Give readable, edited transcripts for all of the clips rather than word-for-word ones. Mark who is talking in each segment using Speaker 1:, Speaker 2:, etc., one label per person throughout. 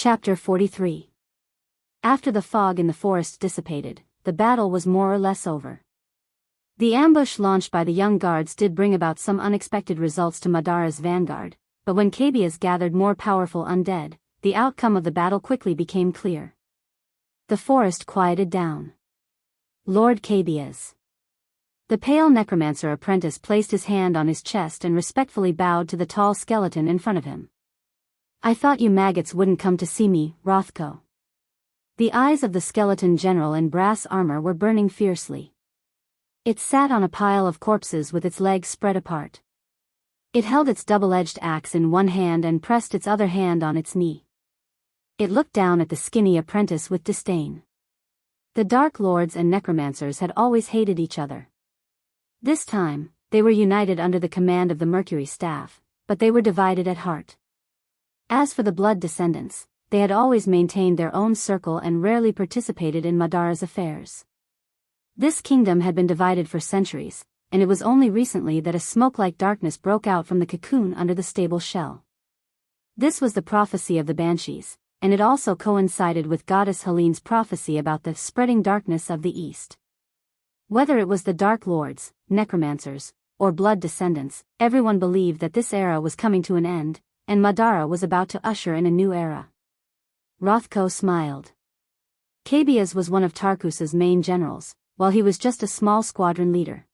Speaker 1: Chapter 43. After the fog in the forest dissipated, the battle was more or less over. The ambush launched by the young guards did bring about some unexpected results to Madara's vanguard, but when Cabias gathered more powerful undead, the outcome of the battle quickly became clear. The forest quieted down. Lord Cabias. The pale necromancer apprentice placed his hand on his chest and respectfully bowed to the tall skeleton in front of him. I thought you maggots wouldn't come to see me, Rothko. The eyes of the skeleton general in brass armor were burning fiercely. It sat on a pile of corpses with its legs spread apart. It held its double-edged axe in one hand and pressed its other hand on its knee. It looked down at the skinny apprentice with disdain. The Dark Lords and Necromancers had always hated each other. This time, they were united under the command of the Mercury Staff, but they were divided at heart. As for the Blood Descendants, they had always maintained their own circle and rarely participated in Madara's affairs. This kingdom had been divided for centuries, and it was only recently that a smoke-like darkness broke out from the cocoon under the stable shell. This was the prophecy of the Banshees, and it also coincided with Goddess Helene's prophecy about the spreading darkness of the East. Whether it was the Dark Lords, Necromancers, or Blood Descendants, everyone believed that this era was coming to an end, and Madara was about to usher in a new era. Rothko smiled. Cabias was one of Tarkus's main generals, while he was just a small squadron leader.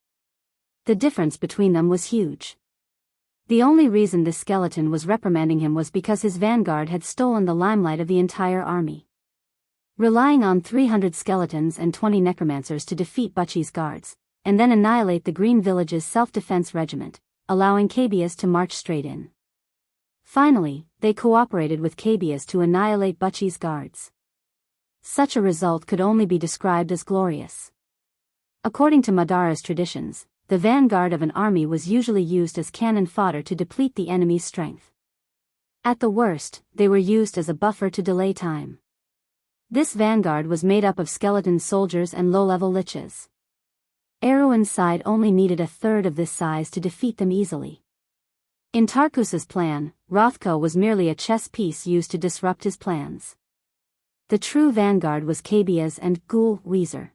Speaker 1: The difference between them was huge. The only reason this skeleton was reprimanding him was because his vanguard had stolen the limelight of the entire army. Relying on 300 skeletons and 20 necromancers to defeat Butchie's guards, and then annihilate the Green Village's self-defense regiment, allowing Cabias to march straight in. Finally, they cooperated with Cabias to annihilate Butchie's guards. Such a result could only be described as glorious. According to Madara's traditions, the vanguard of an army was usually used as cannon fodder to deplete the enemy's strength. At the worst, they were used as a buffer to delay time. This vanguard was made up of skeleton soldiers and low-level liches. Erwin's side only needed a third of this size to defeat them easily. In Tarkus's plan, Rothko was merely a chess piece used to disrupt his plans. The true vanguard was Cabias and Ghoul Weezer.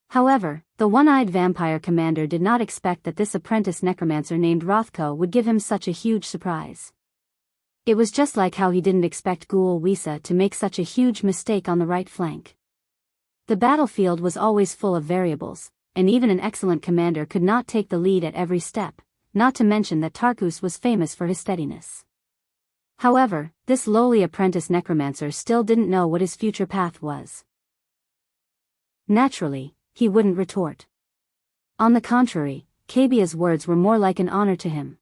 Speaker 1: However, the one-eyed vampire commander did not expect that this apprentice necromancer named Rothko would give him such a huge surprise. It was just like how he didn't expect Ghoul Weezer to make such a huge mistake on the right flank. The battlefield was always full of variables, and even an excellent commander could not take the lead at every step, not to mention that Tarkus was famous for his steadiness. However, this lowly apprentice necromancer still didn't know what his future path was. Naturally, he wouldn't retort. On the contrary, Cabias' words were more like an honor to him.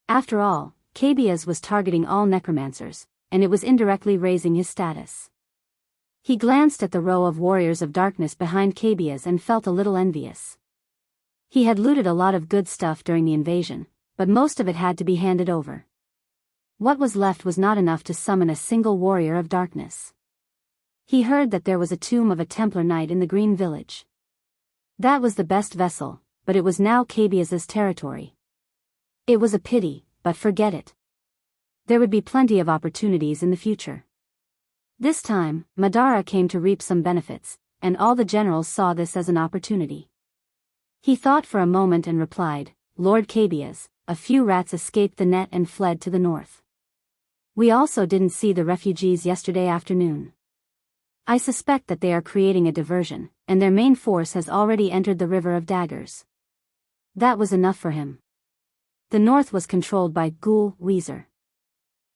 Speaker 1: After all, Cabias was targeting all necromancers, and it was indirectly raising his status. He glanced at the row of warriors of darkness behind Cabias and felt a little envious. He had looted a lot of good stuff during the invasion, but most of it had to be handed over. What was left was not enough to summon a single warrior of darkness. He heard that there was a tomb of a Templar knight in the Green Village. That was the best vessel, but it was now Cabias's territory. It was a pity, but forget it. There would be plenty of opportunities in the future. This time, Madara came to reap some benefits, and all the generals saw this as an opportunity. He thought for a moment and replied, Lord Cabias, a few rats escaped the net and fled to the north. We also didn't see the refugees yesterday afternoon. I suspect that they are creating a diversion, and their main force has already entered the River of Daggers. That was enough for him. The north was controlled by Ghoul Weezer.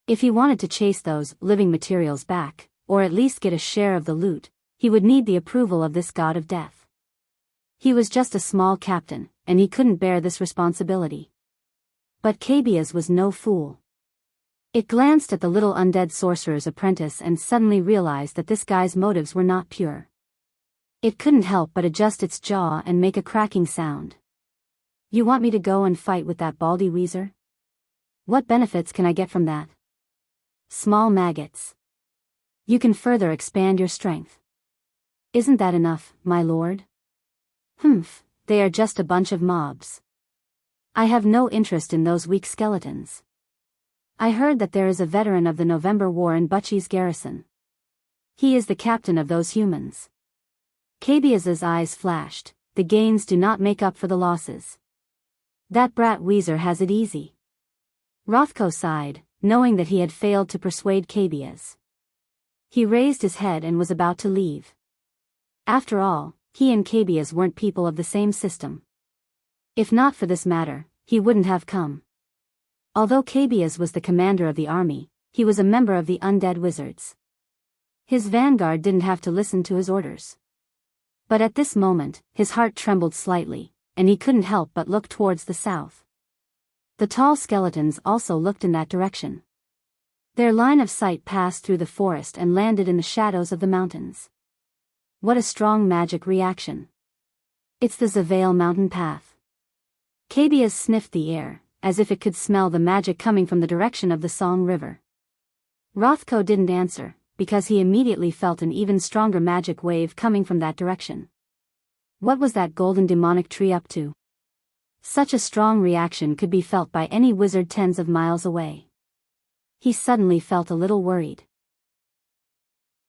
Speaker 1: If he wanted to chase those living materials back, or at least get a share of the loot, he would need the approval of this god of death. He was just a small captain, and he couldn't bear this responsibility. But Cabias was no fool. It glanced at the little undead sorcerer's apprentice and suddenly realized that this guy's motives were not pure. It couldn't help but adjust its jaw and make a cracking sound. You want me to go and fight with that baldy Weezer? What benefits can I get from that? Small maggots. You can further expand your strength. Isn't that enough, my lord? Humph, they are just a bunch of mobs. I have no interest in those weak skeletons. I heard that there is a veteran of the November War in Buchi's garrison. He is the captain of those humans. Cabiaz's eyes flashed. The gains do not make up for the losses. That brat Weezer has it easy. Rothko sighed, knowing that he had failed to persuade Cabiaz. He raised his head and was about to leave. After all, he and Cabiaz weren't people of the same system. If not for this matter, he wouldn't have come. Although Cabiaz was the commander of the army, he was a member of the undead wizards. His vanguard didn't have to listen to his orders. But at this moment, his heart trembled slightly, and he couldn't help but look towards the south. The tall skeletons also looked in that direction. Their line of sight passed through the forest and landed in the shadows of the mountains. What a strong magic reaction. It's the Zavale mountain path. Cabiaz sniffed the air, as if it could smell the magic coming from the direction of the Song River. Rothko didn't answer, because he immediately felt an even stronger magic wave coming from that direction. What was that golden demonic tree up to? Such a strong reaction could be felt by any wizard tens of miles away. He suddenly felt a little worried.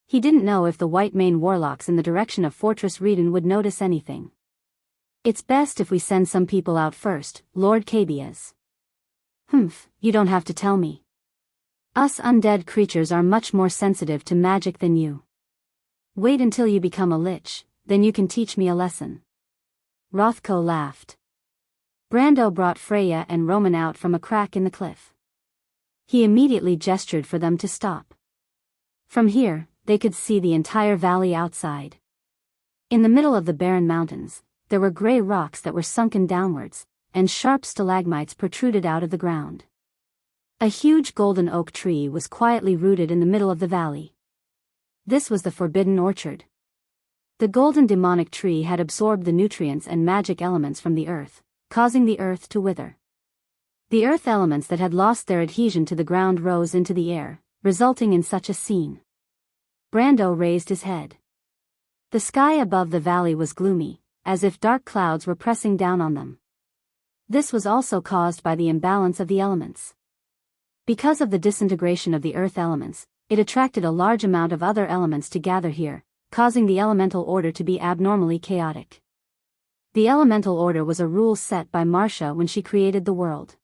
Speaker 1: He didn't know if the White Mane warlocks in the direction of Fortress Reden would notice anything. It's best if we send some people out first, Lord Cabiaz. Humph, you don't have to tell me. Us undead creatures are much more sensitive to magic than you. Wait until you become a lich, then you can teach me a lesson. Rothko laughed. Brando brought Freya and Roman out from a crack in the cliff. He immediately gestured for them to stop. From here, they could see the entire valley outside. In the middle of the barren mountains, there were gray rocks that were sunken downwards, and sharp stalagmites protruded out of the ground. A huge golden oak tree was quietly rooted in the middle of the valley. This was the Forbidden Orchard. The golden demonic tree had absorbed the nutrients and magic elements from the earth, causing the earth to wither. The earth elements that had lost their adhesion to the ground rose into the air, resulting in such a scene. Brando raised his head. The sky above the valley was gloomy, as if dark clouds were pressing down on them. This was also caused by the imbalance of the elements. Because of the disintegration of the earth elements, it attracted a large amount of other elements to gather here, causing the elemental order to be abnormally chaotic. The elemental order was a rule set by Marcia when she created the world.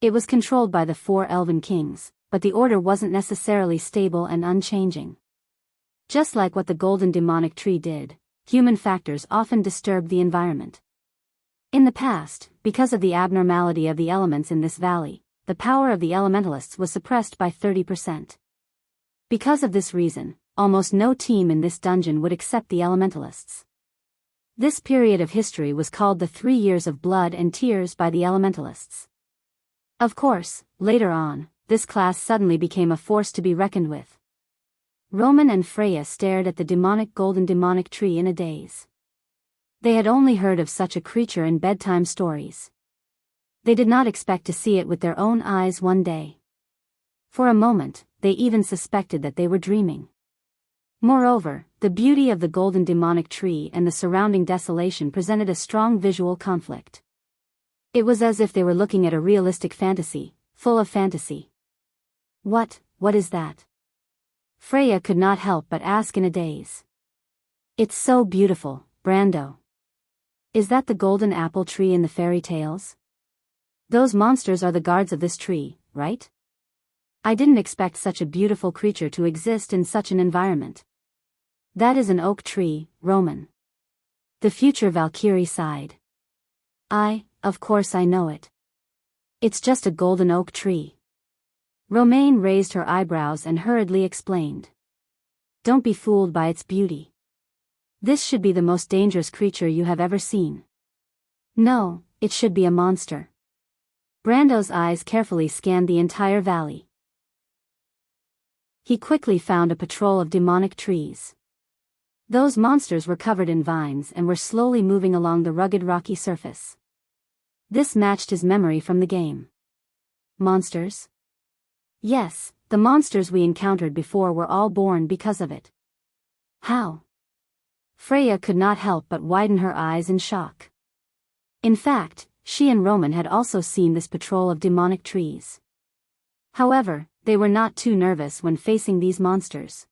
Speaker 1: It was controlled by the 4 elven kings, but the order wasn't necessarily stable and unchanging. Just like what the golden demonic tree did, human factors often disturbed the environment. In the past, because of the abnormality of the elements in this valley, the power of the elementalists was suppressed by 30%. Because of this reason, almost no team in this dungeon would accept the elementalists. This period of history was called the 3 Years of Blood and Tears by the elementalists. Of course, later on, this class suddenly became a force to be reckoned with. Roman and Freya stared at the golden demonic tree in a daze. They had only heard of such a creature in bedtime stories. They did not expect to see it with their own eyes one day. For a moment, they even suspected that they were dreaming. Moreover, the beauty of the golden demonic tree and the surrounding desolation presented a strong visual conflict. It was as if they were looking at a realistic fantasy, full of fantasy. What is that? Freya could not help but ask in a daze. It's so beautiful, Brando. Is that the golden apple tree in the fairy tales? Those monsters are the guards of this tree, right? I didn't expect such a beautiful creature to exist in such an environment. That is an oak tree, Roman. The future Valkyrie sighed. Of course I know it. It's just a golden oak tree. Romaine raised her eyebrows and hurriedly explained. Don't be fooled by its beauty. This should be the most dangerous creature you have ever seen. No, it should be a monster. Brando's eyes carefully scanned the entire valley. He quickly found a patrol of demonic trees. Those monsters were covered in vines and were slowly moving along the rugged rocky surface. This matched his memory from the game. Monsters? Yes, the monsters we encountered before were all born because of it. How? Freya could not help but widen her eyes in shock. In fact, she and Roman had also seen this patrol of demonic trees. However, they were not too nervous when facing these monsters.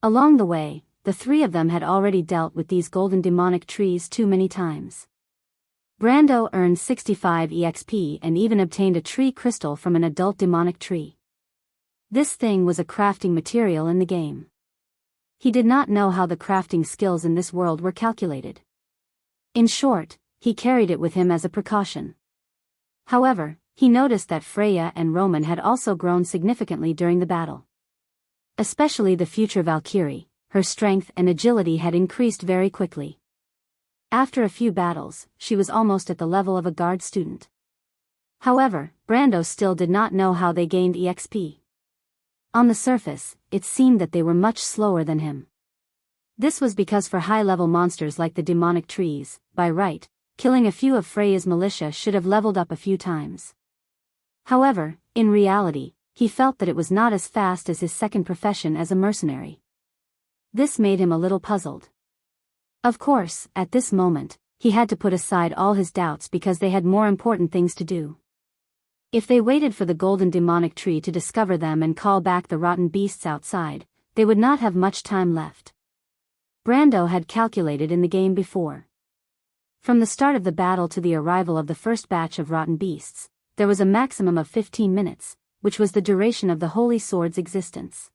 Speaker 1: Along the way, the three of them had already dealt with these golden demonic trees too many times. Brando earned 65 EXP and even obtained a tree crystal from an adult demonic tree. This thing was a crafting material in the game. He did not know how the crafting skills in this world were calculated. In short, he carried it with him as a precaution. However, he noticed that Freya and Roman had also grown significantly during the battle. Especially the future Valkyrie, her strength and agility had increased very quickly. After a few battles, she was almost at the level of a guard student. However, Brando still did not know how they gained EXP. On the surface, it seemed that they were much slower than him. This was because for high-level monsters like the demonic trees, by right, killing a few of Freya's militia should have leveled up a few times. However, in reality, he felt that it was not as fast as his second profession as a mercenary. This made him a little puzzled. Of course, at this moment, he had to put aside all his doubts because they had more important things to do. If they waited for the golden demonic tree to discover them and call back the rotten beasts outside, they would not have much time left. Brando had calculated in the game before. From the start of the battle to the arrival of the first batch of rotten beasts, there was a maximum of 15 minutes, which was the duration of the Holy Sword's existence.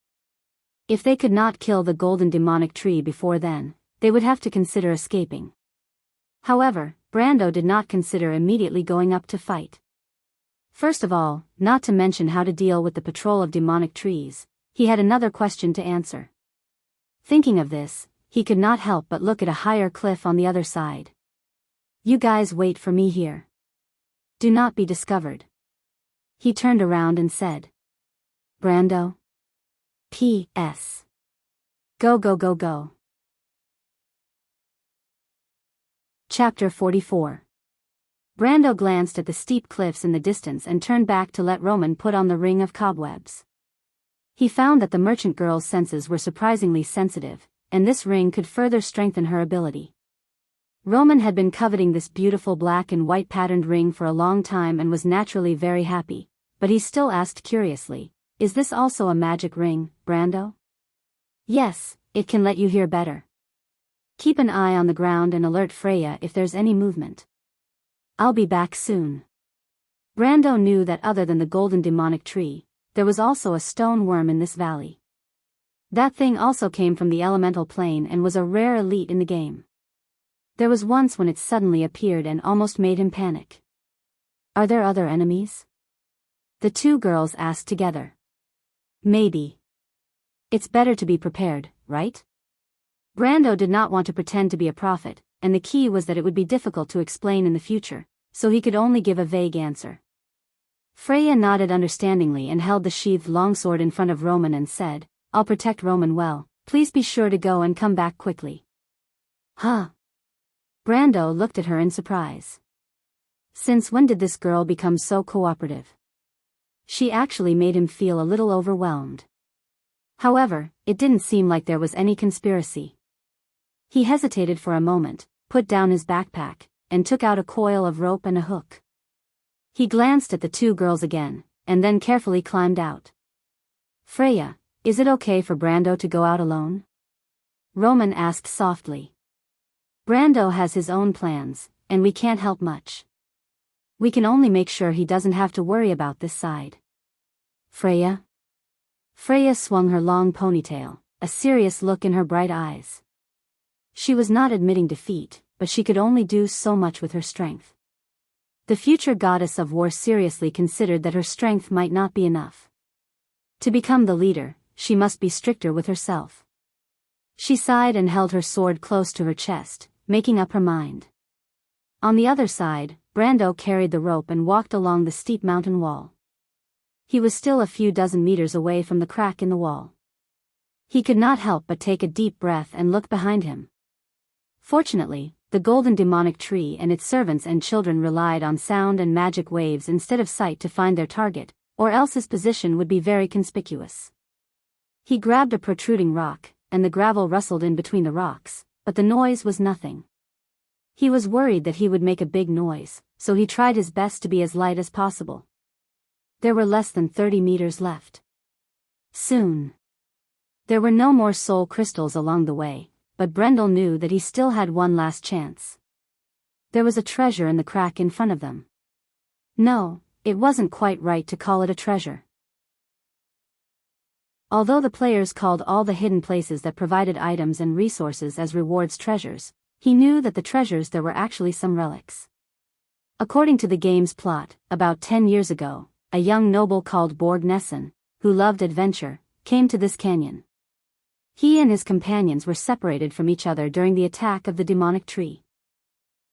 Speaker 1: If they could not kill the golden demonic tree before then, they would have to consider escaping. However, Brando did not consider immediately going up to fight. First of all, not to mention how to deal with the patrol of demonic trees, he had another question to answer. Thinking of this, he could not help but look at a higher cliff on the other side. You guys wait for me here. Do not be discovered. He turned around and said. Brando? P.S. Go go go go. Chapter 44. Brando glanced at the steep cliffs in the distance and turned back to let Roman put on the ring of cobwebs. He found that the merchant girl's senses were surprisingly sensitive, and this ring could further strengthen her ability. Roman had been coveting this beautiful black and white patterned ring for a long time and was naturally very happy, but he still asked curiously, "Is this also a magic ring, Brando?" "Yes, it can let you hear better. Keep an eye on the ground and alert Freya if there's any movement. I'll be back soon." Brando knew that other than the golden demonic tree, there was also a stone worm in this valley. That thing also came from the elemental plane and was a rare elite in the game. There was once when it suddenly appeared and almost made him panic. "Are there other enemies?" the two girls asked together. "Maybe. It's better to be prepared, right?" Brando did not want to pretend to be a prophet, and the key was that it would be difficult to explain in the future, so he could only give a vague answer. Freya nodded understandingly and held the sheathed longsword in front of Roman and said, "I'll protect Roman well, please be sure to go and come back quickly." "Huh?" Brando looked at her in surprise. Since when did this girl become so cooperative? She actually made him feel a little overwhelmed. However, it didn't seem like there was any conspiracy. He hesitated for a moment, put down his backpack, and took out a coil of rope and a hook. He glanced at the two girls again, and then carefully climbed out. "Freya, is it okay for Brando to go out alone?" Roman asked softly. "Brando has his own plans, and we can't help much. We can only make sure he doesn't have to worry about this side." "Freya?" Freya swung her long ponytail, a serious look in her bright eyes. She was not admitting defeat, but she could only do so much with her strength. The future goddess of war seriously considered that her strength might not be enough. To become the leader, she must be stricter with herself. She sighed and held her sword close to her chest, making up her mind. On the other side, Brando carried the rope and walked along the steep mountain wall. He was still a few dozen meters away from the crack in the wall. He could not help but take a deep breath and look behind him. Fortunately, the golden demonic tree and its servants and children relied on sound and magic waves instead of sight to find their target, or else his position would be very conspicuous. He grabbed a protruding rock, and the gravel rustled in between the rocks, but the noise was nothing. He was worried that he would make a big noise, so he tried his best to be as light as possible. There were less than 30 meters left. Soon. There were no more soul crystals along the way, but Brendel knew that he still had one last chance. There was a treasure in the crack in front of them. No, it wasn't quite right to call it a treasure. Although the players called all the hidden places that provided items and resources as rewards treasures, he knew that the treasures there were actually some relics. According to the game's plot, about 10 years ago, a young noble called Borg Nesson, who loved adventure, came to this canyon. He and his companions were separated from each other during the attack of the demonic tree.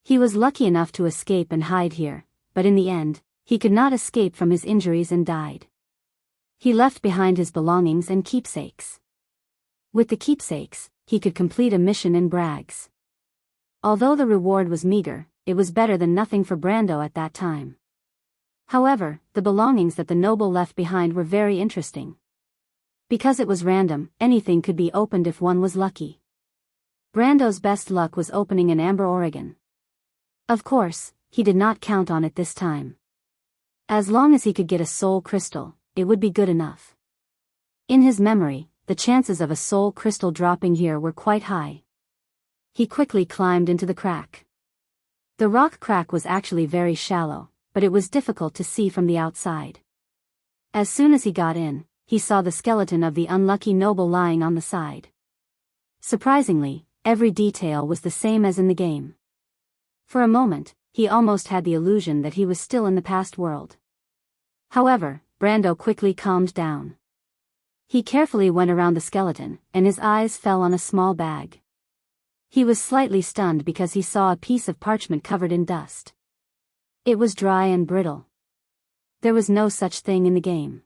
Speaker 1: He was lucky enough to escape and hide here, but in the end, he could not escape from his injuries and died. He left behind his belongings and keepsakes. With the keepsakes, he could complete a mission in Bragg's. Although the reward was meager, it was better than nothing for Brando at that time. However, the belongings that the noble left behind were very interesting. Because it was random, anything could be opened if one was lucky. Brando's best luck was opening an amber organ. Of course, he did not count on it this time. As long as he could get a soul crystal, it would be good enough. In his memory, the chances of a soul crystal dropping here were quite high. He quickly climbed into the crack. The rock crack was actually very shallow, but it was difficult to see from the outside. As soon as he got in, he saw the skeleton of the unlucky noble lying on the side. Surprisingly, every detail was the same as in the game. For a moment, he almost had the illusion that he was still in the past world. However, Brando quickly calmed down. He carefully went around the skeleton, and his eyes fell on a small bag. He was slightly stunned because he saw a piece of parchment covered in dust. It was dry and brittle. There was no such thing in the game.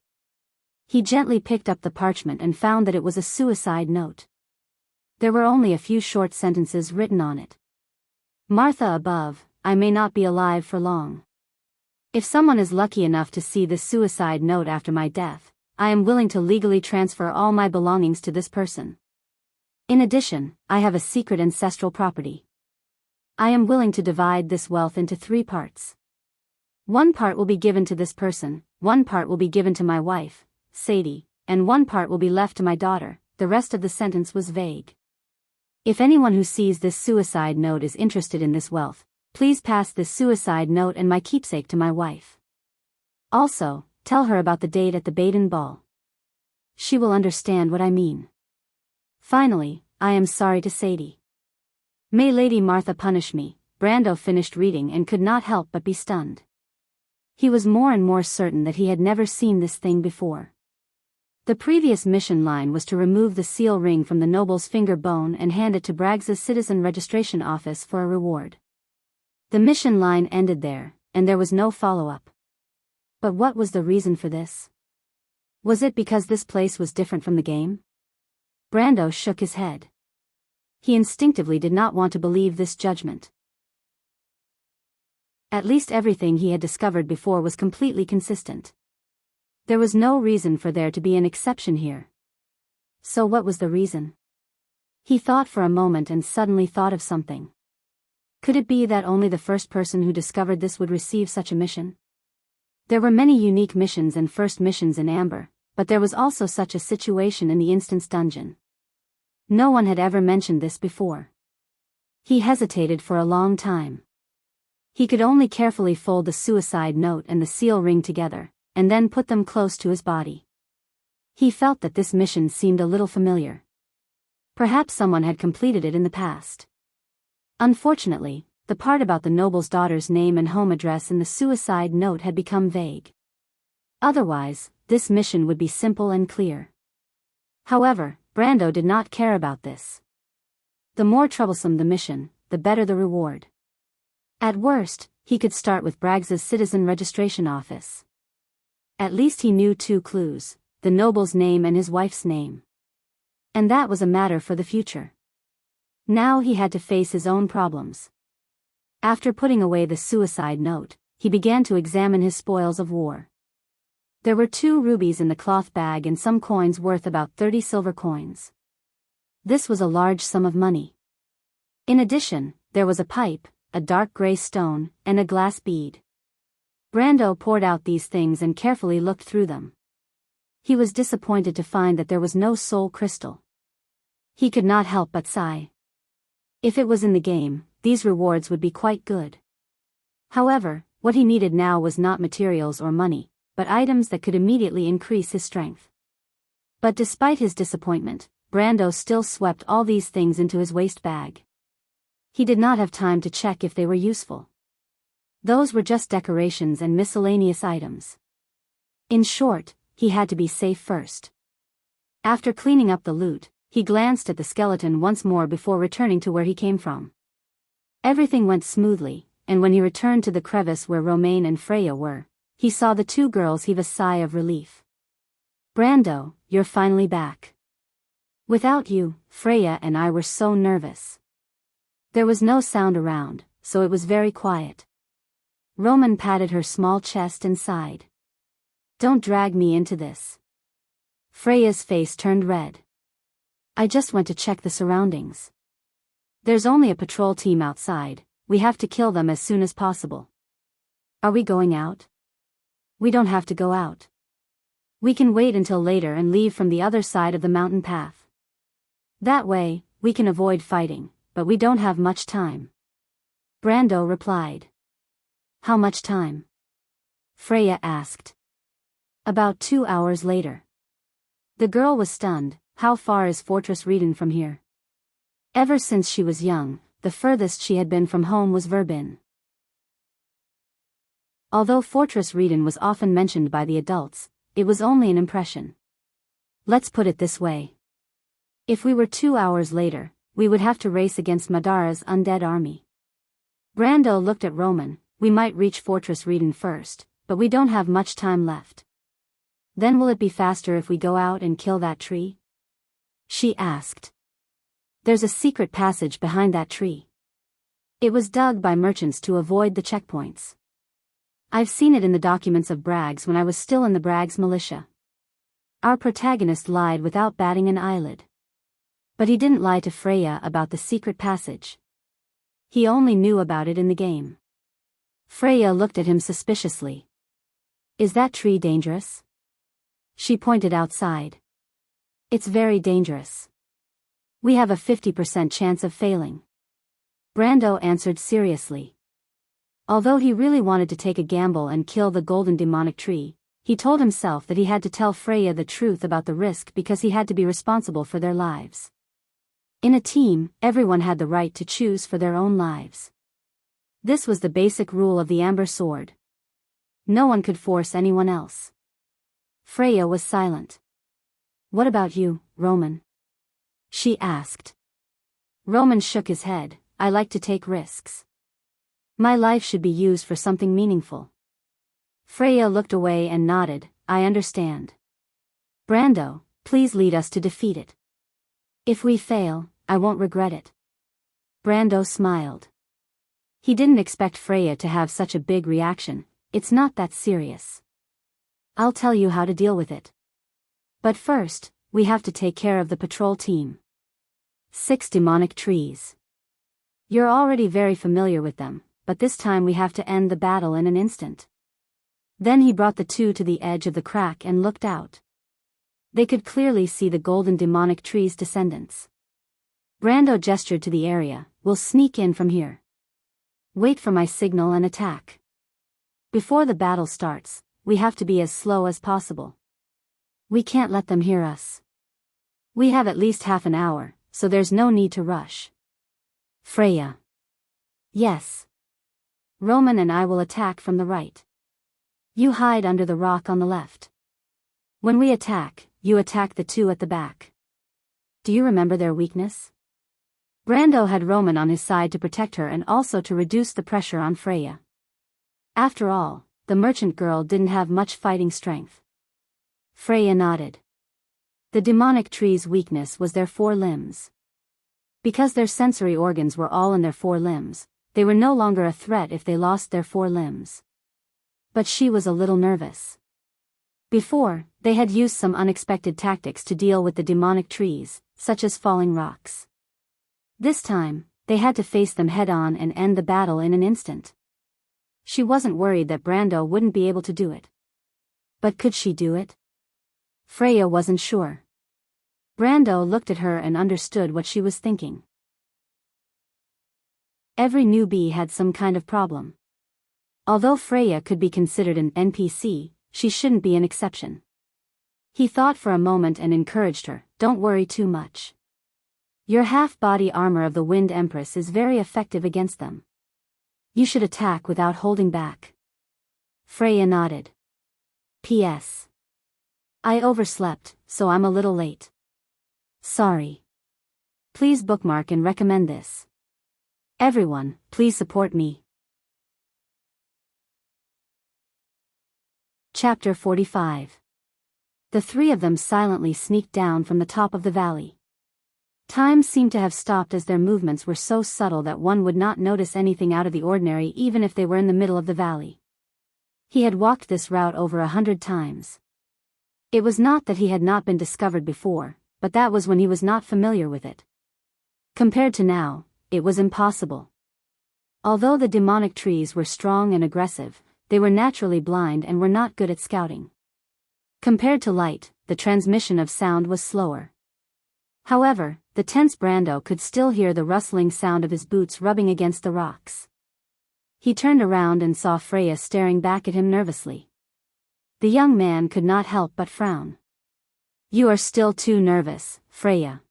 Speaker 1: He gently picked up the parchment and found that it was a suicide note. There were only a few short sentences written on it. Martha above, I may not be alive for long. If someone is lucky enough to see this suicide note after my death, I am willing to legally transfer all my belongings to this person. In addition, I have a secret ancestral property. I am willing to divide this wealth into 3 parts. 1 part will be given to this person, 1 part will be given to my wife, Sadie, and 1 part will be left to my daughter. The rest of the sentence was vague. If anyone who sees this suicide note is interested in this wealth, please pass this suicide note and my keepsake to my wife. Also, tell her about the date at the Baden Ball. She will understand what I mean. Finally, I am sorry to Sadie. May Lady Martha punish me. Brando finished reading and could not help but be stunned. He was more and more certain that he had never seen this thing before. The previous mission line was to remove the seal ring from the noble's finger bone and hand it to Braggs's citizen registration office for a reward. The mission line ended there, and there was no follow-up. But what was the reason for this? Was it because this place was different from the game? Brando shook his head. He instinctively did not want to believe this judgment. At least everything he had discovered before was completely consistent. There was no reason for there to be an exception here. So what was the reason? He thought for a moment and suddenly thought of something. Could it be that only the first person who discovered this would receive such a mission? There were many unique missions and first missions in Amber, but there was also such a situation in the Instance Dungeon. No one had ever mentioned this before. He hesitated for a long time. He could only carefully fold the suicide note and the seal ring together, and then put them close to his body. He felt that this mission seemed a little familiar. Perhaps someone had completed it in the past. Unfortunately, the part about the noble's daughter's name and home address in the suicide note had become vague. Otherwise, this mission would be simple and clear. However, Brando did not care about this. The more troublesome the mission, the better the reward. At worst, he could start with Braggs's citizen registration office. At least he knew 2 clues, the noble's name and his wife's name. And that was a matter for the future. Now he had to face his own problems. After putting away the suicide note, he began to examine his spoils of war. There were 2 rubies in the cloth bag and some coins worth about 30 silver coins. This was a large sum of money. In addition, there was a pipe, a dark gray stone, and a glass bead. Brando poured out these things and carefully looked through them. He was disappointed to find that there was no soul crystal. He could not help but sigh. If it was in the game, these rewards would be quite good. However, what he needed now was not materials or money, but items that could immediately increase his strength. But despite his disappointment, Brando still swept all these things into his waist bag. He did not have time to check if they were useful. Those were just decorations and miscellaneous items. In short, he had to be safe first. After cleaning up the loot, he glanced at the skeleton once more before returning to where he came from. Everything went smoothly, and when he returned to the crevice where Romaine and Freya were, he saw the two girls heave a sigh of relief. Brando, you're finally back. Without you, Freya and I were so nervous. There was no sound around, so it was very quiet. Roman patted her small chest and sighed. Don't drag me into this. Freya's face turned red. I just went to check the surroundings. There's only a patrol team outside, we have to kill them as soon as possible. Are we going out? We don't have to go out. We can wait until later and leave from the other side of the mountain path. That way, we can avoid fighting, but we don't have much time. Brando replied. How much time? Freya asked. About 2 hours later. The girl was stunned. How far is Fortress Reden from here? Ever since she was young, the furthest she had been from home was Verbin. Although Fortress Reden was often mentioned by the adults, it was only an impression. Let's put it this way. If we were 2 hours later, we would have to race against Madara's undead army. Brando looked at Roman. We might reach Fortress Reden first, but we don't have much time left. Then will it be faster if we go out and kill that tree? She asked. There's a secret passage behind that tree. It was dug by merchants to avoid the checkpoints. I've seen it in the documents of Braggs when I was still in the Braggs militia. Our protagonist lied without batting an eyelid. But he didn't lie to Freya about the secret passage. He only knew about it in the game. Freya looked at him suspiciously. Is that tree dangerous? She pointed outside. It's very dangerous. We have a 50% chance of failing. Brando answered seriously. Although he really wanted to take a gamble and kill the golden demonic tree, he told himself that he had to tell Freya the truth about the risk because he had to be responsible for their lives. In a team, everyone had the right to choose for their own lives. This was the basic rule of the Amber Sword. No one could force anyone else. Freya was silent. What about you, Roman? She asked. Roman shook his head. I like to take risks. My life should be used for something meaningful. Freya looked away and nodded. I understand. Brando, please lead us to defeat it. If we fail, I won't regret it. Brando smiled. He didn't expect Freya to have such a big reaction. It's not that serious. I'll tell you how to deal with it. But first, we have to take care of the patrol team. 6 demonic trees. You're already very familiar with them, but this time we have to end the battle in an instant. Then he brought the two to the edge of the crack and looked out. They could clearly see the golden demonic tree's descendants. Brando gestured to the area. We'll sneak in from here. Wait for my signal and attack. Before the battle starts, we have to be as slow as possible. We can't let them hear us. We have at least half an hour, so there's no need to rush. Freya. Yes. Roman and I will attack from the right. You hide under the rock on the left. When we attack, you attack the two at the back. Do you remember their weakness? Brando had Roman on his side to protect her and also to reduce the pressure on Freya. After all, the merchant girl didn't have much fighting strength. Freya nodded. The demonic tree's weakness was their 4 limbs. Because their sensory organs were all in their 4 limbs, they were no longer a threat if they lost their 4 limbs. But she was a little nervous. Before, they had used some unexpected tactics to deal with the demonic trees, such as falling rocks. This time, they had to face them head-on and end the battle in an instant. She wasn't worried that Brando wouldn't be able to do it. But could she do it? Freya wasn't sure. Brando looked at her and understood what she was thinking. Every newbie had some kind of problem. Although Freya could be considered an NPC, she shouldn't be an exception. He thought for a moment and encouraged her, "Don't worry too much. Your half-body armor of the Wind Empress is very effective against them. You should attack without holding back." Freya nodded. P.S. I overslept, so I'm a little late. Sorry. Please bookmark and recommend this. Everyone, please support me. Chapter 45. The three of them silently sneaked down from the top of the valley. Time seemed to have stopped as their movements were so subtle that one would not notice anything out of the ordinary even if they were in the middle of the valley. He had walked this route over 100 times. It was not that he had not been discovered before, but that was when he was not familiar with it. Compared to now, it was impossible. Although the demonic trees were strong and aggressive, they were naturally blind and were not good at scouting. Compared to light, the transmission of sound was slower. However, the tense Brando could still hear the rustling sound of his boots rubbing against the rocks. He turned around and saw Freya staring back at him nervously. The young man could not help but frown. "You are still too nervous, Freya."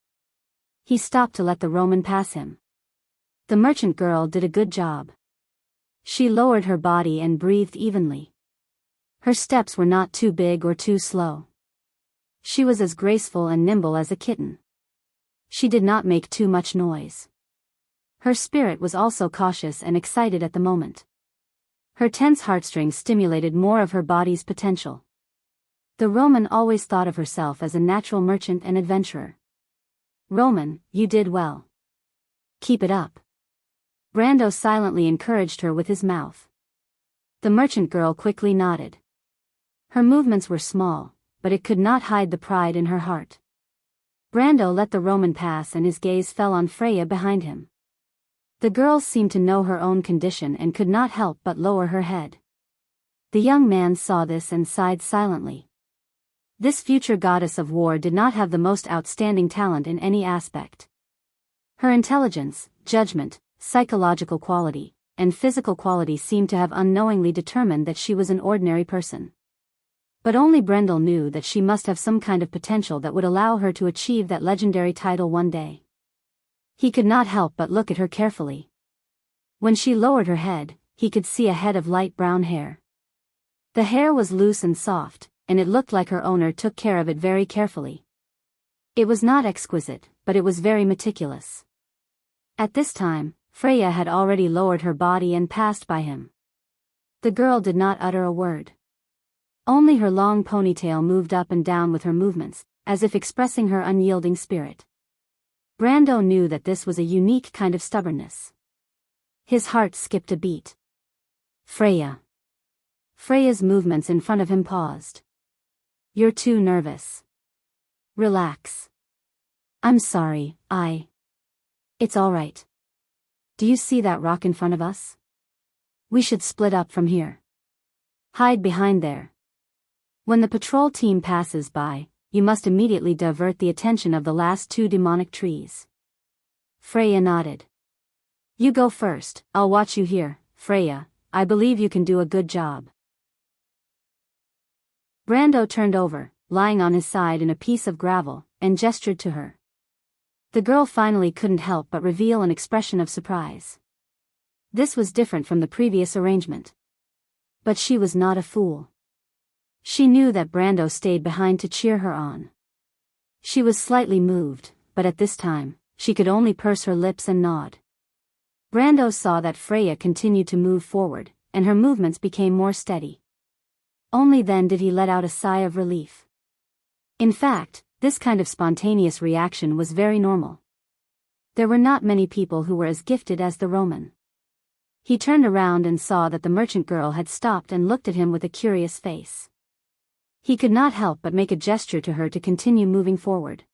Speaker 1: He stopped to let the Roman pass him. The merchant girl did a good job. She lowered her body and breathed evenly. Her steps were not too big or too slow. She was as graceful and nimble as a kitten. She did not make too much noise. Her spirit was also cautious and excited at the moment. Her tense heartstrings stimulated more of her body's potential. The Roman always thought of herself as a natural merchant and adventurer. "Roman, you did well. Keep it up." Brando silently encouraged her with his mouth. The merchant girl quickly nodded. Her movements were small, but it could not hide the pride in her heart. Brando let the Roman pass and his gaze fell on Freya behind him. The girl seemed to know her own condition and could not help but lower her head. The young man saw this and sighed silently. This future goddess of war did not have the most outstanding talent in any aspect. Her intelligence, judgment, psychological quality, and physical quality seemed to have unknowingly determined that she was an ordinary person. But only Brendel knew that she must have some kind of potential that would allow her to achieve that legendary title one day. He could not help but look at her carefully. When she lowered her head, he could see a head of light brown hair. The hair was loose and soft, and it looked like her owner took care of it very carefully. It was not exquisite, but it was very meticulous. At this time, Freya had already lowered her body and passed by him. The girl did not utter a word. Only her long ponytail moved up and down with her movements, as if expressing her unyielding spirit. Brando knew that this was a unique kind of stubbornness. His heart skipped a beat. "Freya." Freya's movements in front of him paused. "You're too nervous. Relax." "I'm sorry, It's all right. Do you see that rock in front of us? We should split up from here. Hide behind there. When the patrol team passes by, you must immediately divert the attention of the last two demonic trees." Freya nodded. "You go first, I'll watch you here, Freya. I believe you can do a good job." Brando turned over, lying on his side in a piece of gravel, and gestured to her. The girl finally couldn't help but reveal an expression of surprise. This was different from the previous arrangement. But she was not a fool. She knew that Brando stayed behind to cheer her on. She was slightly moved, but at this time, she could only purse her lips and nod. Brando saw that Freya continued to move forward, and her movements became more steady. Only then did he let out a sigh of relief. In fact, this kind of spontaneous reaction was very normal. There were not many people who were as gifted as the Roman. He turned around and saw that the merchant girl had stopped and looked at him with a curious face. He could not help but make a gesture to her to continue moving forward.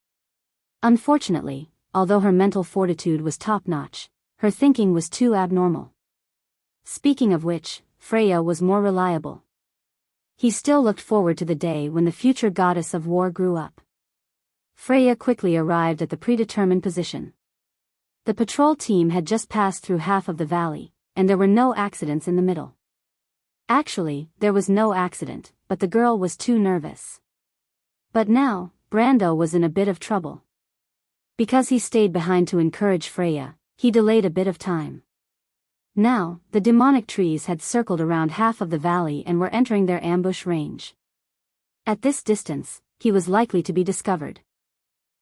Speaker 1: Unfortunately, although her mental fortitude was top-notch, her thinking was too abnormal. Speaking of which, Freya was more reliable. He still looked forward to the day when the future goddess of war grew up. Freya quickly arrived at the predetermined position. The patrol team had just passed through half of the valley, and there were no accidents in the middle. Actually, there was no accident, but the girl was too nervous. But now, Brando was in a bit of trouble. Because he stayed behind to encourage Freya, he delayed a bit of time. Now, the demonic trees had circled around half of the valley and were entering their ambush range. At this distance, he was likely to be discovered.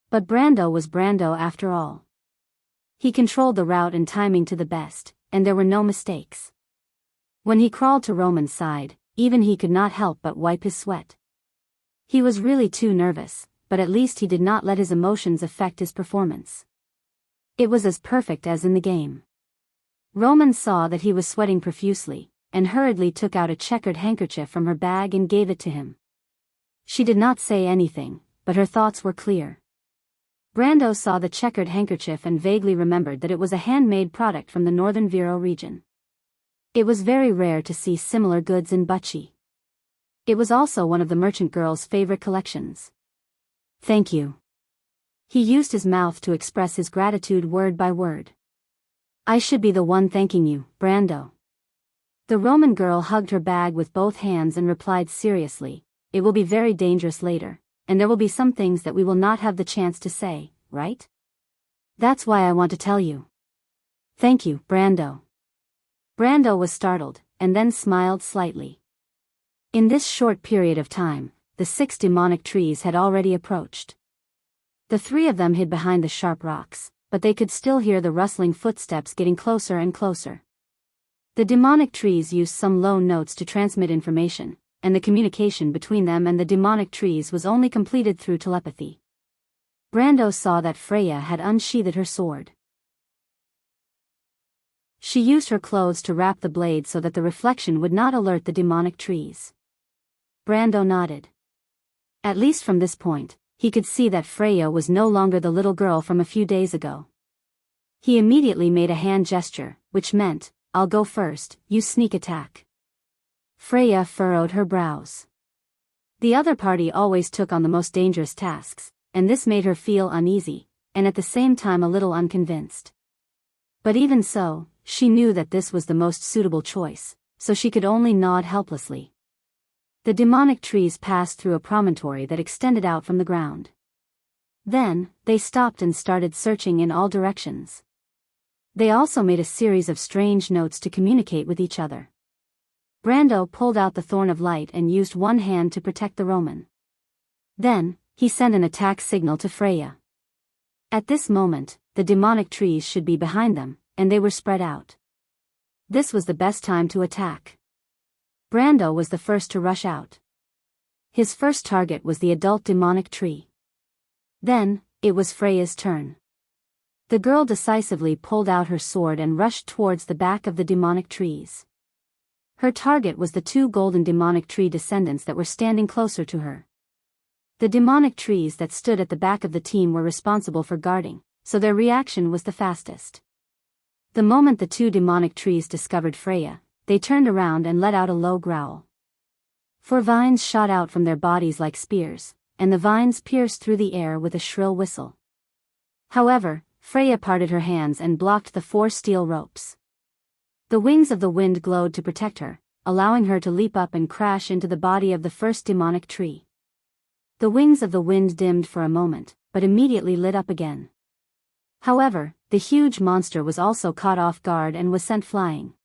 Speaker 1: But Brando was Brando after all. He controlled the route and timing to the best, and there were no mistakes. When he crawled to Roman's side, even he could not help but wipe his sweat. He was really too nervous, but at least he did not let his emotions affect his performance. It was as perfect as in the game. Roman saw that he was sweating profusely, and hurriedly took out a checkered handkerchief from her bag and gave it to him. She did not say anything, but her thoughts were clear. Brando saw the checkered handkerchief and vaguely remembered that it was a handmade product from the northern Viro region. It was very rare to see similar goods in Buchi. It was also one of the merchant girl's favorite collections. Thank you. He used his mouth to express his gratitude word by word. I should be the one thanking you, Brando. The Roman girl hugged her bag with both hands and replied seriously, it will be very dangerous later, and there will be some things that we will not have the chance to say, right? That's why I want to tell you. Thank you, Brando. Brando was startled, and then smiled slightly. In this short period of time, the 6 demonic trees had already approached. The 3 of them hid behind the sharp rocks, but they could still hear the rustling footsteps getting closer and closer. The demonic trees used some low notes to transmit information, and the communication between them and the demonic trees was only completed through telepathy. Brando saw that Freya had unsheathed her sword. She used her clothes to wrap the blade so that the reflection would not alert the demonic trees. Brando nodded. At least from this point, he could see that Freya was no longer the little girl from a few days ago. He immediately made a hand gesture, which meant, I'll go first, you sneak attack. Freya furrowed her brows. The other party always took on the most dangerous tasks, and this made her feel uneasy, and at the same time a little unconvinced. But even so, she knew that this was the most suitable choice, so she could only nod helplessly. The demonic trees passed through a promontory that extended out from the ground. Then, they stopped and started searching in all directions. They also made a series of strange notes to communicate with each other. Brando pulled out the Thorn of Light and used one hand to protect the Roman. Then, he sent an attack signal to Freya. At this moment, the demonic trees should be behind them, and they were spread out. This was the best time to attack. Brando was the first to rush out. His first target was the adult demonic tree. Then, it was Freya's turn. The girl decisively pulled out her sword and rushed towards the back of the demonic trees. Her target was the 2 golden demonic tree descendants that were standing closer to her. The demonic trees that stood at the back of the team were responsible for guarding, so their reaction was the fastest. The moment the 2 demonic trees discovered Freya, they turned around and let out a low growl. 4 vines shot out from their bodies like spears, and the vines pierced through the air with a shrill whistle. However, Freya parted her hands and blocked the 4 steel ropes. The wings of the wind glowed to protect her, allowing her to leap up and crash into the body of the first demonic tree. The wings of the wind dimmed for a moment, but immediately lit up again. However, the huge monster was also caught off guard and was sent flying.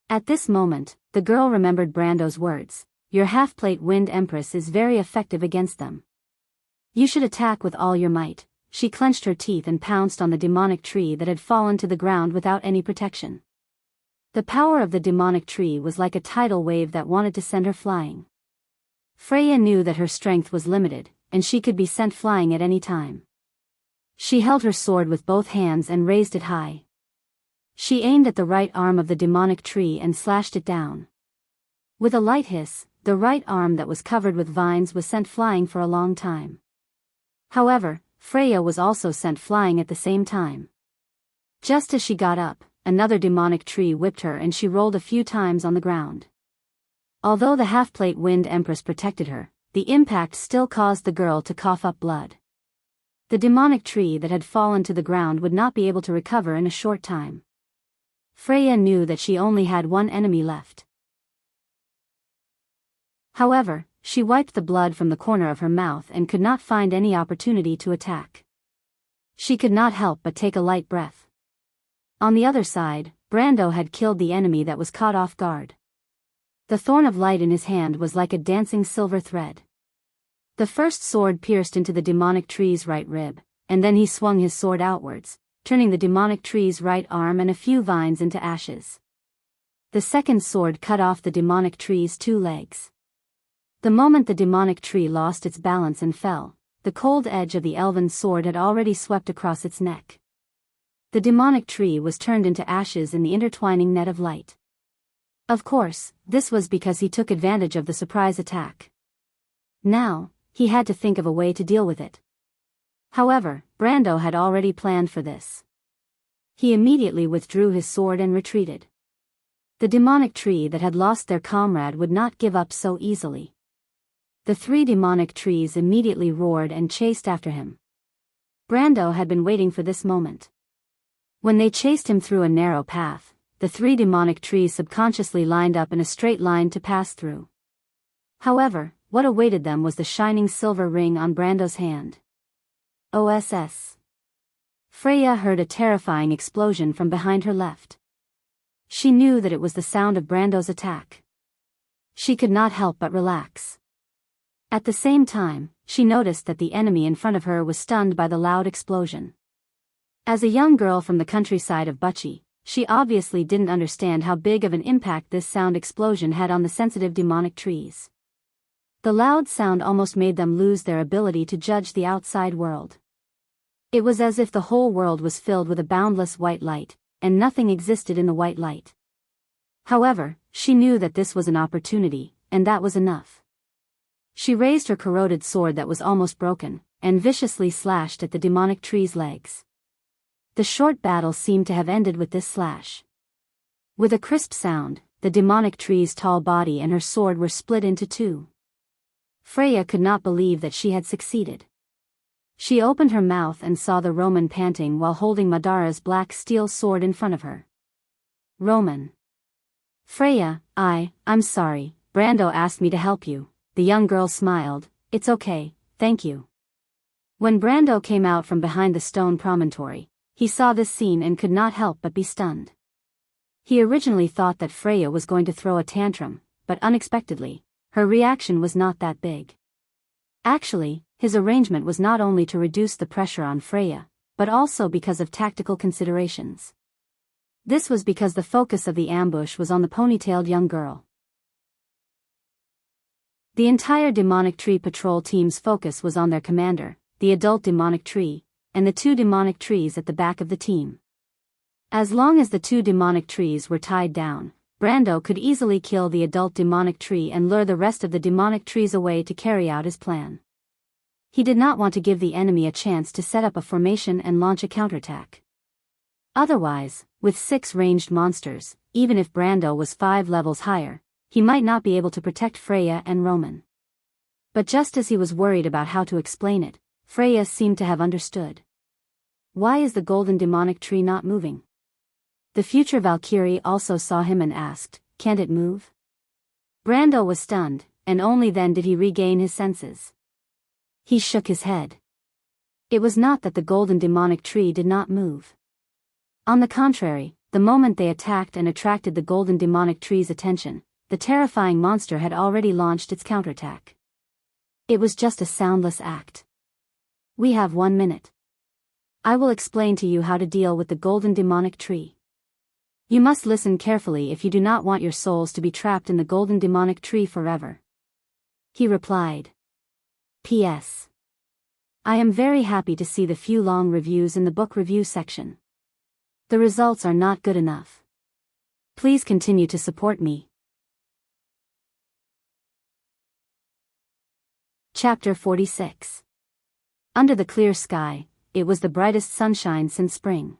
Speaker 1: At this moment, the girl remembered Brando's words, your half-plate wind empress is very effective against them. You should attack with all your might. She clenched her teeth and pounced on the demonic tree that had fallen to the ground without any protection. The power of the demonic tree was like a tidal wave that wanted to send her flying. Freya knew that her strength was limited, and she could be sent flying at any time. She held her sword with both hands and raised it high. She aimed at the right arm of the demonic tree and slashed it down. With a light hiss, the right arm that was covered with vines was sent flying for a long time. However, Freya was also sent flying at the same time. Just as she got up, another demonic tree whipped her and she rolled a few times on the ground. Although the half-plate Wind Empress protected her, the impact still caused the girl to cough up blood. The demonic tree that had fallen to the ground would not be able to recover in a short time. Freya knew that she only had one enemy left. However, she wiped the blood from the corner of her mouth and could not find any opportunity to attack. She could not help but take a light breath. On the other side, Brando had killed the enemy that was caught off guard. The thorn of light in his hand was like a dancing silver thread. The first sword pierced into the demonic tree's right rib, and then he swung his sword outwards, turning the demonic tree's right arm and a few vines into ashes. The second sword cut off the demonic tree's 2 legs. The moment the demonic tree lost its balance and fell, the cold edge of the elven sword had already swept across its neck. The demonic tree was turned into ashes in the intertwining net of light. Of course, this was because he took advantage of the surprise attack. Now, he had to think of a way to deal with it. However, Brando had already planned for this. He immediately withdrew his sword and retreated. The demonic tree that had lost their comrade would not give up so easily. The 3 demonic trees immediately roared and chased after him. Brando had been waiting for this moment. When they chased him through a narrow path, the 3 demonic trees subconsciously lined up in a straight line to pass through. However, what awaited them was the shining silver ring on Brando's hand. OSS. Freya heard a terrifying explosion from behind her left. She knew that it was the sound of Brando's attack. She could not help but relax. At the same time, she noticed that the enemy in front of her was stunned by the loud explosion. As a young girl from the countryside of Wuxia, she obviously didn't understand how big of an impact this sound explosion had on the sensitive demonic trees. The loud sound almost made them lose their ability to judge the outside world. It was as if the whole world was filled with a boundless white light, and nothing existed in the white light. However, she knew that this was an opportunity, and that was enough. She raised her corroded sword that was almost broken, and viciously slashed at the demonic tree's legs. The short battle seemed to have ended with this slash. With a crisp sound, the demonic tree's tall body and her sword were split into 2. Freya could not believe that she had succeeded. She opened her mouth and saw the Roman panting while holding Madara's black steel sword in front of her. Roman. Freya, I'm sorry, Brando asked me to help you. The young girl smiled. It's okay, thank you. When Brando came out from behind the stone promontory, he saw this scene and could not help but be stunned. He originally thought that Freya was going to throw a tantrum, but unexpectedly, her reaction was not that big. Actually, his arrangement was not only to reduce the pressure on Freya, but also because of tactical considerations. This was because the focus of the ambush was on the ponytailed young girl. The entire demonic tree patrol team's focus was on their commander, the adult demonic tree, and the 2 demonic trees at the back of the team. As long as the 2 demonic trees were tied down, Brando could easily kill the adult demonic tree and lure the rest of the demonic trees away to carry out his plan. He did not want to give the enemy a chance to set up a formation and launch a counterattack. Otherwise, with 6 ranged monsters, even if Brando was 5 levels higher, he might not be able to protect Freya and Roman. But just as he was worried about how to explain it, Freya seemed to have understood. Why is the golden demonic tree not moving? The future Valkyrie also saw him and asked, can't it move? Brando was stunned, and only then did he regain his senses. He shook his head. It was not that the golden demonic tree did not move. On the contrary, the moment they attacked and attracted the golden demonic tree's attention, the terrifying monster had already launched its counterattack. It was just a soundless act. We have 1 minute. I will explain to you how to deal with the golden demonic tree. You must listen carefully if you do not want your souls to be trapped in the golden demonic tree forever. He replied. P.S. I am very happy to see the few long reviews in the book review section. The results are not good enough. Please continue to support me. Chapter 46. Under the clear sky, it was the brightest sunshine since spring.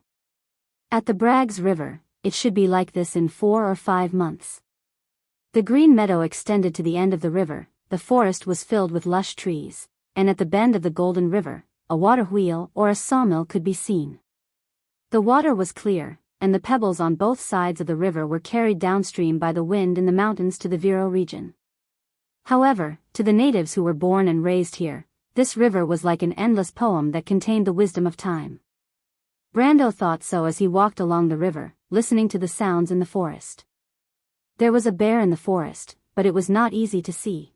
Speaker 1: At the Brags River, it should be like this in 4 or 5 months. The green meadow extended to the end of the river, the forest was filled with lush trees, and at the bend of the Golden River, a water wheel or a sawmill could be seen. The water was clear, and the pebbles on both sides of the river were carried downstream by the wind in the mountains to the Vero region. However, to the natives who were born and raised here, this river was like an endless poem that contained the wisdom of time. Brando thought so as he walked along the river, listening to the sounds in the forest. There was a bear in the forest, but it was not easy to see.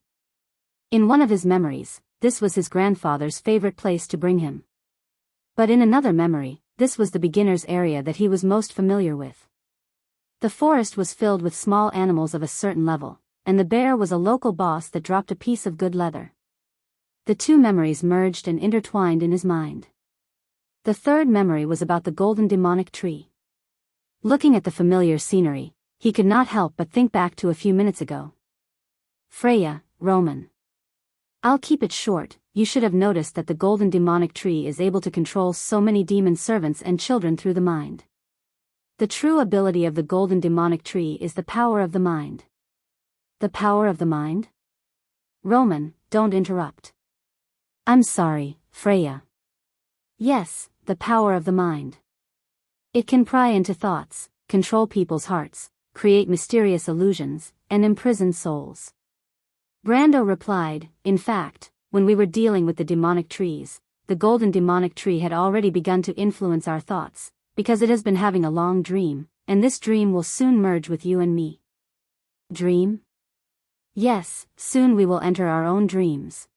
Speaker 1: In one of his memories, this was his grandfather's favorite place to bring him. But in another memory, this was the beginner's area that he was most familiar with. The forest was filled with small animals of a certain level, and the bear was a local boss that dropped a piece of good leather. The two memories merged and intertwined in his mind. The third memory was about the golden demonic tree. Looking at the familiar scenery, he could not help but think back to a few minutes ago. Freya, Roman. I'll keep it short. You should have noticed that the golden demonic tree is able to control so many demon servants and children through the mind. The true ability of the golden demonic tree is the power of the mind. The power of the mind? Roman, don't interrupt. I'm sorry, Freya. Yes, the power of the mind. It can pry into thoughts, control people's hearts, create mysterious illusions, and imprison souls. Brando replied, in fact, when we were dealing with the demonic trees, the golden demonic tree had already begun to influence our thoughts, because it has been having a long dream, and this dream will soon merge with you and me. Dream? Yes, soon we will enter our own dreams.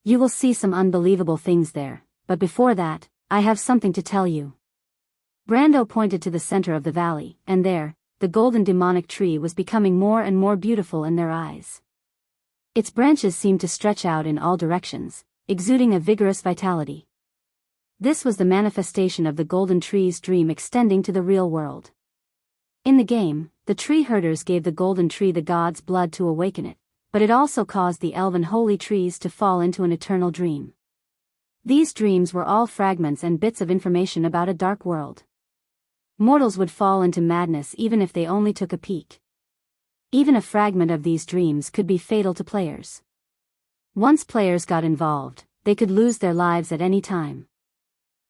Speaker 1: You will see some unbelievable things there, but before that, I have something to tell you. Brando pointed to the center of the valley, and there, the golden demonic tree was becoming more and more beautiful in their eyes. Its branches seemed to stretch out in all directions, exuding a vigorous vitality. This was the manifestation of the golden tree's dream extending to the real world. In the game, the tree herders gave the golden tree the god's blood to awaken it, but it also caused the elven holy trees to fall into an eternal dream. These dreams were all fragments and bits of information about a dark world. Mortals would fall into madness even if they only took a peek. Even a fragment of these dreams could be fatal to players. Once players got involved, they could lose their lives at any time.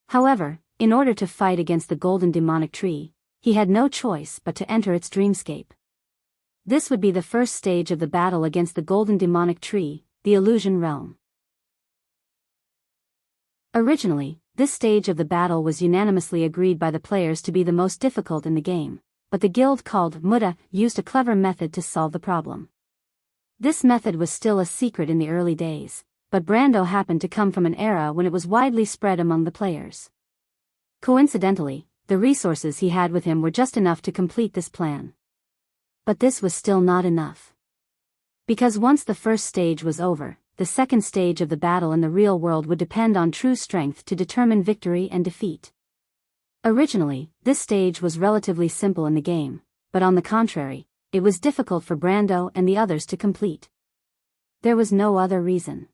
Speaker 1: However, in order to fight against the golden demonic tree, he had no choice but to enter its dreamscape. This would be the first stage of the battle against the golden demonic tree, the illusion realm. Originally, this stage of the battle was unanimously agreed by the players to be the most difficult in the game, but the guild called Mutta used a clever method to solve the problem. This method was still a secret in the early days, but Brando happened to come from an era when it was widely spread among the players. Coincidentally, the resources he had with him were just enough to complete this plan. But this was still not enough. Because once the first stage was over, the second stage of the battle in the real world would depend on true strength to determine victory and defeat. Originally, this stage was relatively simple in the game, but on the contrary, it was difficult for Brando and the others to complete. There was no other reason.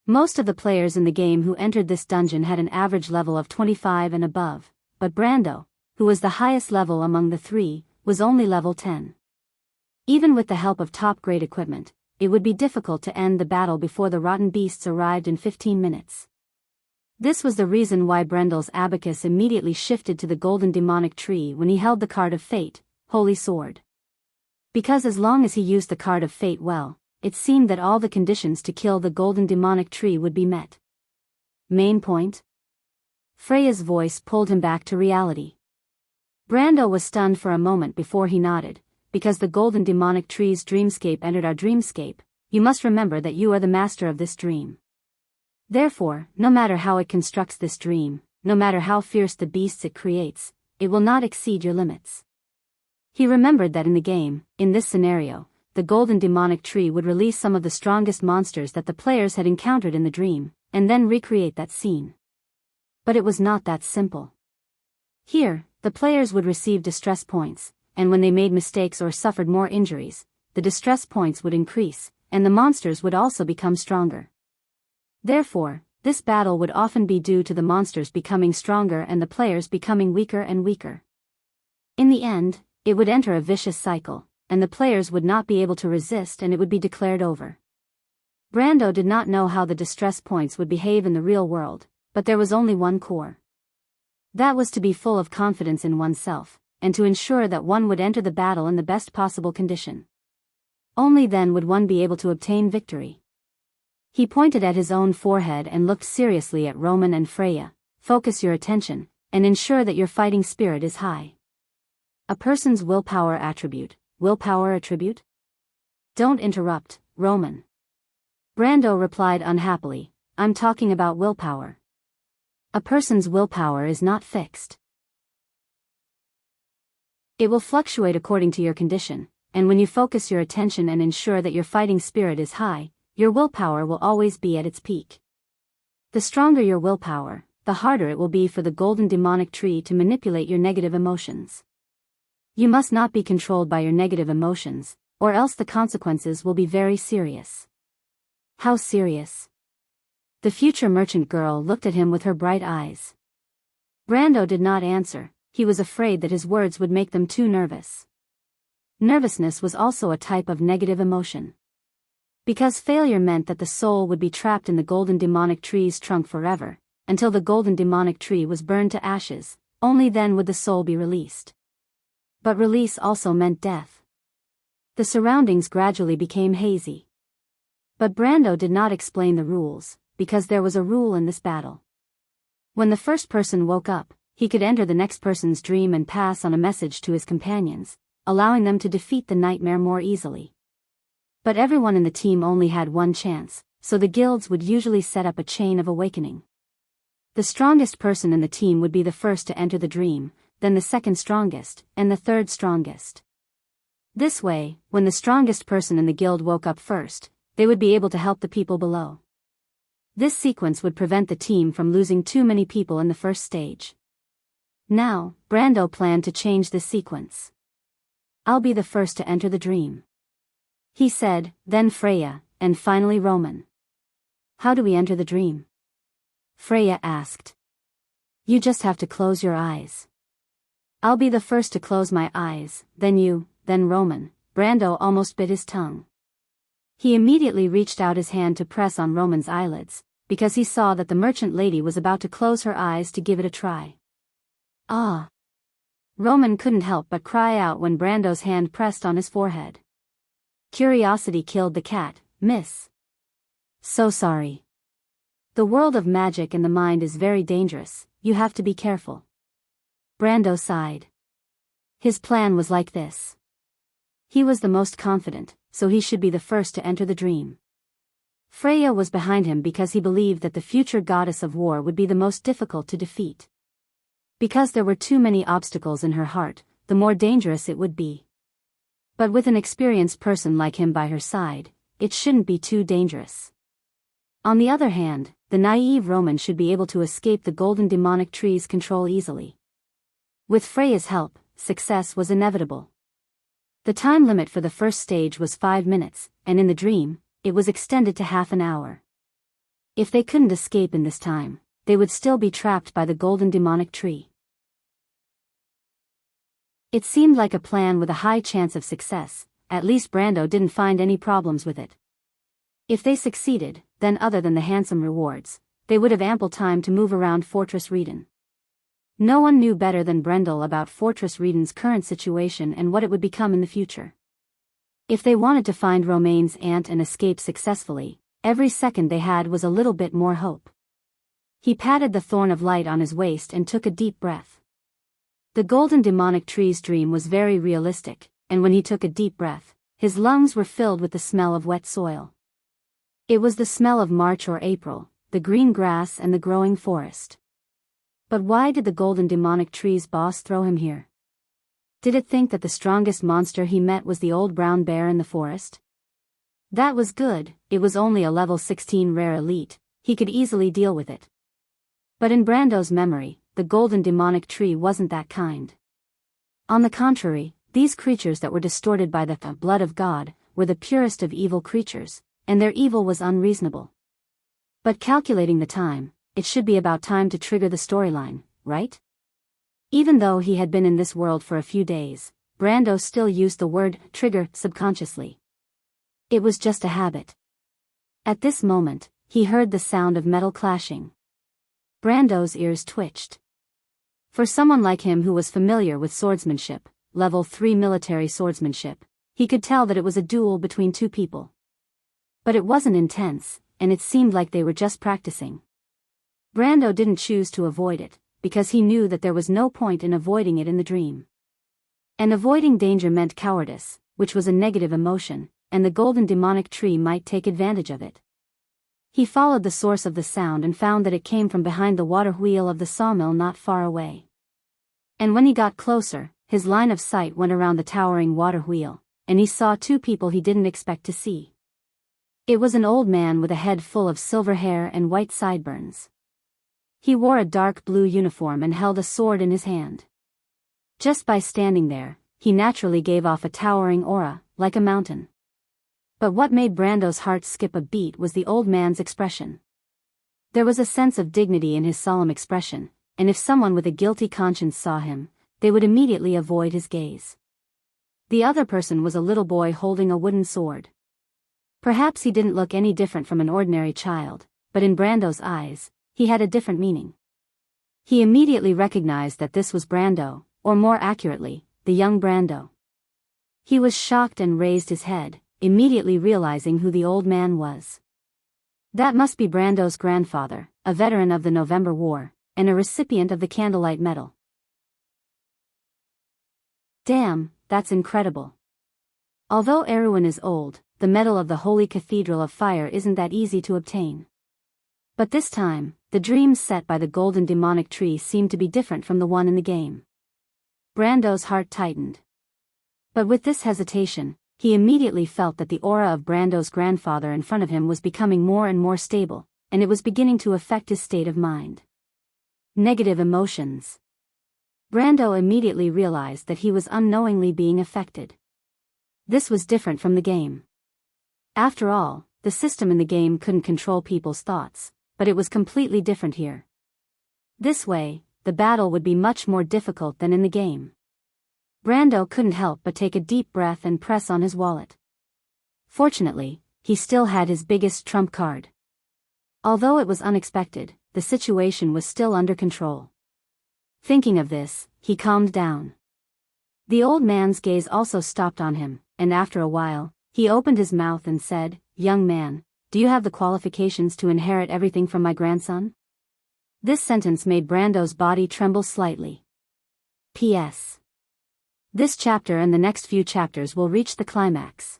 Speaker 1: Most of the players in the game who entered this dungeon had an average level of 25 and above, but Brando, who was the highest level among the three, was only level 10. Even with the help of top-grade equipment, it would be difficult to end the battle before the rotten beasts arrived in 15 minutes. This was the reason why Brendel's abacus immediately shifted to the golden demonic tree when he held the card of fate, Holy Sword. Because as long as he used the card of fate well, it seemed that all the conditions to kill the golden demonic tree would be met. Main point? Freya's voice pulled him back to reality. Brando was stunned for a moment before he nodded. Because the golden demonic tree's dreamscape entered our dreamscape, you must remember that you are the master of this dream. Therefore, no matter how it constructs this dream, no matter how fierce the beasts it creates, it will not exceed your limits. He remembered that in the game, in this scenario, the golden demonic tree would release some of the strongest monsters that the players had encountered in the dream, and then recreate that scene. But it was not that simple. Here, the players would receive distress points, and when they made mistakes or suffered more injuries, the distress points would increase, and the monsters would also become stronger. Therefore, this battle would often be due to the monsters becoming stronger and the players becoming weaker and weaker. In the end, it would enter a vicious cycle, and the players would not be able to resist and it would be declared over. Brando did not know how the distress points would behave in the real world, but there was only one core. That was to be full of confidence in oneself, and to ensure that one would enter the battle in the best possible condition. Only then would one be able to obtain victory. He pointed at his own forehead and looked seriously at Roman and Freya. Focus your attention, and ensure that your fighting spirit is high. A person's willpower attribute. Willpower attribute? Don't interrupt, Roman. Brando replied unhappily, I'm talking about willpower. A person's willpower is not fixed. It will fluctuate according to your condition, and when you focus your attention and ensure that your fighting spirit is high, your willpower will always be at its peak. The stronger your willpower, the harder it will be for the golden demonic tree to manipulate your negative emotions. You must not be controlled by your negative emotions, or else the consequences will be very serious. How serious? The future merchant girl looked at him with her bright eyes. Brando did not answer. He was afraid that his words would make them too nervous. Nervousness was also a type of negative emotion. Because failure meant that the soul would be trapped in the golden demonic tree's trunk forever, until the golden demonic tree was burned to ashes, only then would the soul be released. But release also meant death. The surroundings gradually became hazy. But Brando did not explain the rules, because there was a rule in this battle. When the first person woke up, he could enter the next person's dream and pass on a message to his companions, allowing them to defeat the nightmare more easily. But everyone in the team only had one chance, so the guilds would usually set up a chain of awakening. The strongest person in the team would be the first to enter the dream, then the second strongest, and the third strongest. This way, when the strongest person in the guild woke up first, they would be able to help the people below. This sequence would prevent the team from losing too many people in the first stage. Now, Brando planned to change this sequence. I'll be the first to enter the dream, he said, then Freya, and finally Roman. How do we enter the dream? Freya asked. You just have to close your eyes. I'll be the first to close my eyes, then you, then Roman. Brando almost bit his tongue. He immediately reached out his hand to press on Roman's eyelids, because he saw that the merchant lady was about to close her eyes to give it a try. Ah! Roman couldn't help but cry out when Brando's hand pressed on his forehead. Curiosity killed the cat, miss. So sorry. The world of magic and the mind is very dangerous, you have to be careful. Brando sighed. His plan was like this. He was the most confident, so he should be the first to enter the dream. Freya was behind him because he believed that the future goddess of war would be the most difficult to defeat. Because there were too many obstacles in her heart, the more dangerous it would be. But with an experienced person like him by her side, it shouldn't be too dangerous. On the other hand, the naive Roman should be able to escape the golden demonic tree's control easily. With Freya's help, success was inevitable. The time limit for the first stage was 5 minutes, and in the dream, it was extended to half an hour. If they couldn't escape in this time, they would still be trapped by the golden demonic tree. It seemed like a plan with a high chance of success. At least Brando didn't find any problems with it. If they succeeded, then other than the handsome rewards, they would have ample time to move around Fortress Reden. No one knew better than Brendel about Fortress Reden's current situation and what it would become in the future. If they wanted to find Romaine's aunt and escape successfully, every second they had was a little bit more hope. He patted the thorn of light on his waist and took a deep breath. The golden demonic tree's dream was very realistic, and when he took a deep breath, his lungs were filled with the smell of wet soil. It was the smell of March or April, the green grass and the growing forest. But why did the golden demonic tree's boss throw him here? Did it think that the strongest monster he met was the old brown bear in the forest? That was good, it was only a level 16 rare elite, he could easily deal with it. But in Brando's memory, the golden demonic tree wasn't that kind. On the contrary, these creatures that were distorted by the blood of God were the purest of evil creatures, and their evil was unreasonable. But calculating the time, it should be about time to trigger the storyline, right? Even though he had been in this world for a few days, Brando still used the word trigger subconsciously. It was just a habit. At this moment, he heard the sound of metal clashing. Brando's ears twitched. For someone like him who was familiar with swordsmanship, level 3 military swordsmanship, he could tell that it was a duel between two people. But it wasn't intense, and it seemed like they were just practicing. Brando didn't choose to avoid it, because he knew that there was no point in avoiding it in the dream. And avoiding danger meant cowardice, which was a negative emotion, and the golden demonic tree might take advantage of it. He followed the source of the sound and found that it came from behind the water wheel of the sawmill not far away. And when he got closer, his line of sight went around the towering water wheel, and he saw two people he didn't expect to see. It was an old man with a head full of silver hair and white sideburns. He wore a dark blue uniform and held a sword in his hand. Just by standing there, he naturally gave off a towering aura, like a mountain. But what made Brando's heart skip a beat was the old man's expression. There was a sense of dignity in his solemn expression, and if someone with a guilty conscience saw him, they would immediately avoid his gaze. The other person was a little boy holding a wooden sword. Perhaps he didn't look any different from an ordinary child, but in Brando's eyes, he had a different meaning. He immediately recognized that this was Brando, or more accurately, the young Brando. He was shocked and raised his head, immediately realizing who the old man was. That must be Brando's grandfather, a veteran of the November War, and a recipient of the Candlelight Medal. Damn, that's incredible. Although Erewhon is old, the medal of the Holy Cathedral of Fire isn't that easy to obtain. But this time, the dreams set by the golden demonic tree seemed to be different from the one in the game. Brando's heart tightened. But with this hesitation, he immediately felt that the aura of Brando's grandfather in front of him was becoming more and more stable, and it was beginning to affect his state of mind. Negative emotions. Brando immediately realized that he was unknowingly being affected. This was different from the game. After all, the system in the game couldn't control people's thoughts, but it was completely different here. This way, the battle would be much more difficult than in the game. Brando couldn't help but take a deep breath and press on his wallet. Fortunately, he still had his biggest trump card. Although it was unexpected, the situation was still under control. Thinking of this, he calmed down. The old man's gaze also stopped on him, and after a while, he opened his mouth and said, "Young man, do you have the qualifications to inherit everything from my grandson?" This sentence made Brando's body tremble slightly. P.S. This chapter and the next few chapters will reach the climax.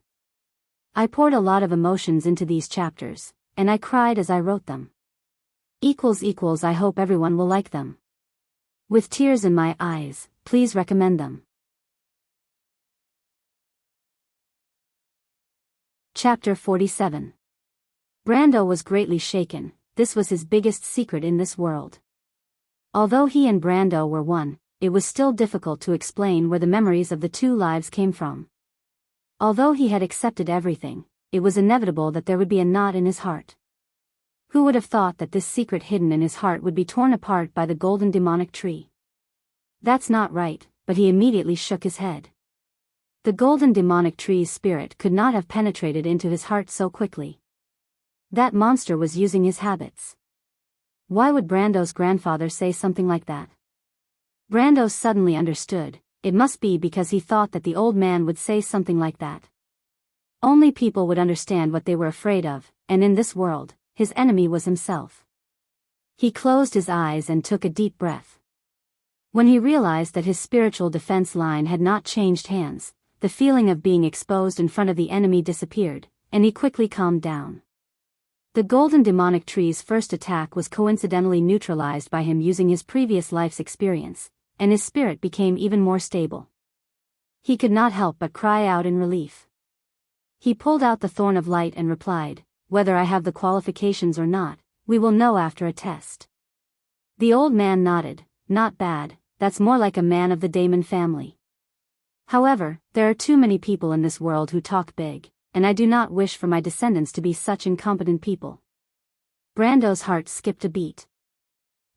Speaker 1: I poured a lot of emotions into these chapters, and I cried as I wrote them. I hope everyone will like them. With tears in my eyes, please recommend them. Chapter 47. Brando was greatly shaken. This was his biggest secret in this world. Although he and Brando were one, it was still difficult to explain where the memories of the two lives came from. Although he had accepted everything, it was inevitable that there would be a knot in his heart. Who would have thought that this secret hidden in his heart would be torn apart by the golden demonic tree? That's not right, but he immediately shook his head. The golden demonic tree's spirit could not have penetrated into his heart so quickly. That monster was using his habits. Why would Brando's grandfather say something like that? Brando suddenly understood. It must be because he thought that the old man would say something like that. Only people would understand what they were afraid of, and in this world, his enemy was himself. He closed his eyes and took a deep breath. When he realized that his spiritual defense line had not changed hands, the feeling of being exposed in front of the enemy disappeared, and he quickly calmed down. The golden demonic tree's first attack was coincidentally neutralized by him using his previous life's experience, and his spirit became even more stable. He could not help but cry out in relief. He pulled out the Thorn of Light and replied, "Whether I have the qualifications or not, we will know after a test." The old man nodded. "Not bad, that's more like a man of the Damon family. However, there are too many people in this world who talk big, and I do not wish for my descendants to be such incompetent people." Brando's heart skipped a beat.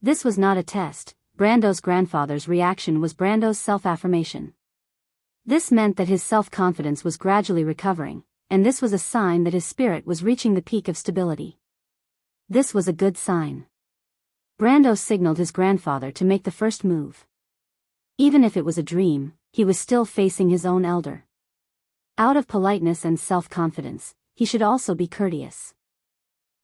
Speaker 1: This was not a test, Brando's grandfather's reaction was Brando's self-affirmation. This meant that his self-confidence was gradually recovering, and this was a sign that his spirit was reaching the peak of stability. This was a good sign. Brando signaled his grandfather to make the first move. Even if it was a dream, he was still facing his own elder. Out of politeness and self-confidence, he should also be courteous.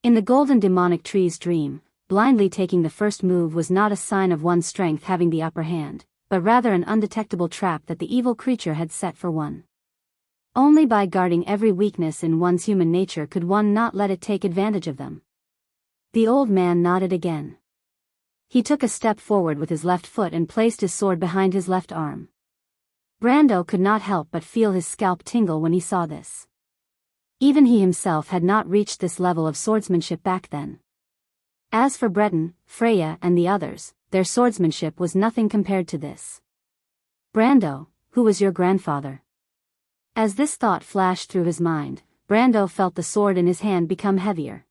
Speaker 1: In the golden demonic tree's dream, blindly taking the first move was not a sign of one's strength having the upper hand, but rather an undetectable trap that the evil creature had set for one. Only by guarding every weakness in one's human nature could one not let it take advantage of them. The old man nodded again. He took a step forward with his left foot and placed his sword behind his left arm. Brando could not help but feel his scalp tingle when he saw this. Even he himself had not reached this level of swordsmanship back then. As for Breton, Freya and the others, their swordsmanship was nothing compared to this. Brando, who was your grandfather? As this thought flashed through his mind, Brando felt the sword in his hand become heavier.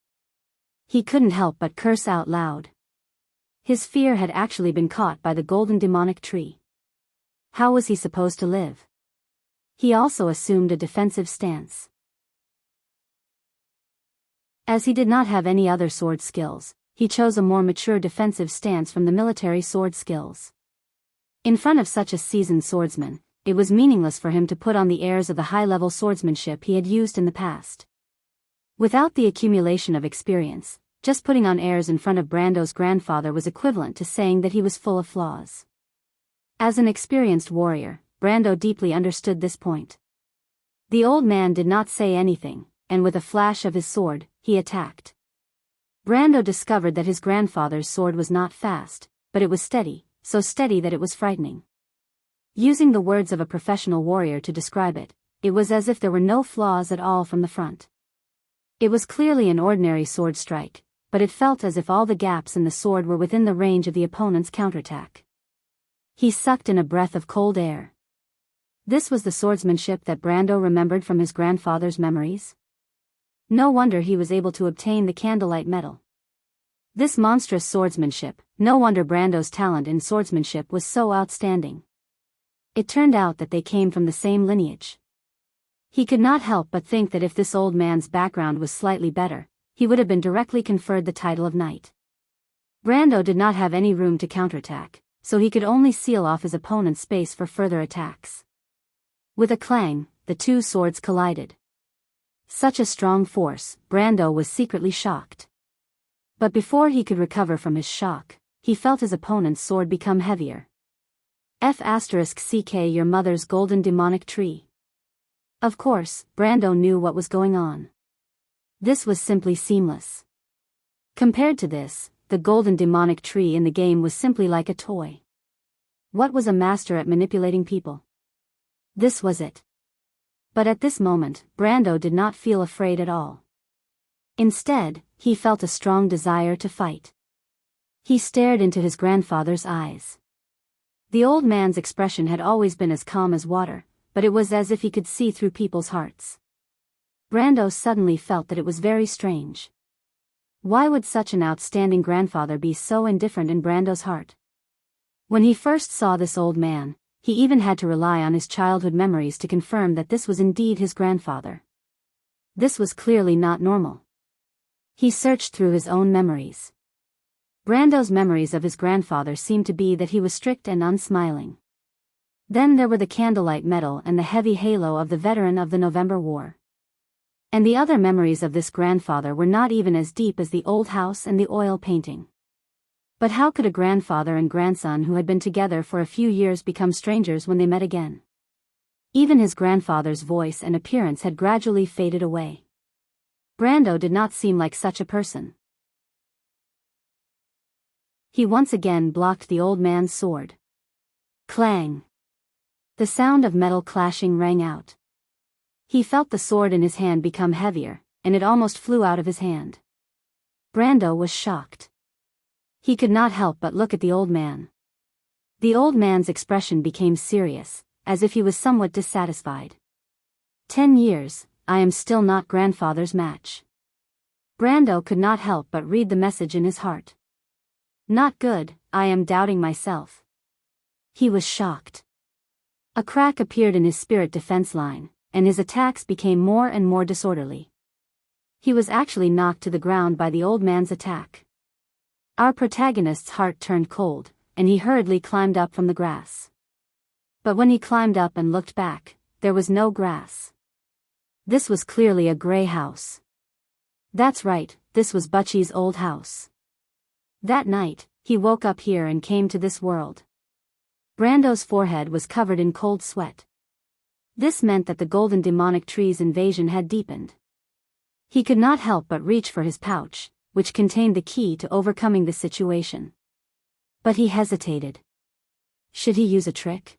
Speaker 1: He couldn't help but curse out loud. His fear had actually been caught by the golden demonic tree. How was he supposed to live? He also assumed a defensive stance. As he did not have any other sword skills, he chose a more mature defensive stance from the military sword skills. In front of such a seasoned swordsman, it was meaningless for him to put on the airs of the high-level swordsmanship he had used in the past. Without the accumulation of experience, just putting on airs in front of Brando's grandfather was equivalent to saying that he was full of flaws. As an experienced warrior, Brando deeply understood this point. The old man did not say anything, and with a flash of his sword, he attacked. Brando discovered that his grandfather's sword was not fast, but it was steady, so steady that it was frightening. Using the words of a professional warrior to describe it, it was as if there were no flaws at all from the front. It was clearly an ordinary sword strike, but it felt as if all the gaps in the sword were within the range of the opponent's counterattack. He sucked in a breath of cold air. This was the swordsmanship that Brando remembered from his grandfather's memories. No wonder he was able to obtain the candlelight medal. This monstrous swordsmanship, no wonder Brando's talent in swordsmanship was so outstanding. It turned out that they came from the same lineage. He could not help but think that if this old man's background was slightly better, he would have been directly conferred the title of knight. Brando did not have any room to counterattack, so he could only seal off his opponent's space for further attacks. With a clang, the two swords collided. Such a strong force, Brando was secretly shocked. But before he could recover from his shock, he felt his opponent's sword become heavier. F***ck your mother's golden demonic tree. Of course, Brando knew what was going on. This was simply seamless. Compared to this, the golden demonic tree in the game was simply like a toy. What was a master at manipulating people? This was it. But at this moment, Brando did not feel afraid at all. Instead, he felt a strong desire to fight. He stared into his grandfather's eyes. The old man's expression had always been as calm as water, but it was as if he could see through people's hearts. Brando suddenly felt that it was very strange. Why would such an outstanding grandfather be so indifferent in Brando's heart? When he first saw this old man, he even had to rely on his childhood memories to confirm that this was indeed his grandfather. This was clearly not normal. He searched through his own memories. Brando's memories of his grandfather seemed to be that he was strict and unsmiling. Then there were the candlelight medal and the heavy halo of the veteran of the November War. And the other memories of this grandfather were not even as deep as the old house and the oil painting. But how could a grandfather and grandson who had been together for a few years become strangers when they met again? Even his grandfather's voice and appearance had gradually faded away. Brando did not seem like such a person. He once again blocked the old man's sword. Clang! The sound of metal clashing rang out. He felt the sword in his hand become heavier, and it almost flew out of his hand. Brando was shocked. He could not help but look at the old man. The old man's expression became serious, as if he was somewhat dissatisfied. 10 years, I am still not grandfather's match. Brando could not help but read the message in his heart. Not good, I am doubting myself. He was shocked. A crack appeared in his spirit defense line, and his attacks became more and more disorderly. He was actually knocked to the ground by the old man's attack. Our protagonist's heart turned cold, and he hurriedly climbed up from the grass. But when he climbed up and looked back, there was no grass. This was clearly a gray house. That's right, this was Butchie's old house. That night, he woke up here and came to this world. Brando's forehead was covered in cold sweat. This meant that the golden demonic tree's invasion had deepened. He could not help but reach for his pouch, which contained the key to overcoming the situation. But he hesitated. Should he use a trick?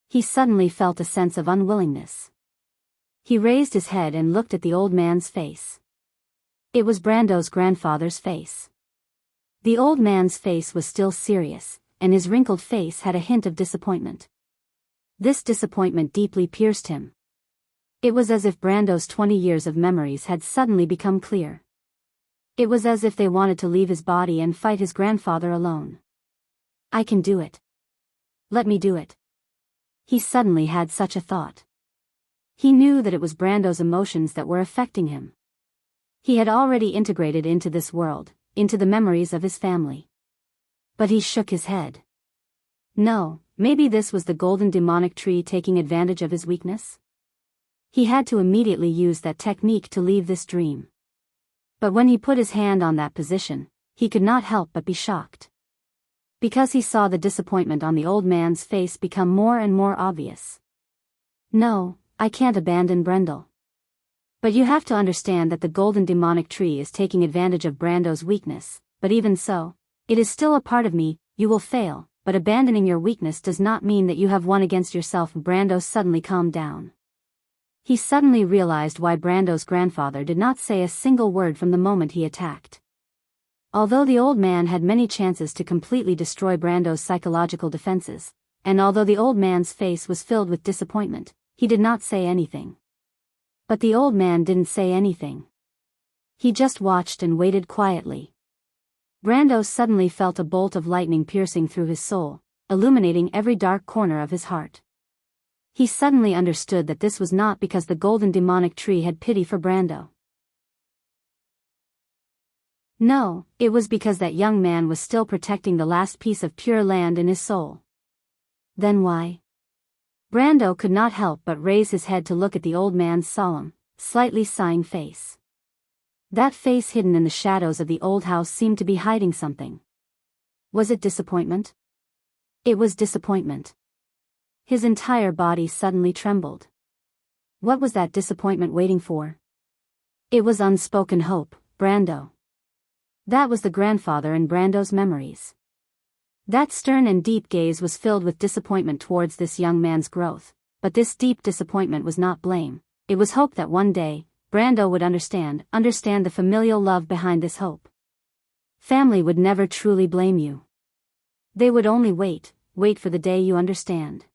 Speaker 1: He suddenly felt a sense of unwillingness. He raised his head and looked at the old man's face. It was Brando's grandfather's face. The old man's face was still serious, and his wrinkled face had a hint of disappointment. This disappointment deeply pierced him. It was as if Brando's 20 years of memories had suddenly become clear. It was as if they wanted to leave his body and fight his grandfather alone. I can do it. Let me do it. He suddenly had such a thought. He knew that it was Brando's emotions that were affecting him. He had already integrated into this world, into the memories of his family. But he shook his head. No, maybe this was the golden demonic tree taking advantage of his weakness? He had to immediately use that technique to leave this dream. But when he put his hand on that position, he could not help but be shocked. Because he saw the disappointment on the old man's face become more and more obvious. No, I can't abandon Brendel. But you have to understand that the golden demonic tree is taking advantage of Brando's weakness, but even so, it is still a part of me. You will fail, but abandoning your weakness does not mean that you have won against yourself. Brando suddenly calmed down. He suddenly realized why Brando's grandfather did not say a single word from the moment he attacked. Although the old man had many chances to completely destroy Brando's psychological defenses, and although the old man's face was filled with disappointment, he did not say anything. But the old man didn't say anything. He just watched and waited quietly. Brando suddenly felt a bolt of lightning piercing through his soul, illuminating every dark corner of his heart. He suddenly understood that this was not because the golden demonic tree had pity for Brando. No, it was because that young man was still protecting the last piece of pure land in his soul. Then why? Brando could not help but raise his head to look at the old man's solemn, slightly sighing face. That face hidden in the shadows of the old house seemed to be hiding something. Was it disappointment? It was disappointment. His entire body suddenly trembled. What was that disappointment waiting for? It was unspoken hope, Brando. That was the grandfather in Brando's memories. That stern and deep gaze was filled with disappointment towards this young man's growth, but this deep disappointment was not blame. It was hope that one day, Brando would understand the familial love behind this hope. Family would never truly blame you. They would only wait for the day you understand.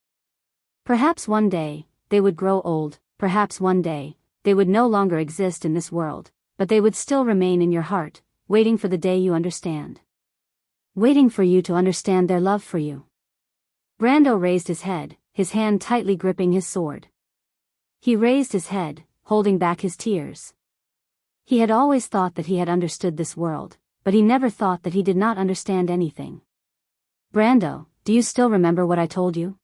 Speaker 1: Perhaps one day, they would grow old, perhaps one day, they would no longer exist in this world, but they would still remain in your heart, waiting for the day you understand. Waiting for you to understand their love for you. Brando raised his head, his hand tightly gripping his sword. He raised his head, holding back his tears. He had always thought that he had understood this world, but he never thought that he did not understand anything. Brando, do you still remember what I told you?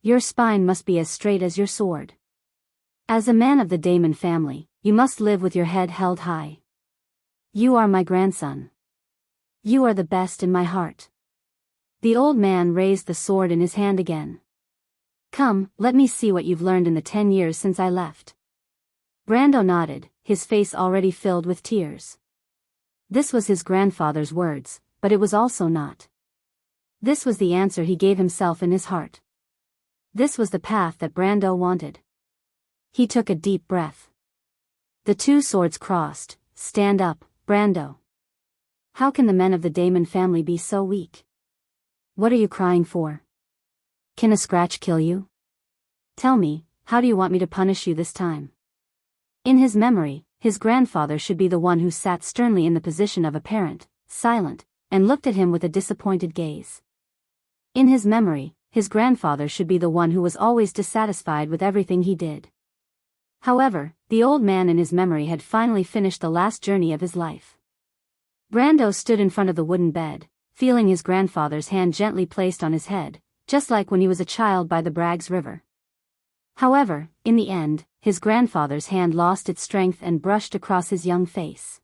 Speaker 1: Your spine must be as straight as your sword. As a man of the Damon family, you must live with your head held high. You are my grandson. You are the best in my heart. The old man raised the sword in his hand again. Come, let me see what you've learned in the 10 years since I left. Brando nodded, his face already filled with tears. This was his grandfather's words, but it was also not. This was the answer he gave himself in his heart. This was the path that Brando wanted. He took a deep breath. The two swords crossed. Stand up, Brando. How can the men of the Damon family be so weak? What are you crying for? Can a scratch kill you? Tell me, how do you want me to punish you this time? In his memory, his grandfather should be the one who sat sternly in the position of a parent, silent, and looked at him with a disappointed gaze. In his memory, his grandfather should be the one who was always dissatisfied with everything he did. However, the old man in his memory had finally finished the last journey of his life. Brando stood in front of the wooden bed, feeling his grandfather's hand gently placed on his head, just like when he was a child by the Brags River. However, in the end, his grandfather's hand lost its strength and brushed across his young face.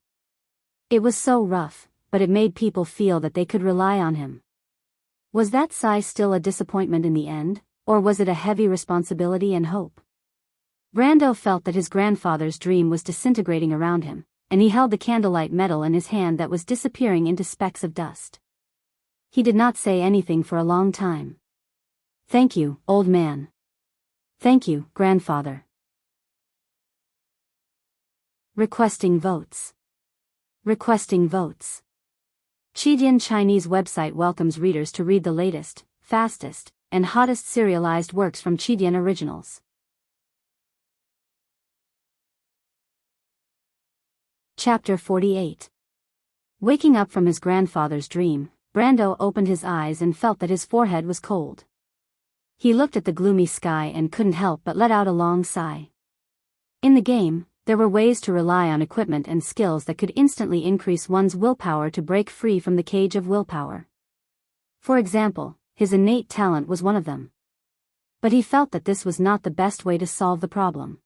Speaker 1: It was so rough, but it made people feel that they could rely on him. Was that sigh still a disappointment in the end, or was it a heavy responsibility and hope? Brando felt that his grandfather's dream was disintegrating around him, and he held the candlelight metal in his hand that was disappearing into specks of dust. He did not say anything for a long time. "Thank you, old man. Thank you, grandfather." Requesting votes. Requesting votes. Qidian Chinese website welcomes readers to read the latest, fastest, and hottest serialized works from Qidian originals. Chapter 48. Waking up from his grandfather's dream, Brando opened his eyes and felt that his forehead was cold. He looked at the gloomy sky and couldn't help but let out a long sigh. In the game, there were ways to rely on equipment and skills that could instantly increase one's willpower to break free from the cage of willpower. For example, his innate talent was one of them. But he felt that this was not the best way to solve the problem.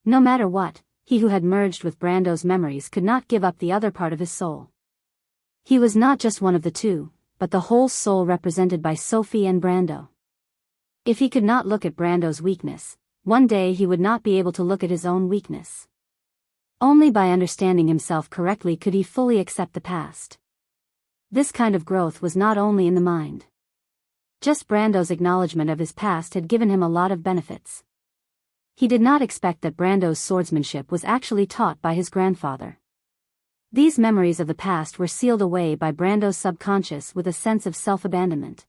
Speaker 1: No matter what, he who had merged with Brando's memories could not give up the other part of his soul. He was not just one of the two, but the whole soul represented by Sophie and Brando. If he could not look at Brando's weakness, one day he would not be able to look at his own weakness. Only by understanding himself correctly could he fully accept the past. This kind of growth was not only in the mind. Just Brando's acknowledgement of his past had given him a lot of benefits. He did not expect that Brando's swordsmanship was actually taught by his grandfather. These memories of the past were sealed away by Brando's subconscious with a sense of self-abandonment.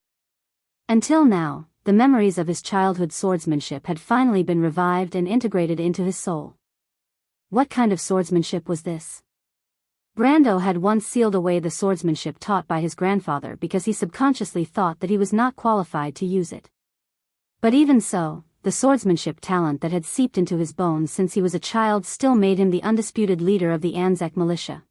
Speaker 1: Until now, the memories of his childhood swordsmanship had finally been revived and integrated into his soul. What kind of swordsmanship was this? Brando had once sealed away the swordsmanship taught by his grandfather because he subconsciously thought that he was not qualified to use it. But even so, the swordsmanship talent that had seeped into his bones since he was a child still made him the undisputed leader of the Anzac militia.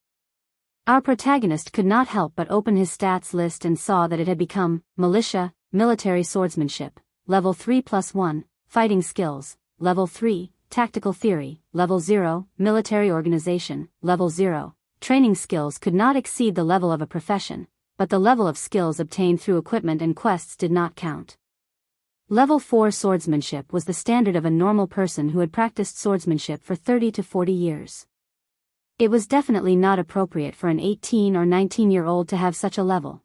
Speaker 1: Our protagonist could not help but open his stats list and saw that it had become militia, military swordsmanship, level 3+1, fighting skills, level 3, tactical theory, level 0, military organization, level 0. Training skills could not exceed the level of a profession, but the level of skills obtained through equipment and quests did not count. Level 4 swordsmanship was the standard of a normal person who had practiced swordsmanship for 30 to 40 years. It was definitely not appropriate for an 18 or 19-year-old to have such a level.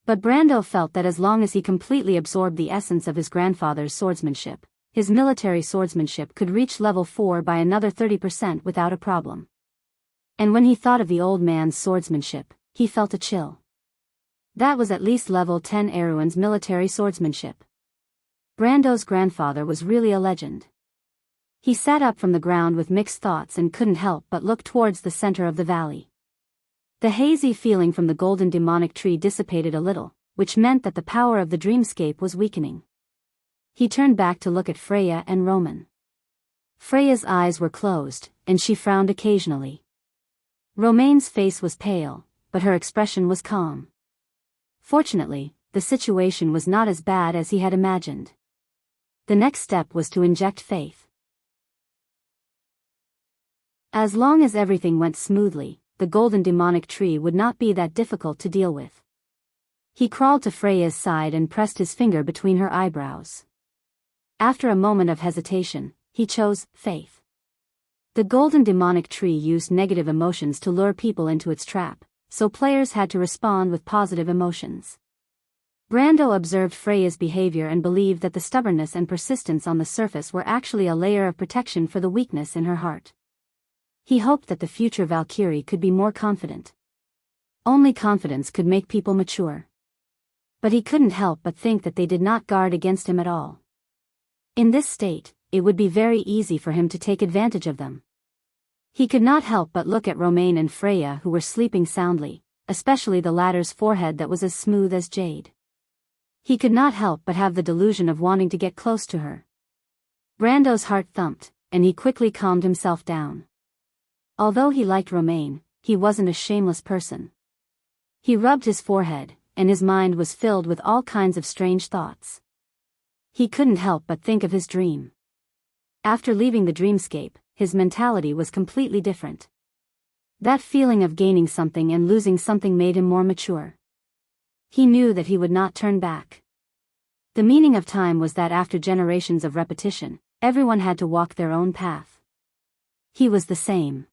Speaker 1: But Brando felt that as long as he completely absorbed the essence of his grandfather's swordsmanship, his military swordsmanship could reach level 4 by another 30% without a problem. And when he thought of the old man's swordsmanship, he felt a chill. That was at least level 10 Erewhon's military swordsmanship. Brando's grandfather was really a legend. He sat up from the ground with mixed thoughts and couldn't help but look towards the center of the valley. The hazy feeling from the golden demonic tree dissipated a little, which meant that the power of the dreamscape was weakening. He turned back to look at Freya and Roman. Freya's eyes were closed, and she frowned occasionally. Romain's face was pale, but her expression was calm. Fortunately, the situation was not as bad as he had imagined. The next step was to inject faith. As long as everything went smoothly, the golden demonic tree would not be that difficult to deal with. He crawled to Freya's side and pressed his finger between her eyebrows. After a moment of hesitation, he chose faith. The golden demonic tree used negative emotions to lure people into its trap, so players had to respond with positive emotions. Brando observed Freya's behavior and believed that the stubbornness and persistence on the surface were actually a layer of protection for the weakness in her heart. He hoped that the future Valkyrie could be more confident. Only confidence could make people mature. But he couldn't help but think that they did not guard against him at all. In this state, it would be very easy for him to take advantage of them. He could not help but look at Romain and Freya who were sleeping soundly, especially the latter's forehead that was as smooth as jade. He could not help but have the delusion of wanting to get close to her. Brando's heart thumped, and he quickly calmed himself down. Although he liked Romaine, he wasn't a shameless person. He rubbed his forehead, and his mind was filled with all kinds of strange thoughts. He couldn't help but think of his dream. After leaving the dreamscape, his mentality was completely different. That feeling of gaining something and losing something made him more mature. He knew that he would not turn back. The meaning of time was that after generations of repetition, everyone had to walk their own path. He was the same.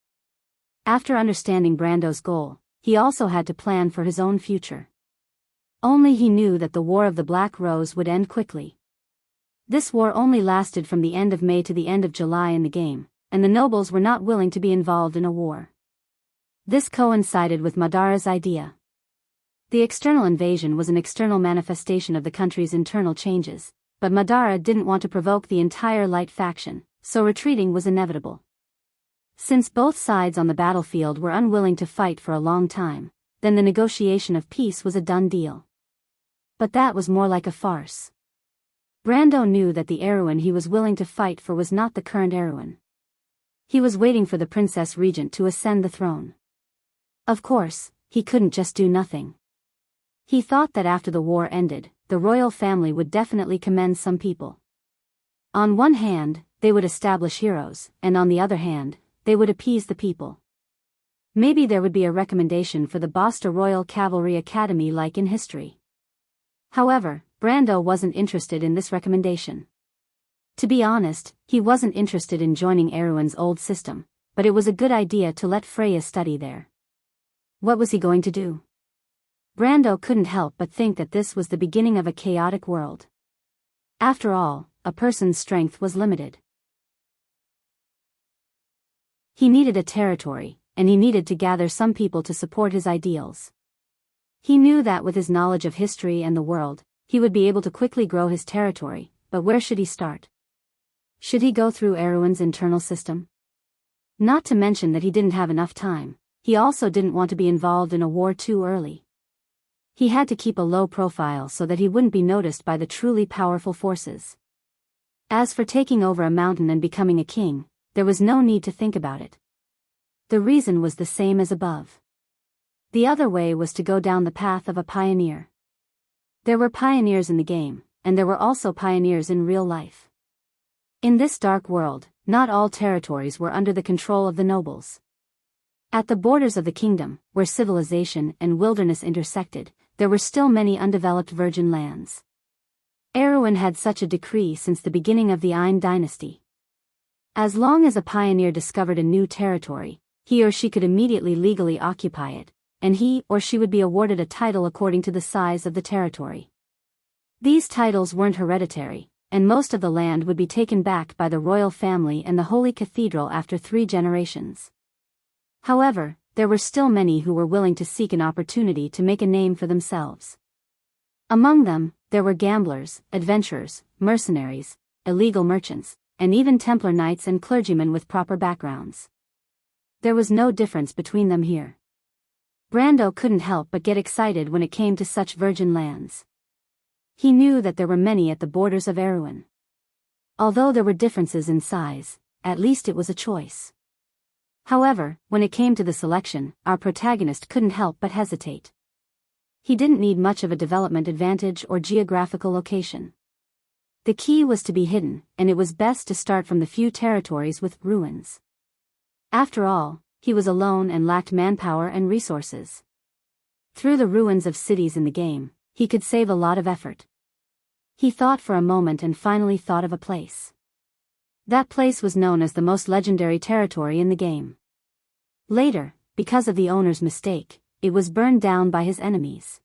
Speaker 1: After understanding Brando's goal, he also had to plan for his own future. Only he knew that the War of the Black Rose would end quickly. This war only lasted from the end of May to the end of July in the game, and the nobles were not willing to be involved in a war. This coincided with Madara's idea. The external invasion was an external manifestation of the country's internal changes, but Madara didn't want to provoke the entire light faction, so retreating was inevitable. Since both sides on the battlefield were unwilling to fight for a long time, then the negotiation of peace was a done deal. But that was more like a farce. Brando knew that the Erewhon he was willing to fight for was not the current Erewhon. He was waiting for the Princess Regent to ascend the throne. Of course, he couldn't just do nothing. He thought that after the war ended, the royal family would definitely commend some people. On one hand, they would establish heroes, and on the other hand, they would appease the people. Maybe there would be a recommendation for the Basta Royal Cavalry Academy like in history. However, Brando wasn't interested in this recommendation. To be honest, he wasn't interested in joining Erewhon's old system, but it was a good idea to let Freya study there. What was he going to do? Brando couldn't help but think that this was the beginning of a chaotic world. After all, a person's strength was limited. He needed a territory, and he needed to gather some people to support his ideals. He knew that with his knowledge of history and the world, he would be able to quickly grow his territory, but where should he start? Should he go through Erewhon's internal system? Not to mention that he didn't have enough time, he also didn't want to be involved in a war too early. He had to keep a low profile so that he wouldn't be noticed by the truly powerful forces. As for taking over a mountain and becoming a king, there was no need to think about it. The reason was the same as above. The other way was to go down the path of a pioneer. There were pioneers in the game, and there were also pioneers in real life. In this dark world, not all territories were under the control of the nobles. At the borders of the kingdom, where civilization and wilderness intersected, there were still many undeveloped virgin lands. Erewhon had such a decree since the beginning of the Ain dynasty. As long as a pioneer discovered a new territory, he or she could immediately legally occupy it, and he or she would be awarded a title according to the size of the territory. These titles weren't hereditary, and most of the land would be taken back by the royal family and the Holy Cathedral after 3 generations. However, there were still many who were willing to seek an opportunity to make a name for themselves. Among them, there were gamblers, adventurers, mercenaries, illegal merchants, and even Templar knights and clergymen with proper backgrounds. There was no difference between them here. Brando couldn't help but get excited when it came to such virgin lands. He knew that there were many at the borders of Erewhon. Although there were differences in size, at least it was a choice. However, when it came to the selection, our protagonist couldn't help but hesitate. He didn't need much of a development advantage or geographical location. The key was to be hidden, and it was best to start from the few territories with ruins. After all, he was alone and lacked manpower and resources. Through the ruins of cities in the game, he could save a lot of effort. He thought for a moment and finally thought of a place. That place was known as the most legendary territory in the game. Later, because of the owner's mistake, it was burned down by his enemies.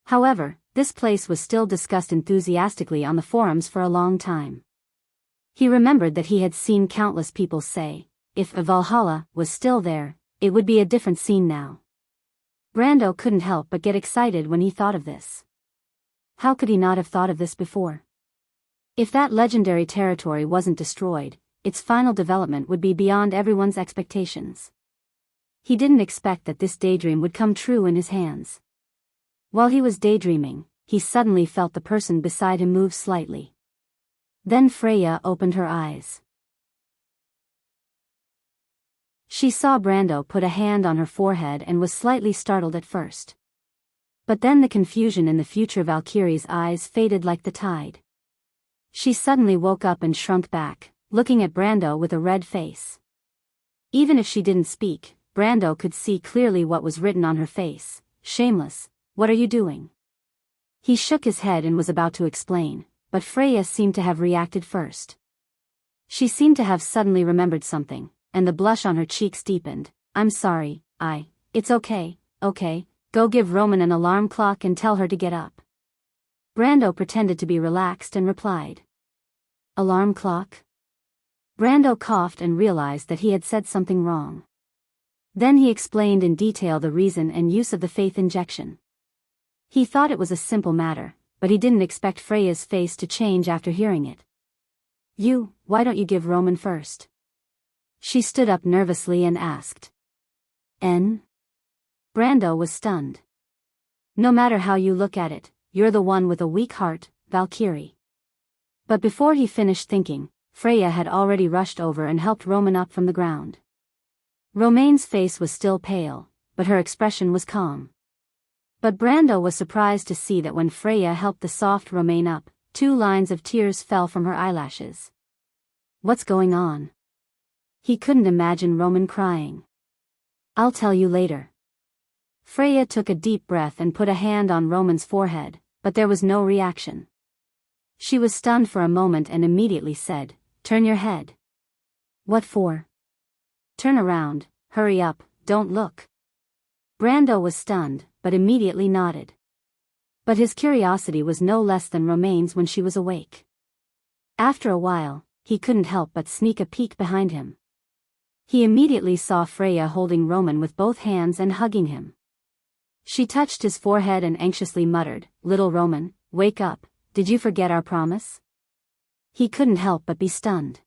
Speaker 1: However, this place was still discussed enthusiastically on the forums for a long time. He remembered that he had seen countless people say, if Valhalla was still there, it would be a different scene now. Brando couldn't help but get excited when he thought of this. How could he not have thought of this before? If that legendary territory wasn't destroyed, its final development would be beyond everyone's expectations. He didn't expect that this daydream would come true in his hands. While he was daydreaming, he suddenly felt the person beside him move slightly. Then Freya opened her eyes. She saw Brando put a hand on her forehead and was slightly startled at first. But then the confusion in the future Valkyrie's eyes faded like the tide. She suddenly woke up and shrunk back, looking at Brando with a red face. Even if she didn't speak, Brando could see clearly what was written on her face. Shameless, what are you doing? He shook his head and was about to explain, but Freya seemed to have reacted first. She seemed to have suddenly remembered something, and the blush on her cheeks deepened. I'm sorry, it's okay, go give Roman an alarm clock and tell her to get up. Brando pretended to be relaxed and replied. Alarm clock? Brando coughed and realized that he had said something wrong. Then he explained in detail the reason and use of the faith injection. He thought it was a simple matter, but he didn't expect Freya's face to change after hearing it. Why don't you give Roman first? She stood up nervously and asked. Brando was stunned. No matter how you look at it, you're the one with a weak heart, Valkyrie. But before he finished thinking, Freya had already rushed over and helped Roman up from the ground. Romain's face was still pale, but her expression was calm. But Brando was surprised to see that when Freya helped the soft Romain up, 2 lines of tears fell from her eyelashes. What's going on? He couldn't imagine Roman crying. I'll tell you later. Freya took a deep breath and put a hand on Roman's forehead, but there was no reaction. She was stunned for a moment and immediately said, Turn your head. What for? Turn around, hurry up, don't look. Brando was stunned, but immediately nodded. But his curiosity was no less than Romain's when she was awake. After a while, he couldn't help but sneak a peek behind him. He immediately saw Freya holding Roman with both hands and hugging him. She touched his forehead and anxiously muttered, Little Roman, wake up, did you forget our promise? He couldn't help but be stunned.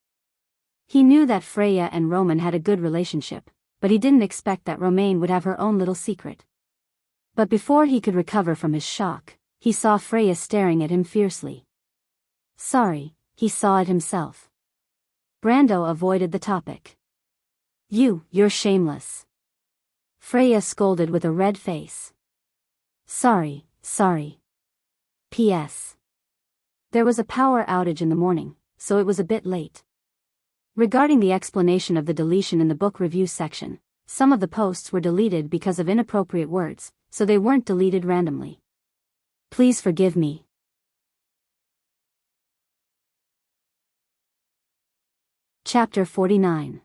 Speaker 1: He knew that Freya and Roman had a good relationship, but he didn't expect that Romain would have her own little secret. But before he could recover from his shock, he saw Freya staring at him fiercely. Sorry, he saw it himself. Brando avoided the topic. You're shameless. Freya scolded with a red face. Sorry. P.S. There was a power outage in the morning, so it was a bit late. Regarding the explanation of the deletion in the book review section, some of the posts were deleted because of inappropriate words, so they weren't deleted randomly. Please forgive me. Chapter 49.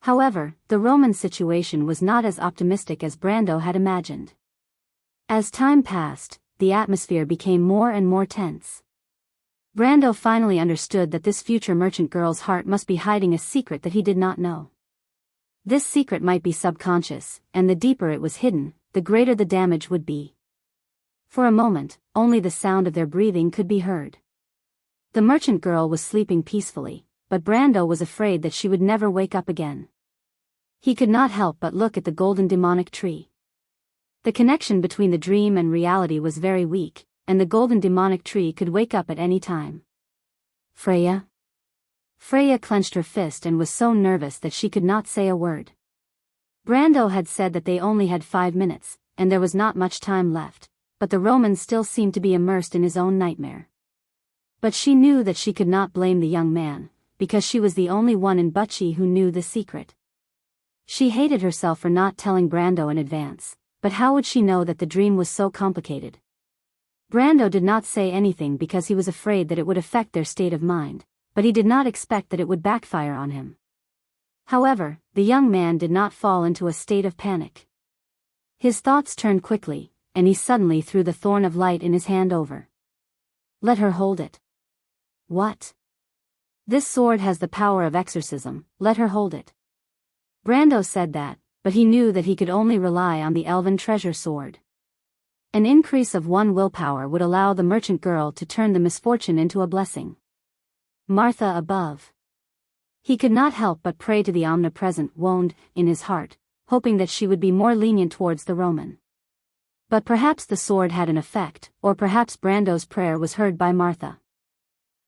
Speaker 1: However, the Roman situation was not as optimistic as Brando had imagined. As time passed, the atmosphere became more and more tense. Brando finally understood that this future merchant girl's heart must be hiding a secret that he did not know. This secret might be subconscious, and the deeper it was hidden, the greater the damage would be. For a moment, only the sound of their breathing could be heard. The merchant girl was sleeping peacefully, but Brando was afraid that she would never wake up again. He could not help but look at the golden demonic tree. The connection between the dream and reality was very weak, and the golden demonic tree could wake up at any time. Freya? Freya clenched her fist and was so nervous that she could not say a word. Brando had said that they only had 5 minutes, and there was not much time left, but the Roman still seemed to be immersed in his own nightmare. But she knew that she could not blame the young man, because she was the only one in Bucci who knew the secret. She hated herself for not telling Brando in advance, but how would she know that the dream was so complicated? Brando did not say anything because he was afraid that it would affect their state of mind, but he did not expect that it would backfire on him. However, the young man did not fall into a state of panic. His thoughts turned quickly, and he suddenly threw the thorn of light in his hand over. Let her hold it. What? This sword has the power of exorcism, let her hold it. Brando said that, but he knew that he could only rely on the elven treasure sword. An increase of 1 willpower would allow the merchant girl to turn the misfortune into a blessing. Martha above. He could not help but pray to the omnipresent wound in his heart, hoping that she would be more lenient towards the Roman. But perhaps the sword had an effect, or perhaps Brando's prayer was heard by Martha.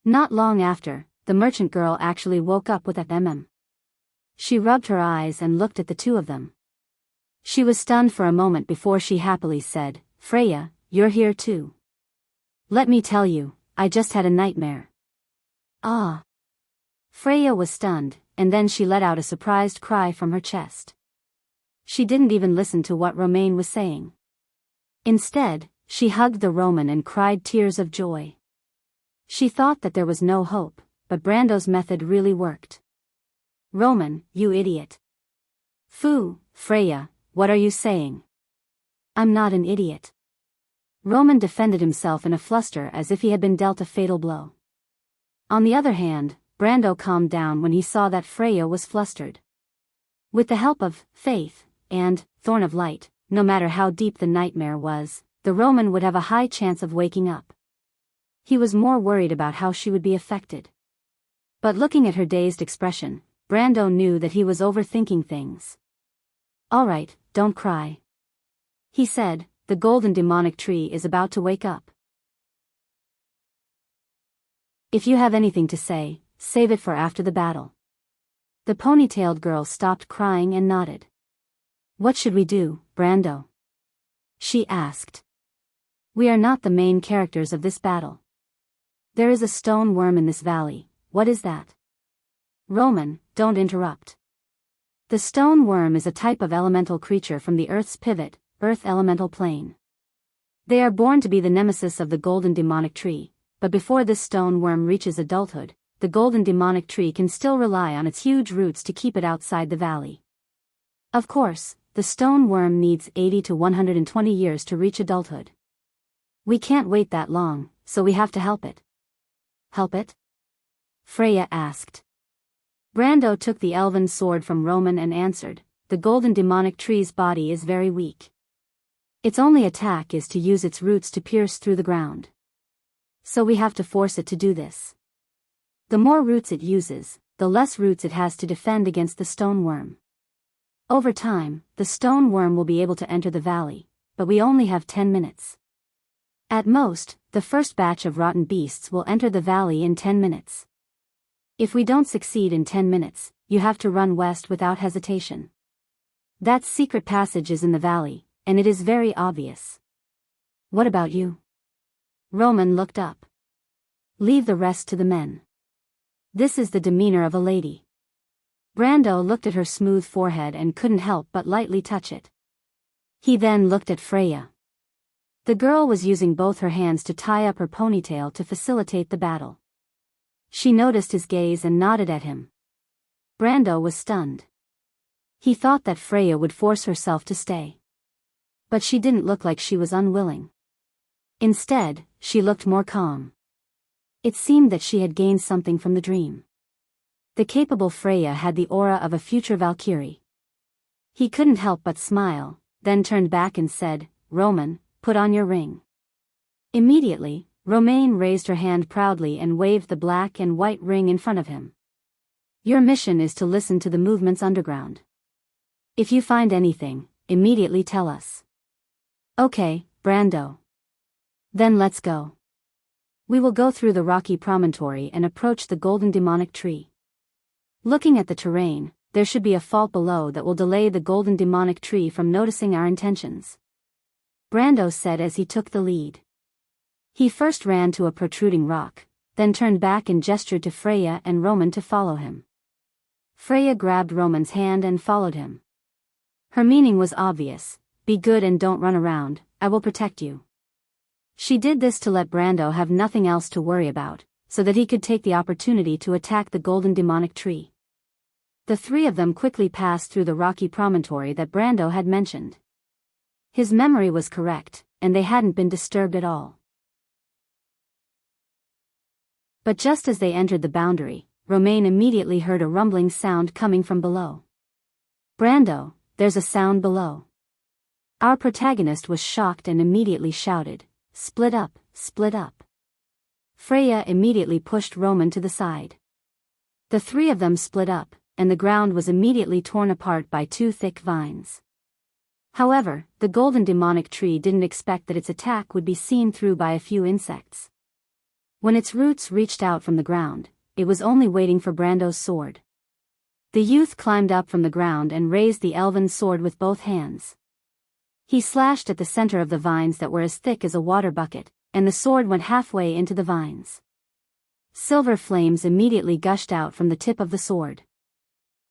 Speaker 1: Not long after, the merchant girl actually woke up with a She rubbed her eyes and looked at the two of them. She was stunned for a moment before she happily said, "Freya, you're here too. Let me tell you, I just had a nightmare." Ah. Freya was stunned, and then she let out a surprised cry from her chest. She didn't even listen to what Romain was saying. Instead, she hugged the Roman and cried tears of joy. She thought that there was no hope, but Brando's method really worked. "Roman, you idiot." "Phoo, Freya, what are you saying?" "I'm not an idiot." Roman defended himself in a fluster as if he had been dealt a fatal blow. On the other hand, Brando calmed down when he saw that Freya was flustered. With the help of faith and thorn of light, no matter how deep the nightmare was, the Roman would have a high chance of waking up. He was more worried about how she would be affected. But looking at her dazed expression, Brando knew that he was overthinking things. "All right, don't cry," he said. "The golden demonic tree is about to wake up. If you have anything to say, save it for after the battle." The ponytailed girl stopped crying and nodded. "What should we do, Brando?" she asked. "We are not the main characters of this battle. There is a stone worm in this valley. What is that?" "Roman, don't interrupt. The stone worm is a type of elemental creature from the Earth's pivot, Earth elemental plane. They are born to be the nemesis of the golden demonic tree, but before this stone worm reaches adulthood, the golden demonic tree can still rely on its huge roots to keep it outside the valley. Of course, the stone worm needs 80 to 120 years to reach adulthood. We can't wait that long, so we have to help it." "Help it?" Freya asked. Brando took the elven sword from Roman and answered, "The golden demonic tree's body is very weak. Its only attack is to use its roots to pierce through the ground. So we have to force it to do this. The more roots it uses, the less roots it has to defend against the stone worm. Over time, the stone worm will be able to enter the valley, but we only have 10 minutes. At most, the first batch of rotten beasts will enter the valley in 10 minutes. If we don't succeed in 10 minutes, you have to run west without hesitation. That secret passage is in the valley, and it is very obvious. What about you?" Roman looked up. "Leave the rest to the men. This is the demeanor of a lady." Brando looked at her smooth forehead and couldn't help but lightly touch it. He then looked at Freya. The girl was using both her hands to tie up her ponytail to facilitate the battle. She noticed his gaze and nodded at him. Brando was stunned. He thought that Freya would force herself to stay. But she didn't look like she was unwilling. Instead, she looked more calm. It seemed that she had gained something from the dream. The capable Freya had the aura of a future Valkyrie. He couldn't help but smile, then turned back and said, "Roman, put on your ring." Immediately, Romain raised her hand proudly and waved the black and white ring in front of him. "Your mission is to listen to the movements underground. If you find anything, immediately tell us." "Okay, Brando. Then let's go. We will go through the rocky promontory and approach the golden demonic tree. Looking at the terrain, there should be a fault below that will delay the golden demonic tree from noticing our intentions," Brando said as he took the lead. He first ran to a protruding rock, then turned back and gestured to Freya and Roman to follow him. Freya grabbed Roman's hand and followed him. Her meaning was obvious: be good and don't run around, I will protect you. She did this to let Brando have nothing else to worry about, so that he could take the opportunity to attack the golden demonic tree. The three of them quickly passed through the rocky promontory that Brando had mentioned. His memory was correct, and they hadn't been disturbed at all. But just as they entered the boundary, Romain immediately heard a rumbling sound coming from below. "Brando, there's a sound below." Our protagonist was shocked and immediately shouted, "Split up, split up." Freya immediately pushed Roman to the side. The three of them split up, and the ground was immediately torn apart by two thick vines. However, the golden demonic tree didn't expect that its attack would be seen through by a few insects. When its roots reached out from the ground, it was only waiting for Brando's sword. The youth climbed up from the ground and raised the elven sword with both hands. He slashed at the center of the vines that were as thick as a water bucket, and the sword went halfway into the vines. Silver flames immediately gushed out from the tip of the sword.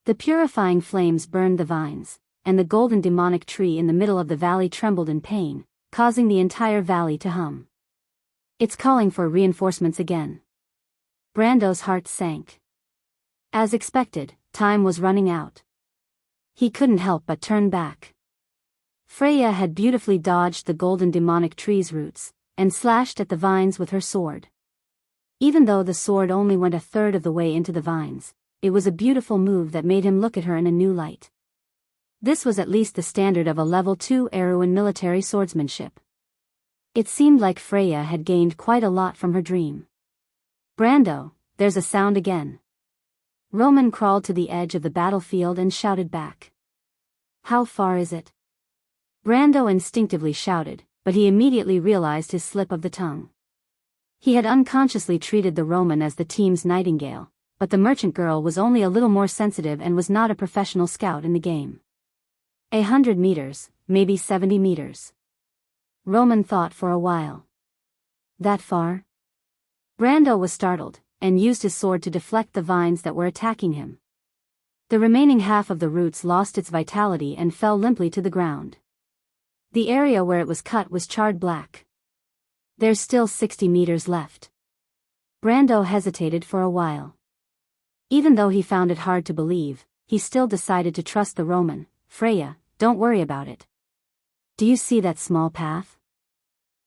Speaker 1: The purifying flames burned the vines, and the golden demonic tree in the middle of the valley trembled in pain, causing the entire valley to hum. It's calling for reinforcements again. Brando's heart sank. As expected, time was running out. He couldn't help but turn back. Freya had beautifully dodged the golden demonic tree's roots, and slashed at the vines with her sword. Even though the sword only went a third of the way into the vines, it was a beautiful move that made him look at her in a new light. This was at least the standard of a level 2 Eru in military swordsmanship. It seemed like Freya had gained quite a lot from her dream. Brando, there's a sound again. Roman crawled to the edge of the battlefield and shouted back. How far is it? Brando instinctively shouted, but he immediately realized his slip of the tongue. He had unconsciously treated the Roman as the team's nightingale, but the merchant girl was only a little more sensitive and was not a professional scout in the game. 100 meters, maybe 70 meters. Roman thought for a while. That far? Brando was startled, and used his sword to deflect the vines that were attacking him. The remaining half of the roots lost its vitality and fell limply to the ground. The area where it was cut was charred black. There's still 60 meters left. Brando hesitated for a while. Even though he found it hard to believe, he still decided to trust the Roman. Freya, don't worry about it. Do you see that small path?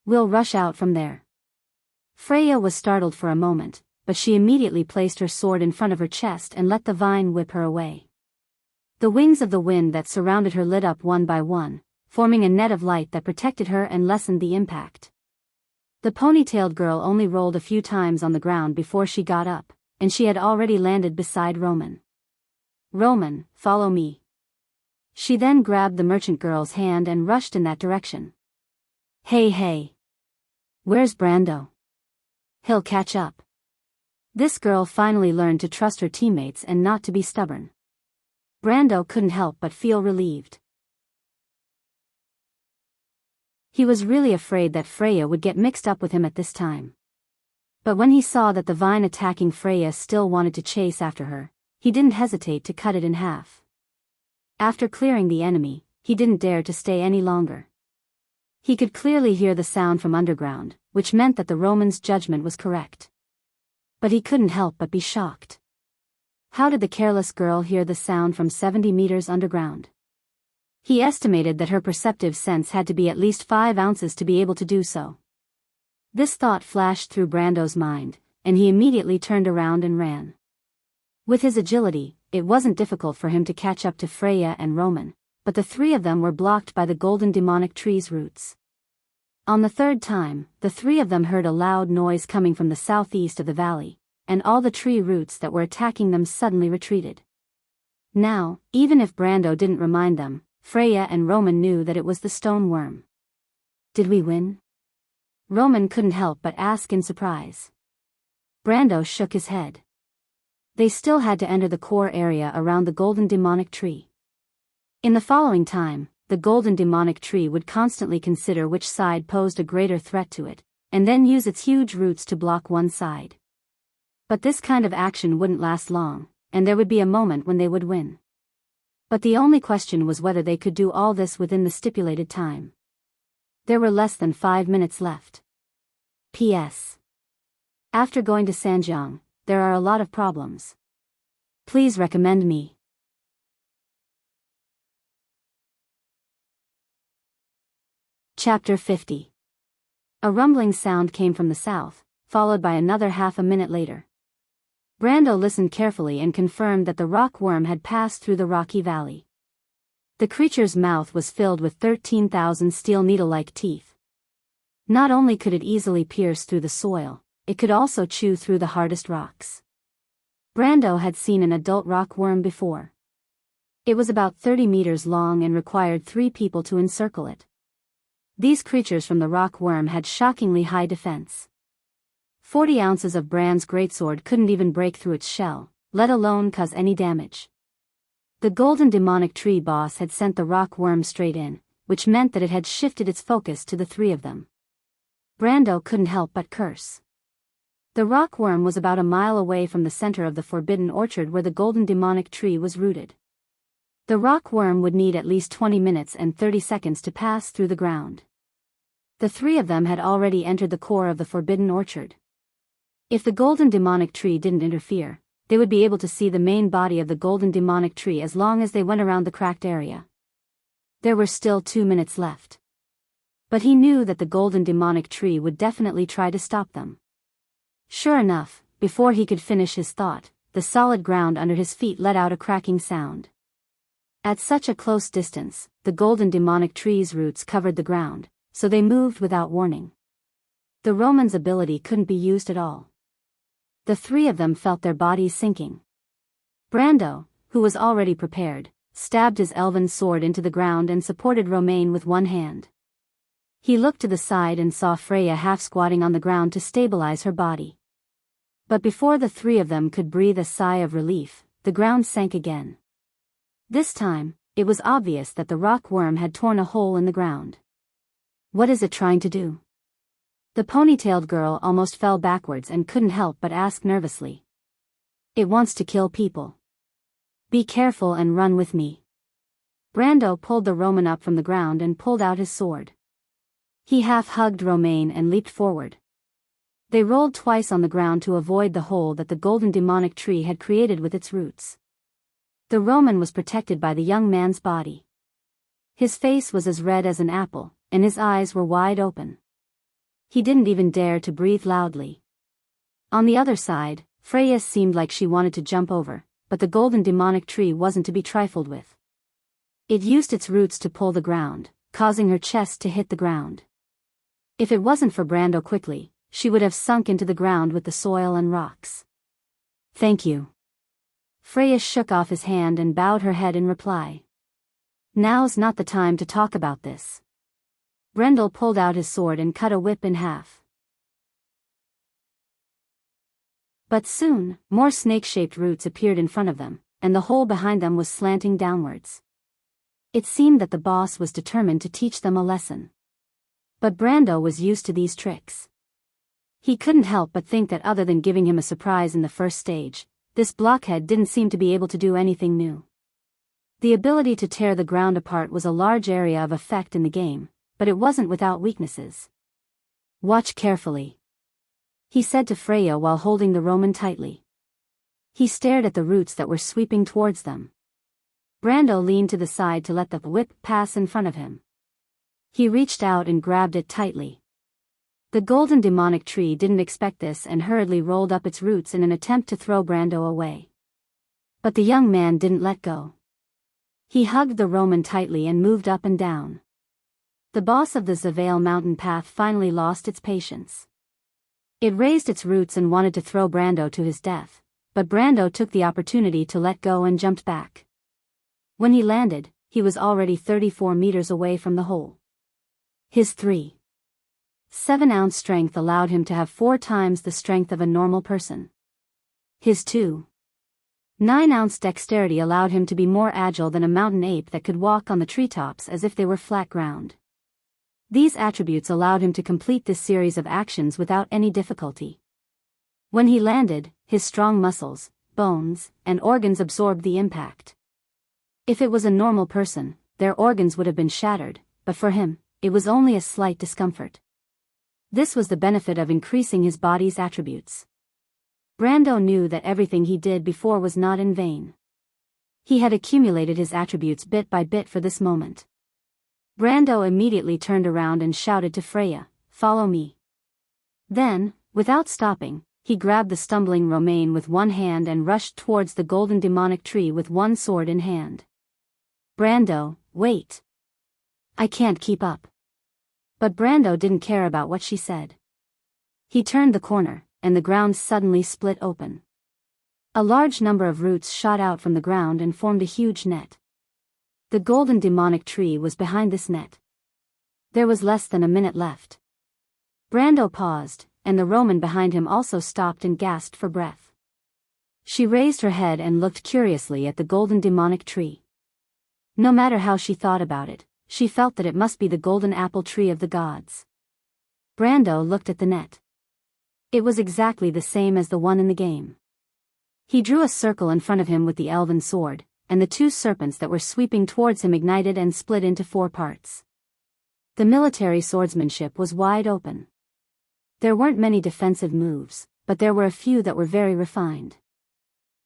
Speaker 1: We'll rush out from there. Freya was startled for a moment, but she immediately placed her sword in front of her chest and let the vine whip her away. The wings of the wind that surrounded her lit up one by one, forming a net of light that protected her and lessened the impact. The ponytailed girl only rolled a few times on the ground before she got up, and she had already landed beside Roman. Roman, follow me. She then grabbed the merchant girl's hand and rushed in that direction. Hey. Where's Brando? He'll catch up. This girl finally learned to trust her teammates and not to be stubborn. Brando couldn't help but feel relieved. He was really afraid that Freya would get mixed up with him at this time. But when he saw that the vine attacking Freya still wanted to chase after her, he didn't hesitate to cut it in half. After clearing the enemy, he didn't dare to stay any longer. He could clearly hear the sound from underground, which meant that the Roman's judgment was correct. But he couldn't help but be shocked. How did the careless girl hear the sound from 70 meters underground? He estimated that her perceptive sense had to be at least 5 ounces to be able to do so. This thought flashed through Brando's mind, and he immediately turned around and ran. With his agility, it wasn't difficult for him to catch up to Freya and Roman, but the three of them were blocked by the golden demonic tree's roots. On the third time, the three of them heard a loud noise coming from the southeast of the valley, and all the tree roots that were attacking them suddenly retreated. Now, even if Brando didn't remind them, Freya and Roman knew that it was the stone worm. Did we win? Roman couldn't help but ask in surprise. Brando shook his head. They still had to enter the core area around the golden demonic tree. In the following time, the golden demonic tree would constantly consider which side posed a greater threat to it, and then use its huge roots to block one side. But this kind of action wouldn't last long, and there would be a moment when they would win. But the only question was whether they could do all this within the stipulated time. There were less than 5 minutes left. P.S. After going to Sanjiang, there are a lot of problems. Please recommend me. Chapter 50. A rumbling sound came from the south, followed by another half a minute later. Brando listened carefully and confirmed that the rock worm had passed through the rocky valley. The creature's mouth was filled with 13,000 steel needle-like teeth. Not only could it easily pierce through the soil, it could also chew through the hardest rocks. Brando had seen an adult rock worm before. It was about 30 meters long and required 3 people to encircle it. These creatures from the rock worm had shockingly high defense. 40 ounces of Bran's greatsword couldn't even break through its shell, let alone cause any damage. The golden demonic tree boss had sent the rock worm straight in, which meant that it had shifted its focus to the 3 of them. Brando couldn't help but curse. The rock worm was about a mile away from the center of the forbidden orchard where the golden demonic tree was rooted. The rock worm would need at least 20 minutes and 30 seconds to pass through the ground. The 3 of them had already entered the core of the forbidden orchard. If the golden demonic tree didn't interfere, they would be able to see the main body of the golden demonic tree as long as they went around the cracked area. There were still 2 minutes left. But he knew that the golden demonic tree would definitely try to stop them. Sure enough, before he could finish his thought, the solid ground under his feet let out a cracking sound. At such a close distance, the golden demonic tree's roots covered the ground, so they moved without warning. The Roman's ability couldn't be used at all. The 3 of them felt their bodies sinking. Brando, who was already prepared, stabbed his elven sword into the ground and supported Romaine with one hand. He looked to the side and saw Freya half-squatting on the ground to stabilize her body. But before the 3 of them could breathe a sigh of relief, the ground sank again. This time, it was obvious that the rock worm had torn a hole in the ground. What is it trying to do? The ponytailed girl almost fell backwards and couldn't help but ask nervously. It wants to kill people. Be careful and run with me. Brando pulled the Roman up from the ground and pulled out his sword. He half-hugged Romaine and leaped forward. They rolled twice on the ground to avoid the hole that the golden demonic tree had created with its roots. The Roman was protected by the young man's body. His face was as red as an apple, and his eyes were wide open. He didn't even dare to breathe loudly. On the other side, Freya seemed like she wanted to jump over, but the golden demonic tree wasn't to be trifled with. It used its roots to pull the ground, causing her chest to hit the ground. If it wasn't for Brando quickly, she would have sunk into the ground with the soil and rocks. Thank you. Freya shook off his hand and bowed her head in reply. Now's not the time to talk about this. Brendel pulled out his sword and cut a whip in half. But soon, more snake-shaped roots appeared in front of them, and the hole behind them was slanting downwards. It seemed that the boss was determined to teach them a lesson. But Brando was used to these tricks. He couldn't help but think that other than giving him a surprise in the first stage, this blockhead didn't seem to be able to do anything new. The ability to tear the ground apart was a large area of effect in the game, but it wasn't without weaknesses. Watch carefully, he said to Freya while holding the Roman tightly. He stared at the roots that were sweeping towards them. Brando leaned to the side to let the whip pass in front of him. He reached out and grabbed it tightly. The golden demonic tree didn't expect this and hurriedly rolled up its roots in an attempt to throw Brando away. But the young man didn't let go. He hugged the Roman tightly and moved up and down. The boss of the Zavale mountain path finally lost its patience. It raised its roots and wanted to throw Brando to his death, but Brando took the opportunity to let go and jumped back. When he landed, he was already 34 meters away from the hole. His 3.7-ounce strength allowed him to have 4 times the strength of a normal person. His 2.9-ounce dexterity allowed him to be more agile than a mountain ape that could walk on the treetops as if they were flat ground. These attributes allowed him to complete this series of actions without any difficulty. When he landed, his strong muscles, bones, and organs absorbed the impact. If it was a normal person, their organs would have been shattered, but for him, it was only a slight discomfort. This was the benefit of increasing his body's attributes. Brando knew that everything he did before was not in vain. He had accumulated his attributes bit by bit for this moment. Brando immediately turned around and shouted to Freya, "Follow me." Then, without stopping, he grabbed the stumbling Romaine with one hand and rushed towards the golden demonic tree with one sword in hand. Brando, wait. I can't keep up. But Brando didn't care about what she said. He turned the corner, and the ground suddenly split open. A large number of roots shot out from the ground and formed a huge net. The golden demonic tree was behind this net. There was less than a minute left. Brando paused, and the Roman behind him also stopped and gasped for breath. She raised her head and looked curiously at the golden demonic tree. No matter how she thought about it, she felt that it must be the golden apple tree of the gods. Brando looked at the net. It was exactly the same as the one in the game. He drew a circle in front of him with the elven sword, and the two serpents that were sweeping towards him ignited and split into 4 parts. The military swordsmanship was wide open. There weren't many defensive moves, but there were a few that were very refined.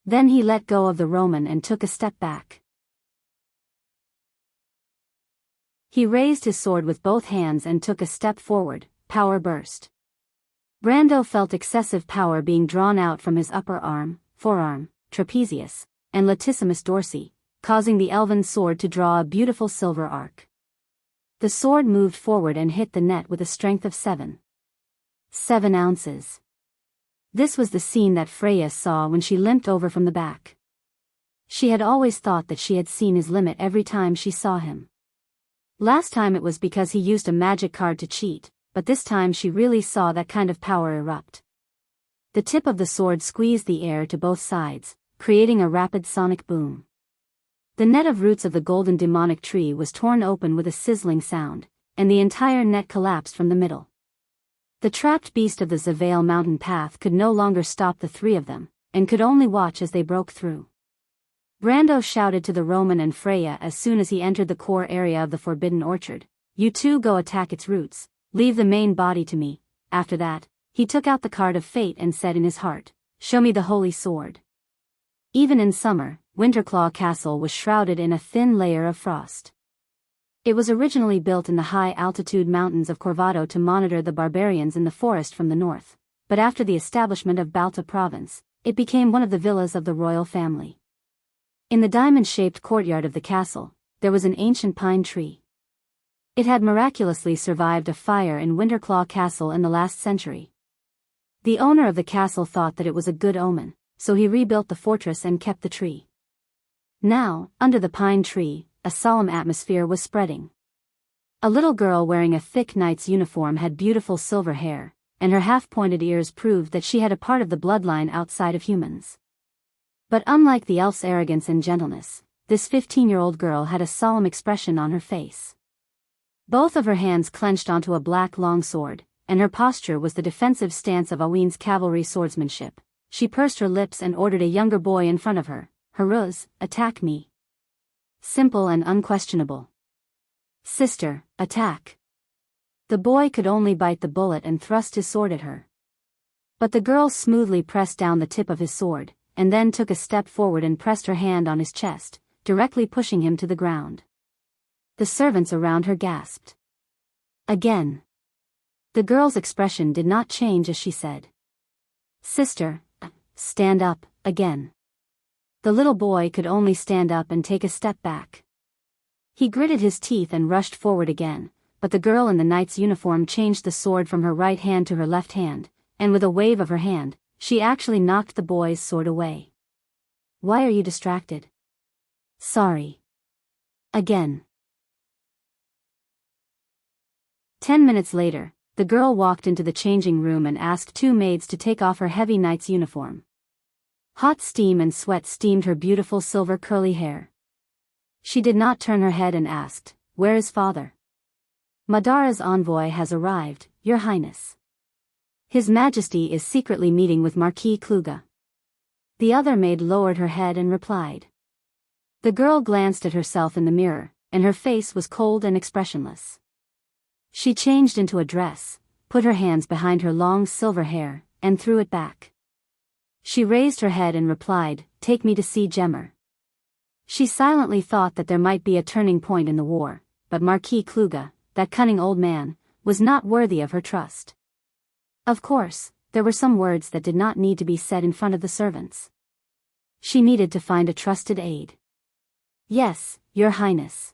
Speaker 1: Then he let go of the Roman and took a step back. He raised his sword with both hands and took a step forward. Power burst. Brando felt excessive power being drawn out from his upper arm, forearm, trapezius, and latissimus dorsi, causing the elven sword to draw a beautiful silver arc. The sword moved forward and hit the net with a strength of 7 ounces. This was the scene that Freya saw when she limped over from the back. She had always thought that she had seen his limit every time she saw him. Last time it was because he used a magic card to cheat, but this time she really saw that kind of power erupt. The tip of the sword squeezed the air to both sides, creating a rapid sonic boom. The net of roots of the golden demonic tree was torn open with a sizzling sound, and the entire net collapsed from the middle. The trapped beast of the Zavale mountain path could no longer stop the 3 of them, and could only watch as they broke through. Brando shouted to the Roman and Freya as soon as he entered the core area of the Forbidden Orchard, "You two go attack its roots, leave the main body to me." After that, he took out the card of fate and said in his heart, "Show me the holy sword." Even in summer, Winterclaw Castle was shrouded in a thin layer of frost. It was originally built in the high-altitude mountains of Corvado to monitor the barbarians in the forest from the north, but after the establishment of Balta province, it became one of the villas of the royal family. In the diamond-shaped courtyard of the castle, there was an ancient pine tree. It had miraculously survived a fire in Winterclaw Castle in the last century. The owner of the castle thought that it was a good omen, so he rebuilt the fortress and kept the tree. Now, under the pine tree, a solemn atmosphere was spreading. A little girl wearing a thick knight's uniform had beautiful silver hair, and her half-pointed ears proved that she had a part of the bloodline outside of humans. But unlike the elf's arrogance and gentleness, this 15-year-old girl had a solemn expression on her face. Both of her hands clenched onto a black longsword, and her posture was the defensive stance of Aween's cavalry swordsmanship. She pursed her lips and ordered a younger boy in front of her, "Haruz, attack me." Simple and unquestionable. "Sister, attack." The boy could only bite the bullet and thrust his sword at her. But the girl smoothly pressed down the tip of his sword, and then took a step forward and pressed her hand on his chest, directly pushing him to the ground. The servants around her gasped. Again. The girl's expression did not change as she said, "Sister, stand up, again." The little boy could only stand up and take a step back. He gritted his teeth and rushed forward again, but the girl in the knight's uniform changed the sword from her right hand to her left hand, and with a wave of her hand, she actually knocked the boy's sword away. "Why are you distracted?" "Sorry." Again. 10 minutes later, the girl walked into the changing room and asked 2 maids to take off her heavy knight's uniform. Hot steam and sweat steamed her beautiful silver curly hair. She did not turn her head and asked, "Where is father?" "Madara's envoy has arrived, Your Highness. His Majesty is secretly meeting with Marquis Kluge." The other maid lowered her head and replied. The girl glanced at herself in the mirror, and her face was cold and expressionless. She changed into a dress, put her hands behind her long silver hair, and threw it back. She raised her head and replied, "Take me to see Gemmer." She silently thought that there might be a turning point in the war, but Marquis Kluge, that cunning old man, was not worthy of her trust. Of course, there were some words that did not need to be said in front of the servants. She needed to find a trusted aide. "Yes, Your Highness."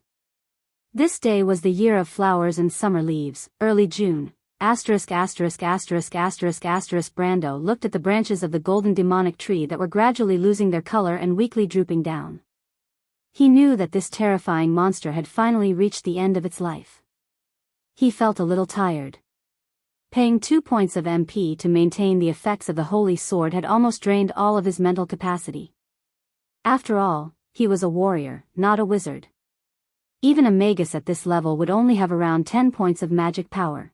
Speaker 1: This day was the year of flowers and summer leaves, early June, Brando looked at the branches of the golden demonic tree that were gradually losing their color and weakly drooping down. He knew that this terrifying monster had finally reached the end of its life. He felt a little tired. Paying 2 points of MP to maintain the effects of the holy sword had almost drained all of his mental capacity. After all, he was a warrior, not a wizard. Even a magus at this level would only have around 10 points of magic power.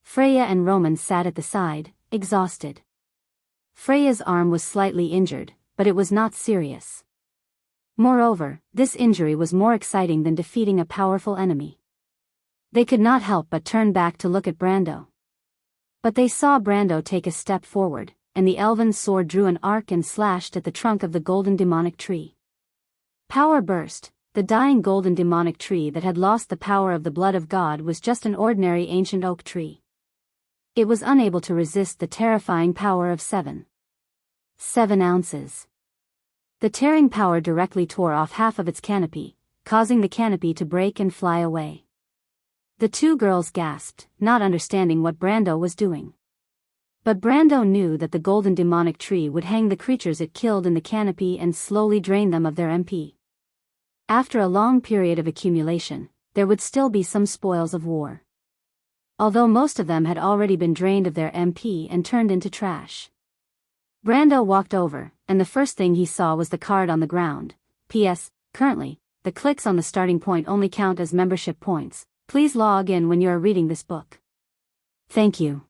Speaker 1: Freya and Roman sat at the side, exhausted. Freya's arm was slightly injured, but it was not serious. Moreover, this injury was more exciting than defeating a powerful enemy. They could not help but turn back to look at Brando. But they saw Brando take a step forward, and the elven sword drew an arc and slashed at the trunk of the golden demonic tree. Power burst. The dying golden demonic tree that had lost the power of the blood of God was just an ordinary ancient oak tree. It was unable to resist the terrifying power of 7 ounces. The tearing power directly tore off half of its canopy, causing the canopy to break and fly away. The two girls gasped, not understanding what Brando was doing. But Brando knew that the golden demonic tree would hang the creatures it killed in the canopy and slowly drain them of their MP. After a long period of accumulation, there would still be some spoils of war. Although most of them had already been drained of their MP and turned into trash. Brando walked over, and the first thing he saw was the card on the ground. P.S. Currently, the clicks on the starting point only count as membership points. Please log in when you are reading this book. Thank you.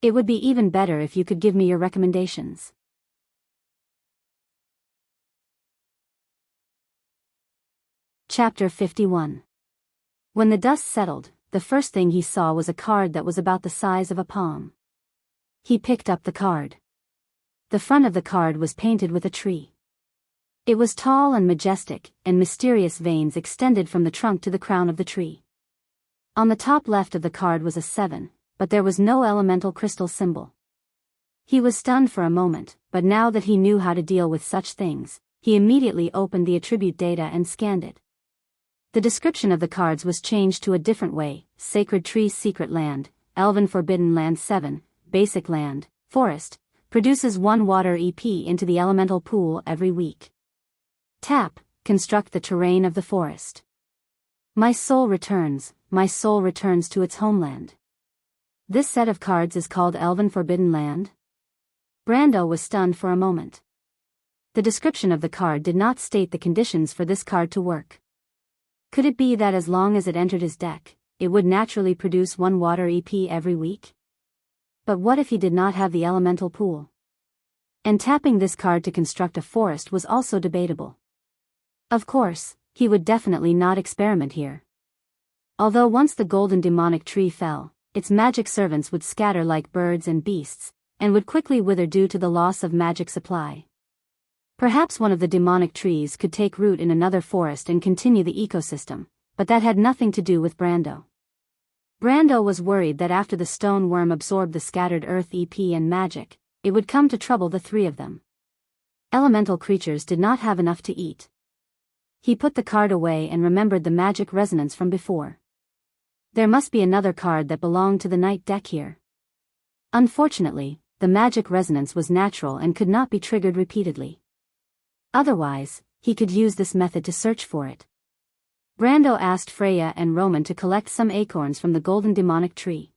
Speaker 1: It would be even better if you could give me your recommendations. Chapter 51. When the dust settled, the first thing he saw was a card that was about the size of a palm. He picked up the card. The front of the card was painted with a tree. It was tall and majestic, and mysterious veins extended from the trunk to the crown of the tree. On the top left of the card was a 7, but there was no elemental crystal symbol. He was stunned for a moment, but now that he knew how to deal with such things, he immediately opened the attribute data and scanned it. The description of the cards was changed to a different way: Sacred Tree, Secret Land, Elven Forbidden Land 7, Basic Land, Forest, produces 1 water EP into the elemental pool every week. Tap, construct the terrain of the forest. My soul returns to its homeland. This set of cards is called Elven Forbidden Land? Brando was stunned for a moment. The description of the card did not state the conditions for this card to work. Could it be that as long as it entered his deck, it would naturally produce 1 water EP every week? But what if he did not have the elemental pool? And tapping this card to construct a forest was also debatable. Of course, he would definitely not experiment here. Although once the golden demonic tree fell, its magic servants would scatter like birds and beasts, and would quickly wither due to the loss of magic supply. Perhaps one of the demonic trees could take root in another forest and continue the ecosystem, but that had nothing to do with Brando. Brando was worried that after the stone worm absorbed the scattered earth EP and magic, it would come to trouble the 3 of them. Elemental creatures did not have enough to eat. He put the card away and remembered the magic resonance from before. There must be another card that belonged to the night deck here. Unfortunately, the magic resonance was natural and could not be triggered repeatedly. Otherwise, he could use this method to search for it. Brando asked Freya and Roman to collect some acorns from the golden demonic tree.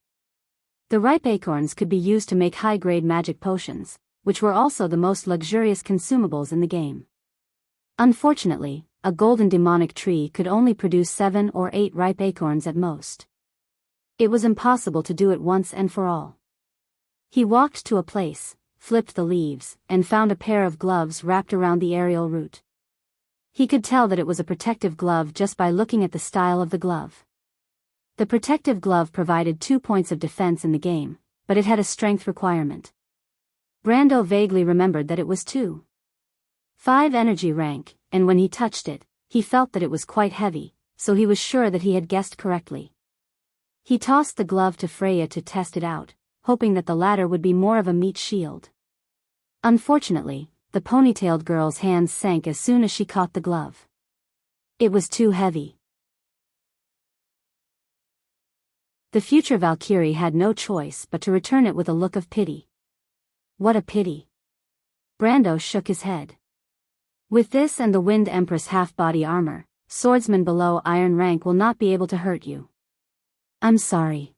Speaker 1: The ripe acorns could be used to make high-grade magic potions, which were also the most luxurious consumables in the game. Unfortunately, a golden demonic tree could only produce 7 or 8 ripe acorns at most. It was impossible to do it once and for all. He walked to a place, flipped the leaves, and found a pair of gloves wrapped around the aerial root. He could tell that it was a protective glove just by looking at the style of the glove. The protective glove provided 2 points of defense in the game, but it had a strength requirement. Brando vaguely remembered that it was 2.5 energy rank, and when he touched it, he felt that it was quite heavy, so he was sure that he had guessed correctly. He tossed the glove to Freya to test it out, hoping that the latter would be more of a meat shield. Unfortunately, the ponytailed girl's hands sank as soon as she caught the glove. It was too heavy. The future Valkyrie had no choice but to return it with a look of pity. What a pity. Brando shook his head. With this and the Wind Empress half-body armor, swordsmen below iron rank will not be able to hurt you. I'm sorry.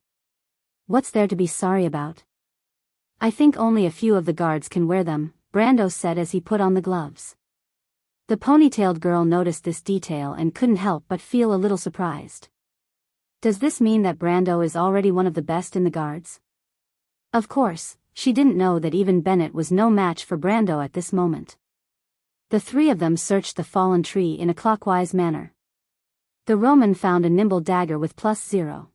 Speaker 1: What's there to be sorry about? I think only a few of the guards can wear them, Brando said as he put on the gloves. The ponytailed girl noticed this detail and couldn't help but feel a little surprised. Does this mean that Brando is already one of the best in the guards? Of course, she didn't know that even Bennett was no match for Brando at this moment. The three of them searched the fallen tree in a clockwise manner. The Roman found a nimble dagger with +0.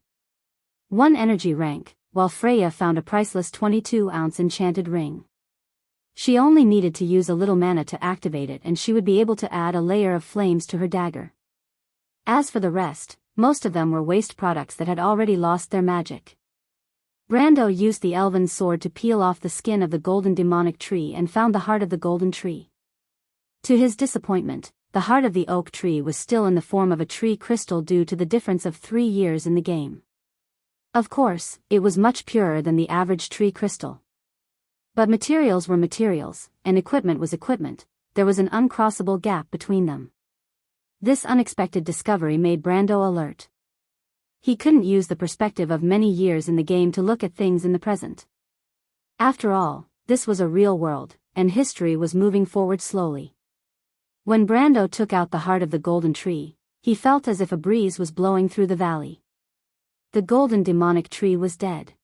Speaker 1: 1 energy rank, while Freya found a priceless 22-ounce enchanted ring. She only needed to use a little mana to activate it and she would be able to add a layer of flames to her dagger. As for the rest, most of them were waste products that had already lost their magic. Brando used the elven sword to peel off the skin of the golden demonic tree and found the heart of the golden tree. To his disappointment, the heart of the oak tree was still in the form of a tree crystal due to the difference of 3 years in the game. Of course, it was much purer than the average tree crystal. But materials were materials, and equipment was equipment, there was an uncrossable gap between them. This unexpected discovery made Brando alert. He couldn't use the perspective of many years in the game to look at things in the present. After all, this was a real world, and history was moving forward slowly. When Brando took out the heart of the golden tree, he felt as if a breeze was blowing through the valley. The golden demonic tree was dead.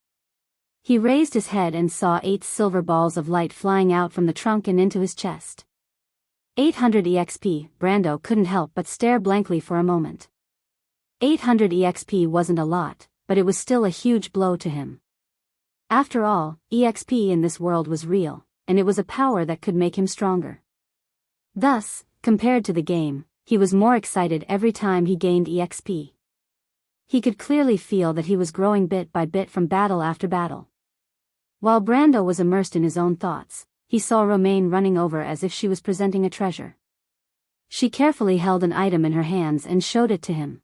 Speaker 1: He raised his head and saw 8 silver balls of light flying out from the trunk and into his chest. 800 EXP, Brando couldn't help but stare blankly for a moment. 800 EXP wasn't a lot, but it was still a huge blow to him. After all, EXP in this world was real, and it was a power that could make him stronger. Thus, compared to the game, he was more excited every time he gained EXP. He could clearly feel that he was growing bit by bit from battle after battle. While Brando was immersed in his own thoughts, he saw Romaine running over as if she was presenting a treasure. She carefully held an item in her hands and showed it to him.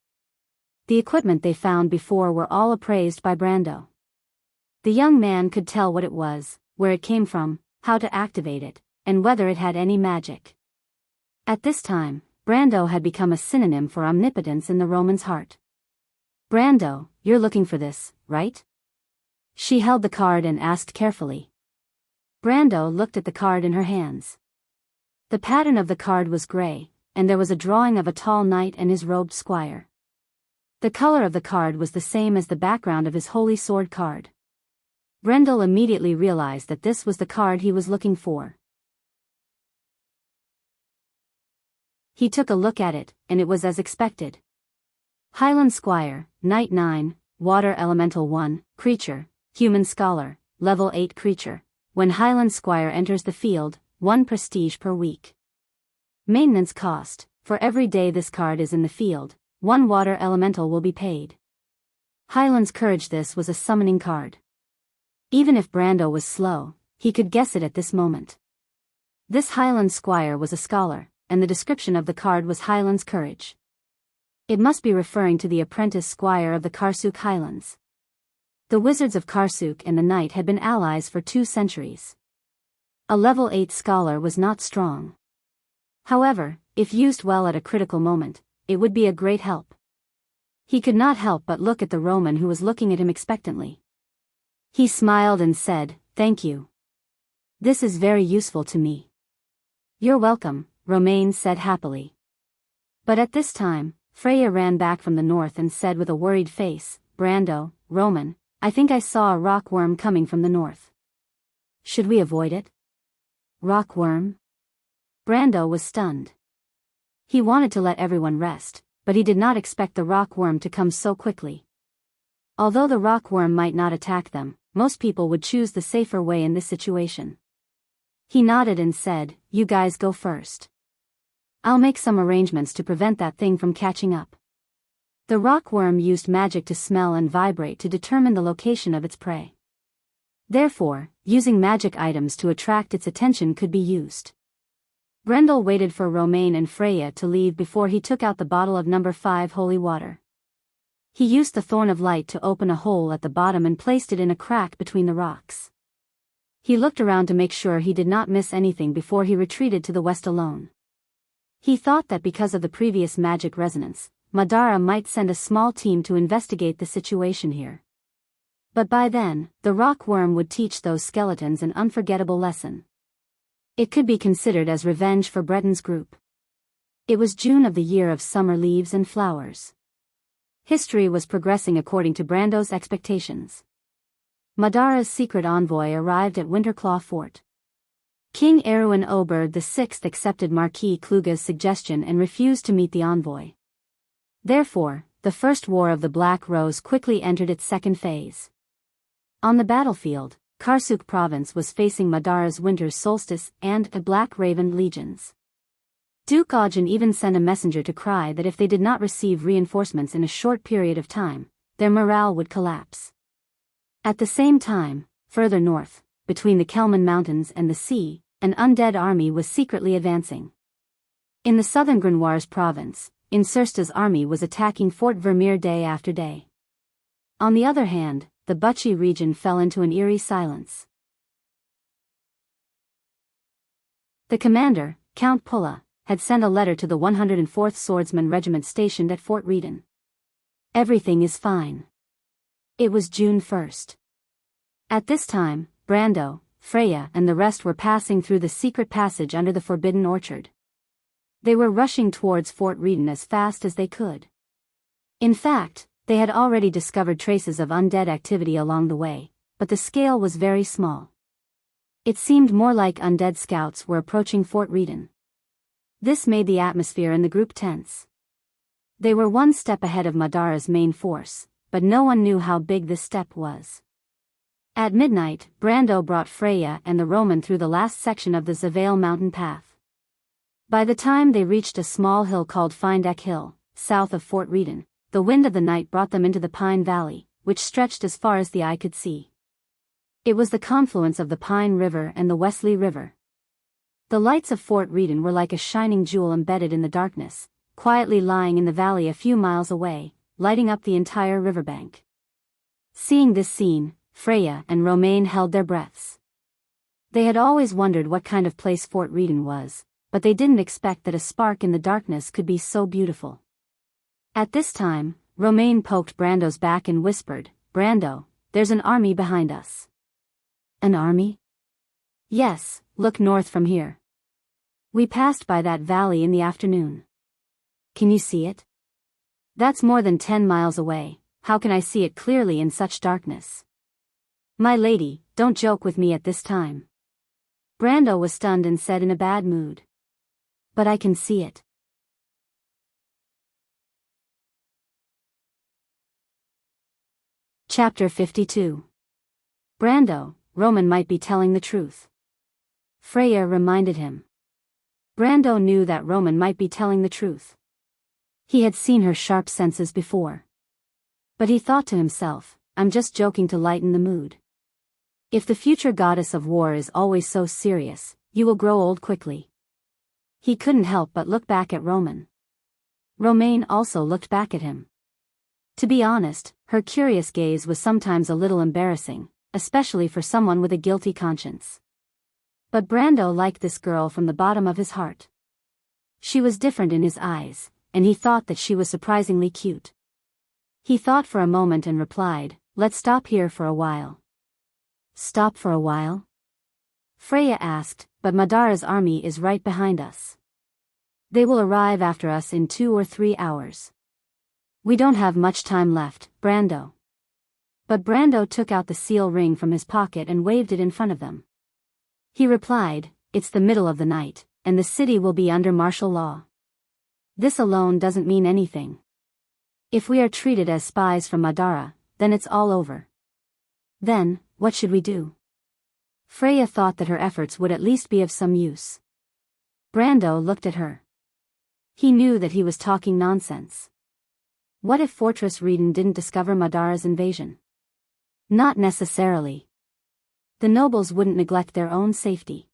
Speaker 1: The equipment they found before were all appraised by Brando. The young man could tell what it was, where it came from, how to activate it, and whether it had any magic. At this time, Brando had become a synonym for omnipotence in the Roman's heart. Brando, you're looking for this, right? She held the card and asked carefully. Brando looked at the card in her hands. The pattern of the card was gray, and there was a drawing of a tall knight and his robed squire. The color of the card was the same as the background of his holy sword card. Brando immediately realized that this was the card he was looking for. He took a look at it, and it was as expected. Highland Squire, Knight 9, Water Elemental 1, Creature, Human Scholar, Level 8 Creature. When Highland Squire enters the field, 1 prestige per week. Maintenance cost, for every day this card is in the field, 1 Water Elemental will be paid. Highland's Courage. This was a summoning card. Even if Brando was slow, he could guess it at this moment. This Highland Squire was a scholar, and the description of the card was Highland's Courage. It must be referring to the apprentice squire of the Karsuk Highlands. The wizards of Karsuk and the knight had been allies for 2 centuries. A level 8 scholar was not strong. However, if used well at a critical moment, it would be a great help. He could not help but look at the Roman who was looking at him expectantly. He smiled and said, "Thank you. This is very useful to me." "You're welcome," Romaine said happily. But at this time, Freya ran back from the north and said with a worried face, "Brando, Roman, I think I saw a rockworm coming from the north. Should we avoid it?" Rockworm? Brando was stunned. He wanted to let everyone rest, but he did not expect the rockworm to come so quickly. Although the rockworm might not attack them, most people would choose the safer way in this situation. He nodded and said, "You guys go first. I'll make some arrangements to prevent that thing from catching up." The rockworm used magic to smell and vibrate to determine the location of its prey. Therefore, using magic items to attract its attention could be used. Brendel waited for Romaine and Freya to leave before he took out the bottle of number 5 holy water. He used the thorn of light to open a hole at the bottom and placed it in a crack between the rocks. He looked around to make sure he did not miss anything before he retreated to the west alone. He thought that because of the previous magic resonance, Madara might send a small team to investigate the situation here. But by then, the rock worm would teach those skeletons an unforgettable lesson. It could be considered as revenge for Breton's group. It was June of the year of summer leaves and flowers. History was progressing according to Brando's expectations. Madara's secret envoy arrived at Winterclaw Fort. King Erwin Oberg VI accepted Marquis Kluge's suggestion and refused to meet the envoy. Therefore, the First War of the Black Rose quickly entered its second phase. On the battlefield, Karsuk province was facing Madara's Winter Solstice and the Black Raven legions. Duke Ojin even sent a messenger to cry that if they did not receive reinforcements in a short period of time, their morale would collapse. At the same time, further north, between the Kelman Mountains and the sea, an undead army was secretly advancing. In the southern Grenoires province, Insursta's army was attacking Fort Vermeer day after day. On the other hand, the Buchi region fell into an eerie silence. The commander, Count Pulla, had sent a letter to the 104th Swordsman Regiment stationed at Fort Redon. Everything is fine. It was June 1st. At this time, Brando, Freya and the rest were passing through the secret passage under the Forbidden Orchard. They were rushing towards Fort Redon as fast as they could. In fact, they had already discovered traces of undead activity along the way, but the scale was very small. It seemed more like undead scouts were approaching Fort Redon. This made the atmosphere in the group tense. They were one step ahead of Madara's main force, but no one knew how big this step was. At midnight, Brando brought Freya and the Roman through the last section of the Zavale mountain path. By the time they reached a small hill called Findeck Hill, south of Fort Redon, the wind of the night brought them into the Pine Valley, which stretched as far as the eye could see. It was the confluence of the Pine River and the Wesley River. The lights of Fort Redon were like a shining jewel embedded in the darkness, quietly lying in the valley a few miles away, lighting up the entire riverbank. Seeing this scene, Freya and Romain held their breaths. They had always wondered what kind of place Fort Redon was, but they didn't expect that a spark in the darkness could be so beautiful. At this time, Romain poked Brando's back and whispered, "Brando, there's an army behind us." "An army?" "Yes, look north from here. We passed by that valley in the afternoon." "Can you see it?" "That's more than 10 miles away, how can I see it clearly in such darkness?" "My lady, don't joke with me at this time." Brando was stunned and said in a bad mood. "But I can see it." Chapter 52. Brando, Roman might be telling the truth. Freya reminded him. Brando knew that Roman might be telling the truth. He had seen her sharp senses before. But he thought to himself, I'm just joking to lighten the mood. If the future goddess of war is always so serious, you will grow old quickly. He couldn't help but look back at Roman. Romain also looked back at him. To be honest, her curious gaze was sometimes a little embarrassing, especially for someone with a guilty conscience. But Brando liked this girl from the bottom of his heart. She was different in his eyes, and he thought that she was surprisingly cute. He thought for a moment and replied, "Let's stop here for a while." "Stop for a while?" Freya asked, "But Madara's army is right behind us. They will arrive after us in 2 or 3 hours. We don't have much time left, Brando." But Brando took out the seal ring from his pocket and waved it in front of them. He replied, "It's the middle of the night, and the city will be under martial law. This alone doesn't mean anything. If we are treated as spies from Madara, then it's all over. Then, what should we do?" Freya thought that her efforts would at least be of some use. Brando looked at her. He knew that he was talking nonsense. What if Fortress Redon didn't discover Madara's invasion? Not necessarily. The nobles wouldn't neglect their own safety.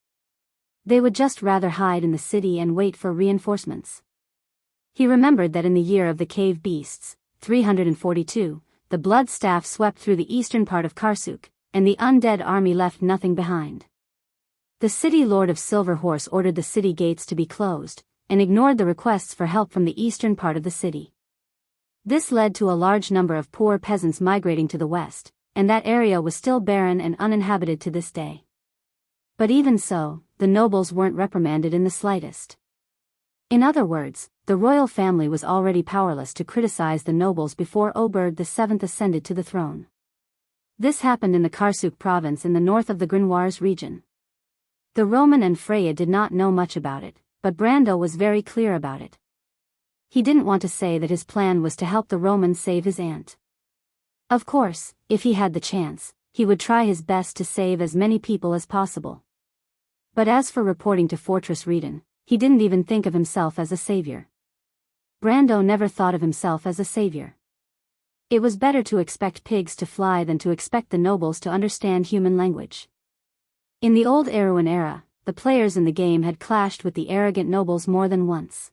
Speaker 1: They would just rather hide in the city and wait for reinforcements. He remembered that in the year of the cave beasts, 342, the blood staff swept through the eastern part of Karsuk, and the undead army left nothing behind. The city lord of Silver Horse ordered the city gates to be closed, and ignored the requests for help from the eastern part of the city. This led to a large number of poor peasants migrating to the west, and that area was still barren and uninhabited to this day. But even so, the nobles weren't reprimanded in the slightest. In other words, the royal family was already powerless to criticize the nobles before Oberg VII ascended to the throne. This happened in the Karsuk province in the north of the Grimoires region. The Roman and Freya did not know much about it, but Brando was very clear about it. He didn't want to say that his plan was to help the Romans save his aunt. Of course, if he had the chance, he would try his best to save as many people as possible. But as for reporting to Fortress Reden, he didn't even think of himself as a savior. Brando never thought of himself as a savior. It was better to expect pigs to fly than to expect the nobles to understand human language. In the old Erewhon era, the players in the game had clashed with the arrogant nobles more than once.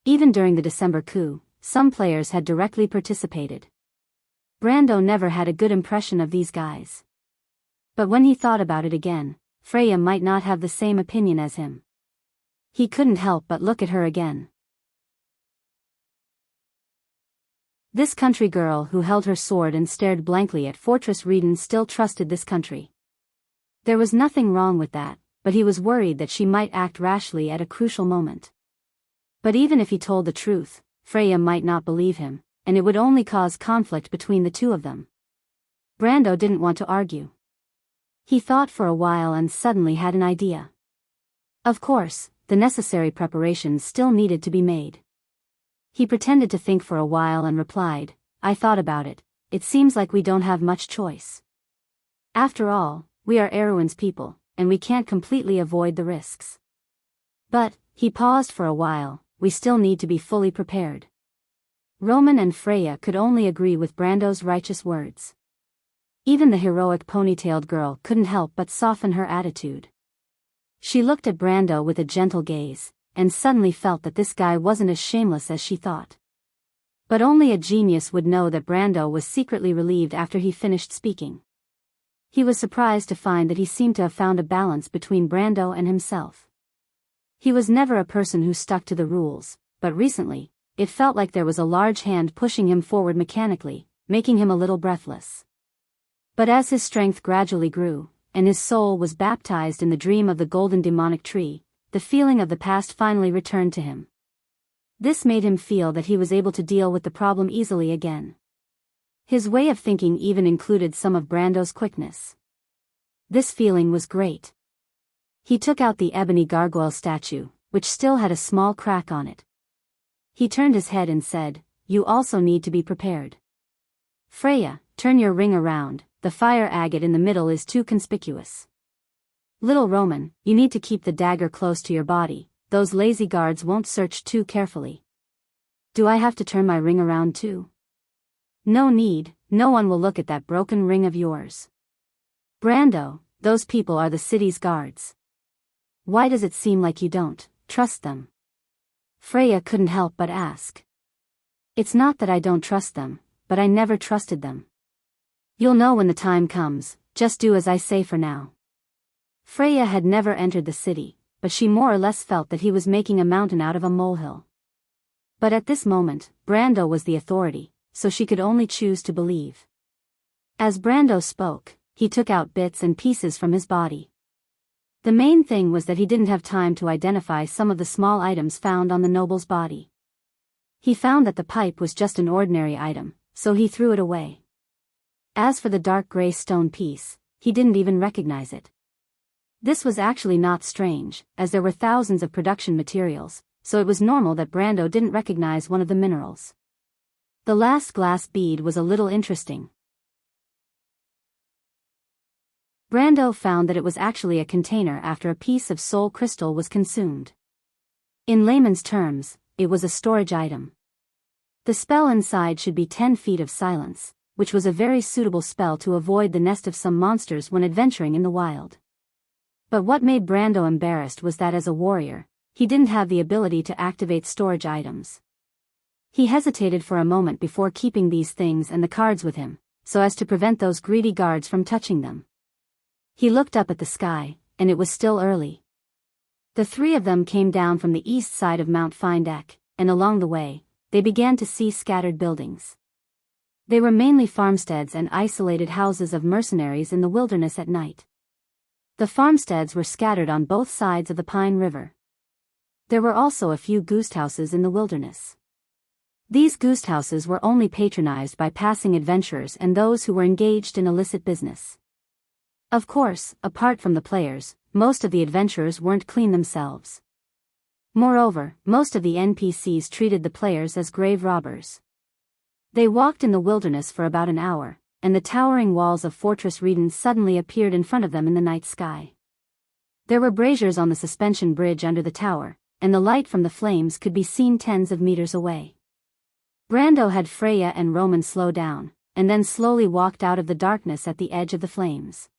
Speaker 1: Even during the December coup, some players had directly participated. Brando never had a good impression of these guys. But when he thought about it again, Freya might not have the same opinion as him. He couldn't help but look at her again. This country girl who held her sword and stared blankly at Fortress Reden still trusted this country. There was nothing wrong with that, but he was worried that she might act rashly at a crucial moment. But even if he told the truth, Freya might not believe him, and it would only cause conflict between the two of them. Brando didn't want to argue. He thought for a while and suddenly had an idea. Of course, the necessary preparations still needed to be made. He pretended to think for a while and replied, "I thought about it, it seems like we don't have much choice. After all, we are Erewhon's people, and we can't completely avoid the risks. But," he paused for a while, "we still need to be fully prepared." Roman and Freya could only agree with Brando's righteous words. Even the heroic ponytailed girl couldn't help but soften her attitude. She looked at Brando with a gentle gaze, and suddenly felt that this guy wasn't as shameless as she thought. But only a genius would know that Brando was secretly relieved after he finished speaking. He was surprised to find that he seemed to have found a balance between Brando and himself. He was never a person who stuck to the rules, but recently, it felt like there was a large hand pushing him forward mechanically, making him a little breathless. But as his strength gradually grew, and his soul was baptized in the dream of the golden demonic tree, the feeling of the past finally returned to him. This made him feel that he was able to deal with the problem easily again. His way of thinking even included some of Brando's quickness. This feeling was great. He took out the ebony gargoyle statue, which still had a small crack on it. He turned his head and said, "You also need to be prepared. Freya, turn your ring around, the fire agate in the middle is too conspicuous. Little Roman, you need to keep the dagger close to your body, those lazy guards won't search too carefully. Do I have to turn my ring around too?" "No need, no one will look at that broken ring of yours. Brando, those people are the city's guards. Why does it seem like you don't trust them?" Freya couldn't help but ask. "It's not that I don't trust them, but I never trusted them. You'll know when the time comes, just do as I say for now." Freya had never entered the city, but she more or less felt that he was making a mountain out of a molehill. But at this moment, Brando was the authority, so she could only choose to believe. As Brando spoke, he took out bits and pieces from his body. The main thing was that he didn't have time to identify some of the small items found on the noble's body. He found that the pipe was just an ordinary item, so he threw it away. As for the dark gray stone piece, he didn't even recognize it. This was actually not strange, as there were thousands of production materials, so it was normal that Brando didn't recognize one of the minerals. The last glass bead was a little interesting. Brando found that it was actually a container after a piece of soul crystal was consumed. In layman's terms, it was a storage item. The spell inside should be 10 feet of silence, which was a very suitable spell to avoid the nest of some monsters when adventuring in the wild. But what made Brando embarrassed was that as a warrior, he didn't have the ability to activate storage items. He hesitated for a moment before keeping these things and the cards with him, so as to prevent those greedy guards from touching them. He looked up at the sky, and it was still early. The three of them came down from the east side of Mount Findek, and along the way, they began to see scattered buildings. They were mainly farmsteads and isolated houses of mercenaries in the wilderness at night. The farmsteads were scattered on both sides of the Pine River. There were also a few goosthouses in the wilderness. These goosthouses were only patronized by passing adventurers and those who were engaged in illicit business. Of course, apart from the players, most of the adventurers weren't clean themselves. Moreover, most of the NPCs treated the players as grave robbers. They walked in the wilderness for about an hour, and the towering walls of Fortress Reden suddenly appeared in front of them in the night sky. There were braziers on the suspension bridge under the tower, and the light from the flames could be seen tens of meters away. Brando had Freya and Roman slow down, and then slowly walked out of the darkness at the edge of the flames.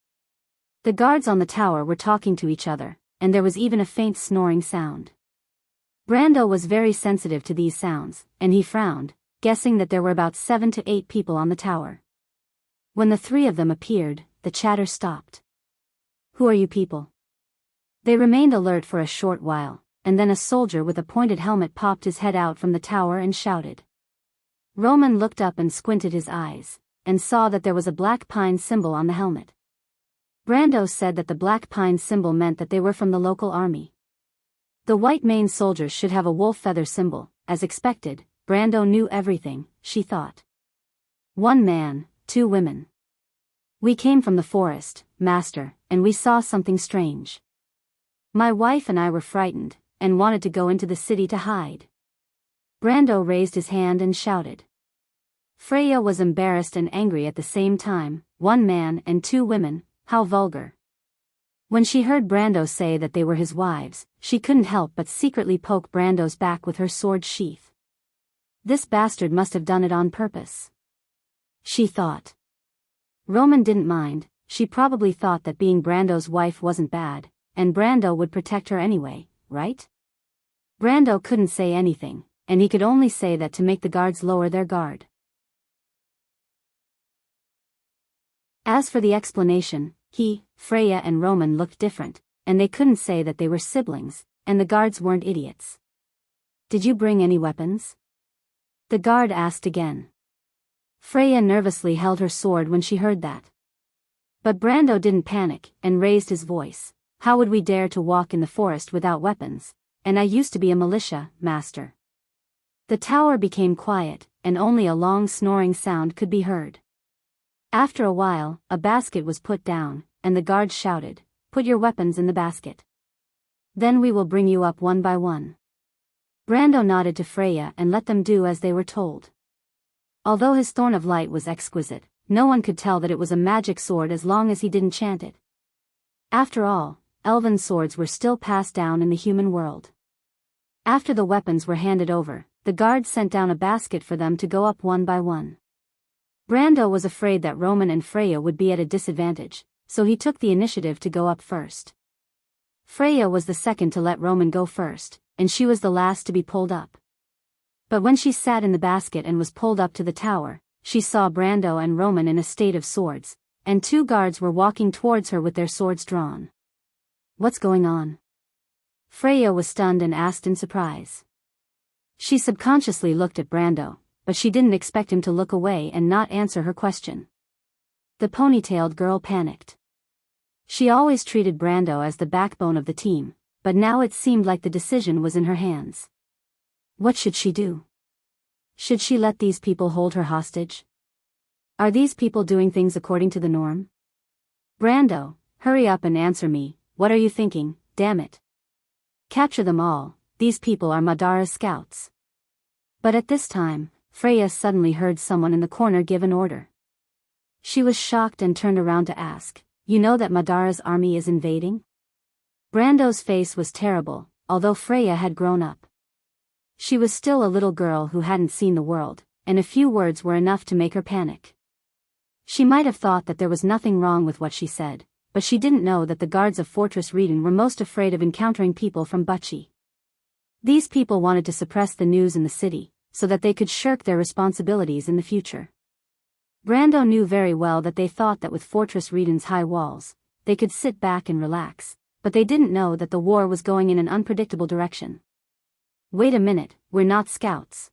Speaker 1: The guards on the tower were talking to each other, and there was even a faint snoring sound. Brando was very sensitive to these sounds, and he frowned, guessing that there were about 7 to 8 people on the tower. When the three of them appeared, the chatter stopped. "Who are you people?" They remained alert for a short while, and then a soldier with a pointed helmet popped his head out from the tower and shouted. Roman looked up and squinted his eyes, and saw that there was a black pine symbol on the helmet. Brando said that the black pine symbol meant that they were from the local army. The white maned soldiers should have a wolf feather symbol. As expected, Brando knew everything, she thought. 1 man, 2 women. "We came from the forest, master, and we saw something strange. My wife and I were frightened, and wanted to go into the city to hide." Brando raised his hand and shouted. Freya was embarrassed and angry at the same time. 1 man and 2 women, how vulgar. When she heard Brando say that they were his wives, she couldn't help but secretly poke Brando's back with her sword sheath. This bastard must have done it on purpose, she thought. Roman didn't mind. She probably thought that being Brando's wife wasn't bad, and Brando would protect her anyway, right? Brando couldn't say anything, and he could only say that to make the guards lower their guard. As for the explanation, he, Freya and Roman looked different, and they couldn't say that they were siblings, and the guards weren't idiots. "Did you bring any weapons?" the guard asked again. Freya nervously held her sword when she heard that. But Brando didn't panic, and raised his voice. "How would we dare to walk in the forest without weapons? And I used to be a militia, master." The tower became quiet, and only a long snoring sound could be heard. After a while, a basket was put down, and the guards shouted, "Put your weapons in the basket. Then we will bring you up one by one." Brando nodded to Freya and let them do as they were told. Although his thorn of light was exquisite, no one could tell that it was a magic sword as long as he didn't chant it. After all, elven swords were still passed down in the human world. After the weapons were handed over, the guards sent down a basket for them to go up one by one. Brando was afraid that Roman and Freya would be at a disadvantage, so he took the initiative to go up first. Freya was the second to let Roman go first, and she was the last to be pulled up. But when she sat in the basket and was pulled up to the tower, she saw Brando and Roman in a state of swords, and 2 guards were walking towards her with their swords drawn. "What's going on?" Freya was stunned and asked in surprise. She subconsciously looked at Brando, but she didn't expect him to look away and not answer her question. The ponytailed girl panicked. She always treated Brando as the backbone of the team, but now it seemed like the decision was in her hands. What should she do? Should she let these people hold her hostage? Are these people doing things according to the norm? Brando, hurry up and answer me. What are you thinking, damn it? Capture them all, these people are Madara's scouts. But at this time, Freya suddenly heard someone in the corner give an order. She was shocked and turned around to ask, "You know that Madara's army is invading?" Brando's face was terrible, although Freya had grown up. She was still a little girl who hadn't seen the world, and a few words were enough to make her panic. She might have thought that there was nothing wrong with what she said, but she didn't know that the guards of Fortress Reden were most afraid of encountering people from Buchi. These people wanted to suppress the news in the city, so that they could shirk their responsibilities in the future. Brando knew very well that they thought that with Fortress Reden's high walls, they could sit back and relax, but they didn't know that the war was going in an unpredictable direction. Wait a minute, we're not scouts.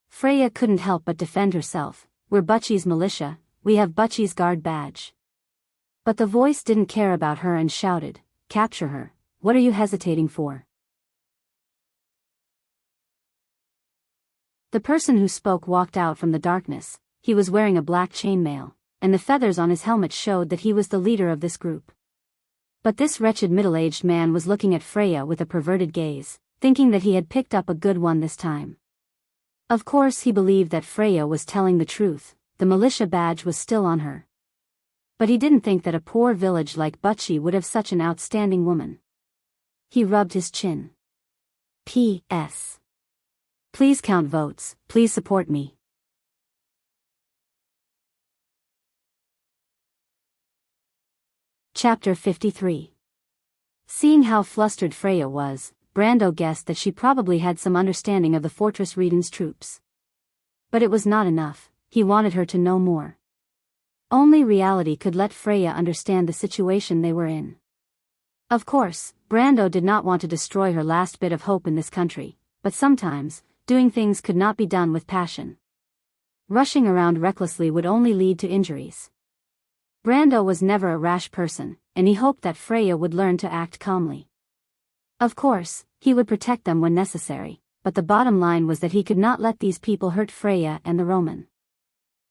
Speaker 1: Freya couldn't help but defend herself. We're Butchie's militia, we have Butchie's guard badge. But the voice didn't care about her and shouted, capture her, what are you hesitating for? The person who spoke walked out from the darkness. He was wearing a black chainmail, and the feathers on his helmet showed that he was the leader of this group. But this wretched middle-aged man was looking at Freya with a perverted gaze, thinking that he had picked up a good one this time. Of course he believed that Freya was telling the truth, the militia badge was still on her. But he didn't think that a poor village like Butchie would have such an outstanding woman. He rubbed his chin. P.S. Please count votes, please support me. Chapter 53. Seeing how flustered Freya was, Brando guessed that she probably had some understanding of the Fortress Reden's troops. But it was not enough, he wanted her to know more. Only reality could let Freya understand the situation they were in. Of course, Brando did not want to destroy her last bit of hope in this country, but sometimes, doing things could not be done with passion. Rushing around recklessly would only lead to injuries. Brando was never a rash person, and he hoped that Freya would learn to act calmly. Of course, he would protect them when necessary, but the bottom line was that he could not let these people hurt Freya and the Roman.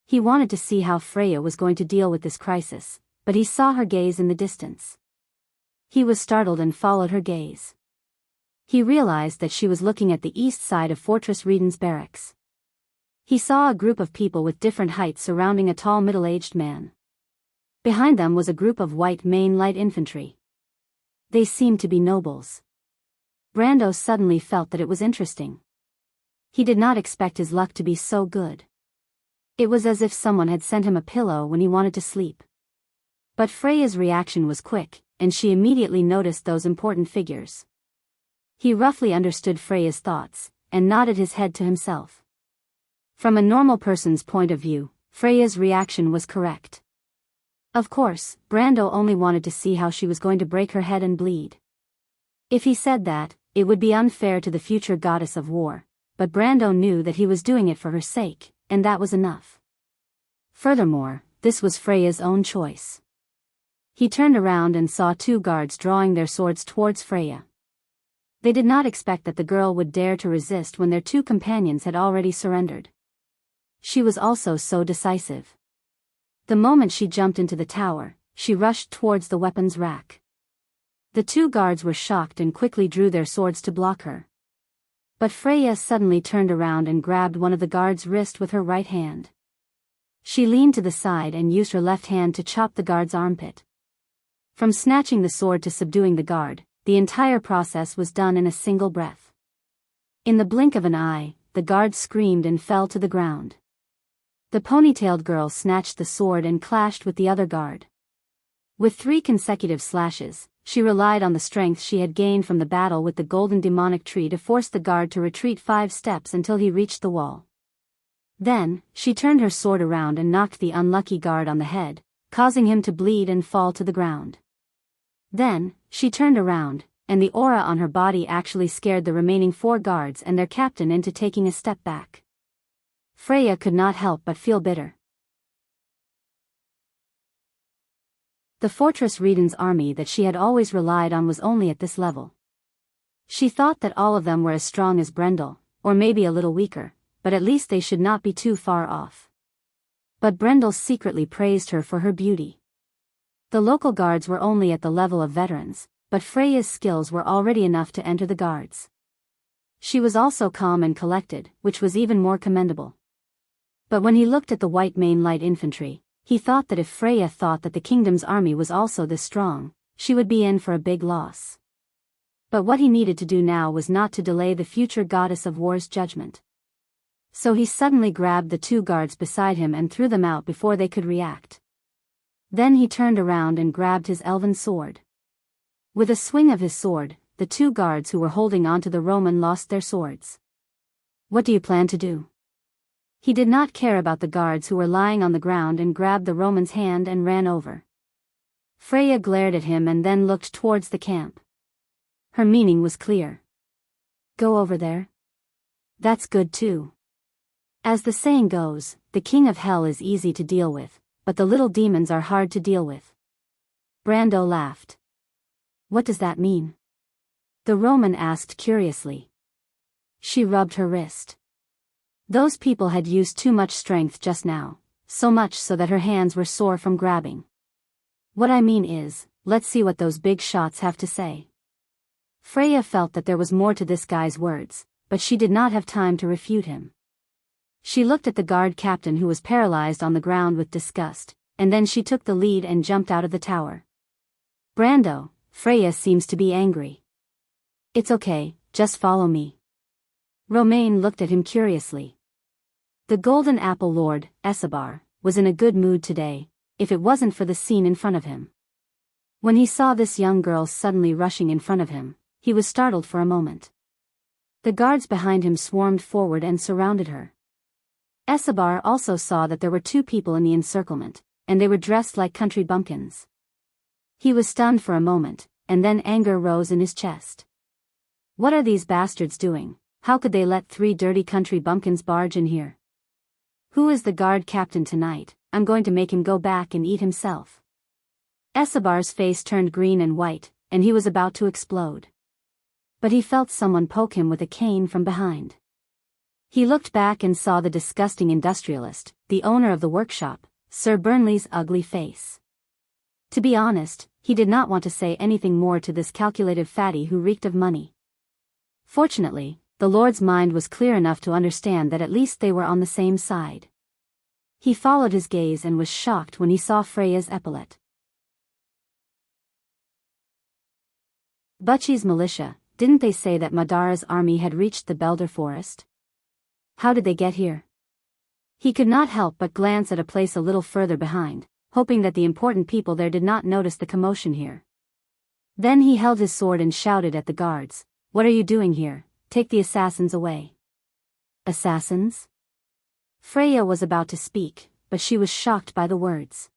Speaker 1: He wanted to see how Freya was going to deal with this crisis, but he saw her gaze in the distance. He was startled and followed her gaze. He realized that she was looking at the east side of Fortress Reden's barracks. He saw a group of people with different heights surrounding a tall middle-aged man. Behind them was a group of white main light infantry. They seemed to be nobles. Brando suddenly felt that it was interesting. He did not expect his luck to be so good. It was as if someone had sent him a pillow when he wanted to sleep. But Freya's reaction was quick, and she immediately noticed those important figures. He roughly understood Freya's thoughts, and nodded his head to himself. From a normal person's point of view, Freya's reaction was correct. Of course, Brando only wanted to see how she was going to break her head and bleed. If he said that, it would be unfair to the future goddess of war, but Brando knew that he was doing it for her sake, and that was enough. Furthermore, this was Freya's own choice. He turned around and saw two guards drawing their swords towards Freya. They did not expect that the girl would dare to resist when their two companions had already surrendered. She was also so decisive. The moment she jumped into the tower, she rushed towards the weapons rack. The two guards were shocked and quickly drew their swords to block her. But Freya suddenly turned around and grabbed one of the guards' wrist with her right hand. She leaned to the side and used her left hand to chop the guard's armpit. From snatching the sword to subduing the guard, the entire process was done in a single breath. In the blink of an eye, the guard screamed and fell to the ground. The ponytailed girl snatched the sword and clashed with the other guard. With 3 consecutive slashes, she relied on the strength she had gained from the battle with the golden demonic tree to force the guard to retreat 5 steps until he reached the wall. Then, she turned her sword around and knocked the unlucky guard on the head, causing him to bleed and fall to the ground. Then, she turned around, and the aura on her body actually scared the remaining 4 guards and their captain into taking a step back. Freya could not help but feel bitter. The Fortress Reden's army that she had always relied on was only at this level. She thought that all of them were as strong as Brendel, or maybe a little weaker, but at least they should not be too far off. But Brendel secretly praised her for her beauty. The local guards were only at the level of veterans, but Freya's skills were already enough to enter the guards. She was also calm and collected, which was even more commendable. But when he looked at the white main light infantry, he thought that if Freya thought that the kingdom's army was also this strong, she would be in for a big loss. But what he needed to do now was not to delay the future goddess of war's judgment. So he suddenly grabbed the 2 guards beside him and threw them out before they could react. Then he turned around and grabbed his elven sword. With a swing of his sword, the 2 guards who were holding onto the Roman lost their swords. What do you plan to do? He did not care about the guards who were lying on the ground and grabbed the Roman's hand and ran over. Freya glared at him and then looked towards the camp. Her meaning was clear. Go over there? That's good too. As the saying goes, the king of hell is easy to deal with, but the little demons are hard to deal with. Brando laughed. What does that mean? The Roman asked curiously. She rubbed her wrist. Those people had used too much strength just now, so much so that her hands were sore from grabbing. What I mean is, let's see what those big shots have to say. Freya felt that there was more to this guy's words, but she did not have time to refute him. She looked at the guard captain who was paralyzed on the ground with disgust, and then she took the lead and jumped out of the tower. Brando, Freya seems to be angry. It's okay, just follow me. Romain looked at him curiously. The Golden Apple Lord, Escobar, was in a good mood today, if it wasn't for the scene in front of him. When he saw this young girl suddenly rushing in front of him, he was startled for a moment. The guards behind him swarmed forward and surrounded her. Escobar also saw that there were two people in the encirclement, and they were dressed like country bumpkins. He was stunned for a moment, and then anger rose in his chest. What are these bastards doing? How could they let 3 dirty country bumpkins barge in here? Who is the guard captain tonight? I'm going to make him go back and eat himself. Escobar's face turned green and white, and he was about to explode. But he felt someone poke him with a cane from behind. He looked back and saw the disgusting industrialist, the owner of the workshop, Sir Burnley's ugly face. To be honest, he did not want to say anything more to this calculative fatty who reeked of money. Fortunately, the Lord's mind was clear enough to understand that at least they were on the same side. He followed his gaze and was shocked when he saw Freya's epaulette. Butchie's militia, didn't they say that Madara's army had reached the Belder Forest? How did they get here? He could not help but glance at a place a little further behind, hoping that the important people there did not notice the commotion here. Then he held his sword and shouted at the guards, "What are you doing here? Take the assassins away." Assassins? Freya was about to speak, but she was shocked by the words.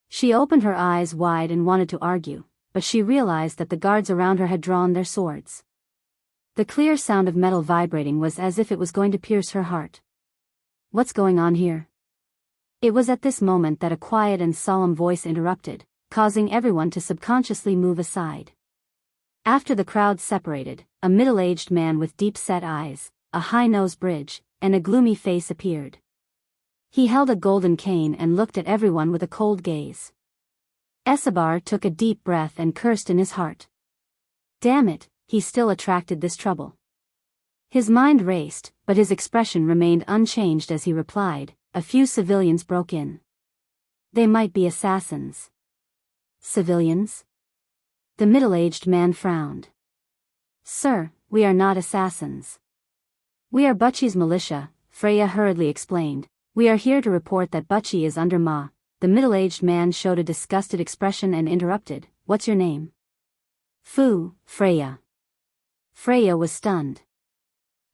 Speaker 1: She opened her eyes wide and wanted to argue, but she realized that the guards around her had drawn their swords. The clear sound of metal vibrating was as if it was going to pierce her heart. What's going on here? It was at this moment that a quiet and solemn voice interrupted, causing everyone to subconsciously move aside. After the crowd separated, a middle-aged man with deep-set eyes, a high-nose bridge, and a gloomy face appeared. He held a golden cane and looked at everyone with a cold gaze. Escobar took a deep breath and cursed in his heart. Damn it, he still attracted this trouble. His mind raced, but his expression remained unchanged as he replied, "A few civilians broke in. They might be assassins." Civilians? The middle-aged man frowned. "Sir, we are not assassins. We are Butchie's militia," Freya hurriedly explained. "We are here to report that Butchie is under Ma." The middle-aged man showed a disgusted expression and interrupted, "What's your name?" "Fu, Freya." Freya was stunned.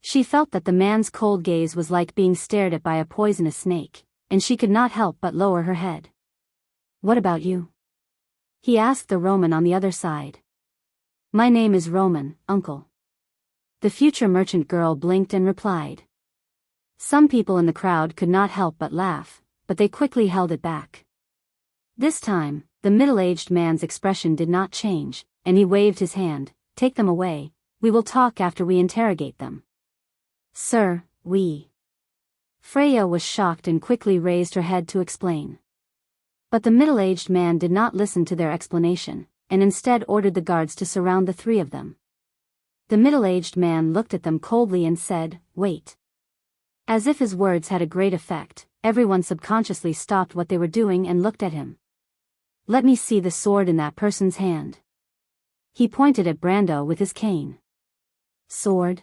Speaker 1: She felt that the man's cold gaze was like being stared at by a poisonous snake, and she could not help but lower her head. "What about you?" he asked the Roman on the other side. "My name is Roman, uncle." The future merchant girl blinked and replied. Some people in the crowd could not help but laugh, but they quickly held it back. This time, the middle-aged man's expression did not change, and he waved his hand. "Take them away, we will talk after we interrogate them." "Sir, we..." Freya was shocked and quickly raised her head to explain. But the middle-aged man did not listen to their explanation, and instead ordered the guards to surround the 3 of them. The middle-aged man looked at them coldly and said, "Wait." As if his words had a great effect, everyone subconsciously stopped what they were doing and looked at him. "Let me see the sword in that person's hand." He pointed at Brando with his cane. "Sword?"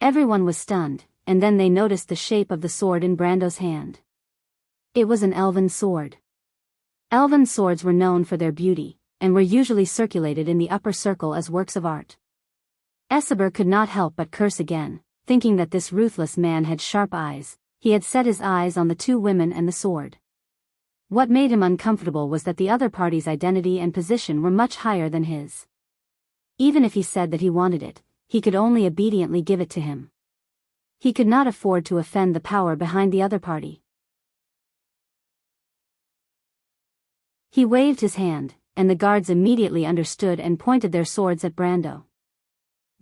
Speaker 1: Everyone was stunned, and then they noticed the shape of the sword in Brando's hand. It was an elven sword. Elven swords were known for their beauty, and were usually circulated in the upper circle as works of art. Escobar could not help but curse again, thinking that this ruthless man had sharp eyes. He had set his eyes on the two women and the sword. What made him uncomfortable was that the other party's identity and position were much higher than his. Even if he said that he wanted it, he could only obediently give it to him. He could not afford to offend the power behind the other party. He waved his hand, and the guards immediately understood and pointed their swords at Brando.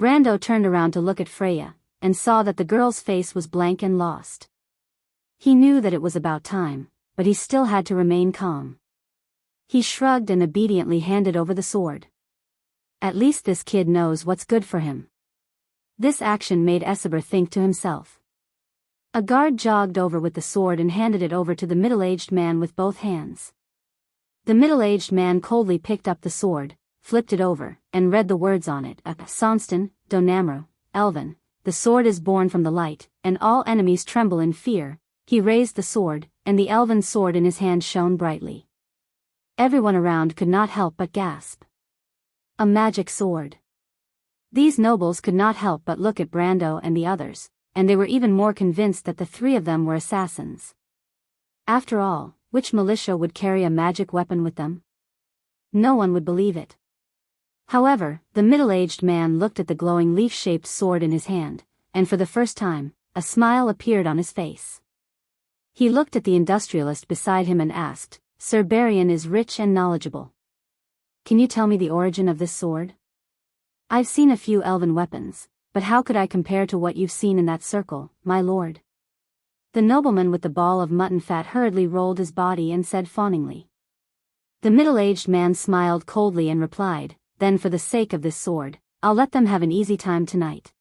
Speaker 1: Brando turned around to look at Freya, and saw that the girl's face was blank and lost. He knew that it was about time, but he still had to remain calm. He shrugged and obediently handed over the sword. At least this kid knows what's good for him. This action made Esaber think to himself. A guard jogged over with the sword and handed it over to the middle-aged man with both hands. The middle-aged man coldly picked up the sword, flipped it over, and read the words on it. Sonston, Donamro, Elven, the sword is born from the light, and all enemies tremble in fear. He raised the sword, and the elven sword in his hand shone brightly. Everyone around could not help but gasp. A magic sword. These nobles could not help but look at Brando and the others, and they were even more convinced that the three of them were assassins. After all, which militia would carry a magic weapon with them? No one would believe it. However, the middle-aged man looked at the glowing leaf-shaped sword in his hand, and for the first time, a smile appeared on his face. He looked at the industrialist beside him and asked, "Sir Barian is rich and knowledgeable. Can you tell me the origin of this sword? I've seen a few elven weapons, but how could I compare to what you've seen in that circle, my lord?" The nobleman with the ball of mutton fat hurriedly rolled his body and said fawningly. The middle-aged man smiled coldly and replied, "Then for the sake of this sword, I'll let them have an easy time tonight.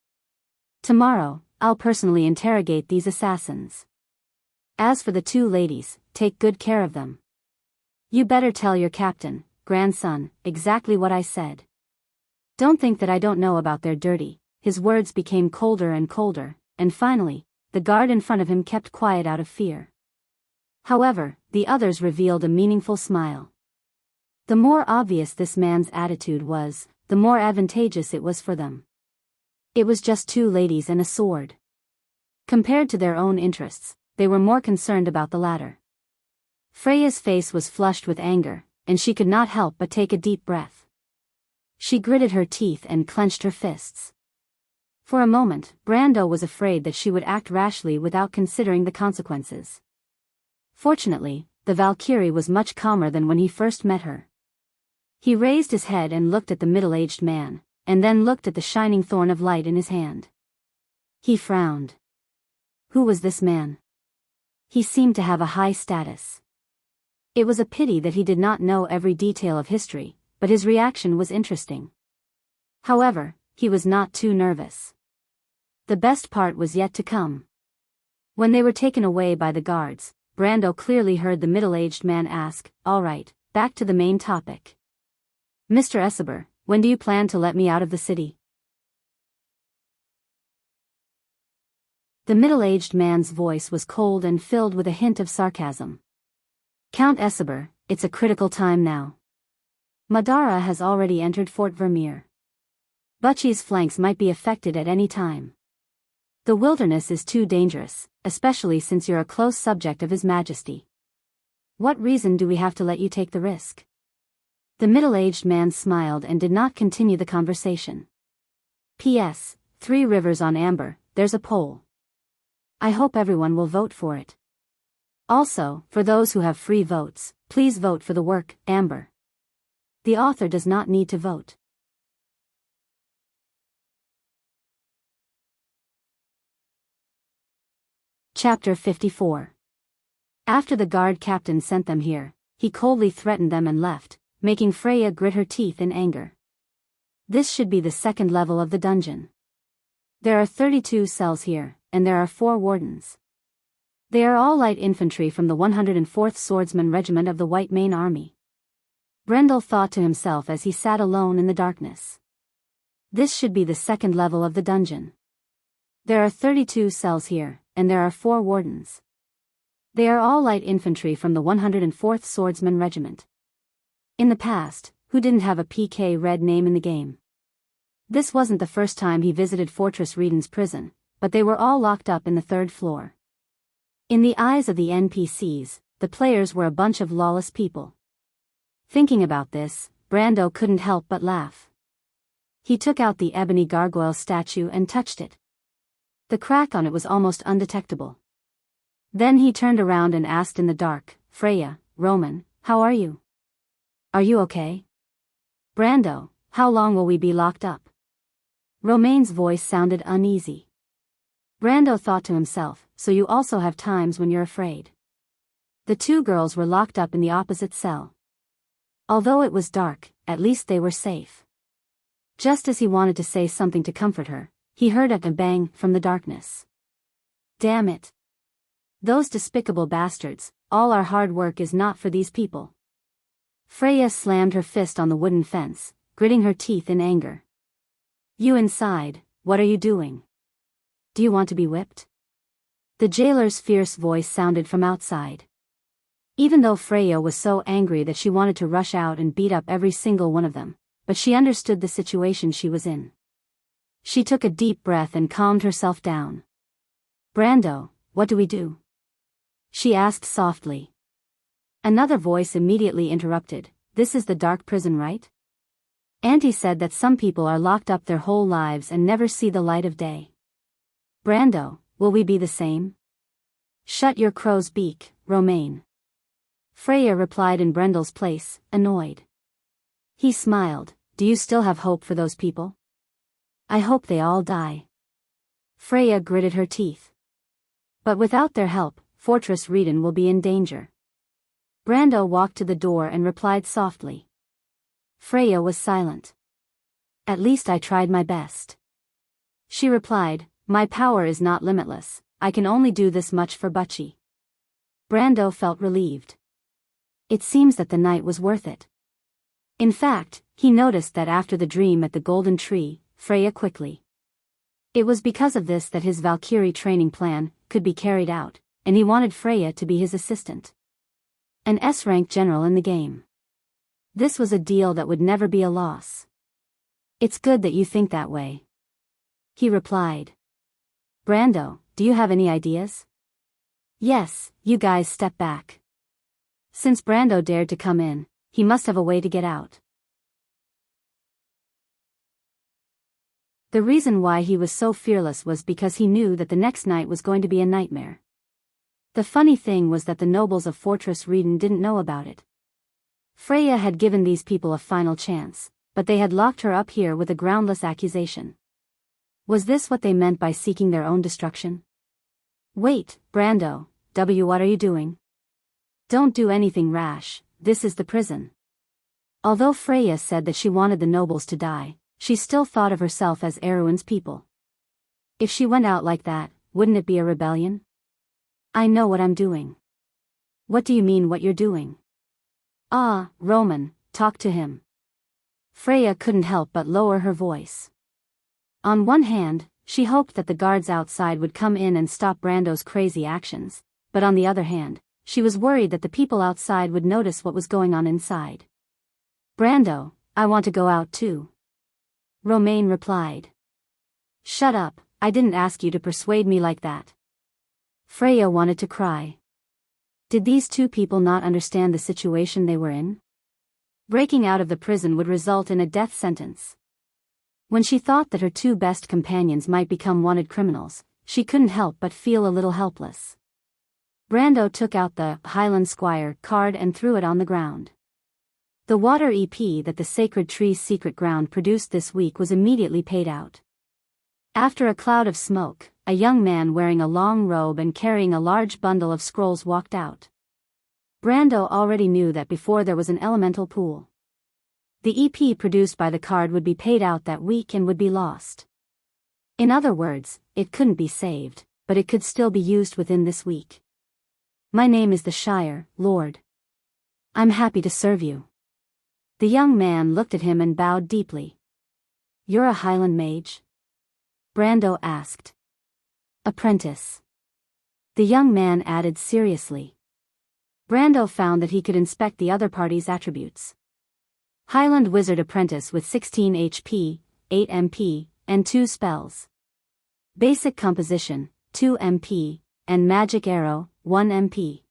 Speaker 1: Tomorrow, I'll personally interrogate these assassins. As for the two ladies, take good care of them. You better tell your captain, grandson, exactly what I said. Don't think that I don't know about their dirty." His words became colder and colder, and finally, the guard in front of him kept quiet out of fear. However, the others revealed a meaningful smile. The more obvious this man's attitude was, the more advantageous it was for them. It was just two ladies and a sword. Compared to their own interests, they were more concerned about the latter. Freya's face was flushed with anger, and she could not help but take a deep breath. She gritted her teeth and clenched her fists. For a moment, Brando was afraid that she would act rashly without considering the consequences. Fortunately, the Valkyrie was much calmer than when he first met her. He raised his head and looked at the middle-aged man, and then looked at the shining thorn of light in his hand. He frowned. Who was this man? He seemed to have a high status. It was a pity that he did not know every detail of history, but his reaction was interesting. However, he was not too nervous. The best part was yet to come. When they were taken away by the guards, Brando clearly heard the middle-aged man ask, "All right, back to the main topic. Mr. Esaber, when do you plan to let me out of the city?" The middle-aged man's voice was cold and filled with a hint of sarcasm. "Count Esaber, it's a critical time now. Madara has already entered Fort Vermeer. Butchi's flanks might be affected at any time. The wilderness is too dangerous, especially since you're a close subject of His Majesty. What reason do we have to let you take the risk?" The middle-aged man smiled and did not continue the conversation. "P.S. 3 Rivers on Amber, there's a poll. I hope everyone will vote for it. Also, for those who have free votes, please vote for the work, Amber. The author does not need to vote." Chapter 54. After the guard captain sent them here, he coldly threatened them and left, making Freya grit her teeth in anger. This should be the second level of the dungeon. There are 32 cells here, and there are 4 wardens. They are all light infantry from the 104th Swordsman Regiment of the White Mane Army. Brendel thought to himself as he sat alone in the darkness. This should be the second level of the dungeon. There are 32 cells here, and there are 4 wardens. They are all light infantry from the 104th Swordsman Regiment. In the past, who didn't have a PK red name in the game? This wasn't the first time he visited Fortress Reden's prison, but they were all locked up in the third floor. In the eyes of the NPCs, the players were a bunch of lawless people. Thinking about this, Brando couldn't help but laugh. He took out the ebony gargoyle statue and touched it. The crack on it was almost undetectable. Then he turned around and asked in the dark, "Freya, Roman, how are you? Are you okay? Brando, how long will we be locked up?" Romaine's voice sounded uneasy. Brando thought to himself, so you also have times when you're afraid. The two girls were locked up in the opposite cell. Although it was dark, at least they were safe. Just as he wanted to say something to comfort her, he heard a bang from the darkness. Damn it. Those despicable bastards, all our hard work is not for these people. Freya slammed her fist on the wooden fence, gritting her teeth in anger. You inside, what are you doing? Do you want to be whipped? The jailer's fierce voice sounded from outside. Even though Freya was so angry that she wanted to rush out and beat up every single one of them, but she understood the situation she was in. She took a deep breath and calmed herself down. Brando, what do we do? She asked softly. Another voice immediately interrupted, this is the dark prison, right? Auntie said that some people are locked up their whole lives and never see the light of day. Brando, will we be the same? Shut your crow's beak, Romaine. Freya replied in Brendel's place, annoyed. He smiled, do you still have hope for those people? I hope they all die. Freya gritted her teeth. But without their help, Fortress Reden will be in danger. Brando walked to the door and replied softly. Freya was silent. At least I tried my best. She replied, my power is not limitless, I can only do this much for Butchie. Brando felt relieved. It seems that the night was worth it. In fact, he noticed that after the dream at the Golden Tree, Freya quickly. It was because of this that his Valkyrie training plan could be carried out, and he wanted Freya to be his assistant. An S-rank general in the game. This was a deal that would never be a loss. It's good that you think that way. He replied. Brando, do you have any ideas? Yes, you guys step back. Since Brando dared to come in, he must have a way to get out. The reason why he was so fearless was because he knew that the next night was going to be a nightmare. The funny thing was that the nobles of Fortress Reden didn't know about it. Freya had given these people a final chance, but they had locked her up here with a groundless accusation. Was this what they meant by seeking their own destruction? Wait, Brando, what are you doing? Don't do anything rash, this is the prison. Although Freya said that she wanted the nobles to die, she still thought of herself as Erwin's people. If she went out like that, wouldn't it be a rebellion? I know what I'm doing. What do you mean what you're doing? Ah, Roman, talk to him. Freya couldn't help but lower her voice. On one hand, she hoped that the guards outside would come in and stop Brando's crazy actions, but on the other hand, she was worried that the people outside would notice what was going on inside. Brando, I want to go out too. Romaine replied. Shut up, I didn't ask you to persuade me like that. Freya wanted to cry. Did these two people not understand the situation they were in? Breaking out of the prison would result in a death sentence. When she thought that her two best companions might become wanted criminals, she couldn't help but feel a little helpless. Brando took out the Highland Squire card and threw it on the ground. The water EP that the Sacred Tree's secret ground produced this week was immediately paid out. After a cloud of smoke, a young man wearing a long robe and carrying a large bundle of scrolls walked out. Brando already knew that before there was an elemental pool. The EP produced by the card would be paid out that week and would be lost. In other words, it couldn't be saved, but it could still be used within this week. My name is the Shire, Lord. I'm happy to serve you. The young man looked at him and bowed deeply. You're a Highland mage? Brando asked. Apprentice. The young man added seriously. Brando found that he could inspect the other party's attributes. Highland Wizard Apprentice with 16 HP, 8 MP, and 2 spells. Basic Composition, 2 MP, and Magic Arrow, 1 MP.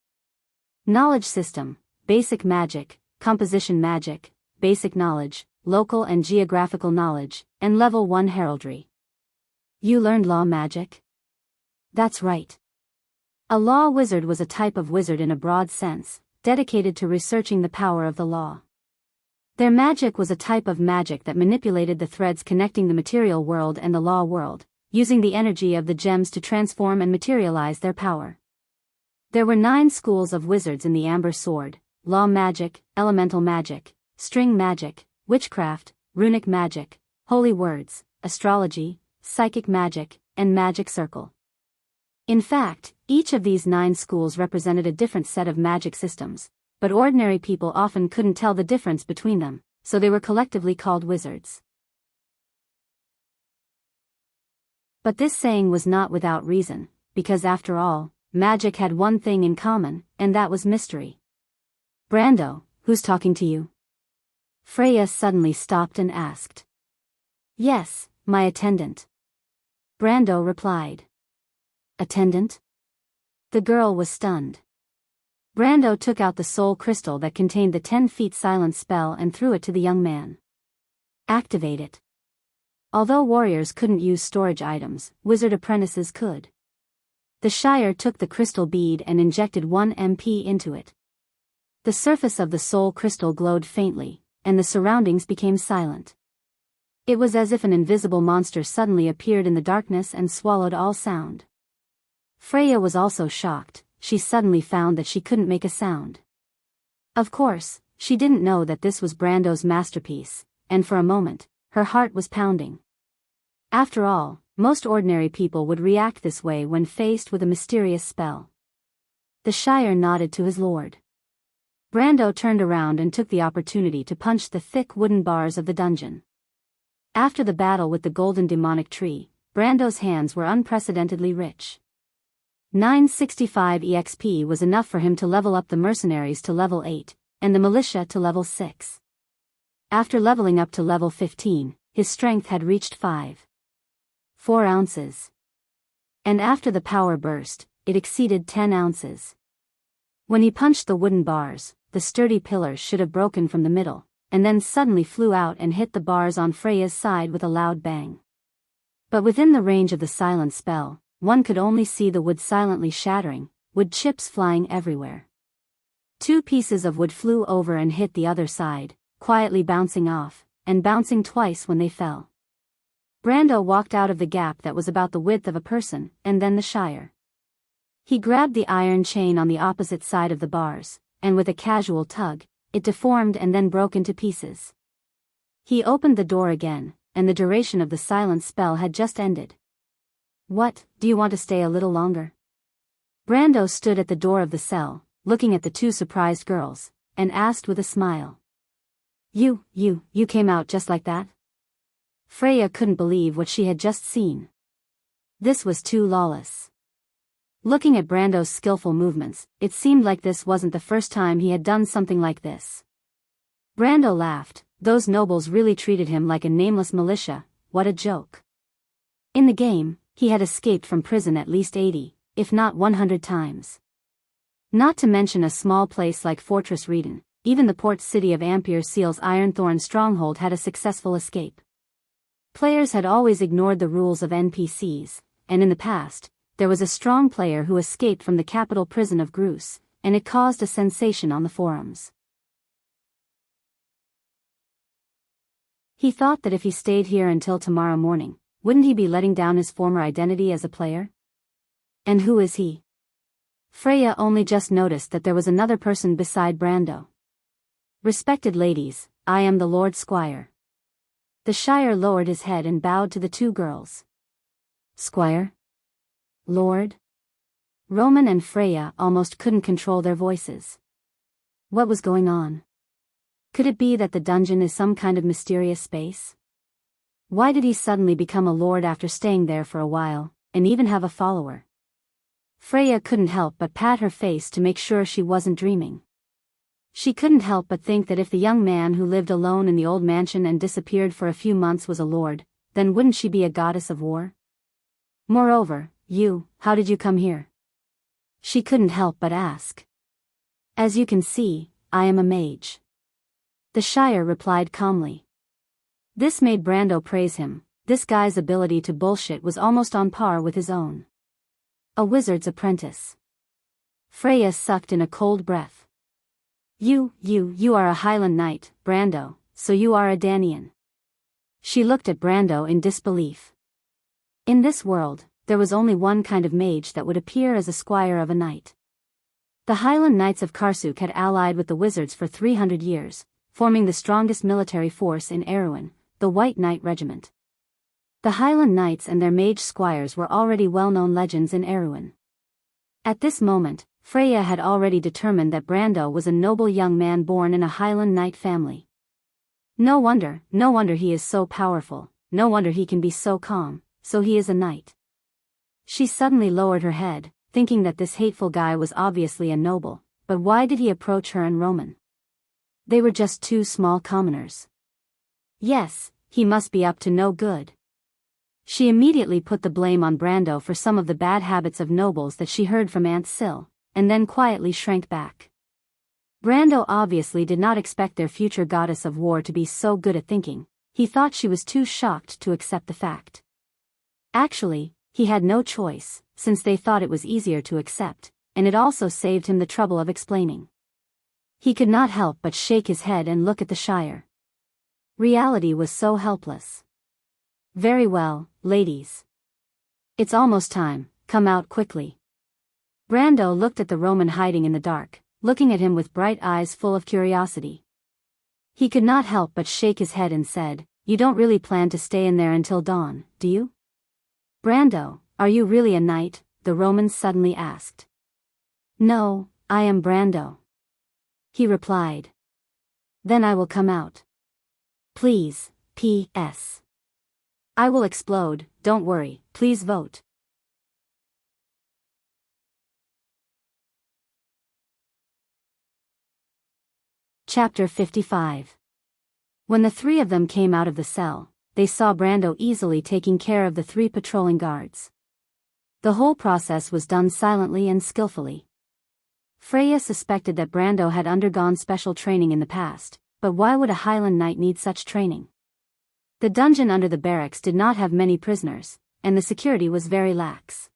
Speaker 1: Knowledge System, Basic Magic, Composition Magic, Basic Knowledge, Local and Geographical Knowledge, and Level 1 Heraldry. You learned law magic? That's right. A law wizard was a type of wizard in a broad sense, dedicated to researching the power of the law. Their magic was a type of magic that manipulated the threads connecting the material world and the law world, using the energy of the gems to transform and materialize their power. There were 9 schools of wizards in the Amber Sword: law magic, elemental magic, string magic, witchcraft, runic magic, holy words, astrology, psychic magic, and magic circle. In fact, each of these 9 schools represented a different set of magic systems, but ordinary people often couldn't tell the difference between them, so they were collectively called wizards. But this saying was not without reason, because after all, magic had one thing in common, and that was mystery. Brando, who's talking to you? Freya suddenly stopped and asked. Yes, my attendant. Brando replied. Attendant? The girl was stunned. Brando took out the soul crystal that contained the 10 feet silence spell and threw it to the young man. Activate it. Although warriors couldn't use storage items, wizard apprentices could. The Shire took the crystal bead and injected 1 MP into it. The surface of the soul crystal glowed faintly, and the surroundings became silent. It was as if an invisible monster suddenly appeared in the darkness and swallowed all sound. Freya was also shocked. She suddenly found that she couldn't make a sound. Of course, she didn't know that this was Brando's masterpiece, and for a moment, her heart was pounding. After all, most ordinary people would react this way when faced with a mysterious spell. The Shire nodded to his lord. Brando turned around and took the opportunity to punch the thick wooden bars of the dungeon. After the battle with the golden demonic tree, Brando's hands were unprecedentedly rich. 965 EXP was enough for him to level up the mercenaries to level 8, and the militia to level 6. After leveling up to level 15, his strength had reached 4 ounces. And after the power burst, it exceeded 10 ounces. When he punched the wooden bars, the sturdy pillars should have broken from the middle, and then suddenly flew out and hit the bars on Freya's side with a loud bang. But within the range of the silent spell, one could only see the wood silently shattering, wood chips flying everywhere. 2 pieces of wood flew over and hit the other side, quietly bouncing off, and bouncing twice when they fell. Brando walked out of the gap that was about the width of a person, and then the Shire. He grabbed the iron chain on the opposite side of the bars, and with a casual tug, it deformed and then broke into pieces. He opened the door again, and the duration of the silent spell had just ended. What, do you want to stay a little longer? Brando stood at the door of the cell, looking at the 2 surprised girls, and asked with a smile. You came out just like that? Freya couldn't believe what she had just seen. This was too lawless. Looking at Brando's skillful movements, it seemed like this wasn't the first time he had done something like this. Brando laughed. Those nobles really treated him like a nameless militia. What a joke. In the game, he had escaped from prison at least 80, if not 100 times. Not to mention a small place like Fortress Reden, even the port city of Ampere Seal's Ironthorn stronghold had a successful escape. Players had always ignored the rules of NPCs, and in the past, there was a strong player who escaped from the capital prison of Gruus, and it caused a sensation on the forums. He thought that if he stayed here until tomorrow morning, wouldn't he be letting down his former identity as a player? And who is he? Freya only just noticed that there was another person beside Brando. Respected ladies, I am the Lord Squire. The Shire lowered his head and bowed to the 2 girls. Squire? Lord? Roman and Freya almost couldn't control their voices. What was going on? Could it be that the dungeon is some kind of mysterious space? Why did he suddenly become a lord after staying there for a while, and even have a follower? Freya couldn't help but pat her face to make sure she wasn't dreaming. She couldn't help but think that if the young man who lived alone in the old mansion and disappeared for a few months was a lord, then wouldn't she be a goddess of war? Moreover, how did you come here? She couldn't help but ask. As you can see, I am a mage. The Shire replied calmly. This made Brando praise him. This guy's ability to bullshit was almost on par with his own. A wizard's apprentice. Freya sucked in a cold breath. You are a Highland Knight, Brando, so you are a Danian. She looked at Brando in disbelief. In this world, there was only one kind of mage that would appear as a squire of a knight. The Highland Knights of Karsuk had allied with the wizards for 300 years, forming the strongest military force in Erewhon, the White Knight Regiment. The Highland Knights and their mage squires were already well-known legends in Erewhon. At this moment, Freya had already determined that Brando was a noble young man born in a Highland Knight family. No wonder he is so powerful, no wonder he can be so calm, so he is a knight. She suddenly lowered her head, thinking that this hateful guy was obviously a noble, but why did he approach her and Roman? They were just two small commoners. Yes, he must be up to no good. She immediately put the blame on Brando for some of the bad habits of nobles that she heard from Aunt Sil, and then quietly shrank back. Brando obviously did not expect their future goddess of war to be so good at thinking. He thought she was too shocked to accept the fact. Actually, he had no choice, since they thought it was easier to accept, and it also saved him the trouble of explaining. He could not help but shake his head and look at the Shire. Reality was so helpless. Very well, ladies. It's almost time, come out quickly. Brando looked at the Roman hiding in the dark, looking at him with bright eyes full of curiosity. He could not help but shake his head and said, You don't really plan to stay in there until dawn, do you? Brando, are you really a knight? The Roman suddenly asked. No, I am Brando. He replied. Then I will come out. Please, P.S. I will explode, don't worry, please vote. Chapter 55. When the three of them came out of the cell, they saw Brando easily taking care of the three patrolling guards. The whole process was done silently and skillfully. Freya suspected that Brando had undergone special training in the past, but why would a Highland Knight need such training? The dungeon under the barracks did not have many prisoners, and the security was very lax.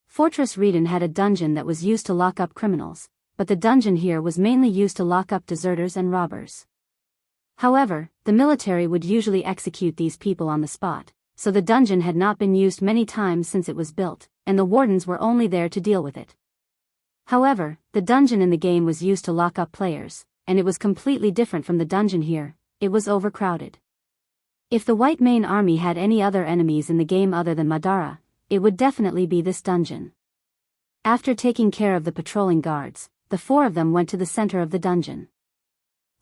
Speaker 1: Fortress Reedon had a dungeon that was used to lock up criminals, but the dungeon here was mainly used to lock up deserters and robbers. However, the military would usually execute these people on the spot, so the dungeon had not been used many times since it was built, and the wardens were only there to deal with it. However, the dungeon in the game was used to lock up players, and it was completely different from the dungeon here. It was overcrowded. If the White Mane Army had any other enemies in the game other than Madara, it would definitely be this dungeon. After taking care of the patrolling guards, the four of them went to the center of the dungeon.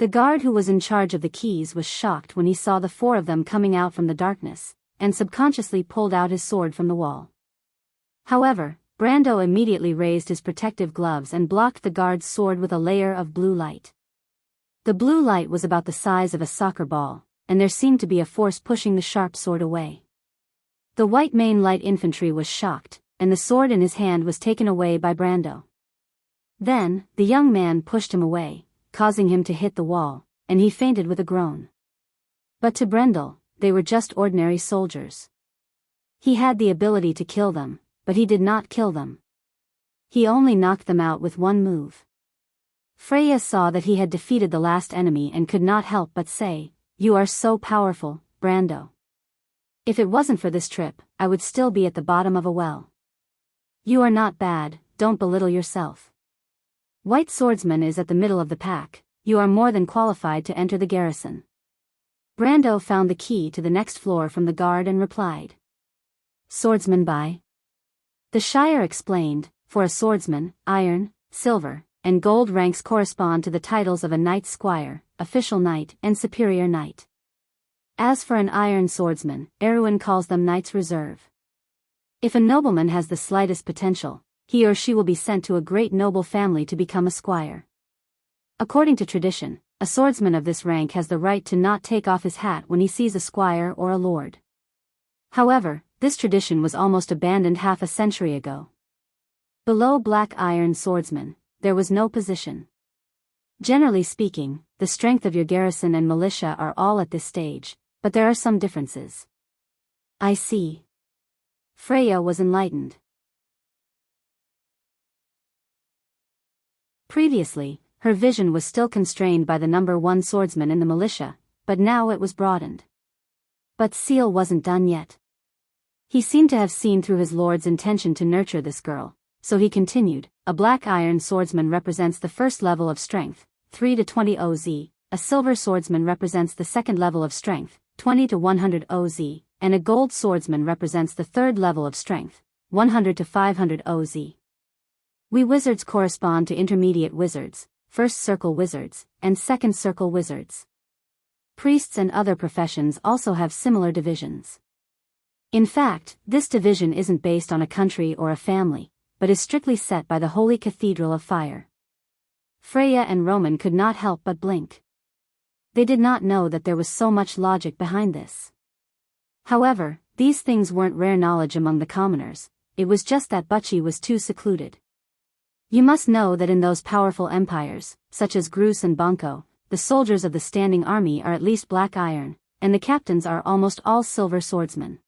Speaker 1: The guard who was in charge of the keys was shocked when he saw the four of them coming out from the darkness, and subconsciously pulled out his sword from the wall. However, Brando immediately raised his protective gloves and blocked the guard's sword with a layer of blue light. The blue light was about the size of a soccer ball, and there seemed to be a force pushing the sharp sword away. The White Mane Light Infantry was shocked, and the sword in his hand was taken away by Brando. Then, the young man pushed him away, causing him to hit the wall, and he fainted with a groan. But to Brendel, they were just ordinary soldiers. He had the ability to kill them, but he did not kill them. He only knocked them out with one move. Freya saw that he had defeated the last enemy and could not help but say, You are so powerful, Brando. If it wasn't for this trip, I would still be at the bottom of a well. You are not bad, don't belittle yourself. White Swordsman is at the middle of the pack, you are more than qualified to enter the garrison. Brando found the key to the next floor from the guard and replied. Swordsman by? The Shire explained, for a swordsman, iron, silver, and gold ranks correspond to the titles of a knight's squire, official knight, and superior knight. As for an iron swordsman, Erewhon calls them knights reserve. If a nobleman has the slightest potential, he or she will be sent to a great noble family to become a squire. According to tradition, a swordsman of this rank has the right to not take off his hat when he sees a squire or a lord. However, this tradition was almost abandoned half a century ago. Below black iron swordsmen, there was no position. Generally speaking, the strength of your garrison and militia are all at this stage, but there are some differences. I see. Freya was enlightened. Previously, her vision was still constrained by the number 1 swordsman in the militia, but now it was broadened. But Seal wasn't done yet. He seemed to have seen through his lord's intention to nurture this girl, so he continued, a black iron swordsman represents the first level of strength, 3 to 20 OZ, a silver swordsman represents the second level of strength, 20 to 100 OZ, and a gold swordsman represents the third level of strength, 100 to 500 OZ. We wizards correspond to intermediate wizards, first circle wizards, and second circle wizards. Priests and other professions also have similar divisions. In fact, this division isn't based on a country or a family, but is strictly set by the Holy Cathedral of Fire. Freya and Roman could not help but blink. They did not know that there was so much logic behind this. However, these things weren't rare knowledge among the commoners, it was just that Butchie was too secluded. You must know that in those powerful empires, such as Grus and Banco, the soldiers of the standing army are at least black iron, and the captains are almost all silver swordsmen.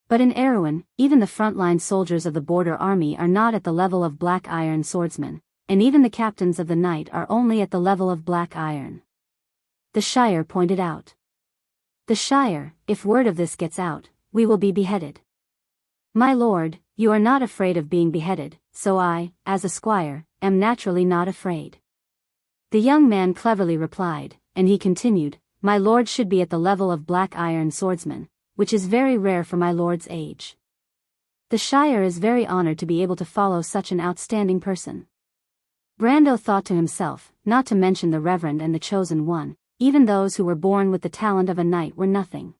Speaker 1: But in Erewhon, even the frontline soldiers of the border army are not at the level of black iron swordsmen, and even the captains of the night are only at the level of black iron. The Shire pointed out. The Shire, if word of this gets out, we will be beheaded. My lord, you are not afraid of being beheaded, so I, as a squire, am naturally not afraid. The young man cleverly replied, and he continued, my lord should be at the level of black iron swordsmen, which is very rare for my lord's age. The Shire is very honored to be able to follow such an outstanding person. Brando thought to himself, not to mention the Reverend and the Chosen One, even those who were born with the talent of a knight were nothing.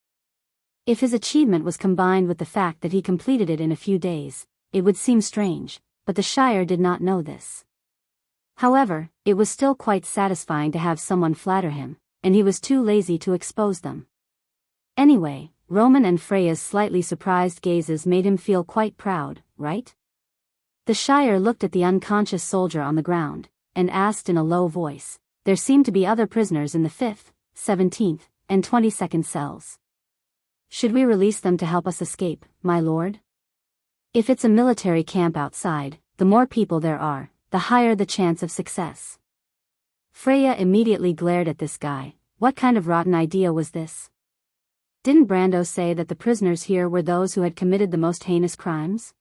Speaker 1: If his achievement was combined with the fact that he completed it in a few days, it would seem strange, but the Shire did not know this. However, it was still quite satisfying to have someone flatter him, and he was too lazy to expose them. Anyway, Roman and Freya's slightly surprised gazes made him feel quite proud, right? The Shire looked at the unconscious soldier on the ground, and asked in a low voice, there seem to be other prisoners in the 5th, 17th, and 22nd cells. Should we release them to help us escape, my lord? If it's a military camp outside, the more people there are, the higher the chance of success. Freya immediately glared at this guy. What kind of rotten idea was this? Didn't Brando say that the prisoners here were those who had committed the most heinous crimes?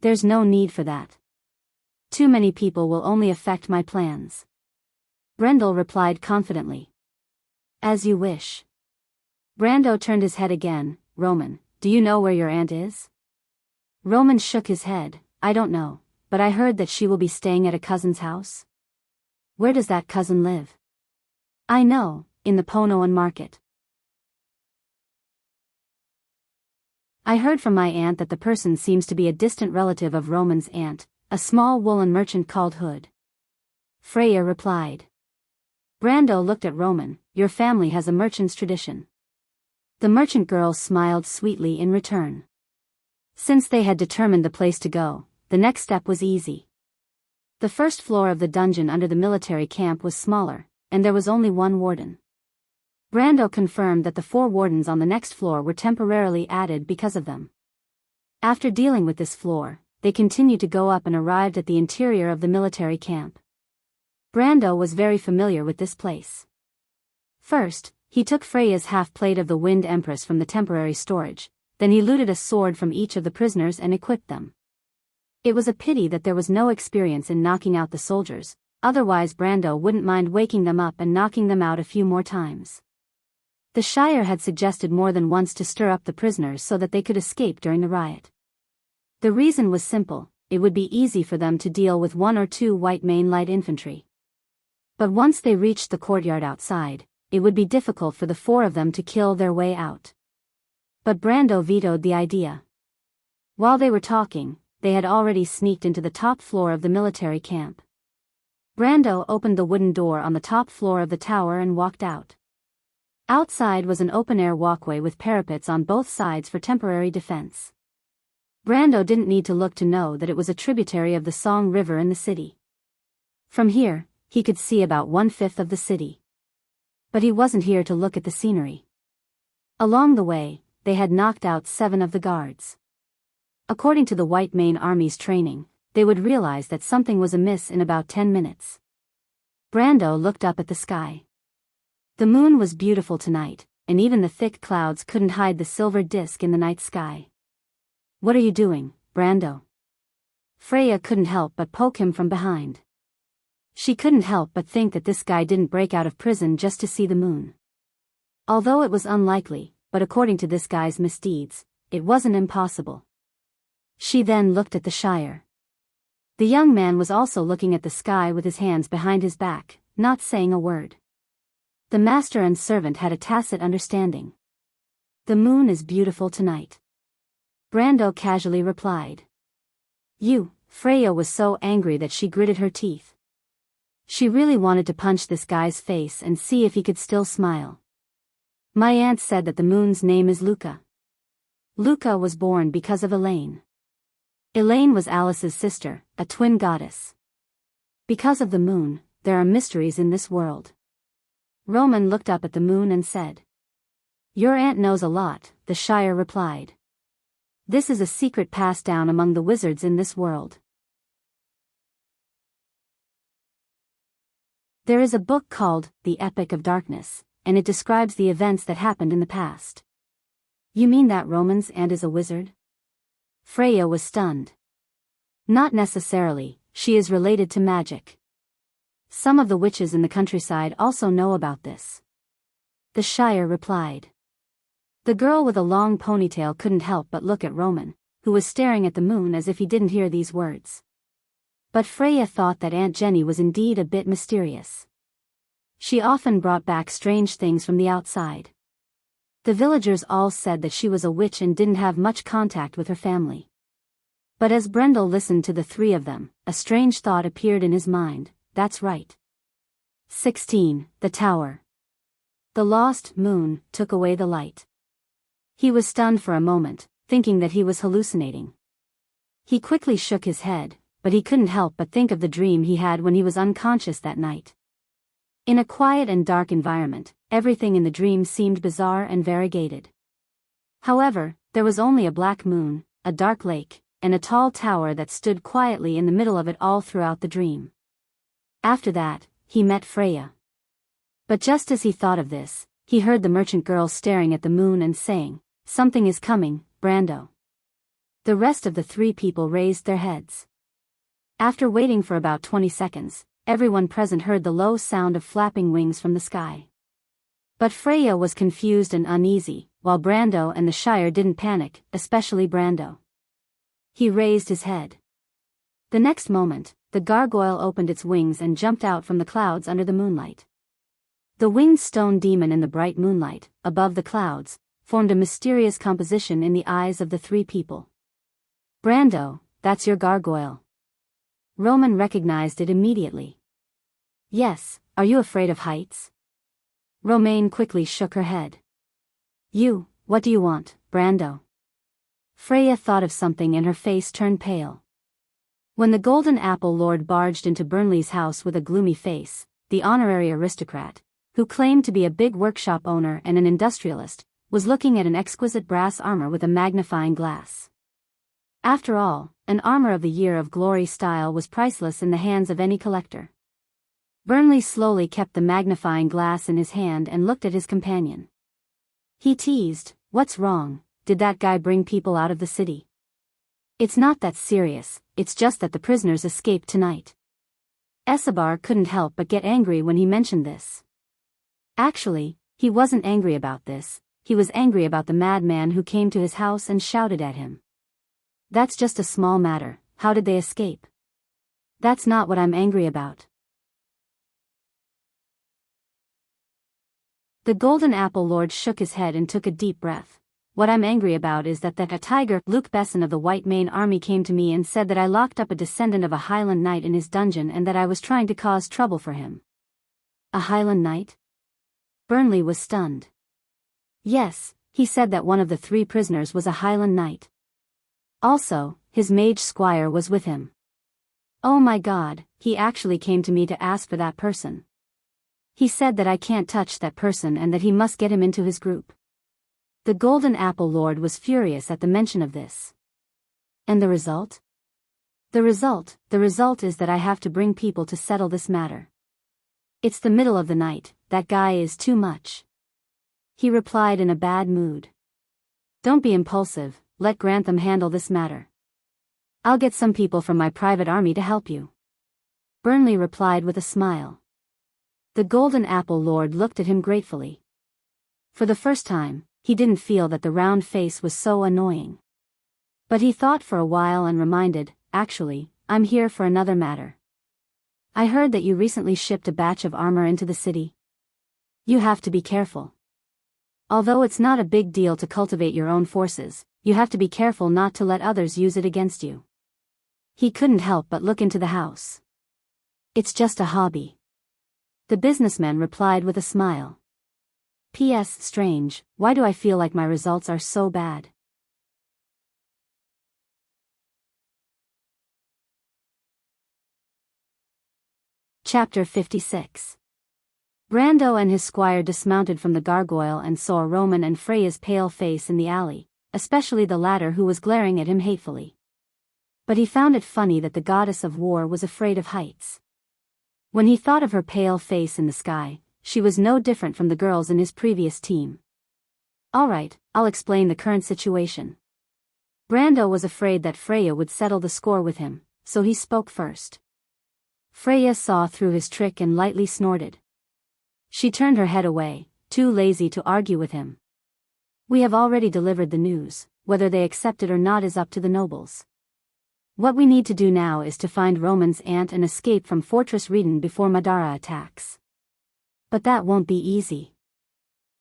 Speaker 1: There's no need for that. Too many people will only affect my plans. Brendel replied confidently. As you wish. Brando turned his head again. Roman, do you know where your aunt is? Roman shook his head. I don't know, but I heard that she will be staying at a cousin's house. Where does that cousin live? I know, in the Ponoan market. I heard from my aunt that the person seems to be a distant relative of Roman's aunt, a small woolen merchant called Hood. Freya replied. Brando looked at Roman. Your family has a merchant's tradition. The merchant girl smiled sweetly in return. Since they had determined the place to go, the next step was easy. The first floor of the dungeon under the military camp was smaller, and there was only one warden. Brando confirmed that the 4 wardens on the next floor were temporarily added because of them. After dealing with this floor, they continued to go up and arrived at the interior of the military camp. Brando was very familiar with this place. First, he took Freya's half-plate of the Wind Empress from the temporary storage, then he looted a sword from each of the prisoners and equipped them. It was a pity that there was no experience in knocking out the soldiers, otherwise Brando wouldn't mind waking them up and knocking them out a few more times. The Shire had suggested more than once to stir up the prisoners so that they could escape during the riot. The reason was simple, it would be easy for them to deal with 1 or 2 white main light infantry. But once they reached the courtyard outside, it would be difficult for the 4 of them to kill their way out. But Brando vetoed the idea. While they were talking, they had already sneaked into the top floor of the military camp. Brando opened the wooden door on the top floor of the tower and walked out. Outside was an open-air walkway with parapets on both sides for temporary defense. Brando didn't need to look to know that it was a tributary of the Song River in the city. From here, he could see about 1/5 of the city. But he wasn't here to look at the scenery. Along the way, they had knocked out 7 of the guards. According to the White Mane Army's training, they would realize that something was amiss in about 10 minutes. Brando looked up at the sky. The moon was beautiful tonight, and even the thick clouds couldn't hide the silver disk in the night sky. "What are you doing, Brando?" Freya couldn't help but poke him from behind. She couldn't help but think that this guy didn't break out of prison just to see the moon. Although it was unlikely, but according to this guy's misdeeds, it wasn't impossible. She then looked at the Shire. The young man was also looking at the sky with his hands behind his back, not saying a word. The master and servant had a tacit understanding. "The moon is beautiful tonight," Brando casually replied. Freya was so angry that she gritted her teeth. She really wanted to punch this guy's face and see if he could still smile. "My aunt said that the moon's name is Luca. Luca was born because of Elaine. Elaine was Alice's sister, a twin goddess. Because of the moon, there are mysteries in this world." Roman looked up at the moon and said. "Your aunt knows a lot," the Shire replied. "This is a secret passed down among the wizards in this world. There is a book called The Epic of Darkness, and it describes the events that happened in the past." "You mean that Roman's aunt is a wizard?" Freya was stunned. "Not necessarily, she is related to magic. Some of the witches in the countryside also know about this," the Shire replied. The girl with a long ponytail couldn't help but look at Roman, who was staring at the moon as if he didn't hear these words. But Freya thought that Aunt Jenny was indeed a bit mysterious. She often brought back strange things from the outside. The villagers all said that she was a witch and didn't have much contact with her family. But as Brendel listened to the three of them, a strange thought appeared in his mind. That's right. 16. The Tower. The lost moon took away the light. He was stunned for a moment, thinking that he was hallucinating. He quickly shook his head, but he couldn't help but think of the dream he had when he was unconscious that night. In a quiet and dark environment, everything in the dream seemed bizarre and variegated. However, there was only a black moon, a dark lake, and a tall tower that stood quietly in the middle of it all throughout the dream. After that, he met Freya. But just as he thought of this, he heard the merchant girl staring at the moon and saying, "Something is coming, Brando." The rest of the 3 people raised their heads. After waiting for about 20 seconds, everyone present heard the low sound of flapping wings from the sky. But Freya was confused and uneasy, while Brando and the Shire didn't panic, especially Brando. He raised his head. The next moment, the gargoyle opened its wings and jumped out from the clouds under the moonlight. The winged stone demon in the bright moonlight, above the clouds, formed a mysterious composition in the eyes of the 3 people. "Brando, that's your gargoyle." Roman recognized it immediately. "Yes, are you afraid of heights?" Romaine quickly shook her head. What do you want, Brando?" Freya thought of something and her face turned pale. When the Golden Apple Lord barged into Burnley's house with a gloomy face, the honorary aristocrat, who claimed to be a big workshop owner and an industrialist, was looking at an exquisite brass armor with a magnifying glass. After all, an armor of the Year of Glory style was priceless in the hands of any collector. Burnley slowly kept the magnifying glass in his hand and looked at his companion. He teased, "What's wrong? Did that guy bring people out of the city?" "It's not that serious, it's just that the prisoners escaped tonight." Escobar couldn't help but get angry when he mentioned this. Actually, he wasn't angry about this, he was angry about the madman who came to his house and shouted at him. "That's just a small matter, how did they escape?" "That's not what I'm angry about." The Golden Apple Lord shook his head and took a deep breath. "What I'm angry about is that a tiger, Luke Besson of the White Mane Army, came to me and said that I locked up a descendant of a Highland Knight in his dungeon and that I was trying to cause trouble for him." "A Highland Knight?" Burnley was stunned. Yes, he said that one of the 3 prisoners was a Highland knight. Also, his mage squire was with him. Oh my God, he actually came to me to ask for that person. He said that I can't touch that person and that he must get him into his group. The Golden Apple Lord was furious at the mention of this. And the result? The result is that I have to bring people to settle this matter. It's the middle of the night, that guy is too much. He replied in a bad mood. Don't be impulsive, let Grantham handle this matter. I'll get some people from my private army to help you. Burnley replied with a smile. The Golden Apple Lord looked at him gratefully. For the first time, he didn't feel that the round face was so annoying. But he thought for a while and reminded, actually, I'm here for another matter. I heard that you recently shipped a batch of armor into the city. You have to be careful. Although it's not a big deal to cultivate your own forces, you have to be careful not to let others use it against you. He couldn't help but look into the house. It's just a hobby. The businessman replied with a smile. P.S. Strange, why do I feel like my results are so bad? Chapter 56. Brando and his squire dismounted from the gargoyle and saw Roman and Freya's pale face in the alley, especially the latter who was glaring at him hatefully. But he found it funny that the goddess of war was afraid of heights. When he thought of her pale face in the sky, she was no different from the girls in his previous team. All right, I'll explain the current situation. Brando was afraid that Freya would settle the score with him, so he spoke first. Freya saw through his trick and lightly snorted. She turned her head away, too lazy to argue with him. We have already delivered the news, whether they accept it or not is up to the nobles. What we need to do now is to find Roman's aunt and escape from Fortress Reden before Madara attacks. But that won't be easy.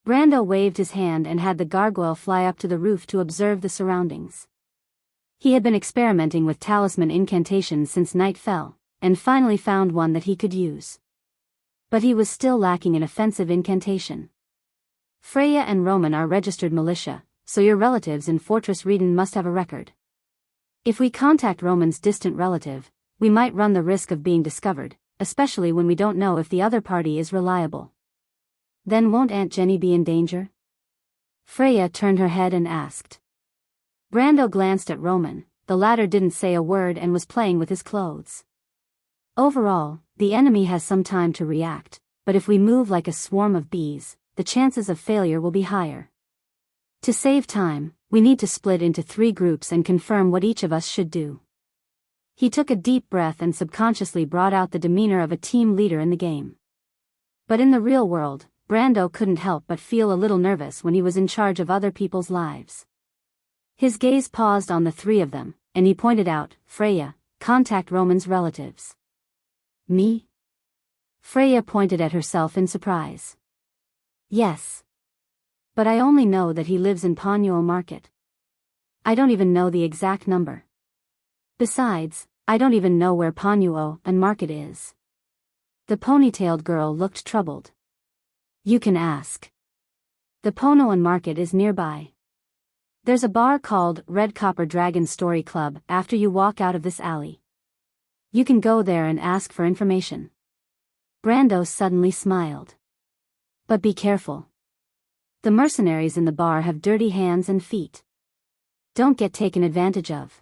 Speaker 1: Brando waved his hand and had the gargoyle fly up to the roof to observe the surroundings. He had been experimenting with talisman incantations since night fell, and finally found one that he could use. But he was still lacking an offensive incantation. Freya and Roman are registered militia, so your relatives in Fortress Reden must have a record. If we contact Roman's distant relative, we might run the risk of being discovered, especially when we don't know if the other party is reliable. Then won't Aunt Jenny be in danger? Freya turned her head and asked. Brando glanced at Roman, the latter didn't say a word and was playing with his clothes. Overall, the enemy has some time to react, but if we move like a swarm of bees, the chances of failure will be higher. To save time, we need to split into 3 groups and confirm what each of us should do. He took a deep breath and subconsciously brought out the demeanor of a team leader in the game. But in the real world, Brando couldn't help but feel a little nervous when he was in charge of other people's lives. His gaze paused on the 3 of them, and he pointed out, Freya, contact Roman's relatives. Me? Freya pointed at herself in surprise. Yes. But I only know that he lives in Panyuo Market. I don't even know the exact number. Besides, I don't even know where Panyuo and Market is. The ponytailed girl looked troubled. You can ask. The Ponoan Market is nearby. There's a bar called Red Copper Dragon Story Club after you walk out of this alley. You can go there and ask for information. Brando suddenly smiled. But be careful. The mercenaries in the bar have dirty hands and feet. Don't get taken advantage of.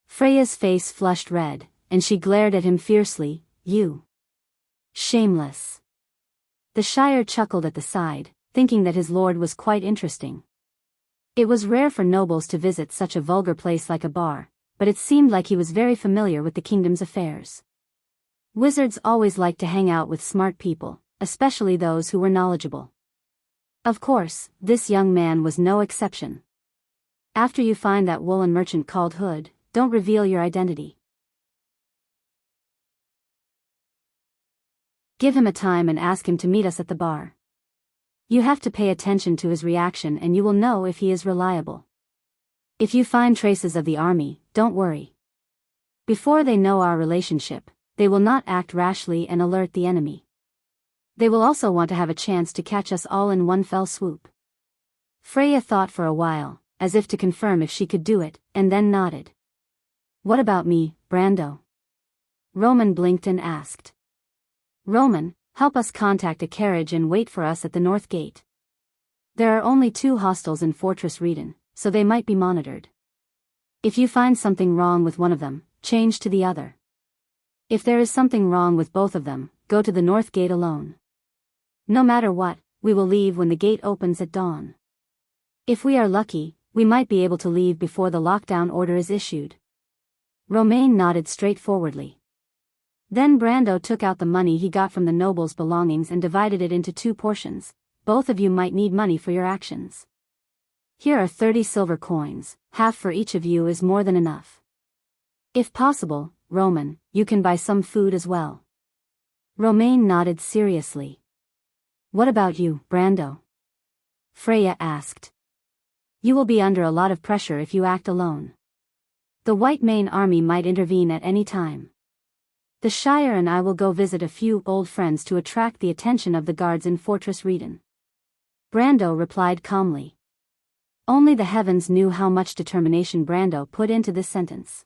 Speaker 1: Freya's face flushed red, and she glared at him fiercely, you. Shameless. The Shire chuckled at the side, thinking that his lord was quite interesting. It was rare for nobles to visit such a vulgar place like a bar, but it seemed like he was very familiar with the kingdom's affairs. Wizards always liked to hang out with smart people, especially those who were knowledgeable. Of course, this young man was no exception. After you find that woolen merchant called Hood, don't reveal your identity. Give him a time and ask him to meet us at the bar. You have to pay attention to his reaction and you will know if he is reliable. If you find traces of the army, don't worry. Before they know our relationship, they will not act rashly and alert the enemy. They will also want to have a chance to catch us all in one fell swoop. Freya thought for a while, as if to confirm if she could do it, and then nodded. What about me, Brando? Roman blinked and asked. Roman, help us contact a carriage and wait for us at the north gate. There are only 2 hostels in Fortress Reden, so they might be monitored. If you find something wrong with one of them, change to the other. If there is something wrong with both of them, go to the north gate alone. No matter what, we will leave when the gate opens at dawn. If we are lucky, we might be able to leave before the lockdown order is issued. Romain nodded straightforwardly. Then Brando took out the money he got from the noble's belongings and divided it into 2 portions. Both of you might need money for your actions. Here are 30 silver coins, half for each of you is more than enough. If possible, Roman, you can buy some food as well. Romain nodded seriously. What about you, Brando? Freya asked. You will be under a lot of pressure if you act alone. The White Mane Army might intervene at any time. The Shire and I will go visit a few old friends to attract the attention of the guards in Fortress Reden. Brando replied calmly. Only the heavens knew how much determination Brando put into this sentence.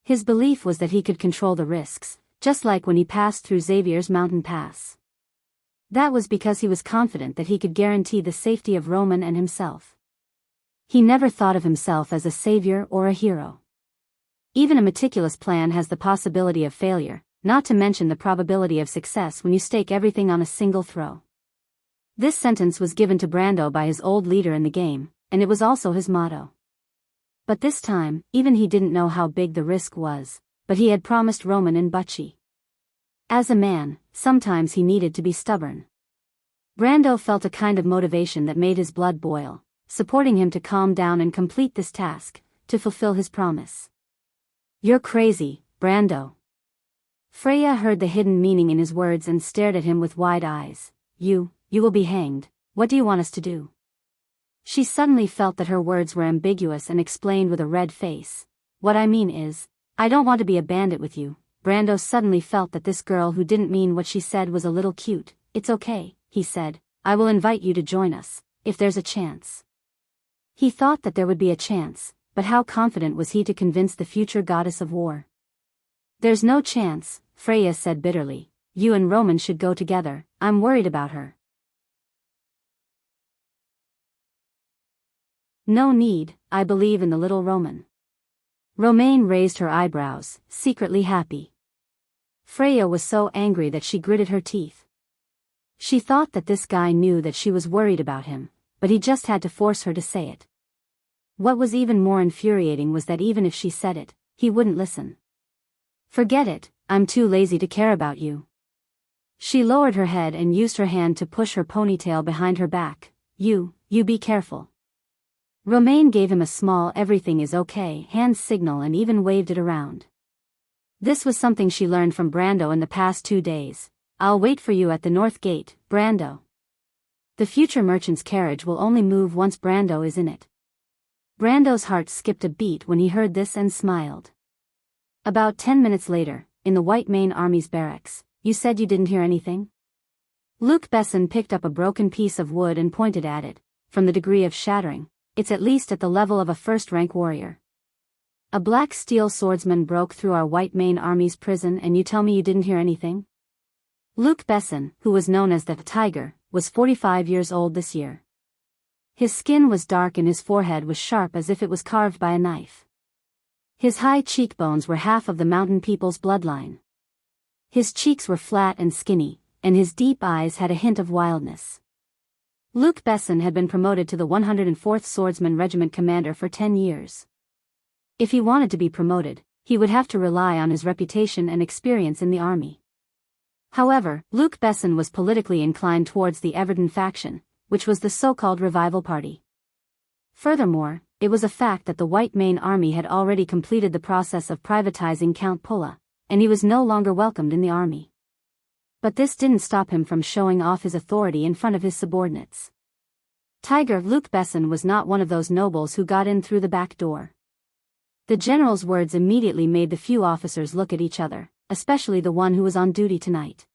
Speaker 1: His belief was that he could control the risks, just like when he passed through Xavier's mountain pass. That was because he was confident that he could guarantee the safety of Roman and himself. He never thought of himself as a savior or a hero. Even a meticulous plan has the possibility of failure, not to mention the probability of success when you stake everything on a single throw. This sentence was given to Brando by his old leader in the game, and it was also his motto. But this time, even he didn't know how big the risk was, but he had promised Roman and Butchie. As a man, sometimes he needed to be stubborn. Brando felt a kind of motivation that made his blood boil, supporting him to calm down and complete this task, to fulfill his promise. You're crazy, Brando. Freya heard the hidden meaning in his words and stared at him with wide eyes. You will be hanged. What do you want us to do? She suddenly felt that her words were ambiguous and explained with a red face. What I mean is, I don't want to be a bandit with you. Brando suddenly felt that this girl who didn't mean what she said was a little cute. It's okay, he said. I will invite you to join us, if there's a chance. He thought that there would be a chance, but how confident was he to convince the future goddess of war? There's no chance, Freya said bitterly. You and Roman should go together. I'm worried about her. No need, I believe in the little Roman. Romain raised her eyebrows, secretly happy. Freya was so angry that she gritted her teeth. She thought that this guy knew that she was worried about him, but he just had to force her to say it. What was even more infuriating was that even if she said it, he wouldn't listen. Forget it, I'm too lazy to care about you. She lowered her head and used her hand to push her ponytail behind her back. You be careful. Romain gave him a small everything is okay hand signal and even waved it around. This was something she learned from Brando in the past 2 days. I'll wait for you at the north gate, Brando. The future merchant's carriage will only move once Brando is in it. Brando's heart skipped a beat when he heard this and smiled. About 10 minutes later, in the White Mane Army's barracks, you said you didn't hear anything? Luke Besson picked up a broken piece of wood and pointed at it. From the degree of shattering, it's at least at the level of a first-rank warrior. A black steel swordsman broke through our White Mane Army's prison and you tell me you didn't hear anything? Luke Besson, who was known as the Tiger, was 45 years old this year. His skin was dark and his forehead was sharp as if it was carved by a knife. His high cheekbones were half of the mountain people's bloodline. His cheeks were flat and skinny, and his deep eyes had a hint of wildness. Luke Besson had been promoted to the 104th Swordsman Regiment commander for 10 years. If he wanted to be promoted, he would have to rely on his reputation and experience in the army. However, Luke Besson was politically inclined towards the Everton faction, which was the so-called Revival Party. Furthermore, it was a fact that the White Mane Army had already completed the process of privatizing Count Pulla, and he was no longer welcomed in the army. But this didn't stop him from showing off his authority in front of his subordinates. Tiger Luke Besson was not one of those nobles who got in through the back door. The general's words immediately made the few officers look at each other, especially the one who was on duty tonight.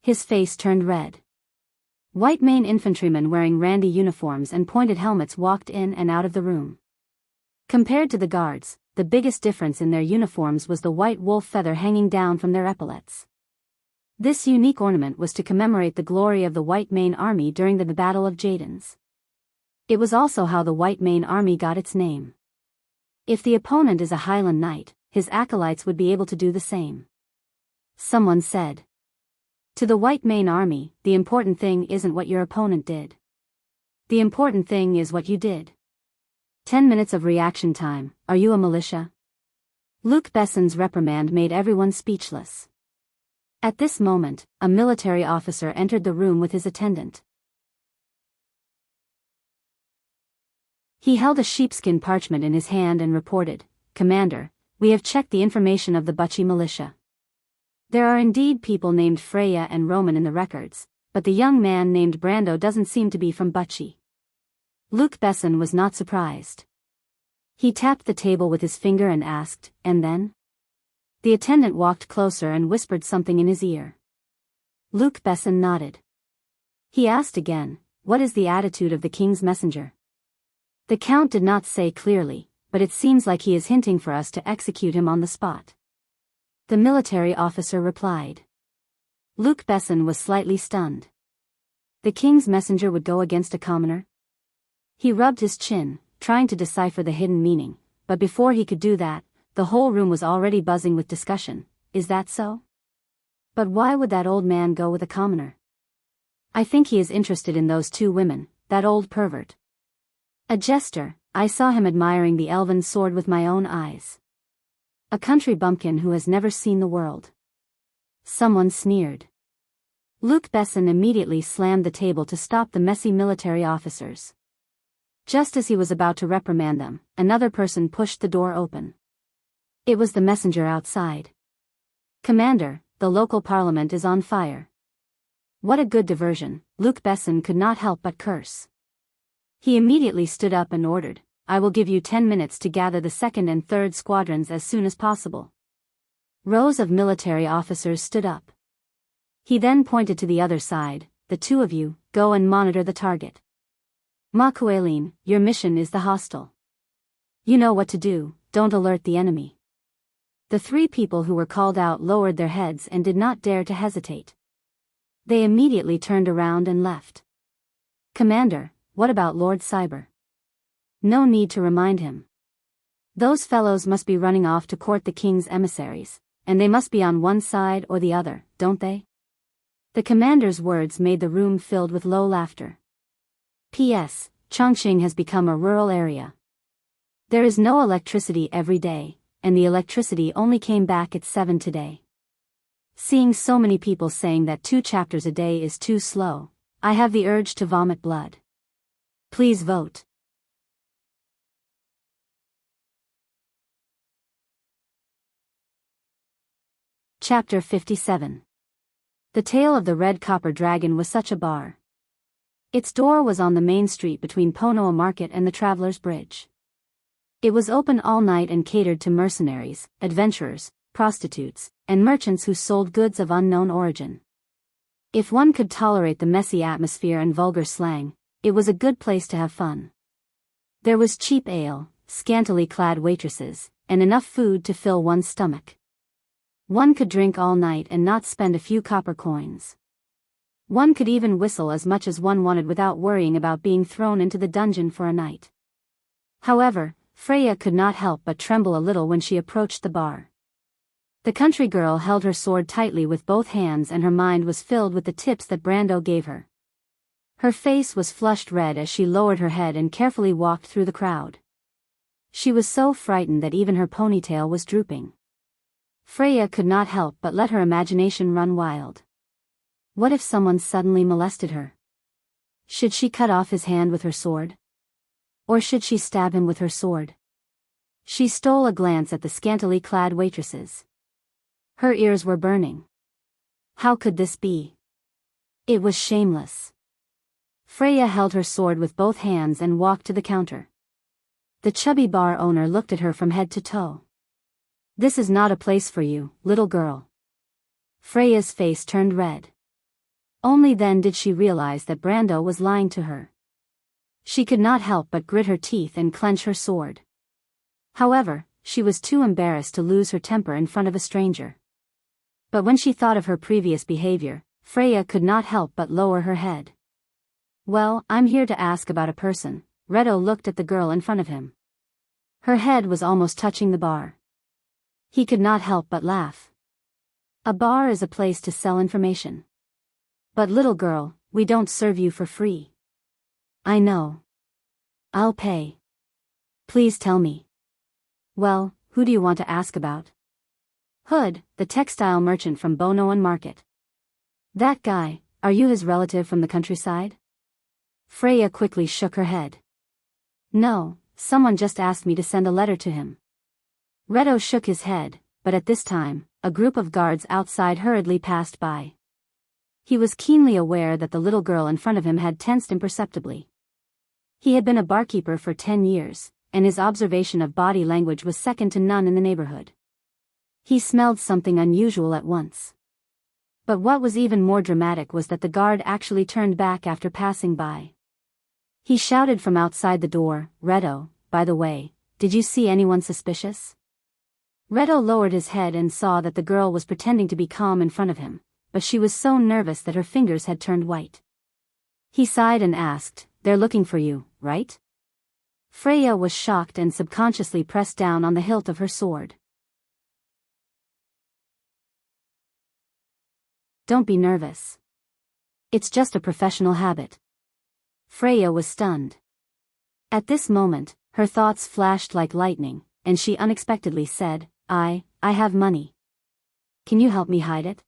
Speaker 1: His face turned red. White Mane infantrymen wearing randy uniforms and pointed helmets walked in and out of the room. Compared to the guards, the biggest difference in their uniforms was the white wolf feather hanging down from their epaulets. This unique ornament was to commemorate the glory of the White Mane Army during the Battle of Jadens. It was also how the White Mane Army got its name. If the opponent is a Highland Knight, his acolytes would be able to do the same. Someone said. To the White Mane Army, the important thing isn't what your opponent did. The important thing is what you did. 10 minutes of reaction time. Are you a militia? Luc Besson's reprimand made everyone speechless. At this moment, a military officer entered the room with his attendant. He held a sheepskin parchment in his hand and reported, "Commander, we have checked the information of the Bucci militia. There are indeed people named Freya and Roman in the records, but the young man named Brando doesn't seem to be from Bucci." Luc Besson was not surprised. He tapped the table with his finger and asked, "And then?" The attendant walked closer and whispered something in his ear. Luc Besson nodded. He asked again, "What is the attitude of the king's messenger?" The count did not say clearly, but it seems like he is hinting for us to execute him on the spot. The military officer replied. Luc Besson was slightly stunned. The king's messenger would go against a commoner? He rubbed his chin, trying to decipher the hidden meaning, but before he could do that, the whole room was already buzzing with discussion. Is that so? But why would that old man go with a commoner? I think he is interested in those two women, that old pervert. A jester, I saw him admiring the elven sword with my own eyes. A country bumpkin who has never seen the world. Someone sneered. Luc Besson immediately slammed the table to stop the messy military officers. Just as he was about to reprimand them, another person pushed the door open. It was the messenger outside. "Commander, the local parliament is on fire." What a good diversion, Luc Besson could not help but curse. He immediately stood up and ordered, "I will give you 10 minutes to gather the 2nd and 3rd squadrons as soon as possible." Rows of military officers stood up. He then pointed to the other side, "The two of you, go and monitor the target. Ma Kuelin, your mission is the hostile. You know what to do, don't alert the enemy." The 3 people who were called out lowered their heads and did not dare to hesitate. They immediately turned around and left. "Commander, what about Lord Cyber?" No need to remind him. Those fellows must be running off to court the king's emissaries, and they must be on one side or the other, don't they? The commander's words made the room filled with low laughter. P.S. Chongqing has become a rural area. There is no electricity every day, and the electricity only came back at 7 today. Seeing so many people saying that 2 chapters a day is too slow, I have the urge to vomit blood. Please vote. Chapter 57. The Tale of the Red Copper Dragon was such a bar. Its door was on the main street between Ponoa Market and the Traveller's Bridge. It was open all night and catered to mercenaries, adventurers, prostitutes, and merchants who sold goods of unknown origin. If one could tolerate the messy atmosphere and vulgar slang, it was a good place to have fun. There was cheap ale, scantily clad waitresses, and enough food to fill one's stomach. One could drink all night and not spend a few copper coins. One could even whistle as much as one wanted without worrying about being thrown into the dungeon for a night. However, Freya could not help but tremble a little when she approached the bar. The country girl held her sword tightly with both hands and her mind was filled with the tips that Brando gave her. Her face was flushed red as she lowered her head and carefully walked through the crowd. She was so frightened that even her ponytail was drooping. Freya could not help but let her imagination run wild. What if someone suddenly molested her? Should she cut off his hand with her sword? Or should she stab him with her sword? She stole a glance at the scantily clad waitresses. Her ears were burning. How could this be? It was shameless. Freya held her sword with both hands and walked to the counter. The chubby bar owner looked at her from head to toe. "This is not a place for you, little girl." Freya's face turned red. Only then did she realize that Brando was lying to her. She could not help but grit her teeth and clench her sword. However, she was too embarrassed to lose her temper in front of a stranger. But when she thought of her previous behavior, Freya could not help but lower her head. "Well, I'm here to ask about a person." Redo looked at the girl in front of him. Her head was almost touching the bar. He could not help but laugh. "A bar is a place to sell information. But little girl, we don't serve you for free." "I know. I'll pay. Please tell me." "Well, who do you want to ask about?" "Hood, the textile merchant from Bonoan Market." "That guy, are you his relative from the countryside?" Freya quickly shook her head. "No, someone just asked me to send a letter to him." Redo shook his head, but at this time, a group of guards outside hurriedly passed by. He was keenly aware that the little girl in front of him had tensed imperceptibly. He had been a barkeeper for 10 years, and his observation of body language was second to none in the neighborhood. He smelled something unusual at once. But what was even more dramatic was that the guard actually turned back after passing by. He shouted from outside the door, "Redo, by the way, did you see anyone suspicious?" Redo lowered his head and saw that the girl was pretending to be calm in front of him, but she was so nervous that her fingers had turned white. He sighed and asked, "They're looking for you, right?" Freya was shocked and subconsciously pressed down on the hilt of her sword. "Don't be nervous. It's just a professional habit." Freya was stunned. At this moment, her thoughts flashed like lightning, and she unexpectedly said, I have money. Can you help me hide it?"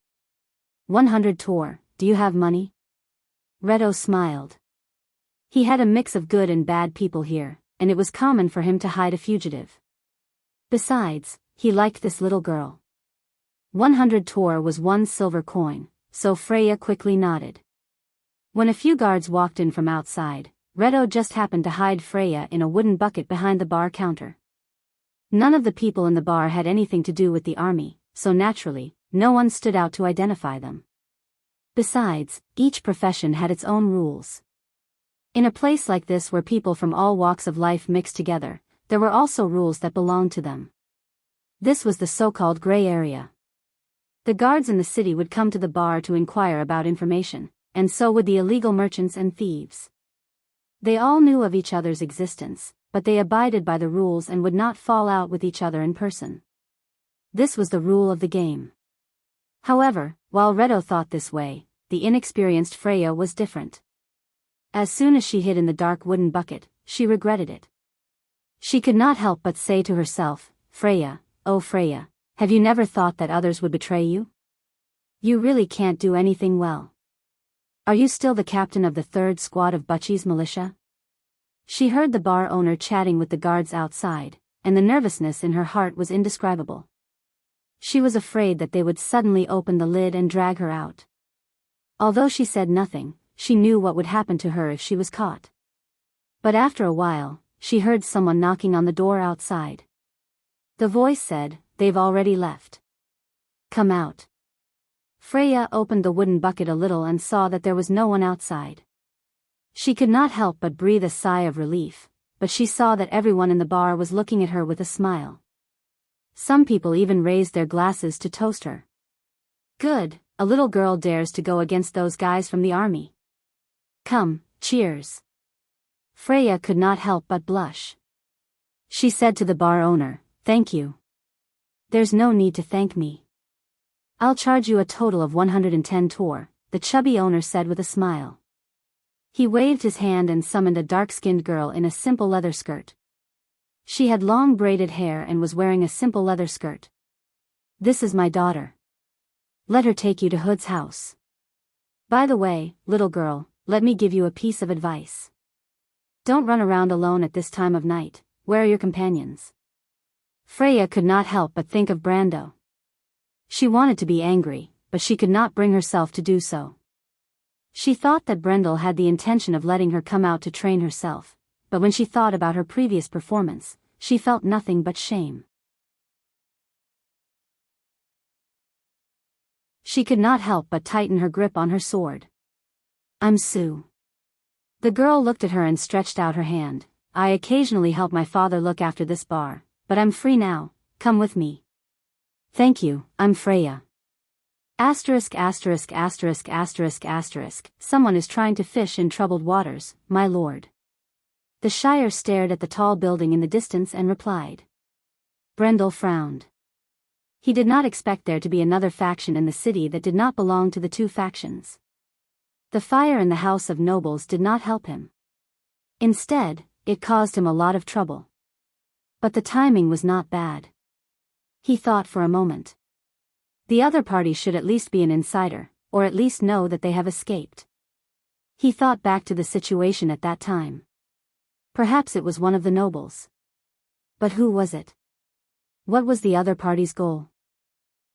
Speaker 1: 100 Tor, do you have money?" Redo smiled. He had a mix of good and bad people here, and it was common for him to hide a fugitive. Besides, he liked this little girl. 100 Tor was 1 silver coin, so Freya quickly nodded. When a few guards walked in from outside, Redo just happened to hide Freya in a wooden bucket behind the bar counter. None of the people in the bar had anything to do with the army, so naturally, no one stood out to identify them. Besides, each profession had its own rules. In a place like this where people from all walks of life mixed together, there were also rules that belonged to them. This was the so-called gray area. The guards in the city would come to the bar to inquire about information, and so would the illegal merchants and thieves. They all knew of each other's existence, but they abided by the rules and would not fall out with each other in person. This was the rule of the game. However, while Redo thought this way, the inexperienced Freya was different. As soon as she hid in the dark wooden bucket, she regretted it. She could not help but say to herself, "Freya, oh Freya, have you never thought that others would betray you? You really can't do anything well. Are you still the captain of the 3rd squad of Butchie's militia?" She heard the bar owner chatting with the guards outside, and the nervousness in her heart was indescribable. She was afraid that they would suddenly open the lid and drag her out. Although she said nothing, she knew what would happen to her if she was caught. But after a while, she heard someone knocking on the door outside. The voice said, "They've already left. Come out." Freya opened the wooden bucket a little and saw that there was no one outside. She could not help but breathe a sigh of relief, but she saw that everyone in the bar was looking at her with a smile. Some people even raised their glasses to toast her. Good, a little girl dares to go against those guys from the army. Come, cheers. Freya could not help but blush. She said to the bar owner, "Thank you. There's no need to thank me. I'll charge you a total of 110 Tor, the chubby owner said with a smile. He waved his hand and summoned a dark-skinned girl in a simple leather skirt. She had long braided hair and was wearing a simple leather skirt. "This is my daughter. Let her take you to Hood's house. By the way, little girl, let me give you a piece of advice. Don't run around alone at this time of night. Where are your companions?" Freya could not help but think of Brando. She wanted to be angry, but she could not bring herself to do so. She thought that Brendel had the intention of letting her come out to train herself, but when she thought about her previous performance, she felt nothing but shame. She could not help but tighten her grip on her sword. I'm Sue. The girl looked at her and stretched out her hand. I occasionally help my father look after this bar, but I'm free now, come with me. Thank you, I'm Freya. Asterisk asterisk asterisk asterisk asterisk, someone is trying to fish in troubled waters, my lord. The Shire stared at the tall building in the distance and replied. Brendel frowned. He did not expect there to be another faction in the city that did not belong to the two factions. The fire in the House of Nobles did not help him. Instead, it caused him a lot of trouble. But the timing was not bad. He thought for a moment. The other party should at least be an insider, or at least know that they have escaped. He thought back to the situation at that time. Perhaps it was one of the nobles. But who was it? What was the other party's goal?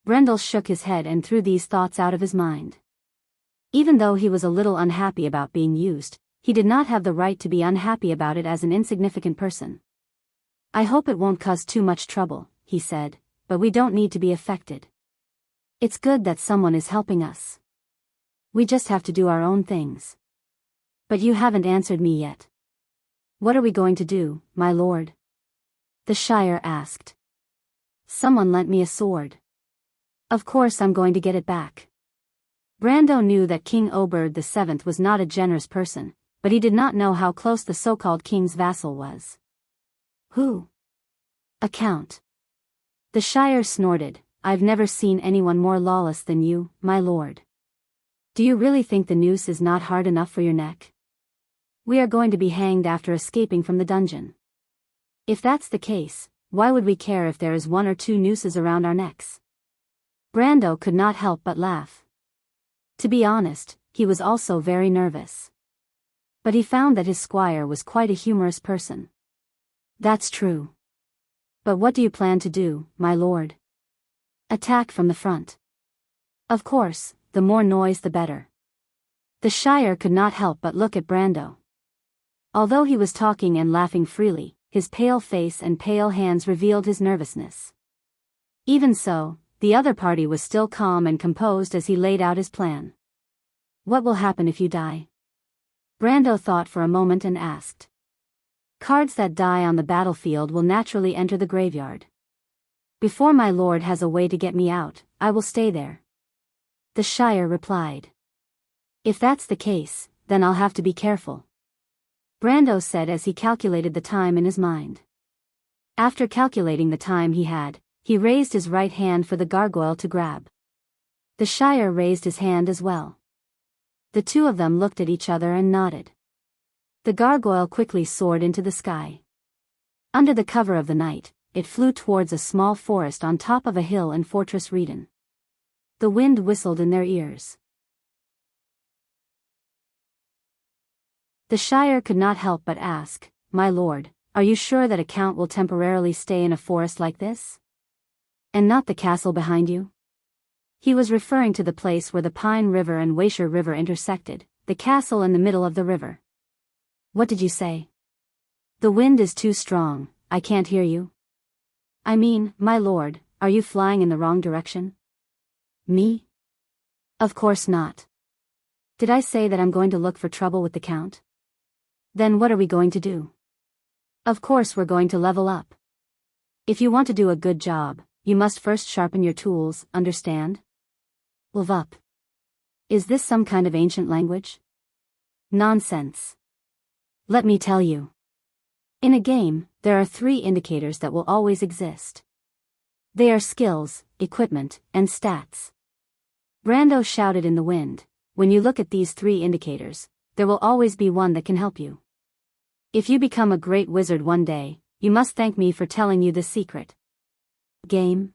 Speaker 1: Brendel shook his head and threw these thoughts out of his mind. Even though he was a little unhappy about being used, he did not have the right to be unhappy about it as an insignificant person. I hope it won't cause too much trouble, he said, but we don't need to be affected. It's good that someone is helping us. We just have to do our own things. But you haven't answered me yet. What are we going to do, my lord? The Shire asked. Someone lent me a sword. Of course I'm going to get it back. Brando knew that King Oberg VII was not a generous person, but he did not know how close the so-called king's vassal was. Who? A count. The Shire snorted. I've never seen anyone more lawless than you, my lord. Do you really think the noose is not hard enough for your neck? We are going to be hanged after escaping from the dungeon. If that's the case, why would we care if there is 1 or 2 nooses around our necks? Brando could not help but laugh. To be honest, he was also very nervous. But he found that his squire was quite a humorous person. That's true. But what do you plan to do, my lord? Attack from the front. Of course, the more noise the better. The Shire could not help but look at Brando. Although he was talking and laughing freely, his pale face and pale hands revealed his nervousness. Even so, the other party was still calm and composed as he laid out his plan. What will happen if you die? Brando thought for a moment and asked. Cards that die on the battlefield will naturally enter the graveyard. Before my lord has a way to get me out, I will stay there. The Shire replied. If that's the case, then I'll have to be careful. Brando said as he calculated the time in his mind. After calculating the time he raised his right hand for the gargoyle to grab. The Shire raised his hand as well. The two of them looked at each other and nodded. The gargoyle quickly soared into the sky. Under the cover of the night, it flew towards a small forest on top of a hill in Fortress Reden. The wind whistled in their ears. The Shire could not help but ask, my lord, are you sure that a count will temporarily stay in a forest like this? And not the castle behind you? He was referring to the place where the Pine River and Weisher River intersected, the castle in the middle of the river. What did you say? The wind is too strong, I can't hear you. I mean, my lord, are you flying in the wrong direction? Me? Of course not. Did I say that I'm going to look for trouble with the count? Then what are we going to do? Of course we're going to level up. If you want to do a good job, you must first sharpen your tools, understand? Level up. Is this some kind of ancient language? Nonsense. Let me tell you. In a game, there are 3 indicators that will always exist. They are skills, equipment, and stats. Brando shouted in the wind, when you look at these 3 indicators, there will always be one that can help you. If you become a great wizard one day, you must thank me for telling you this secret. Game?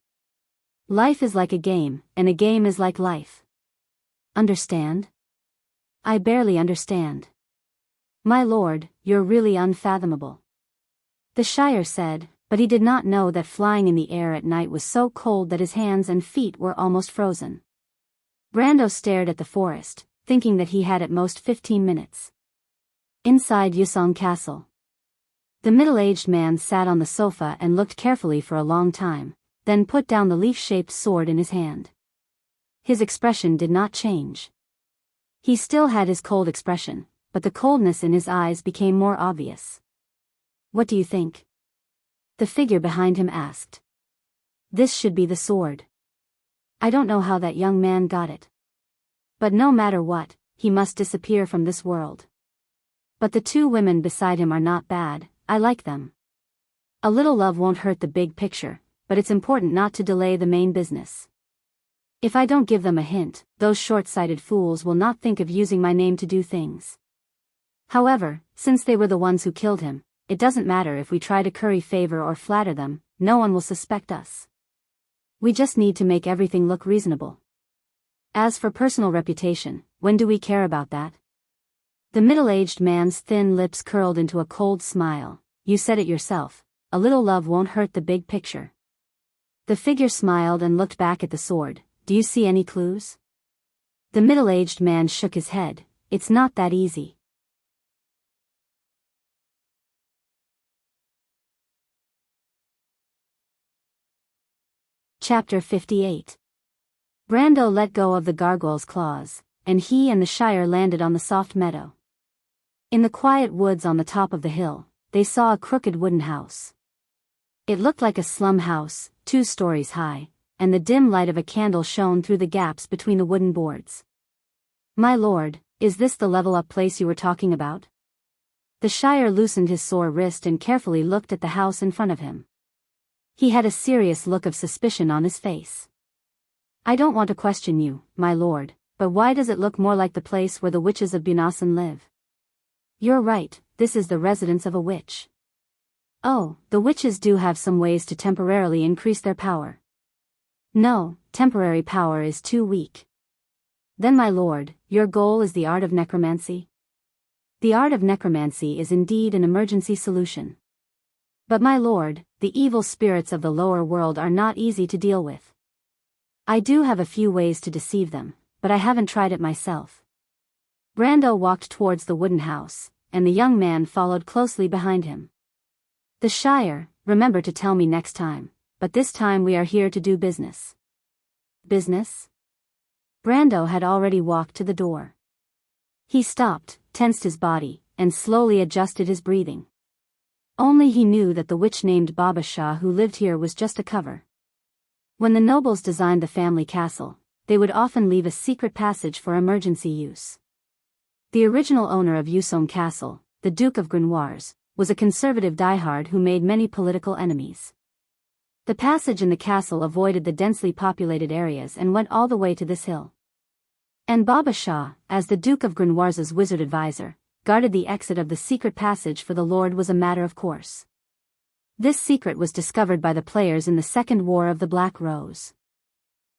Speaker 1: Life is like a game, and a game is like life. Understand? I barely understand. My lord, you're really unfathomable. The Shire said, but he did not know that flying in the air at night was so cold that his hands and feet were almost frozen. Brando stared at the forest, thinking that he had at most 15 minutes. Inside Yusong Castle. The middle-aged man sat on the sofa and looked carefully for a long time, then put down the leaf-shaped sword in his hand. His expression did not change. He still had his cold expression, but the coldness in his eyes became more obvious. "What do you think?" the figure behind him asked. "This should be the sword. I don't know how that young man got it. But no matter what, he must disappear from this world. But the two women beside him are not bad, I like them. A little love won't hurt the big picture, but it's important not to delay the main business. If I don't give them a hint, those short-sighted fools will not think of using my name to do things. However, since they were the ones who killed him, it doesn't matter if we try to curry favor or flatter them, no one will suspect us. We just need to make everything look reasonable. As for personal reputation, when do we care about that?" The middle-aged man's thin lips curled into a cold smile. "You said it yourself, a little love won't hurt the big picture." The figure smiled and looked back at the sword. "Do you see any clues?" The middle-aged man shook his head. "It's not that easy." Chapter 58. Brando let go of the gargoyle's claws, and he and the Shire landed on the soft meadow. In the quiet woods on the top of the hill, they saw a crooked wooden house. It looked like a slum house, 2 stories high, and the dim light of a candle shone through the gaps between the wooden boards. "My lord, is this the level-up place you were talking about?" The Shire loosened his sore wrist and carefully looked at the house in front of him. He had a serious look of suspicion on his face. "I don't want to question you, my lord, but why does it look more like the place where the witches of Bunasan live?" "You're right, this is the residence of a witch." "Oh, the witches do have some ways to temporarily increase their power." "No, temporary power is too weak." "Then my lord, your goal is the art of necromancy?" "The art of necromancy is indeed an emergency solution. But my lord, the evil spirits of the lower world are not easy to deal with. I do have a few ways to deceive them, but I haven't tried it myself." Brando walked towards the wooden house, and the young man followed closely behind him. "The Shire, remember to tell me next time, but this time we are here to do business." "Business?" Brando had already walked to the door. He stopped, tensed his body, and slowly adjusted his breathing. Only he knew that the witch named Baba Shah who lived here was just a cover. When the nobles designed the family castle, they would often leave a secret passage for emergency use. The original owner of Yusong Castle, the Duke of Grenoires, was a conservative diehard who made many political enemies. The passage in the castle avoided the densely populated areas and went all the way to this hill. And Baba Shah, as the Duke of Grenoires' wizard advisor, guarded the exit of the secret passage for the Lord was a matter of course. This secret was discovered by the players in the Second War of the Black Rose.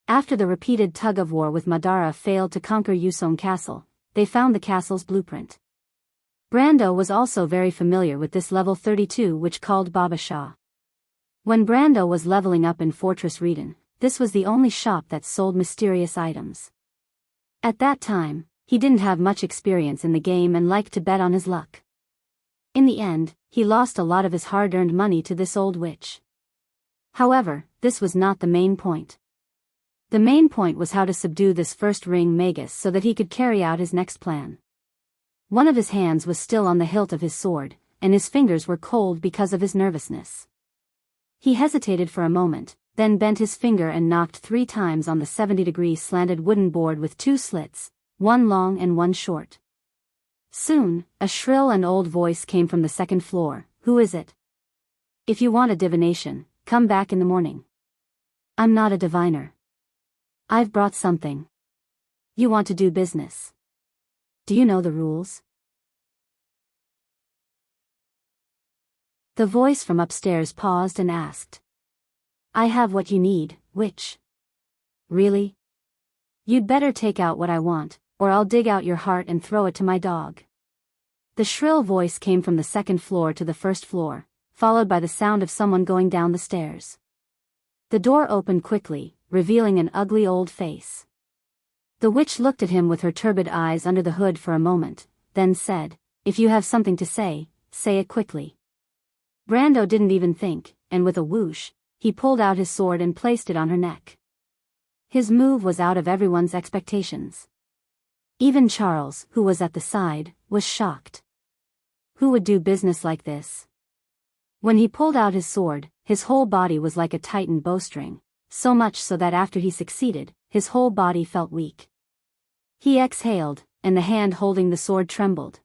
Speaker 1: After the repeated tug-of-war with Madara failed to conquer Yusong Castle, they found the castle's blueprint. Brando was also very familiar with this level 32 which called Baba Shah. When Brando was leveling up in Fortress Reden, this was the only shop that sold mysterious items. At that time, he didn't have much experience in the game and liked to bet on his luck. In the end, he lost a lot of his hard-earned money to this old witch. However, this was not the main point. The main point was how to subdue this first ring Magus so that he could carry out his next plan. One of his hands was still on the hilt of his sword, and his fingers were cold because of his nervousness. He hesitated for a moment, then bent his finger and knocked 3 times on the 70-degree slanted wooden board with 2 slits, one long and one short. Soon, a shrill and old voice came from the second floor. "Who is it? If you want a divination, come back in the morning." "I'm not a diviner. I've brought something." "You want to do business? Do you know the rules?" The voice from upstairs paused and asked. "I have what you need, witch." "Really? You'd better take out what I want, or I'll dig out your heart and throw it to my dog." The shrill voice came from the second floor to the first floor, followed by the sound of someone going down the stairs. The door opened quickly, revealing an ugly old face. The witch looked at him with her turbid eyes under the hood for a moment, then said, "If you have something to say, say it quickly." Brando didn't even think, and with a whoosh, he pulled out his sword and placed it on her neck. His move was out of everyone's expectations. Even Charles, who was at the side, was shocked. Who would do business like this? When he pulled out his sword, his whole body was like a tightened bowstring, so much so that after he succeeded, his whole body felt weak. He exhaled, and the hand holding the sword trembled.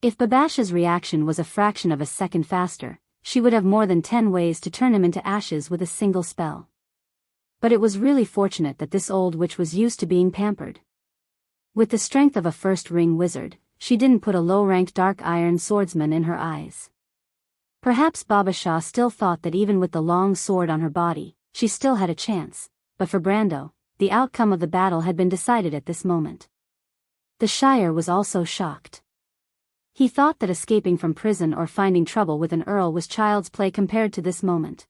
Speaker 1: If Babasha's reaction was a fraction of a second faster, she would have more than 10 ways to turn him into ashes with a single spell. But it was really fortunate that this old witch was used to being pampered. With the strength of a first-ring wizard, she didn't put a low-ranked dark iron swordsman in her eyes. Perhaps Babasha still thought that even with the long sword on her body, she still had a chance, but for Brando, the outcome of the battle had been decided at this moment. The Shire was also shocked. He thought that escaping from prison or finding trouble with an earl was child's play compared to this moment.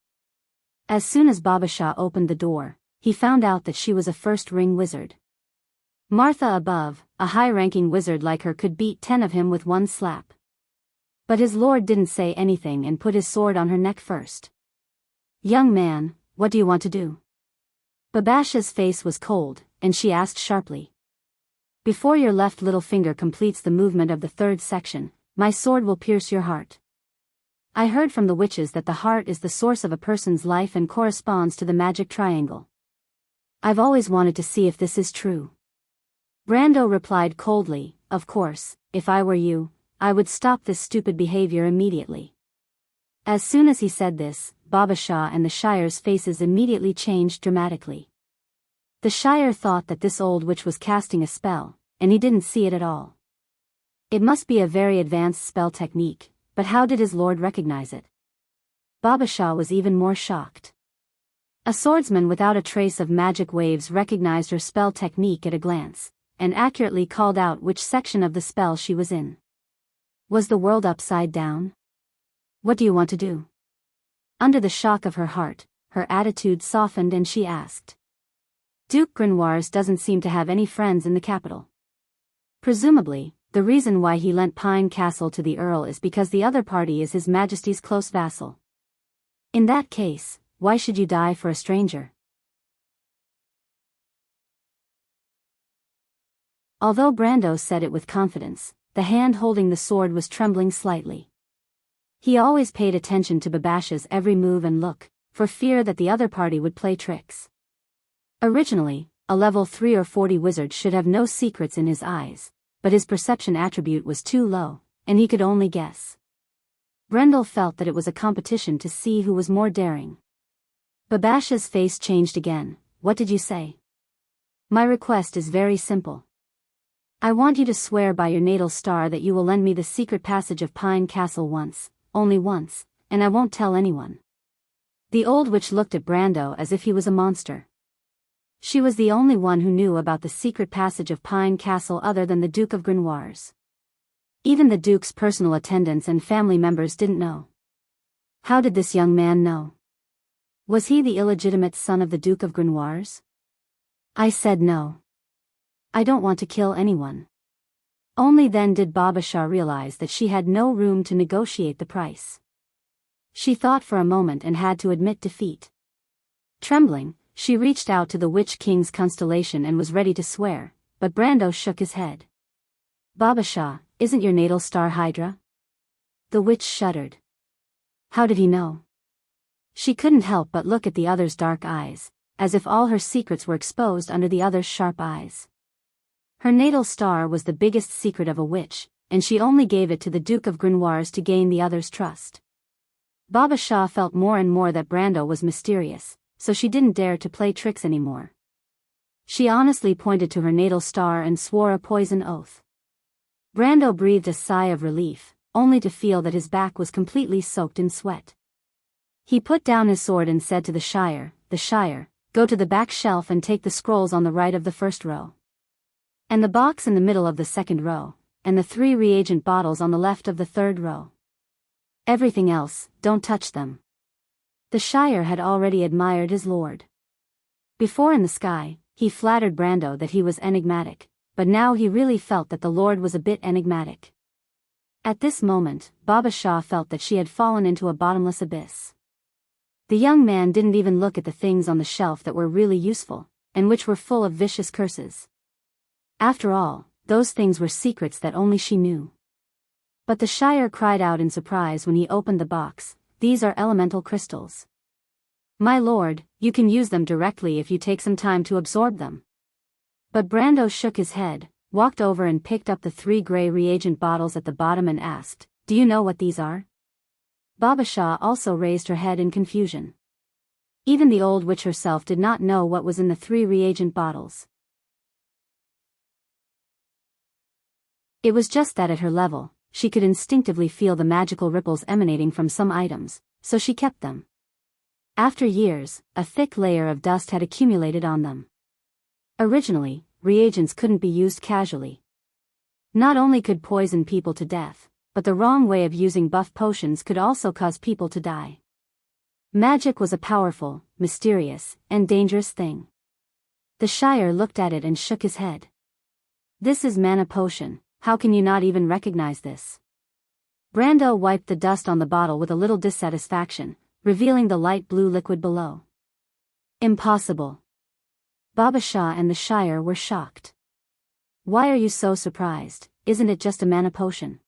Speaker 1: As soon as Babasha opened the door, he found out that she was a first-ring wizard. Martha above, a high-ranking wizard like her could beat 10 of him with one slap. But his lord didn't say anything and put his sword on her neck first. "Young man, what do you want to do?" Babasha's face was cold, and she asked sharply. "Before your left little finger completes the movement of the third section, my sword will pierce your heart. I heard from the witches that the heart is the source of a person's life and corresponds to the magic triangle. I've always wanted to see if this is true." Brando replied coldly, "Of course, if I were you, I would stop this stupid behavior immediately." As soon as he said this, Babasha and the Shire's faces immediately changed dramatically. The Shire thought that this old witch was casting a spell, and he didn't see it at all. It must be a very advanced spell technique, but how did his lord recognize it? Babasha was even more shocked. A swordsman without a trace of magic waves recognized her spell technique at a glance, and accurately called out which section of the spell she was in. Was the world upside down? "What do you want to do?" Under the shock of her heart, her attitude softened and she asked. Duke Grenoires doesn't seem to have any friends in the capital. Presumably, the reason why he lent Pine Castle to the Earl is because the other party is His Majesty's close vassal. In that case, why should you die for a stranger? Although Brando said it with confidence, the hand holding the sword was trembling slightly. He always paid attention to Babasha's every move and look, for fear that the other party would play tricks. Originally, a level 3 or 40 wizard should have no secrets in his eyes, but his perception attribute was too low, and he could only guess. Brendel felt that it was a competition to see who was more daring. Babasha's face changed again. "What did you say?" "My request is very simple. I want you to swear by your natal star that you will lend me the secret passage of Pine Castle once, only once, and I won't tell anyone." The old witch looked at Brando as if he was a monster. She was the only one who knew about the secret passage of Pine Castle other than the Duke of Grenoires. Even the Duke's personal attendants and family members didn't know. How did this young man know? Was he the illegitimate son of the Duke of Grenoires? I said no. I don't want to kill anyone. Only then did Babasha realize that she had no room to negotiate the price. She thought for a moment and had to admit defeat. Trembling, she reached out to the Witch King's constellation and was ready to swear, but Brando shook his head. "Babasha, isn't your natal star Hydra?" The witch shuddered. How did he know? She couldn't help but look at the other's dark eyes, as if all her secrets were exposed under the other's sharp eyes. Her natal star was the biggest secret of a witch, and she only gave it to the Duke of Grenoires to gain the other's trust. Babasha felt more and more that Brando was mysterious, so she didn't dare to play tricks anymore. She honestly pointed to her natal star and swore a poison oath. Brando breathed a sigh of relief, only to feel that his back was completely soaked in sweat. He put down his sword and said to the Shire, "Go to the back shelf and take the scrolls on the right of the first row. And the box in the middle of the second row, and the 3 reagent bottles on the left of the third row. Everything else, don't touch them." The Shire had already admired his lord. Before in the sky, he flattered Brando that he was enigmatic, but now he really felt that the lord was a bit enigmatic. At this moment, Babasha felt that she had fallen into a bottomless abyss. The young man didn't even look at the things on the shelf that were really useful, and which were full of vicious curses. After all, those things were secrets that only she knew. But the Shire cried out in surprise when he opened the box, "These are elemental crystals. My lord, you can use them directly if you take some time to absorb them." But Brando shook his head, walked over and picked up the 3 gray reagent bottles at the bottom and asked, "Do you know what these are?" Babasha also raised her head in confusion. Even the old witch herself did not know what was in the 3 reagent bottles. It was just that at her level, she could instinctively feel the magical ripples emanating from some items, so she kept them. After years, a thick layer of dust had accumulated on them. Originally, reagents couldn't be used casually. Not only could poison people to death, but the wrong way of using buff potions could also cause people to die. Magic was a powerful, mysterious, and dangerous thing. The Shire looked at it and shook his head. "This is mana potion, how can you not even recognize this?" Brando wiped the dust on the bottle with a little dissatisfaction, revealing the light blue liquid below. "Impossible." Babasha and the Shire were shocked. "Why are you so surprised? Isn't it just a mana potion?"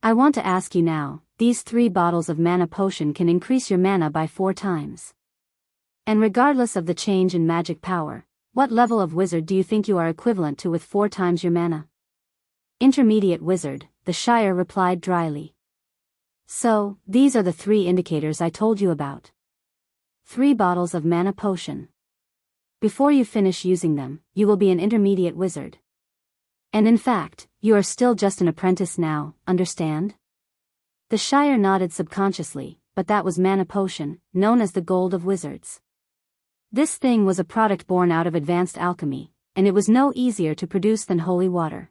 Speaker 1: "I want to ask you now, these 3 bottles of mana potion can increase your mana by 4 times. And regardless of the change in magic power, what level of wizard do you think you are equivalent to with 4 times your mana?" "Intermediate wizard," the Shire replied dryly. "So, these are the 3 indicators I told you about. 3 bottles of mana potion. Before you finish using them, you will be an intermediate wizard. And in fact, you are still just an apprentice now, understand?" The Shire nodded subconsciously, but that was mana potion, known as the gold of wizards. This thing was a product born out of advanced alchemy, and it was no easier to produce than holy water.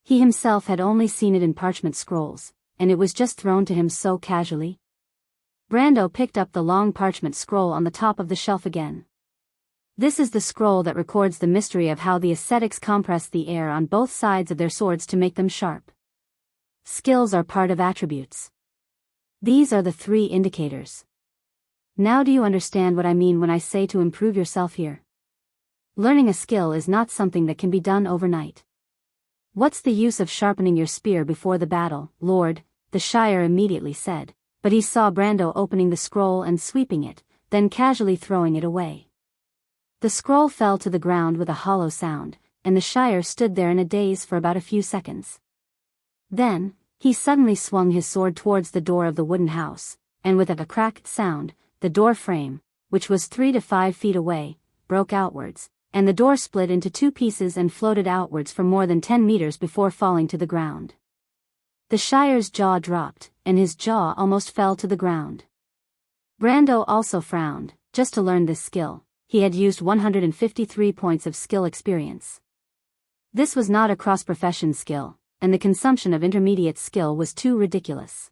Speaker 1: He himself had only seen it in parchment scrolls, and it was just thrown to him so casually. Brando picked up the long parchment scroll on the top of the shelf again. "This is the scroll that records the mystery of how the ascetics compress the air on both sides of their swords to make them sharp. Skills are part of attributes. These are the 3 indicators. Now do you understand what I mean when I say to improve yourself here? Learning a skill is not something that can be done overnight. What's the use of sharpening your spear before the battle, Lord?" the Shire immediately said, but he saw Brando opening the scroll and sweeping it, then casually throwing it away. The scroll fell to the ground with a hollow sound, and the Shire stood there in a daze for about a few seconds. Then, he suddenly swung his sword towards the door of the wooden house, and with a cracked sound, the door frame, which was 3 to 5 feet away, broke outwards, and the door split into 2 pieces and floated outwards for more than 10 meters before falling to the ground. The Shire's jaw dropped, and his jaw almost fell to the ground. Brando also frowned. Just to learn this skill, he had used 153 points of skill experience. This was not a cross-profession skill, and the consumption of intermediate skill was too ridiculous.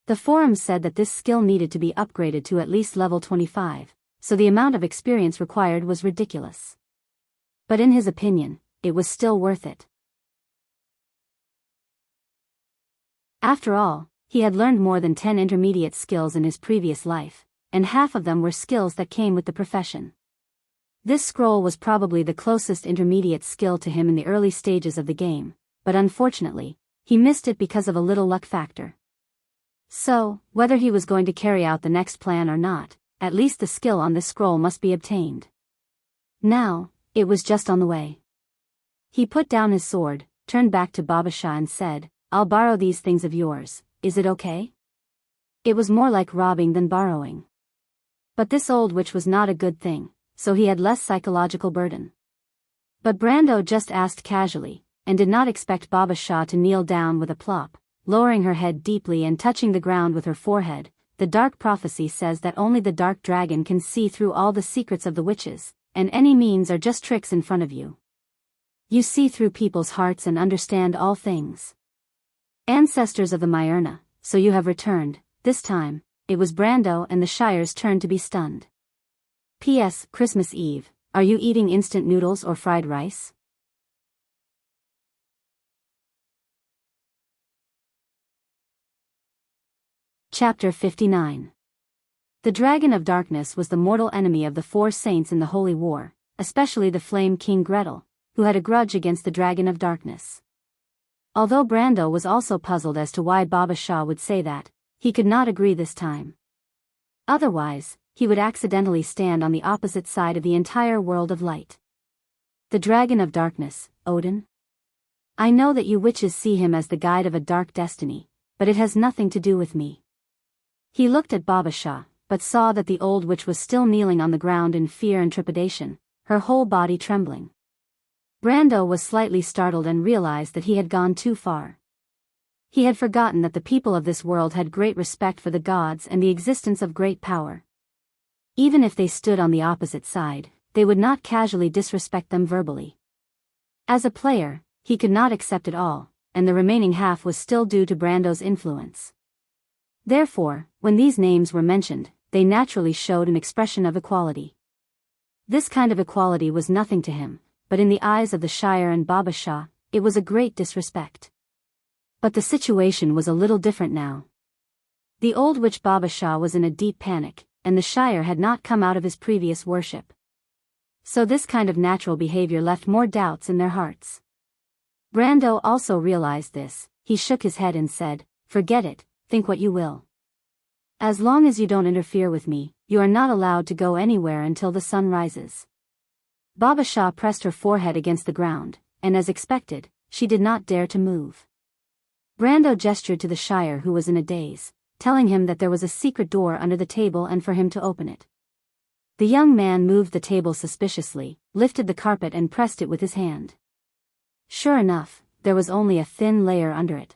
Speaker 1: The forums said that this skill needed to be upgraded to at least level 25, so the amount of experience required was ridiculous. But in his opinion, it was still worth it. After all, he had learned more than 10 intermediate skills in his previous life, and half of them were skills that came with the profession. This scroll was probably the closest intermediate skill to him in the early stages of the game, but unfortunately, he missed it because of a little luck factor. So, whether he was going to carry out the next plan or not, at least the skill on this scroll must be obtained. Now, it was just on the way. He put down his sword, turned back to Babasha and said, "I'll borrow these things of yours, is it okay?" It was more like robbing than borrowing. But this old witch was not a good thing, so he had less psychological burden. But Brando just asked casually, and did not expect Babasha to kneel down with a plop, lowering her head deeply and touching the ground with her forehead. "The dark prophecy says that only the dark dragon can see through all the secrets of the witches, and any means are just tricks in front of you. You see through people's hearts and understand all things. Ancestors of the Myrna, so you have returned." This time, it was Brando and the Shire's turn to be stunned. "P.S. Christmas Eve, are you eating instant noodles or fried rice?" Chapter 59. The Dragon of Darkness was the mortal enemy of the 4 saints in the Holy War, especially the Flame King Gretel, who had a grudge against the Dragon of Darkness. Although Brando was also puzzled as to why Baba Shah would say that, he could not agree this time. Otherwise, he would accidentally stand on the opposite side of the entire world of light. The Dragon of Darkness, Odin? I know that you witches see him as the guide of a dark destiny, but it has nothing to do with me. He looked at Baba Shah, but saw that the old witch was still kneeling on the ground in fear and trepidation, her whole body trembling. Brando was slightly startled and realized that he had gone too far. He had forgotten that the people of this world had great respect for the gods and the existence of great power. Even if they stood on the opposite side, they would not casually disrespect them verbally. As a player, he could not accept it all, and the remaining half was still due to Brando's influence. Therefore, when these names were mentioned, they naturally showed an expression of equality. This kind of equality was nothing to him, but in the eyes of the Shire and Baba Shah, it was a great disrespect. But the situation was a little different now. The old witch Baba Shah was in a deep panic, and the Shire had not come out of his previous worship. So this kind of natural behavior left more doubts in their hearts. Brando also realized this. He shook his head and said, "Forget it, think what you will. As long as you don't interfere with me, you are not allowed to go anywhere until the sun rises." Baba Shah pressed her forehead against the ground, and as expected, she did not dare to move. Brando gestured to the Shire, who was in a daze, telling him that there was a secret door under the table and for him to open it. The young man moved the table suspiciously, lifted the carpet and pressed it with his hand. Sure enough, there was only a thin layer under it.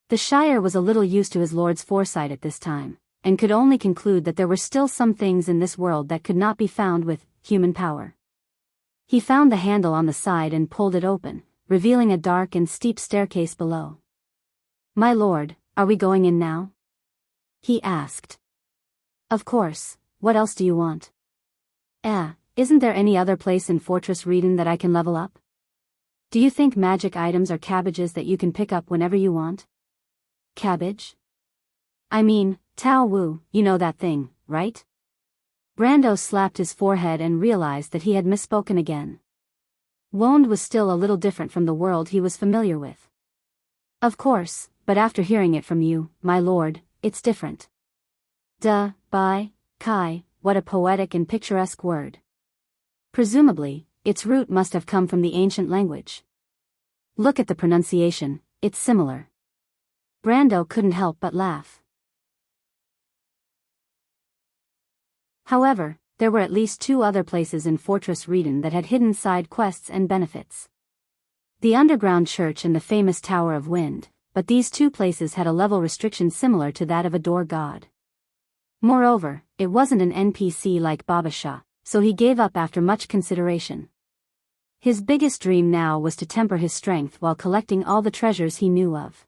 Speaker 1: The Shire was a little used to his lord's foresight at this time, and could only conclude that there were still some things in this world that could not be found with human power. He found the handle on the side and pulled it open, revealing a dark and steep staircase below. "My lord, are we going in now?" he asked. "Of course, what else do you want?" Isn't there any other place in Fortress Reden that I can level up? Do you think magic items are cabbages that you can pick up whenever you want?" "Cabbage? I mean, Tao Wu, you know that thing, right?" Brando slapped his forehead and realized that he had misspoken again. Wond was still a little different from the world he was familiar with. "Of course, but after hearing it from you, my lord, it's different." Kai, what a poetic and picturesque word. Presumably, its root must have come from the ancient language. Look at the pronunciation, it's similar. Brando couldn't help but laugh. However, there were at least two other places in Fortress Reden that had hidden side quests and benefits. The underground church and the famous Tower of Wind, but these two places had a level restriction similar to that of a door god. Moreover, it wasn't an NPC like Baba Shah, so he gave up after much consideration. His biggest dream now was to temper his strength while collecting all the treasures he knew of.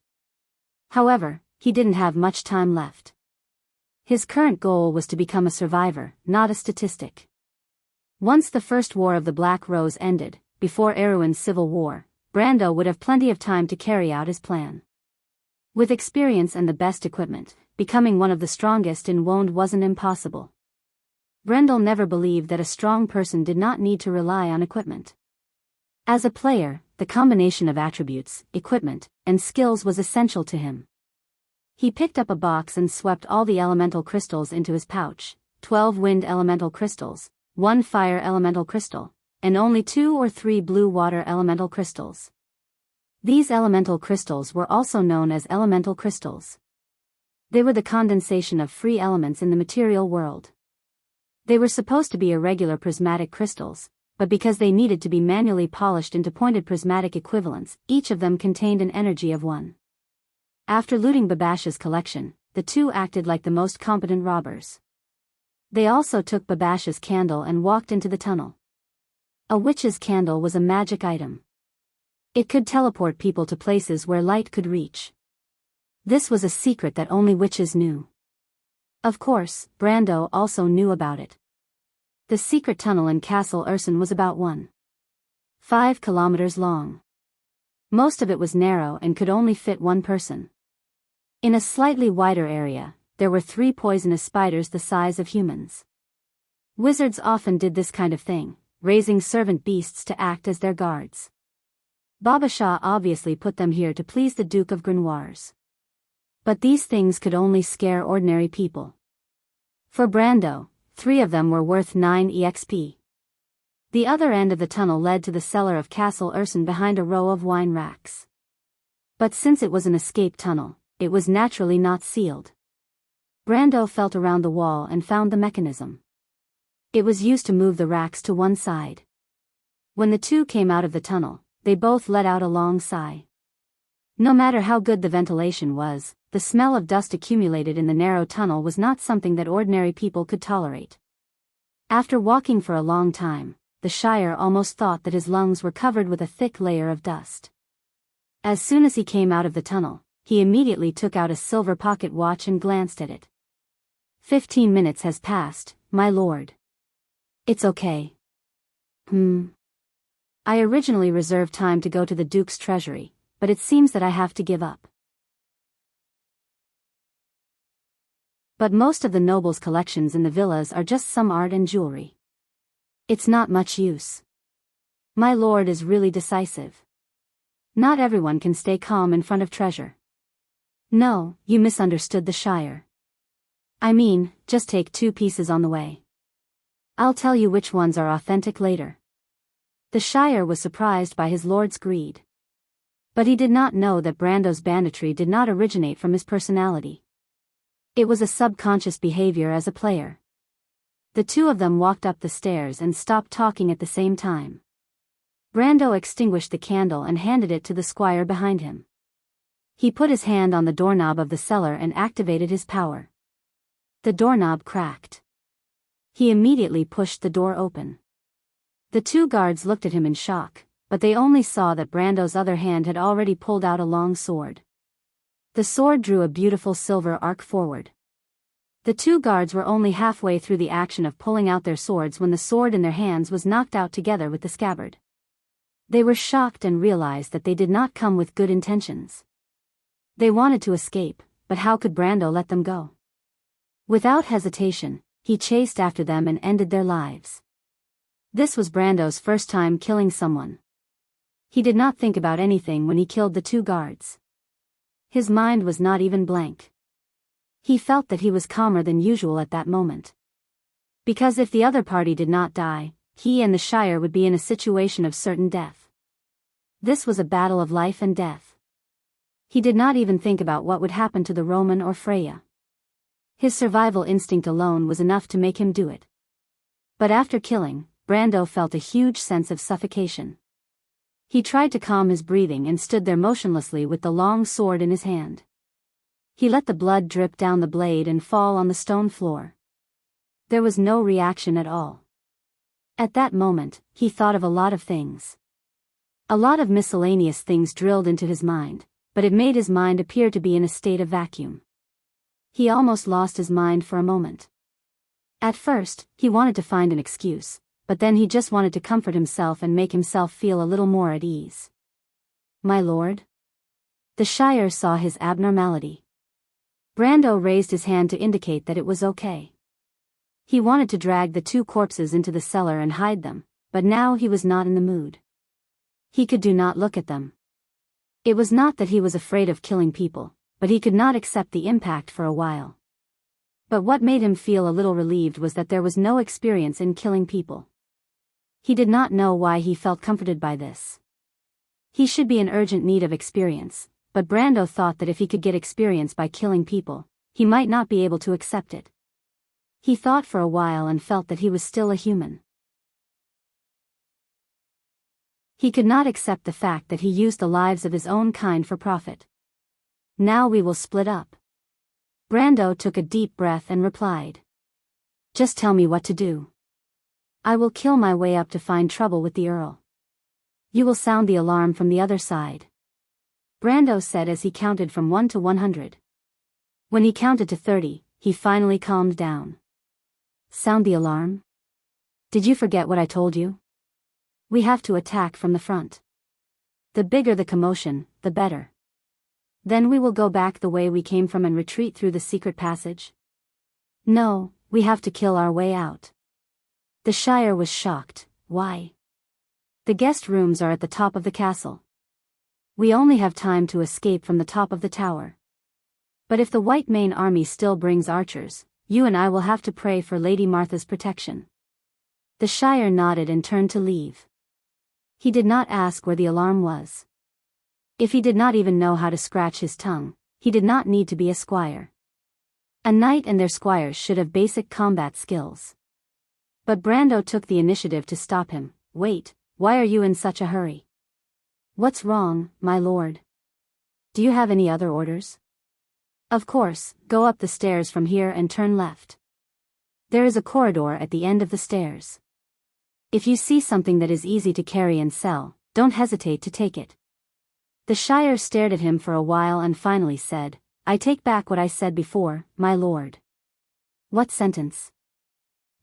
Speaker 1: However, he didn't have much time left. His current goal was to become a survivor, not a statistic. Once the First War of the Black Rose ended, before Erewhon's civil war, Brando would have plenty of time to carry out his plan. With experience and the best equipment, becoming one of the strongest in Wond wasn't impossible. Brendel never believed that a strong person did not need to rely on equipment. As a player, the combination of attributes, equipment, and skills was essential to him. He picked up a box and swept all the elemental crystals into his pouch, 12 wind elemental crystals, 1 fire elemental crystal, and only 2 or 3 blue water elemental crystals. These elemental crystals were also known as elemental crystals. They were the condensation of free elements in the material world. They were supposed to be irregular prismatic crystals, but because they needed to be manually polished into pointed prismatic equivalents, each of them contained an energy of 1. After looting Babash's collection, the two acted like the most competent robbers. They also took Babash's candle and walked into the tunnel. A witch's candle was a magic item. It could teleport people to places where light could reach. This was a secret that only witches knew. Of course, Brando also knew about it. The secret tunnel in Castle Urson was about 1.5 kilometers long. Most of it was narrow and could only fit one person. In a slightly wider area, there were 3 poisonous spiders the size of humans. Wizards often did this kind of thing. raising servant beasts to act as their guards. Baba Shah obviously put them here to please the Duke of Grenoires. But these things could only scare ordinary people. For Brando, 3 of them were worth 9 exp. The other end of the tunnel led to the cellar of Castle Urson behind a row of wine racks. But since it was an escape tunnel, it was naturally not sealed. Brando felt around the wall and found the mechanism. It was used to move the racks to one side. When the two came out of the tunnel, they both let out a long sigh. No matter how good the ventilation was, the smell of dust accumulated in the narrow tunnel was not something that ordinary people could tolerate. After walking for a long time, the Shire almost thought that his lungs were covered with a thick layer of dust. As soon as he came out of the tunnel, he immediately took out a silver pocket watch and glanced at it. 15 minutes has passed, my lord. It's okay. I originally reserved time to go to the Duke's treasury, but it seems that I have to give up. But most of the nobles' collections in the villas are just some art and jewelry. It's not much use. My lord is really decisive. Not everyone can stay calm in front of treasure. No, you misunderstood the Shire. I mean, just take 2 pieces on the way. I'll tell you which ones are authentic later. The Shire was surprised by his lord's greed. But he did not know that Brando's banditry did not originate from his personality. It was a subconscious behavior as a player. The 2 of them walked up the stairs and stopped talking at the same time. Brando extinguished the candle and handed it to the squire behind him. He put his hand on the doorknob of the cellar and activated his power. The doorknob cracked. He immediately pushed the door open. The 2 guards looked at him in shock, but they only saw that Brando's other hand had already pulled out a long sword. The sword drew a beautiful silver arc forward. The 2 guards were only halfway through the action of pulling out their swords when the sword in their hands was knocked out together with the scabbard. They were shocked and realized that they did not come with good intentions. They wanted to escape, but how could Brando let them go? Without hesitation, he chased after them and ended their lives. This was Brando's first time killing someone. He did not think about anything when he killed the 2 guards. His mind was not even blank. He felt that he was calmer than usual at that moment. Because if the other party did not die, he and the Shire would be in a situation of certain death. This was a battle of life and death. He did not even think about what would happen to the Roman or Freya. His survival instinct alone was enough to make him do it. But after killing, Brando felt a huge sense of suffocation. He tried to calm his breathing and stood there motionlessly with the long sword in his hand. He let the blood drip down the blade and fall on the stone floor. There was no reaction at all. At that moment, he thought of a lot of things. A lot of miscellaneous things drilled into his mind, but it made his mind appear to be in a state of vacuum. He almost lost his mind for a moment. At first, he wanted to find an excuse, but then he just wanted to comfort himself and make himself feel a little more at ease. My lord? The Shire saw his abnormality. Brando raised his hand to indicate that it was okay. He wanted to drag the 2 corpses into the cellar and hide them, but now he was not in the mood. He could not look at them. It was not that he was afraid of killing people, but he could not accept the impact for a while. But what made him feel a little relieved was that there was no experience in killing people. He did not know why he felt comforted by this. He should be in urgent need of experience, but Brando thought that if he could get experience by killing people, he might not be able to accept it. He thought for a while and felt that he was still a human. He could not accept the fact that he used the lives of his own kind for profit. Now we will split up. Brando took a deep breath and replied. Just tell me what to do. I will kill my way up to find trouble with the Earl. You will sound the alarm from the other side. Brando said as he counted from 1 to 100. When he counted to 30, he finally calmed down. Sound the alarm? Did you forget what I told you? We have to attack from the front. The bigger the commotion, the better. Then we will go back the way we came from and retreat through the secret passage. No, we have to kill our way out. The Shire was shocked. Why? The guest rooms are at the top of the castle. We only have time to escape from the top of the tower. But if the White Mane Army still brings archers, you and I will have to pray for Lady Martha's protection. The Shire nodded and turned to leave. He did not ask where the alarm was. If he did not even know how to scratch his tongue, he did not need to be a squire. A knight and their squires should have basic combat skills. But Brando took the initiative to stop him. Wait, why are you in such a hurry? What's wrong, my lord? Do you have any other orders? Of course, go up the stairs from here and turn left. There is a corridor at the end of the stairs. If you see something that is easy to carry and sell, don't hesitate to take it. The Shire stared at him for a while and finally said, I take back what I said before, my lord. What sentence?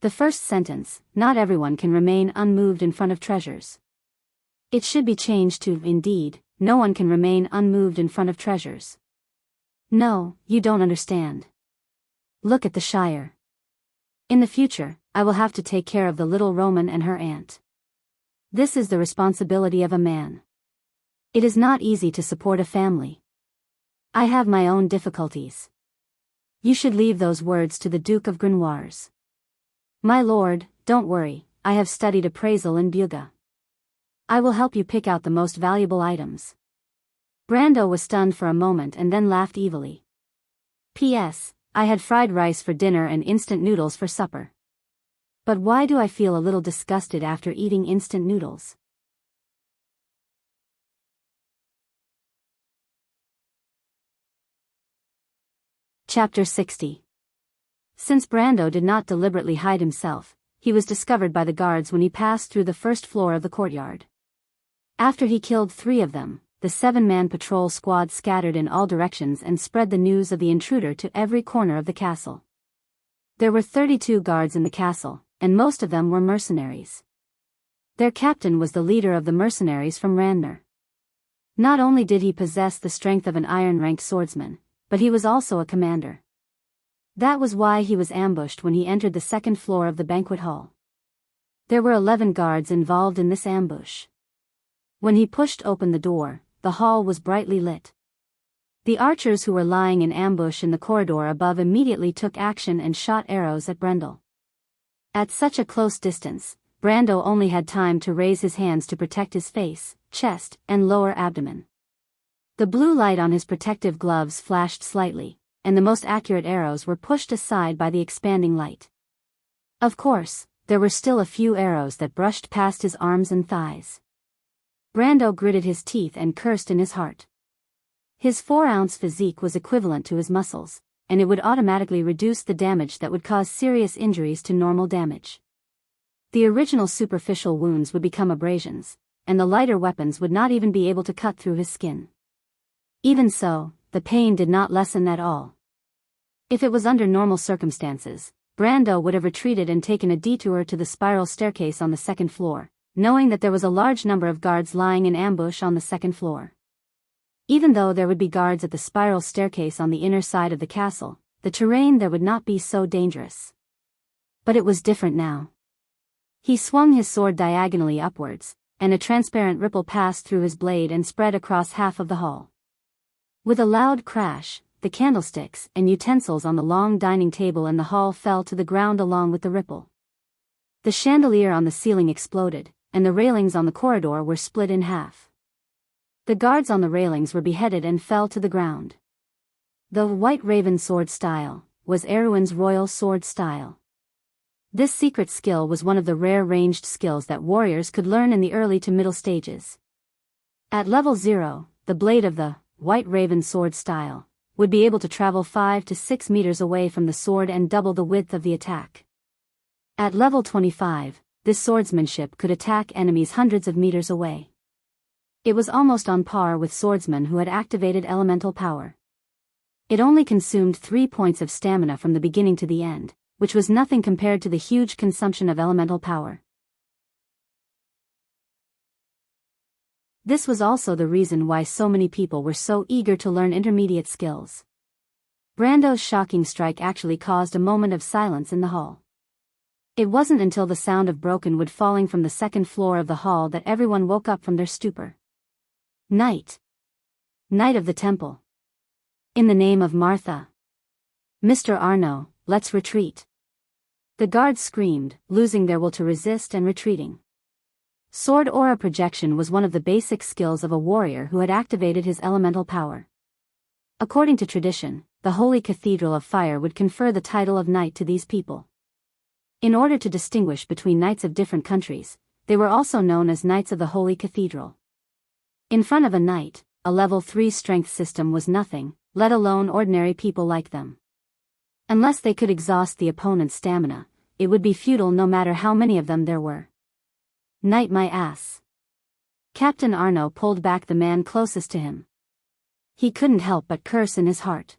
Speaker 1: The first sentence, not everyone can remain unmoved in front of treasures. It should be changed to, indeed, no one can remain unmoved in front of treasures. No, you don't understand. Look at the Shire. In the future, I will have to take care of the little Roman and her aunt. This is the responsibility of a man. It is not easy to support a family. I have my own difficulties. You should leave those words to the Duke of Grenoires. My lord, don't worry, I have studied appraisal in Buga. I will help you pick out the most valuable items. Brando was stunned for a moment and then laughed evilly. P.S. I had fried rice for dinner and instant noodles for supper. But why do I feel a little disgusted after eating instant noodles? Chapter 60. Since Brando did not deliberately hide himself, he was discovered by the guards when he passed through the first floor of the courtyard. After he killed 3 of them, the 7-man patrol squad scattered in all directions and spread the news of the intruder to every corner of the castle. There were 32 guards in the castle, and most of them were mercenaries. Their captain was the leader of the mercenaries from Ranner. Not only did he possess the strength of an iron-ranked swordsman, but he was also a commander. That was why he was ambushed when he entered the second floor of the banquet hall. There were 11 guards involved in this ambush. When he pushed open the door, the hall was brightly lit. The archers who were lying in ambush in the corridor above immediately took action and shot arrows at Brendel. At such a close distance, Brando only had time to raise his hands to protect his face, chest, and lower abdomen. The blue light on his protective gloves flashed slightly, and the most accurate arrows were pushed aside by the expanding light. Of course, there were still a few arrows that brushed past his arms and thighs. Brando gritted his teeth and cursed in his heart. His 4-ounce physique was equivalent to his muscles, and it would automatically reduce the damage that would cause serious injuries to normal damage. The original superficial wounds would become abrasions, and the lighter weapons would not even be able to cut through his skin. Even so, the pain did not lessen at all. If it was under normal circumstances, Brando would have retreated and taken a detour to the spiral staircase on the second floor, knowing that there was a large number of guards lying in ambush on the second floor. Even though there would be guards at the spiral staircase on the inner side of the castle, the terrain there would not be so dangerous. But it was different now. He swung his sword diagonally upwards, and a transparent ripple passed through his blade and spread across half of the hall. With a loud crash, the candlesticks and utensils on the long dining table in the hall fell to the ground along with the ripple. The chandelier on the ceiling exploded, and the railings on the corridor were split in half. The guards on the railings were beheaded and fell to the ground. The White Raven sword style was Erwin's royal sword style. This secret skill was one of the rare ranged skills that warriors could learn in the early to middle stages. At level 0, the blade of the White Raven sword style would be able to travel 5 to 6 meters away from the sword and double the width of the attack. At level 25, this swordsmanship could attack enemies hundreds of meters away. It was almost on par with swordsmen who had activated elemental power. It only consumed 3 points of stamina from the beginning to the end, which was nothing compared to the huge consumption of elemental power. This was also the reason why so many people were so eager to learn intermediate skills. Brando's shocking strike actually caused a moment of silence in the hall. It wasn't until the sound of broken wood falling from the second floor of the hall that everyone woke up from their stupor. Knight. Knight of the temple. In the name of Martha. Mr. Arnaud, let's retreat. The guards screamed, losing their will to resist and retreating. Sword aura projection was one of the basic skills of a warrior who had activated his elemental power. According to tradition, the Holy Cathedral of Fire would confer the title of knight to these people. In order to distinguish between knights of different countries, they were also known as Knights of the Holy Cathedral. In front of a knight, a level 3 strength system was nothing, let alone ordinary people like them. Unless they could exhaust the opponent's stamina, it would be futile no matter how many of them there were. Knight my ass. Captain Arnaud pulled back the man closest to him. He couldn't help but curse in his heart.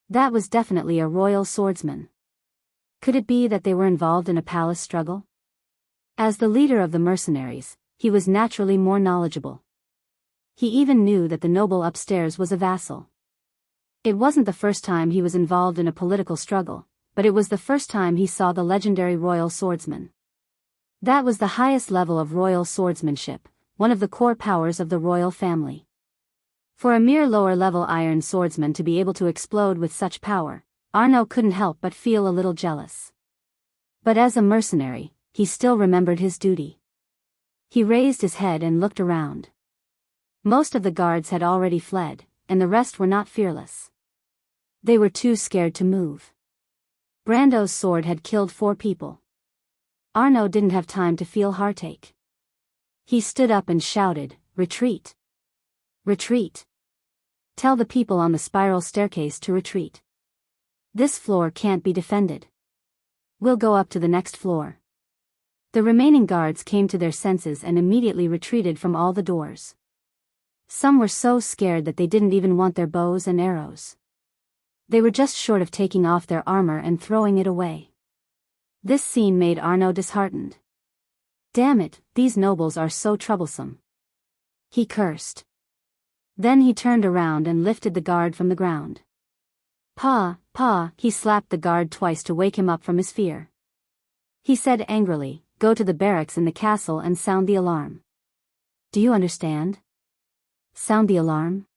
Speaker 1: That was definitely a royal swordsman. Could it be that they were involved in a palace struggle? As the leader of the mercenaries, he was naturally more knowledgeable. He even knew that the noble upstairs was a vassal. It wasn't the first time he was involved in a political struggle, but it was the first time he saw the legendary royal swordsman. That was the highest level of royal swordsmanship, one of the core powers of the royal family. For a mere lower-level iron swordsman to be able to explode with such power, Arnaud couldn't help but feel a little jealous. But as a mercenary, he still remembered his duty. He raised his head and looked around. Most of the guards had already fled, and the rest were not fearless. They were too scared to move. Brando's sword had killed 4 people. Arnaud didn't have time to feel heartache. He stood up and shouted, "Retreat! Retreat! Tell the people on the spiral staircase to retreat. This floor can't be defended. We'll go up to the next floor." The remaining guards came to their senses and immediately retreated from all the doors. Some were so scared that they didn't even want their bows and arrows. They were just short of taking off their armor and throwing it away. This scene made Arnaud disheartened. Damn it, these nobles are so troublesome. He cursed. Then he turned around and lifted the guard from the ground. "Pa, Pa," he slapped the guard twice to wake him up from his fear. He said angrily, "Go to the barracks in the castle and sound the alarm." "Do you understand?" "Sound the alarm?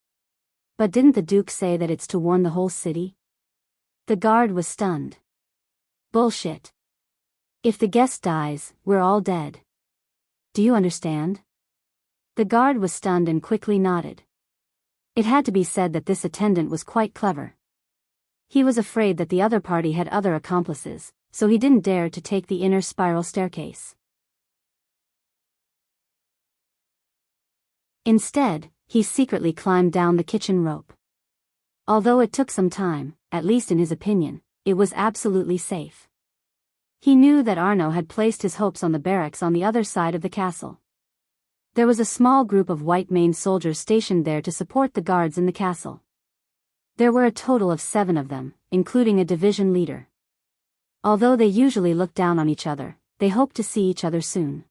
Speaker 1: But didn't the Duke say that it's to warn the whole city?" The guard was stunned. "Bullshit. If the guest dies, we're all dead. Do you understand?" The guard was stunned and quickly nodded. It had to be said that this attendant was quite clever. He was afraid that the other party had other accomplices, so he didn't dare to take the inner spiral staircase. Instead, he secretly climbed down the kitchen rope. Although it took some time, at least in his opinion, it was absolutely safe. He knew that Arnaud had placed his hopes on the barracks on the other side of the castle. There was a small group of white-maned soldiers stationed there to support the guards in the castle. There were a total of 7 of them, including a division leader. Although they usually looked down on each other, they hoped to see each other soon.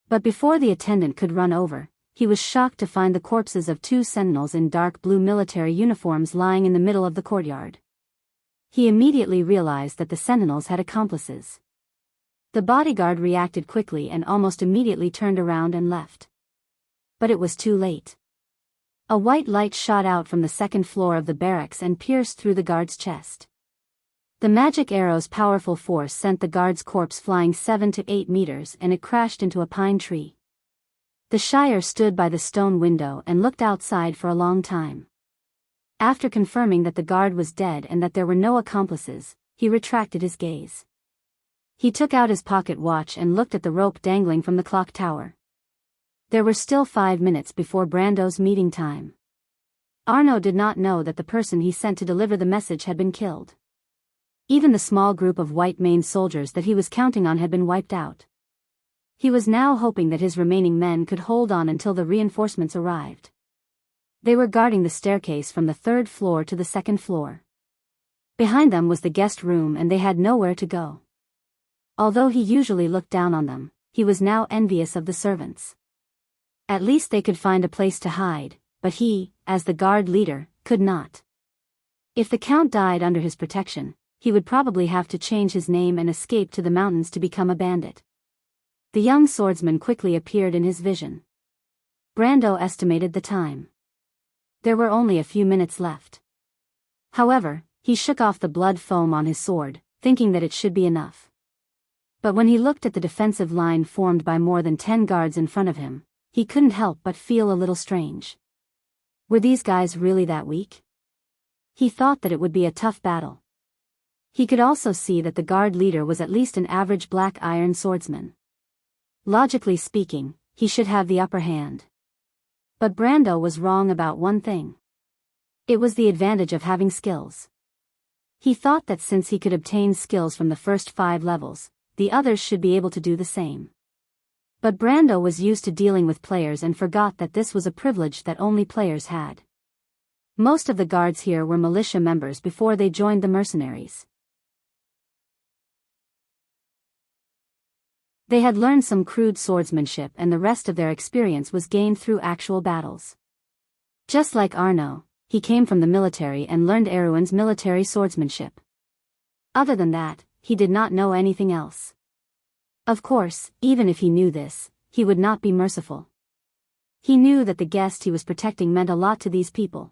Speaker 1: But before the attendant could run over, he was shocked to find the corpses of 2 sentinels in dark blue military uniforms lying in the middle of the courtyard. He immediately realized that the sentinels had accomplices. The bodyguard reacted quickly and almost immediately turned around and left. But it was too late. A white light shot out from the second floor of the barracks and pierced through the guard's chest. The magic arrow's powerful force sent the guard's corpse flying 7 to 8 meters and it crashed into a pine tree. The Shire stood by the stone window and looked outside for a long time. After confirming that the guard was dead and that there were no accomplices, he retracted his gaze. He took out his pocket watch and looked at the rope dangling from the clock tower. There were still 5 minutes before Brando's meeting time. Arnaud did not know that the person he sent to deliver the message had been killed. Even the small group of white-maned soldiers that he was counting on had been wiped out. He was now hoping that his remaining men could hold on until the reinforcements arrived. They were guarding the staircase from the 3rd floor to the 2nd floor. Behind them was the guest room and they had nowhere to go. Although he usually looked down on them, he was now envious of the servants. At least they could find a place to hide, but he, as the guard leader, could not. If the Count died under his protection, he would probably have to change his name and escape to the mountains to become a bandit. The young swordsman quickly appeared in his vision. Brando estimated the time. There were only a few minutes left. However, he shook off the blood foam on his sword, thinking that it should be enough. But when he looked at the defensive line formed by more than 10 guards in front of him, he couldn't help but feel a little strange. Were these guys really that weak? He thought that it would be a tough battle. He could also see that the guard leader was at least an average black iron swordsman. Logically speaking, he should have the upper hand. But Brando was wrong about one thing. It was the advantage of having skills. He thought that since he could obtain skills from the first 5 levels, the others should be able to do the same. But Brando was used to dealing with players and forgot that this was a privilege that only players had. Most of the guards here were militia members before they joined the mercenaries. They had learned some crude swordsmanship and the rest of their experience was gained through actual battles. Just like Arnaud, he came from the military and learned Erewhon's military swordsmanship. Other than that, he did not know anything else. Of course, even if he knew this, he would not be merciful. He knew that the guest he was protecting meant a lot to these people.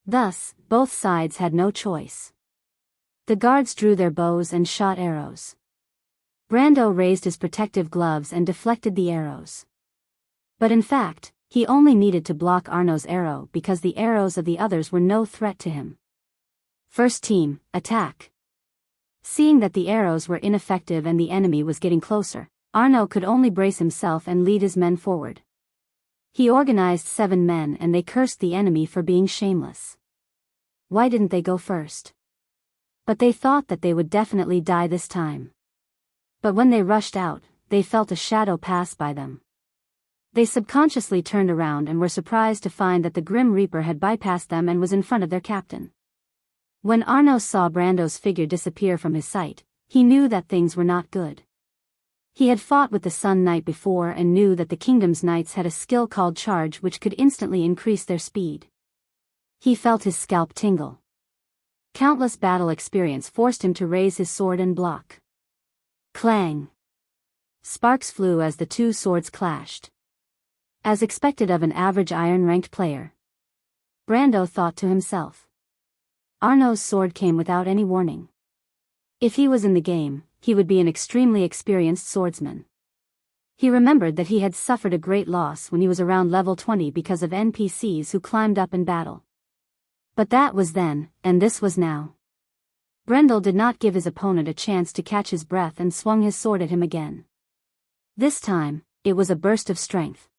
Speaker 1: Thus, both sides had no choice. The guards drew their bows and shot arrows. Brando raised his protective gloves and deflected the arrows. But in fact, he only needed to block Arnaud's arrow because the arrows of the others were no threat to him. First team, attack. Seeing that the arrows were ineffective and the enemy was getting closer, Arnaud could only brace himself and lead his men forward. He organized 7 men and they cursed the enemy for being shameless. Why didn't they go first? But they thought that they would definitely die this time. But when they rushed out, they felt a shadow pass by them. They subconsciously turned around and were surprised to find that the Grim Reaper had bypassed them and was in front of their captain. When Arnaud saw Brando's figure disappear from his sight, he knew that things were not good. He had fought with the Sun Knight before and knew that the Kingdom's Knights had a skill called Charge which could instantly increase their speed. He felt his scalp tingle. Countless battle experience forced him to raise his sword and block. Clang! Sparks flew as the 2 swords clashed. As expected of an average iron-ranked player. Brando thought to himself. Arnaud's sword came without any warning. If he was in the game, he would be an extremely experienced swordsman. He remembered that he had suffered a great loss when he was around level 20 because of NPCs who climbed up in battle. But that was then, and this was now. Brendel did not give his opponent a chance to catch his breath and swung his sword at him again. This time, it was a burst of strength.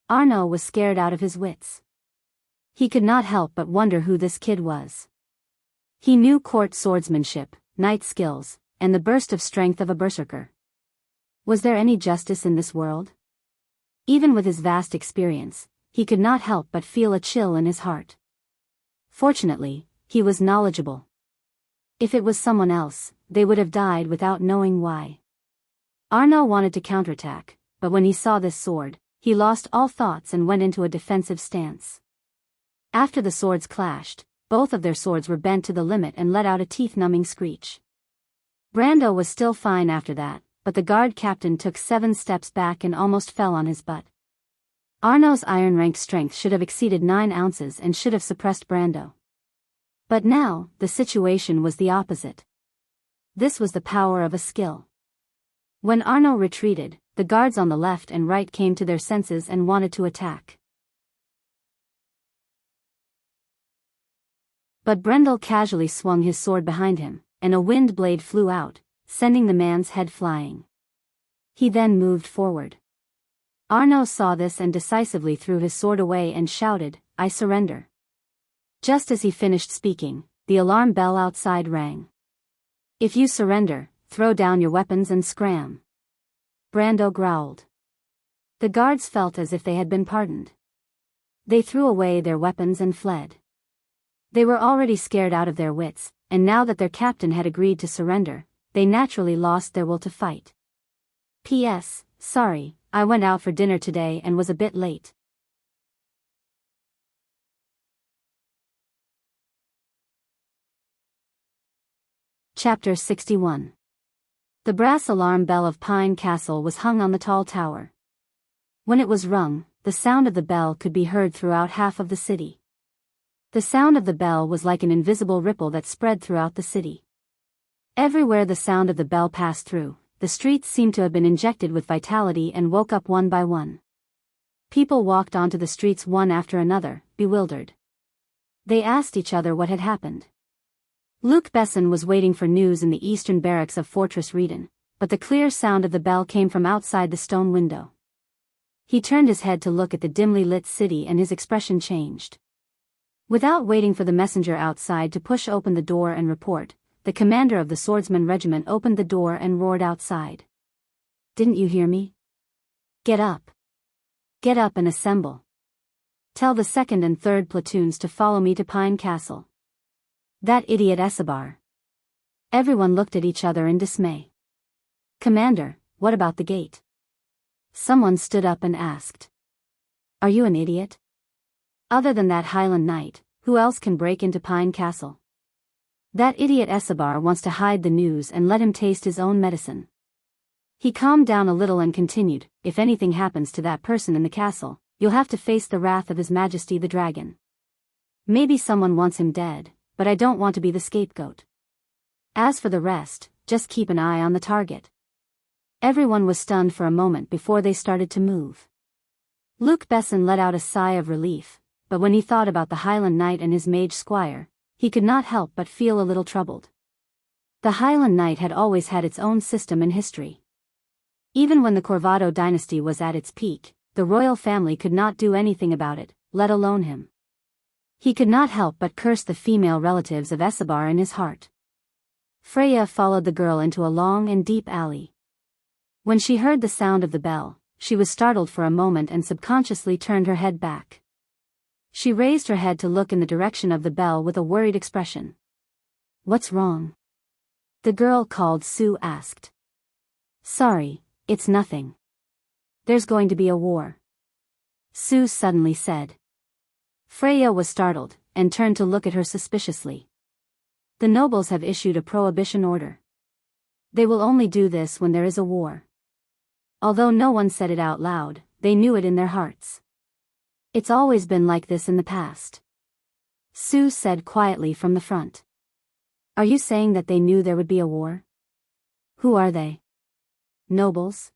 Speaker 1: Arnaud was scared out of his wits. He could not help but wonder who this kid was. He knew court swordsmanship, knight skills, and the burst of strength of a berserker. Was there any justice in this world? Even with his vast experience, he could not help but feel a chill in his heart. Fortunately, he was knowledgeable. If it was someone else, they would have died without knowing why. Arnaud wanted to counterattack, but when he saw this sword, he lost all thoughts and went into a defensive stance. After the swords clashed, both of their swords were bent to the limit and let out a teeth-numbing screech. Brando was still fine after that, but the guard captain took 7 steps back and almost fell on his butt. Arnaud's iron-ranked strength should have exceeded 9 ounces and should have suppressed Brando. But now, the situation was the opposite. This was the power of a skill. When Arnaud retreated, the guards on the left and right came to their senses and wanted to attack. But Brendel casually swung his sword behind him, and a wind blade flew out, sending the man's head flying. He then moved forward. Arnaud saw this and decisively threw his sword away and shouted, "I surrender." Just as he finished speaking, the alarm bell outside rang. "If you surrender, throw down your weapons and scram." Brando growled. The guards felt as if they had been pardoned. They threw away their weapons and fled. They were already scared out of their wits, and now that their captain had agreed to surrender, they naturally lost their will to fight. P.S. Sorry, I went out for dinner today and was a bit late. Chapter 61. The brass alarm bell of Pine Castle was hung on the tall tower. When it was rung, the sound of the bell could be heard throughout half of the city. The sound of the bell was like an invisible ripple that spread throughout the city. Everywhere the sound of the bell passed through, the streets seemed to have been injected with vitality and woke up one by one. People walked onto the streets one after another, bewildered. They asked each other what had happened. Luc Besson was waiting for news in the eastern barracks of Fortress Reden, but the clear sound of the bell came from outside the stone window. He turned his head to look at the dimly lit city and his expression changed. Without waiting for the messenger outside to push open the door and report, the commander of the swordsman regiment opened the door and roared outside. "Didn't you hear me? Get up. Get up and assemble. Tell the 2nd and 3rd platoons to follow me to Pine Castle." That idiot Escobar. Everyone looked at each other in dismay. "Commander, what about the gate?" Someone stood up and asked. "Are you an idiot? Other than that Highland Knight, who else can break into Pine Castle? That idiot Escobar wants to hide the news and let him taste his own medicine." He calmed down a little and continued, "If anything happens to that person in the castle, you'll have to face the wrath of His Majesty the Dragon. Maybe someone wants him dead, but I don't want to be the scapegoat. As for the rest, just keep an eye on the target." Everyone was stunned for a moment before they started to move. Luc Besson let out a sigh of relief, but when he thought about the Highland Knight and his mage squire, he could not help but feel a little troubled. The Highland Knight had always had its own system and history. Even when the Corvado dynasty was at its peak, the royal family could not do anything about it, let alone him. He could not help but curse the female relatives of Escobar in his heart. Freya followed the girl into a long and deep alley. When she heard the sound of the bell, she was startled for a moment and subconsciously turned her head back. She raised her head to look in the direction of the bell with a worried expression. "What's wrong?" the girl called Sue asked. "Sorry, it's nothing. There's going to be a war," Sue suddenly said. Freya was startled, and turned to look at her suspiciously. "The nobles have issued a prohibition order. They will only do this when there is a war." Although no one said it out loud, they knew it in their hearts. "It's always been like this in the past," Sue said quietly from the front. "Are you saying that they knew there would be a war? Who are they? Nobles?"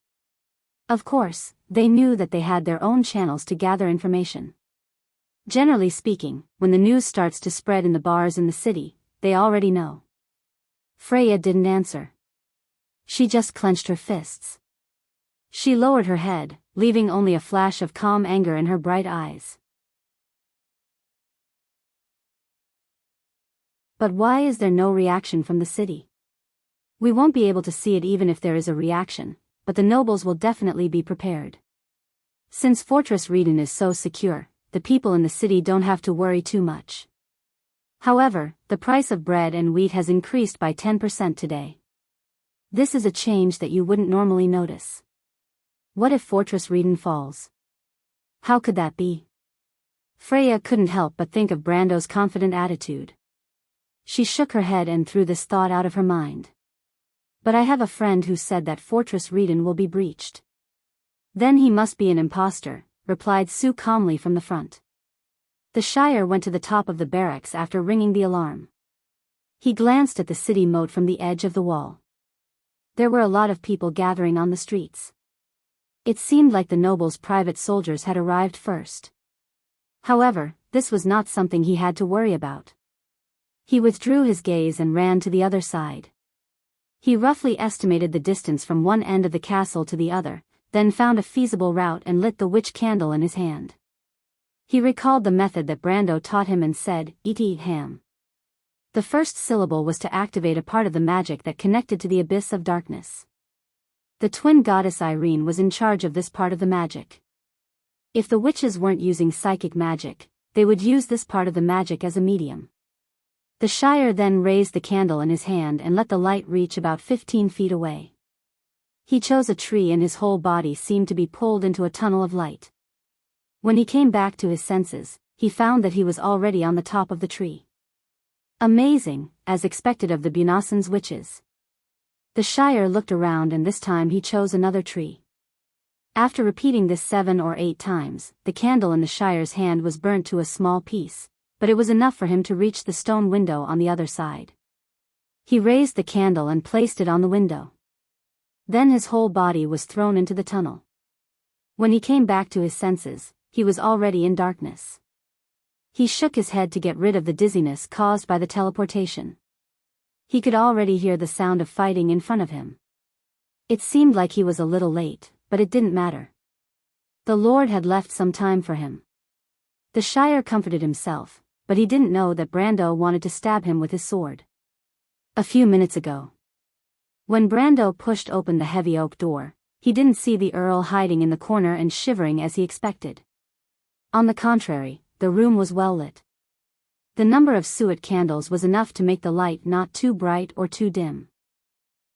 Speaker 1: Of course, they knew that they had their own channels to gather information. Generally speaking, when the news starts to spread in the bars in the city, they already know. Freya didn't answer. She just clenched her fists. She lowered her head, leaving only a flash of calm anger in her bright eyes. "But why is there no reaction from the city? We won't be able to see it even if there is a reaction, but the nobles will definitely be prepared. Since Fortress Reden is so secure, the people in the city don't have to worry too much. However, the price of bread and wheat has increased by 10% today. This is a change that you wouldn't normally notice. What if Fortress Reden falls? How could that be?" Freya couldn't help but think of Brando's confident attitude. She shook her head and threw this thought out of her mind. "But I have a friend who said that Fortress Reden will be breached." "Then he must be an imposter," replied Sue calmly from the front. The Shire went to the top of the barracks after ringing the alarm. He glanced at the city moat from the edge of the wall. There were a lot of people gathering on the streets. It seemed like the nobles' private soldiers had arrived first. However, this was not something he had to worry about. He withdrew his gaze and ran to the other side. He roughly estimated the distance from one end of the castle to the other, then found a feasible route and lit the witch candle in his hand. He recalled the method that Brando taught him and said, "Eat ham." The first syllable was to activate a part of the magic that connected to the abyss of darkness. The twin goddess Irene was in charge of this part of the magic. If the witches weren't using psychic magic, they would use this part of the magic as a medium. The Shire then raised the candle in his hand and let the light reach about 15 feet away. He chose a tree and his whole body seemed to be pulled into a tunnel of light. When he came back to his senses, he found that he was already on the top of the tree. Amazing, as expected of the Bunassan's witches. The Shire looked around and this time he chose another tree. After repeating this 7 or 8 times, the candle in the Shire's hand was burnt to a small piece, but it was enough for him to reach the stone window on the other side. He raised the candle and placed it on the window. Then his whole body was thrown into the tunnel. When he came back to his senses, he was already in darkness. He shook his head to get rid of the dizziness caused by the teleportation. He could already hear the sound of fighting in front of him. It seemed like he was a little late, but it didn't matter. The Lord had left some time for him. The Shire comforted himself, but he didn't know that Brando wanted to stab him with his sword. A few minutes ago, when Brando pushed open the heavy oak door, he didn't see the Earl hiding in the corner and shivering as he expected. On the contrary, the room was well lit. The number of suet candles was enough to make the light not too bright or too dim.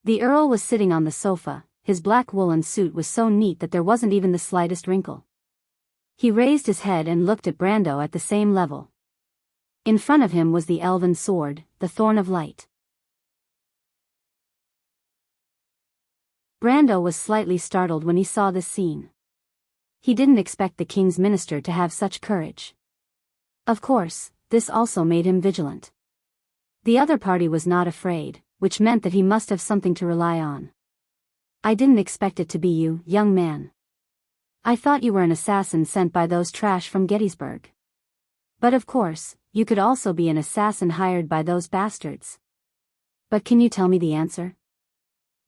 Speaker 1: The Earl was sitting on the sofa. His black woolen suit was so neat that there wasn't even the slightest wrinkle. He raised his head and looked at Brando at the same level. In front of him was the elven sword, the Thorn of Light. Brando was slightly startled when he saw this scene. He didn't expect the king's minister to have such courage. Of course, this also made him vigilant. The other party was not afraid, which meant that he must have something to rely on. I didn't expect it to be you, young man. I thought you were an assassin sent by those trash from Gettysburg. But of course, you could also be an assassin hired by those bastards. But can you tell me the answer?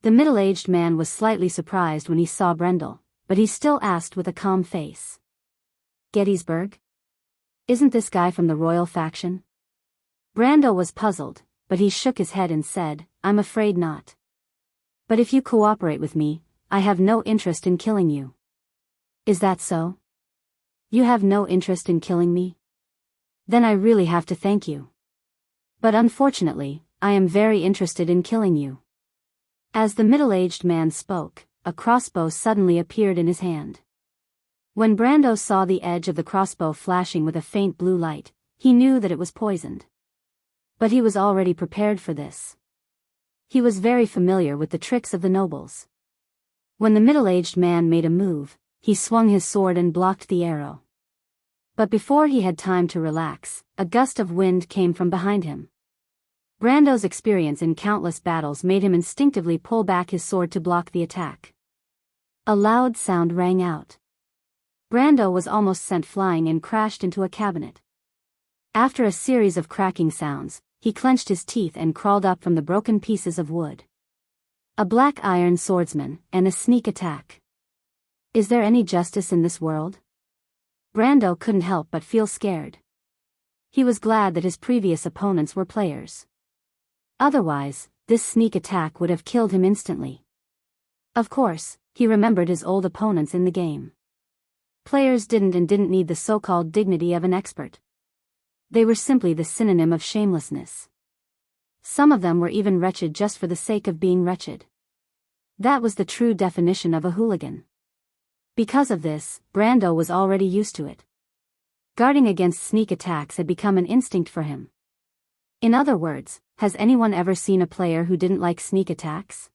Speaker 1: The middle-aged man was slightly surprised when he saw Brendel, but he still asked with a calm face. Gettysburg? Isn't this guy from the royal faction? Brando was puzzled, but he shook his head and said, I'm afraid not. But if you cooperate with me, I have no interest in killing you. Is that so? You have no interest in killing me? Then I really have to thank you. But unfortunately, I am very interested in killing you. As the middle-aged man spoke, a crossbow suddenly appeared in his hand. When Brando saw the edge of the crossbow flashing with a faint blue light, he knew that it was poisoned. But he was already prepared for this. He was very familiar with the tricks of the nobles. When the middle-aged man made a move, he swung his sword and blocked the arrow. But before he had time to relax, a gust of wind came from behind him. Brando's experience in countless battles made him instinctively pull back his sword to block the attack. A loud sound rang out. Brando was almost sent flying and crashed into a cabinet. After a series of cracking sounds, he clenched his teeth and crawled up from the broken pieces of wood. A black iron swordsman, and a sneak attack. Is there any justice in this world? Brando couldn't help but feel scared. He was glad that his previous opponents were players. Otherwise, this sneak attack would have killed him instantly. Of course, he remembered his old opponents in the game. Players didn't need the so-called dignity of an expert. They were simply the synonym of shamelessness. Some of them were even wretched just for the sake of being wretched. That was the true definition of a hooligan. Because of this, Brando was already used to it. Guarding against sneak attacks had become an instinct for him. In other words, has anyone ever seen a player who didn't like sneak attacks?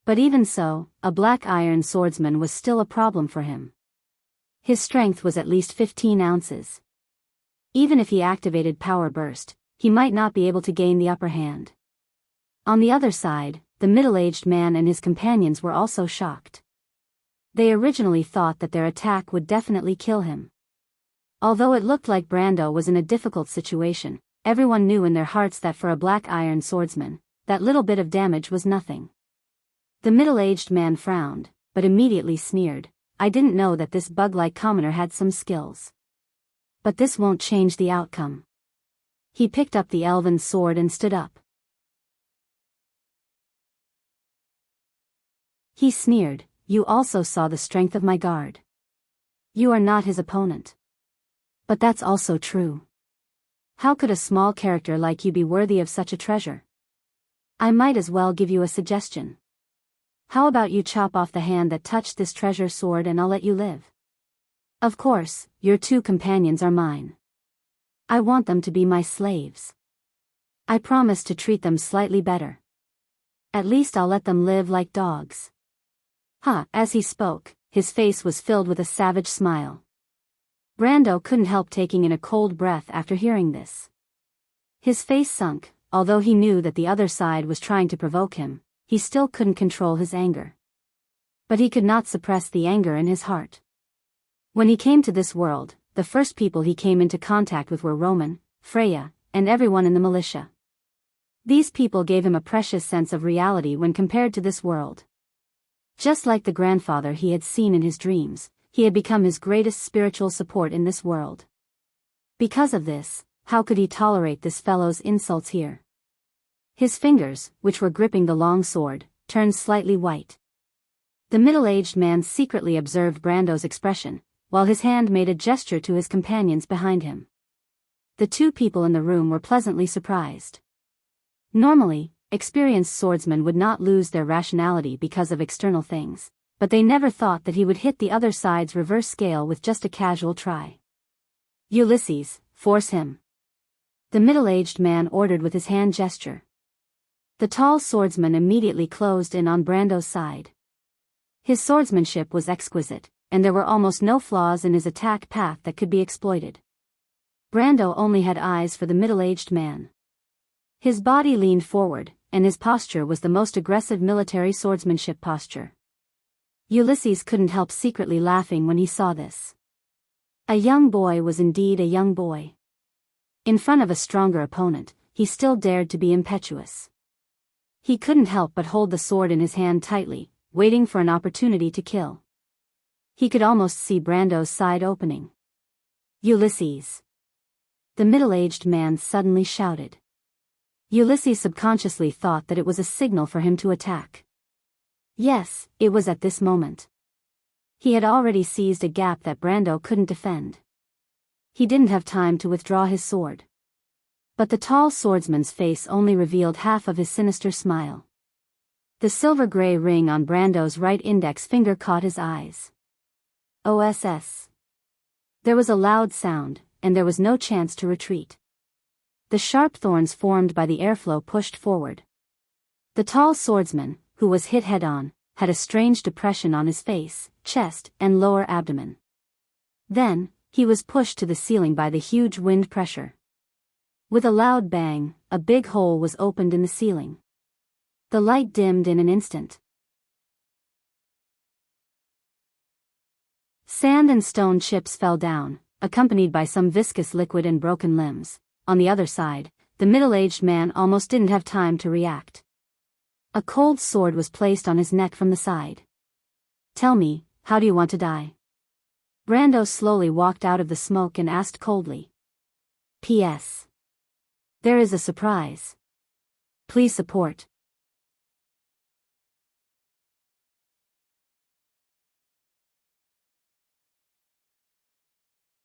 Speaker 1: But even so, a black iron swordsman was still a problem for him. His strength was at least 15 ounces. Even if he activated Power Burst, he might not be able to gain the upper hand. On the other side, the middle-aged man and his companions were also shocked. They originally thought that their attack would definitely kill him. Although it looked like Brando was in a difficult situation, everyone knew in their hearts that for a black iron swordsman, that little bit of damage was nothing. The middle-aged man frowned, but immediately sneered, I didn't know that this bug-like commoner had some skills. But this won't change the outcome. He picked up the elven sword and stood up. He sneered, you also saw the strength of my guard. You are not his opponent. But that's also true. How could a small character like you be worthy of such a treasure? I might as well give you a suggestion. How about you chop off the hand that touched this treasure sword and I'll let you live? Of course, your 2 companions are mine. I want them to be my slaves. I promise to treat them slightly better. At least I'll let them live like dogs. As he spoke, his face was filled with a savage smile. Brando couldn't help taking in a cold breath after hearing this. His face sunk, although he knew that the other side was trying to provoke him, he still couldn't control his anger. But he could not suppress the anger in his heart. When he came to this world, the first people he came into contact with were Roman, Freya, and everyone in the militia. These people gave him a precious sense of reality when compared to this world. Just like the grandfather he had seen in his dreams, he had become his greatest spiritual support in this world. Because of this, how could he tolerate this fellow's insults here? His fingers, which were gripping the long sword, turned slightly white. The middle-aged man secretly observed Brando's expression, while his hand made a gesture to his companions behind him. The two people in the room were pleasantly surprised. Normally, experienced swordsmen would not lose their rationality because of external things, but they never thought that he would hit the other side's reverse scale with just a casual try. Ulysses, force him. The middle-aged man ordered with his hand gesture. The tall swordsman immediately closed in on Brando's side. His swordsmanship was exquisite, and there were almost no flaws in his attack path that could be exploited. Brando only had eyes for the middle-aged man. His body leaned forward, and his posture was the most aggressive military swordsmanship posture. Ulysses couldn't help secretly laughing when he saw this. A young boy was indeed a young boy. In front of a stronger opponent, he still dared to be impetuous. He couldn't help but hold the sword in his hand tightly, waiting for an opportunity to kill. He could almost see Brando's side opening. Ulysses! The middle-aged man suddenly shouted. Ulysses subconsciously thought that it was a signal for him to attack. Yes, it was at this moment. He had already seized a gap that Brando couldn't defend. He didn't have time to withdraw his sword. But the tall swordsman's face only revealed half of his sinister smile. The silver-gray ring on Brando's right index finger caught his eyes. OSS. There was a loud sound, and there was no chance to retreat. The sharp thorns formed by the airflow pushed forward. The tall swordsman, who was hit head-on, had a strange depression on his face, chest, and lower abdomen. Then, he was pushed to the ceiling by the huge wind pressure. With a loud bang, a big hole was opened in the ceiling. The light dimmed in an instant. Sand and stone chips fell down, accompanied by some viscous liquid and broken limbs. On the other side, the middle-aged man almost didn't have time to react. A cold sword was placed on his neck from the side. Tell me, how do you want to die? Brando slowly walked out of the smoke and asked coldly. P.S. There is a surprise. Please support.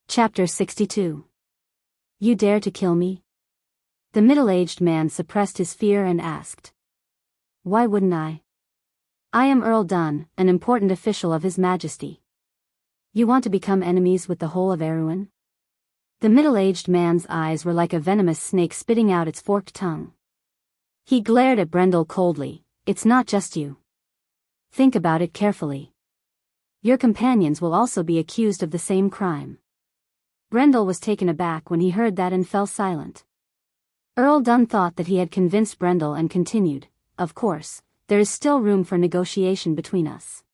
Speaker 1: Chapter 62. You dare to kill me? The middle-aged man suppressed his fear and asked. Why wouldn't I? I am Earl Dunn, an important official of His Majesty. You want to become enemies with the whole of Erewhon? The middle-aged man's eyes were like a venomous snake spitting out its forked tongue. He glared at Brendel coldly. It's not just you. Think about it carefully. Your companions will also be accused of the same crime. Brendel was taken aback when he heard that and fell silent. Earl Dunn thought that he had convinced Brendel and continued, Of course, there is still room for negotiation between us.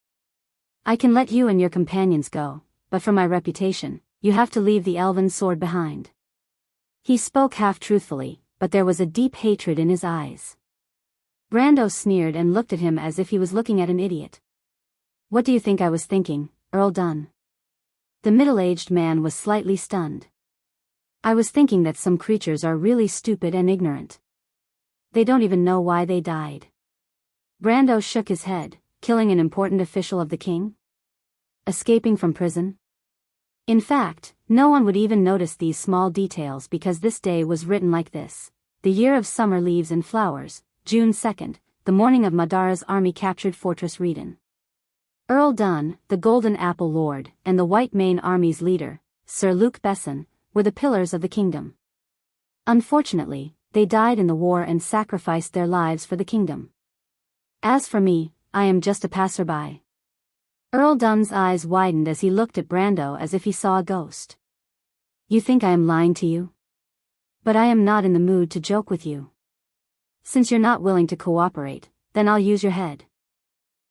Speaker 1: I can let you and your companions go, but for my reputation, you have to leave the elven sword behind. He spoke half-truthfully, but there was a deep hatred in his eyes. Brando sneered and looked at him as if he was looking at an idiot. What do you think I was thinking, Earl Dunn? The middle-aged man was slightly stunned. I was thinking that some creatures are really stupid and ignorant. They don't even know why they died. Brando shook his head. Killing an important official of the king? Escaping from prison? In fact, no one would even notice these small details because this day was written like this. The year of summer leaves and flowers, June 2nd, the morning of Madara's army captured Fortress Reedon. Earl Dunn, the Golden Apple Lord, and the White Mane Army's leader, Sir Luke Besson, were the pillars of the kingdom. Unfortunately, they died in the war and sacrificed their lives for the kingdom. As for me, I am just a passerby. Earl Dun's eyes widened as he looked at Brando as if he saw a ghost. You think I am lying to you? But I am not in the mood to joke with you. Since you're not willing to cooperate, then I'll use your head.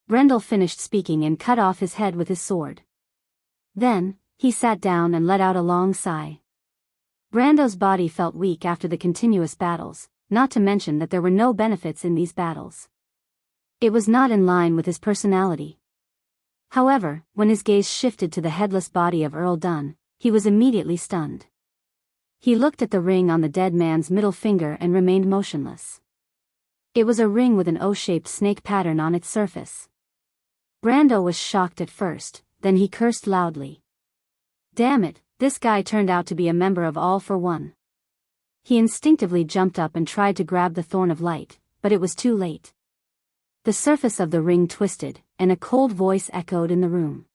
Speaker 1: Brendel finished speaking and cut off his head with his sword. Then, he sat down and let out a long sigh. Brando's body felt weak after the continuous battles, not to mention that there were no benefits in these battles. It was not in line with his personality. However, when his gaze shifted to the headless body of Earl Dun, he was immediately stunned. He looked at the ring on the dead man's middle finger and remained motionless. It was a ring with an O-shaped snake pattern on its surface. Brando was shocked at first, then he cursed loudly. Damn it, this guy turned out to be a member of All for One. He instinctively jumped up and tried to grab the Thorn of Light, but it was too late. The surface of the ring twisted, and a cold voice echoed in the room.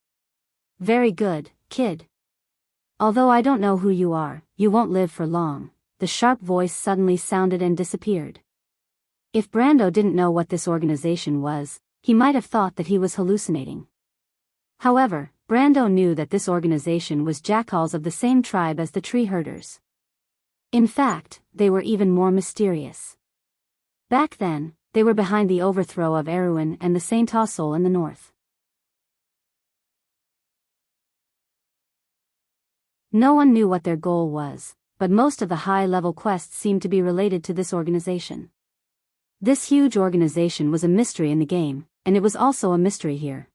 Speaker 1: Very good, kid. Although I don't know who you are, you won't live for long. The sharp voice suddenly sounded and disappeared. If Brando didn't know what this organization was, he might have thought that he was hallucinating. However, Brando knew that this organization was jackals of the same tribe as the tree herders. In fact, they were even more mysterious. Back then, they were behind the overthrow of Erewhon and the Saint Ossol in the north. No one knew what their goal was, but most of the high-level quests seemed to be related to this organization. This huge organization was a mystery in the game, and it was also a mystery here.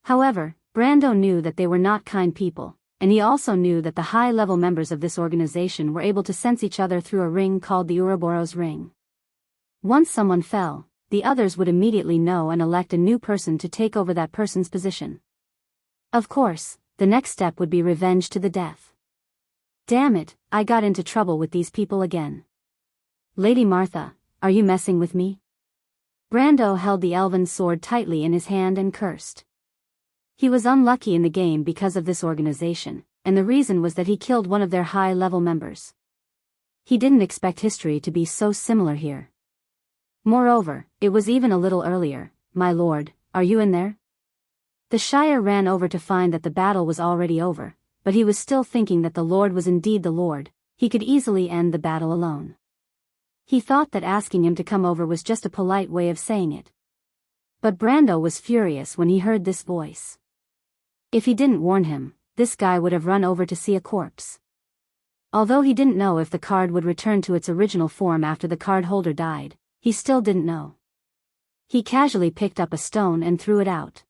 Speaker 1: However, Brando knew that they were not kind people, and he also knew that the high-level members of this organization were able to sense each other through a ring called the Ouroboros ring. Once someone fell, the others would immediately know and elect a new person to take over that person's position. Of course, the next step would be revenge to the death. Damn it, I got into trouble with these people again. Lady Martha, are you messing with me? Brando held the elven sword tightly in his hand and cursed. He was unlucky in the game because of this organization, and the reason was that he killed one of their high-level members. He didn't expect history to be so similar here. Moreover, it was even a little earlier. My lord, are you in there? The Shire ran over to find that the battle was already over, but he was still thinking that the Lord was indeed the Lord. He could easily end the battle alone. He thought that asking him to come over was just a polite way of saying it. But Brando was furious when he heard this voice. If he didn't warn him, this guy would have run over to see a corpse. Although he didn't know if the card would return to its original form after the card holder died, he still didn't know. He casually picked up a stone and threw it out.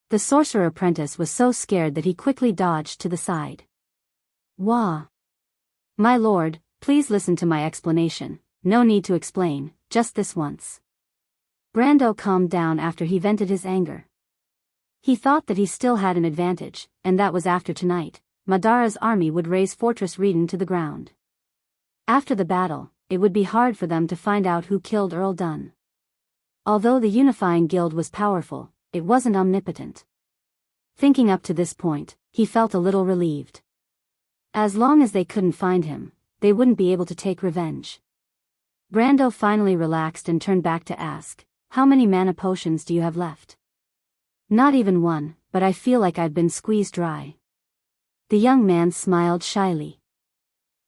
Speaker 1: The sorcerer apprentice was so scared that he quickly dodged to the side. Wah! My lord, please listen to my explanation. No need to explain, just this once. Brando calmed down after he vented his anger. He thought that he still had an advantage, and that was after tonight, Madara's army would raze Fortress Reedon to the ground. After the battle, it would be hard for them to find out who killed Earl Dun. Although the unifying guild was powerful, it wasn't omnipotent. Thinking up to this point, he felt a little relieved. As long as they couldn't find him, they wouldn't be able to take revenge. Brando finally relaxed and turned back to ask, how many mana potions do you have left? Not even one, but I feel like I've been squeezed dry. The young man smiled shyly.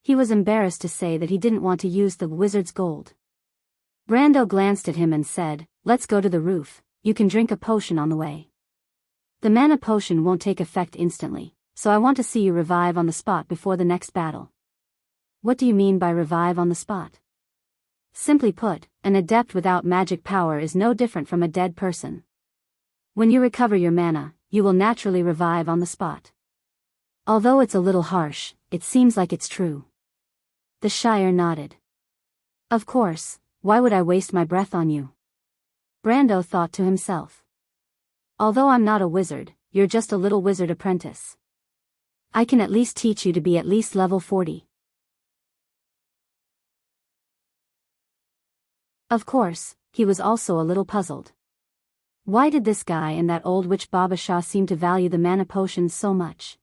Speaker 1: He was embarrassed to say that he didn't want to use the wizard's gold. Brando glanced at him and said, let's go to the roof, you can drink a potion on the way. The mana potion won't take effect instantly, so I want to see you revive on the spot before the next battle. What do you mean by revive on the spot? Simply put, an adept without magic power is no different from a dead person. When you recover your mana, you will naturally revive on the spot. Although it's a little harsh, it seems like it's true. The Shire nodded. Of course, why would I waste my breath on you? Brando thought to himself. Although I'm not a wizard, you're just a little wizard apprentice. I can at least teach you to be at least level 40. Of course, he was also a little puzzled. Why did this guy and that old witch Baba Shah seem to value the mana potions so much?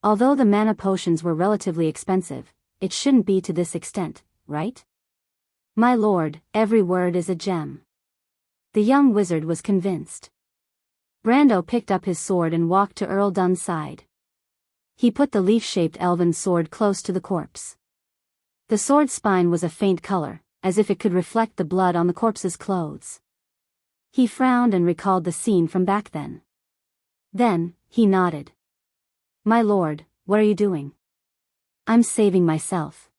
Speaker 1: Although the mana potions were relatively expensive, it shouldn't be to this extent, right? My lord, every word is a gem. The young wizard was convinced. Brando picked up his sword and walked to Earl Dun's side. He put the leaf-shaped elven sword close to the corpse. The sword's spine was a faint color, as if it could reflect the blood on the corpse's clothes. He frowned and recalled the scene from back then. Then, he nodded. My lord, what are you doing? I'm saving myself.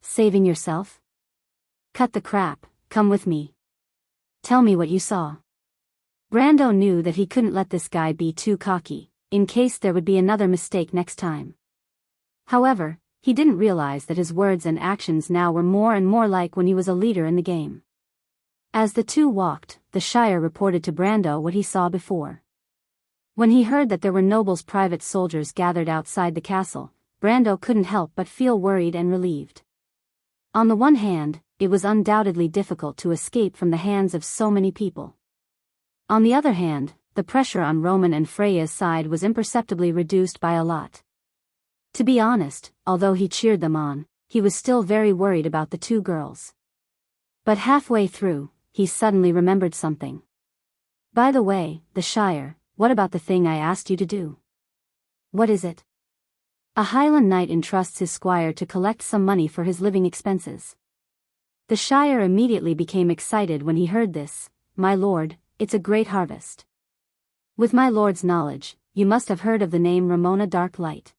Speaker 1: Saving yourself? Cut the crap, come with me. Tell me what you saw. Brando knew that he couldn't let this guy be too cocky, in case there would be another mistake next time. However, he didn't realize that his words and actions now were more and more like when he was a leader in the game. As the two walked, the Shire reported to Brando what he saw before. When he heard that there were nobles' private soldiers gathered outside the castle, Brando couldn't help but feel worried and relieved. On the one hand, it was undoubtedly difficult to escape from the hands of so many people. On the other hand, the pressure on Roman and Freya's side was imperceptibly reduced by a lot. To be honest, although he cheered them on, he was still very worried about the two girls. But halfway through, he suddenly remembered something. By the way, the Shire, what about the thing I asked you to do? What is it? A Highland knight entrusts his squire to collect some money for his living expenses. The Shire immediately became excited when he heard this. My lord, it's a great harvest. With my lord's knowledge, you must have heard of the name Ramona Darklight.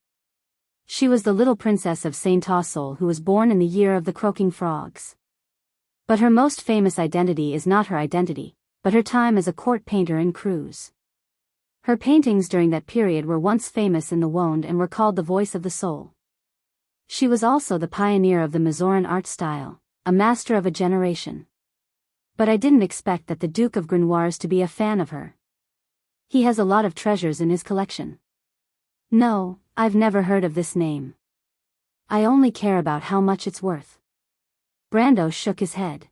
Speaker 1: She was the little princess of Saint Tassol who was born in the year of the croaking frogs. But her most famous identity is not her identity, but her time as a court painter in Cruz. Her paintings during that period were once famous in the Wonde and were called the voice of the soul. She was also the pioneer of the Mazoran art style, a master of a generation. But I didn't expect that the Duke of Grenoires to be a fan of her. He has a lot of treasures in his collection. No, I've never heard of this name. I only care about how much it's worth. Brando shook his head.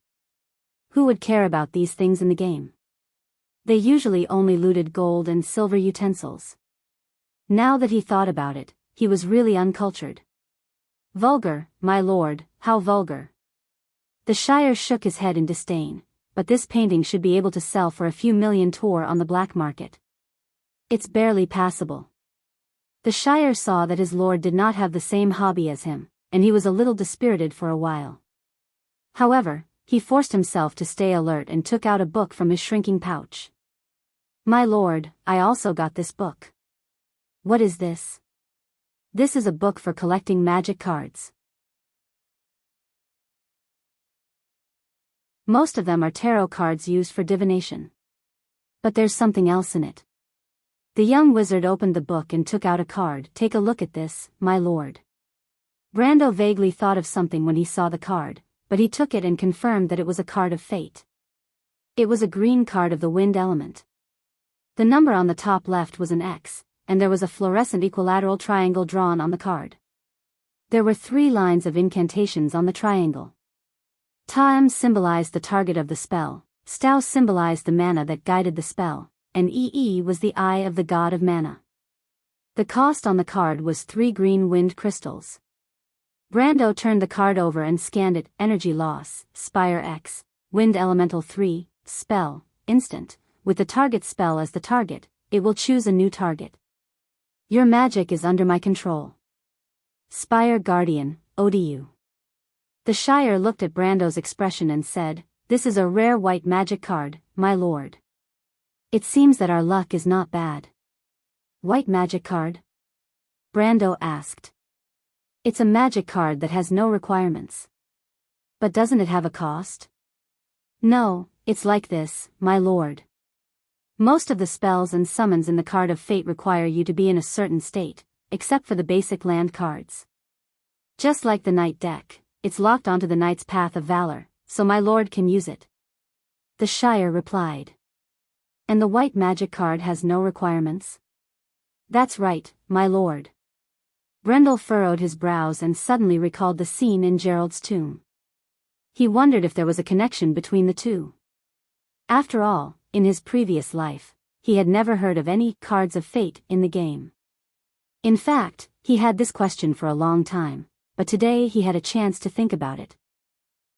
Speaker 1: Who would care about these things in the game? They usually only looted gold and silver utensils. Now that he thought about it, he was really uncultured. Vulgar, my lord, how vulgar. The Shire shook his head in disdain, but this painting should be able to sell for a few million tor on the black market. It's barely passable. The Shire saw that his lord did not have the same hobby as him, and he was a little dispirited for a while. However, he forced himself to stay alert and took out a book from his shrinking pouch. My lord, I also got this book. What is this? This is a book for collecting magic cards. Most of them are tarot cards used for divination. But there's something else in it. The young wizard opened the book and took out a card. Take a look at this, my lord. Brando vaguely thought of something when he saw the card, but he took it and confirmed that it was a card of fate. It was a green card of the wind element. The number on the top left was an X, and there was a fluorescent equilateral triangle drawn on the card. There were 3 lines of incantations on the triangle. Taim symbolized the target of the spell, Stau symbolized the mana that guided the spell, and EE was the eye of the god of mana. The cost on the card was 3 green wind crystals. Brando turned the card over and scanned it. Energy loss, Spire X, Wind Elemental 3, Spell, Instant. With the target spell as the target, it will choose a new target. Your magic is under my control. Spire Guardian, ODU. The Shire looked at Brando's expression and said, This is a rare white magic card, my lord. It seems that our luck is not bad. White magic card? Brando asked. It's a magic card that has no requirements. But doesn't it have a cost? No, it's like this, my lord. Most of the spells and summons in the card of fate require you to be in a certain state, except for the basic land cards. Just like the knight deck, it's locked onto the knight's path of valor, so my lord can use it. The Shire replied. And the white magic card has no requirements? That's right, my lord. Brendel furrowed his brows and suddenly recalled the scene in Gerald's tomb. He wondered if there was a connection between the two. After all, in his previous life, he had never heard of any cards of fate in the game. In fact, he had this question for a long time, but today he had a chance to think about it.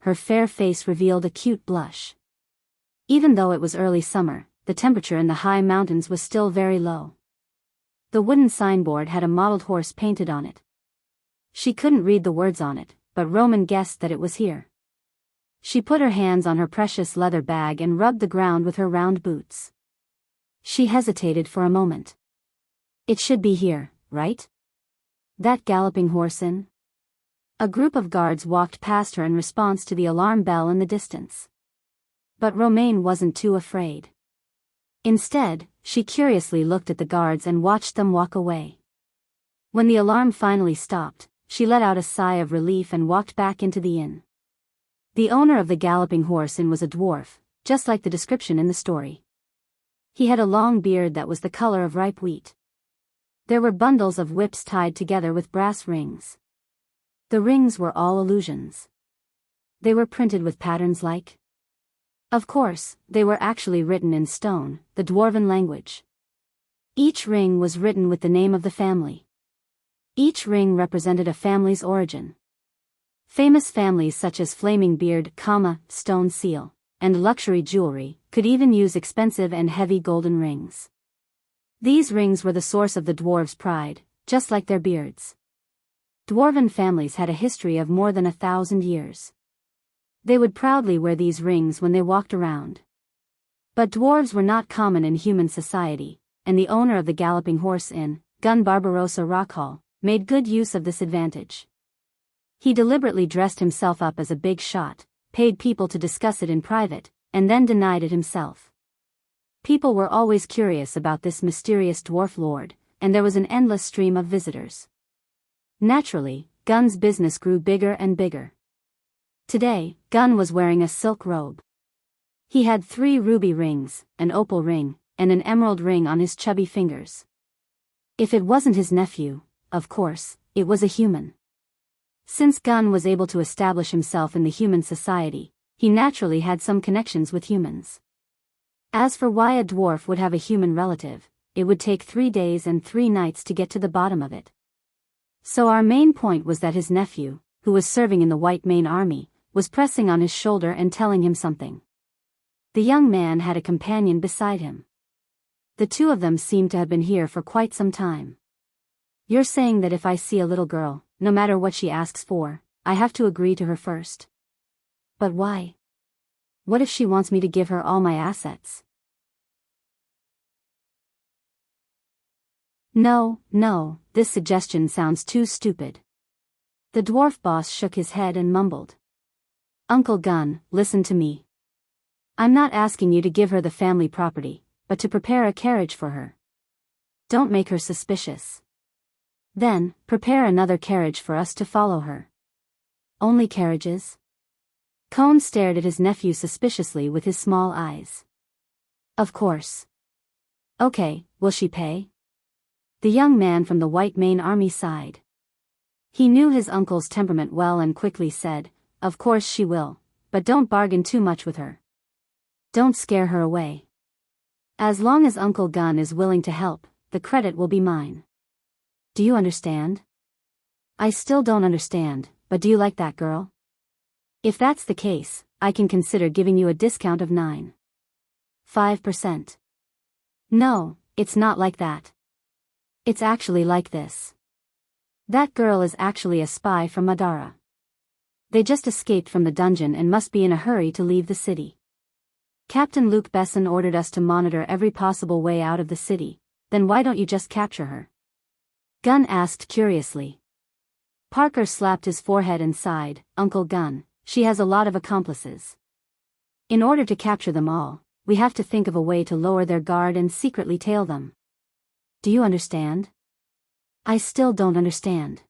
Speaker 1: her fair face revealed a cute blush. Even though it was early summer, the temperature in the high mountains was still very low. The wooden signboard had a mottled horse painted on it. She couldn't read the words on it, but Roman guessed that it was here. She put her hands on her precious leather bag and rubbed the ground with her round boots. She hesitated for a moment. It should be here, right? That galloping horse in? A group of guards walked past her in response to the alarm bell in the distance. But Romaine wasn't too afraid. Instead, she curiously looked at the guards and watched them walk away. When the alarm finally stopped, she let out a sigh of relief and walked back into the inn. The owner of the galloping horse inn was a dwarf, just like the description in the story. He had a long beard that was the color of ripe wheat. There were bundles of whips tied together with brass rings. The rings were all illusions. They were printed with patterns like... Of course, they were actually written in stone, the dwarven language. Each ring was written with the name of the family. Each ring represented a family's origin. Famous families such as Flaming Beard, Stone Seal, and luxury jewelry, could even use expensive and heavy golden rings. These rings were the source of the dwarves' pride, just like their beards. Dwarven families had a history of more than 1,000 years. They would proudly wear these rings when they walked around. But dwarves were not common in human society, and the owner of the Galloping Horse Inn, Gun Barbarossa Rockhall, made good use of this advantage. He deliberately dressed himself up as a big shot, paid people to discuss it in private, and then denied it himself. People were always curious about this mysterious dwarf lord, and there was an endless stream of visitors. Naturally, Gun's business grew bigger and bigger. Today, Gun was wearing a silk robe. He had 3 ruby rings, an opal ring, and an emerald ring on his chubby fingers. If it wasn't his nephew, of course, it was a human. Since Gun was able to establish himself in the human society, he naturally had some connections with humans. As for why a dwarf would have a human relative, it would take 3 days and 3 nights to get to the bottom of it. So our main point was that his nephew, who was serving in the White Mane Army, was pressing on his shoulder and telling him something. The young man had a companion beside him. The two of them seemed to have been here for quite some time. You're saying that if I see a little girl, no matter what she asks for, I have to agree to her first? But why? What if she wants me to give her all my assets? No, this suggestion sounds too stupid. The dwarf boss shook his head and mumbled. Uncle Gun, listen to me. I'm not asking you to give her the family property, but to prepare a carriage for her. Don't make her suspicious. Then, prepare another carriage for us to follow her. Only carriages? Cone stared at his nephew suspiciously with his small eyes. Of course. Okay, will she pay? The young man from the White Mane Army sighed. He knew his uncle's temperament well and quickly said, Of course she will, but don't bargain too much with her. Don't scare her away. As long as Uncle Gun is willing to help, the credit will be mine. Do you understand? I still don't understand, but do you like that girl? If that's the case, I can consider giving you a discount of 9.5%. No, it's not like that. It's actually like this. That girl is actually a spy from Madara. They just escaped from the dungeon and must be in a hurry to leave the city. Captain Luke Besson ordered us to monitor every possible way out of the city, then why don't you just capture her? Gunn asked curiously. Parker slapped his forehead and sighed, Uncle Gunn, she has a lot of accomplices. In order to capture them all, we have to think of a way to lower their guard and secretly tail them. Do you understand? I still don't understand.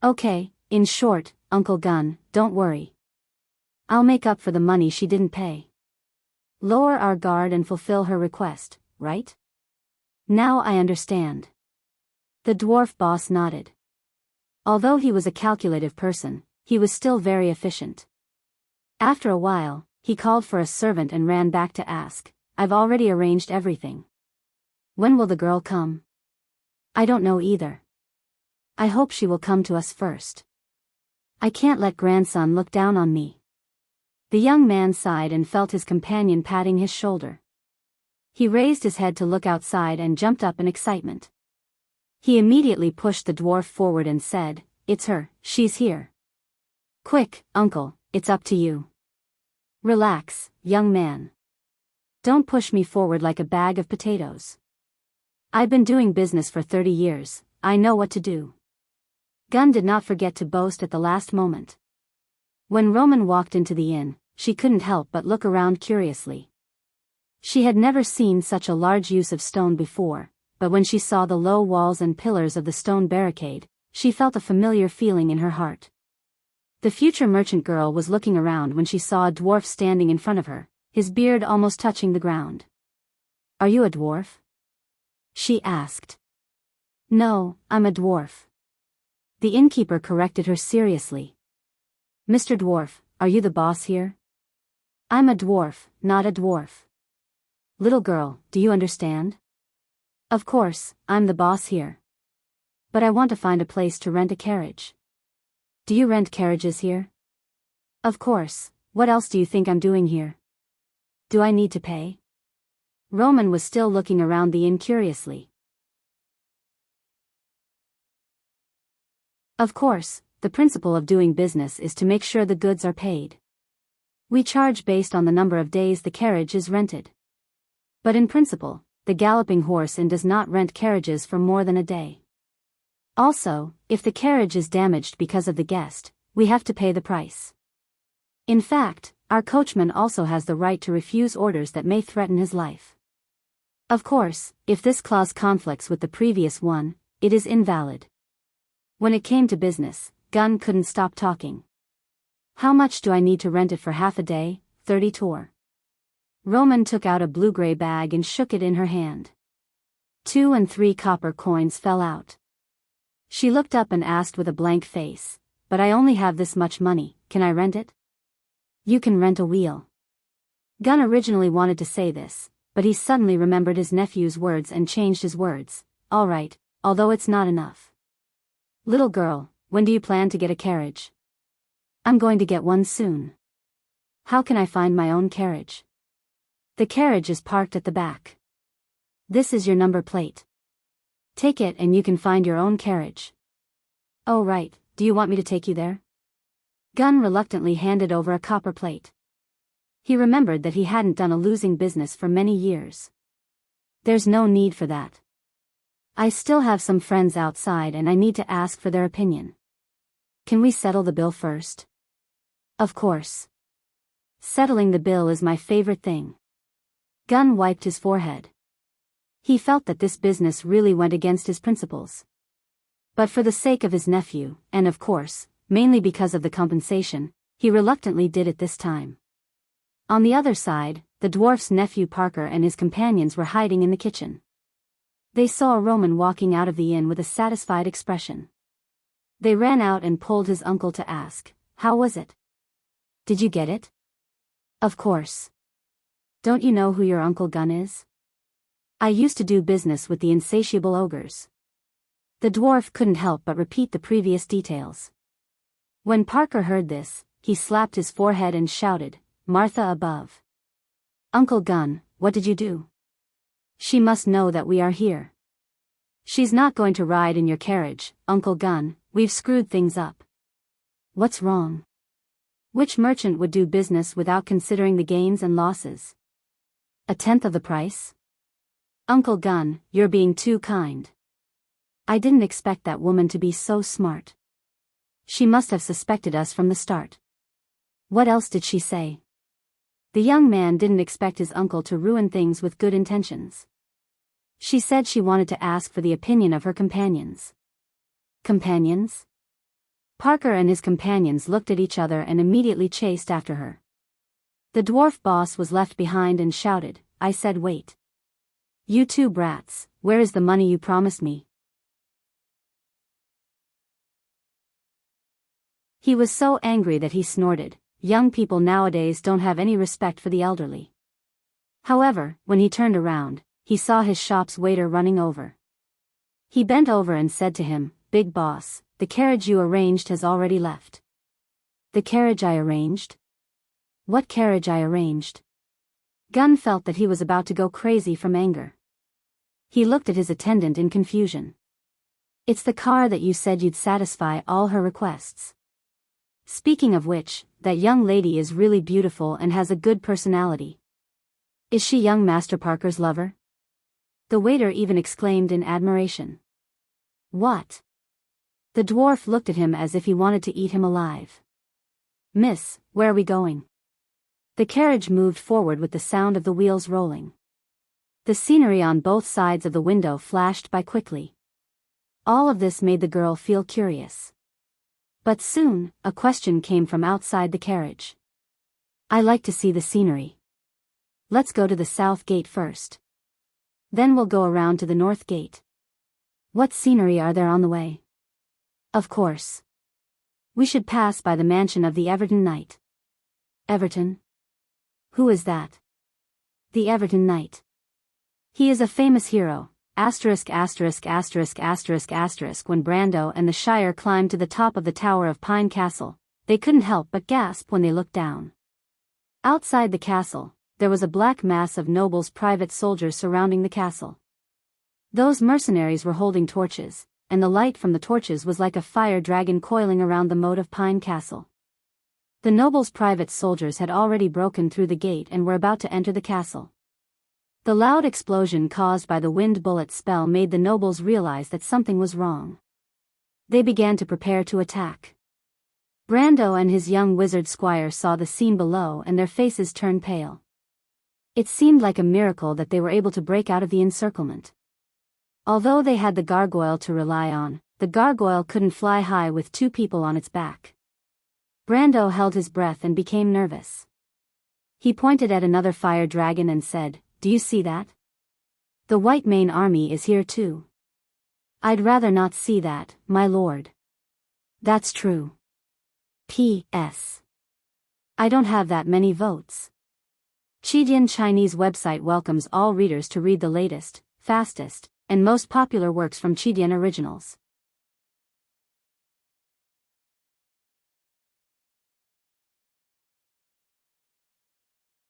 Speaker 1: Okay, in short, Uncle Gunn, don't worry. I'll make up for the money she didn't pay. Lower our guard and fulfill her request, right? Now I understand. The dwarf boss nodded. Although he was a calculative person, he was still very efficient. After a while, he called for a servant and ran back to ask, I've already arranged everything. When will the girl come? I don't know either. I hope she will come to us first. I can't let grandson look down on me. The young man sighed and felt his companion patting his shoulder. He raised his head to look outside and jumped up in excitement. He immediately pushed the dwarf forward and said, It's her, she's here. Quick, uncle, it's up to you. Relax, young man. Don't push me forward like a bag of potatoes. I've been doing business for 30 years, I know what to do. Gunn did not forget to boast at the last moment. When Roman walked into the inn, she couldn't help but look around curiously. She had never seen such a large use of stone before, but when she saw the low walls and pillars of the stone barricade, she felt a familiar feeling in her heart. The future merchant girl was looking around when she saw a dwarf standing in front of her, his beard almost touching the ground. Are you a dwarf? She asked. No, I'm a dwarf. The innkeeper corrected her seriously. Mr. Dwarf, are you the boss here? I'm a dwarf, not a dwarf. Little girl, do you understand? Of course, I'm the boss here. But I want to find a place to rent a carriage. Do you rent carriages here? Of course, what else do you think I'm doing here? Do I need to pay? Roman was still looking around the inn curiously. Of course, the principle of doing business is to make sure the goods are paid. We charge based on the number of days the carriage is rented. But in principle, the Galloping Horse Inn does not rent carriages for more than a day. Also, if the carriage is damaged because of the guest, we have to pay the price. In fact, our coachman also has the right to refuse orders that may threaten his life. Of course, if this clause conflicts with the previous one, it is invalid. When it came to business, Gunn couldn't stop talking. How much do I need to rent it for half a day? 30 tor. Roman took out a blue-gray bag and shook it in her hand. 2 and 3 copper coins fell out. She looked up and asked with a blank face, but I only have this much money, can I rent it? You can rent a wheel. Gunn originally wanted to say this, but he suddenly remembered his nephew's words and changed his words. All right, although it's not enough. Little girl, when do you plan to get a carriage? I'm going to get one soon. How can I find my own carriage? The carriage is parked at the back. This is your number plate. Take it and you can find your own carriage. Oh right, do you want me to take you there? Gunn reluctantly handed over a copper plate. He remembered that he hadn't done a losing business for many years. There's no need for that. I still have some friends outside and I need to ask for their opinion. Can we settle the bill first? Of course. Settling the bill is my favorite thing. Gunn wiped his forehead. He felt that this business really went against his principles. But for the sake of his nephew, and of course, mainly because of the compensation, he reluctantly did it this time. On the other side, the dwarf's nephew Parker and his companions were hiding in the kitchen. They saw Roman walking out of the inn with a satisfied expression. They ran out and pulled his uncle to ask, how was it? Did you get it? Of course. Don't you know who your Uncle Gunn is? I used to do business with the insatiable ogres. The dwarf couldn't help but repeat the previous details. When Parker heard this, he slapped his forehead and shouted, Martha above. Uncle Gunn, what did you do? She must know that we are here. She's not going to ride in your carriage, Uncle Gunn, we've screwed things up. What's wrong? Which merchant would do business without considering the gains and losses? 1/10 of the price? Uncle Gun, you're being too kind. I didn't expect that woman to be so smart. She must have suspected us from the start. What else did she say? The young man didn't expect his uncle to ruin things with good intentions. She said she wanted to ask for the opinion of her companions. Companions? Parker and his companions looked at each other and immediately chased after her. The dwarf boss was left behind and shouted, I said wait. You two brats, where is the money you promised me? He was so angry that he snorted. Young people nowadays don't have any respect for the elderly. However, when he turned around, he saw his shop's waiter running over. He bent over and said to him, Big boss, the carriage you arranged has already left. The carriage I arranged? What carriage I arranged? Gun felt that he was about to go crazy from anger. He looked at his attendant in confusion. It's the car that you said you'd satisfy all her requests. Speaking of which, that young lady is really beautiful and has a good personality. Is she young Master Parker's lover? The waiter even exclaimed in admiration. What? The dwarf looked at him as if he wanted to eat him alive. Miss, where are we going? The carriage moved forward with the sound of the wheels rolling. The scenery on both sides of the window flashed by quickly. All of this made the girl feel curious. But soon, a question came from outside the carriage. I like to see the scenery. Let's go to the south gate first. Then we'll go around to the north gate. What scenery are there on the way? Of course. We should pass by the mansion of the Everton Knight. Everton? Who is that? The Everton Knight. He is a famous hero. When Brando and the Shire climbed to the top of the tower of Pine Castle, they couldn't help but gasp when they looked down. Outside the castle, there was a black mass of nobles' private soldiers surrounding the castle. Those mercenaries were holding torches, and the light from the torches was like a fire dragon coiling around the moat of Pine Castle. The nobles' private soldiers had already broken through the gate and were about to enter the castle. The loud explosion caused by the wind bullet spell made the nobles realize that something was wrong. They began to prepare to attack. Brando and his young wizard squire saw the scene below and their faces turned pale. It seemed like a miracle that they were able to break out of the encirclement. Although they had the gargoyle to rely on, the gargoyle couldn't fly high with two people on its back. Brando held his breath and became nervous. He pointed at another fire dragon and said, Do you see that? The White Mane Army is here too. I'd rather not see that, my lord. That's true. P.S. I don't have that many votes. Qidian Chinese website welcomes all readers to read the latest, fastest, and most popular works from Qidian originals.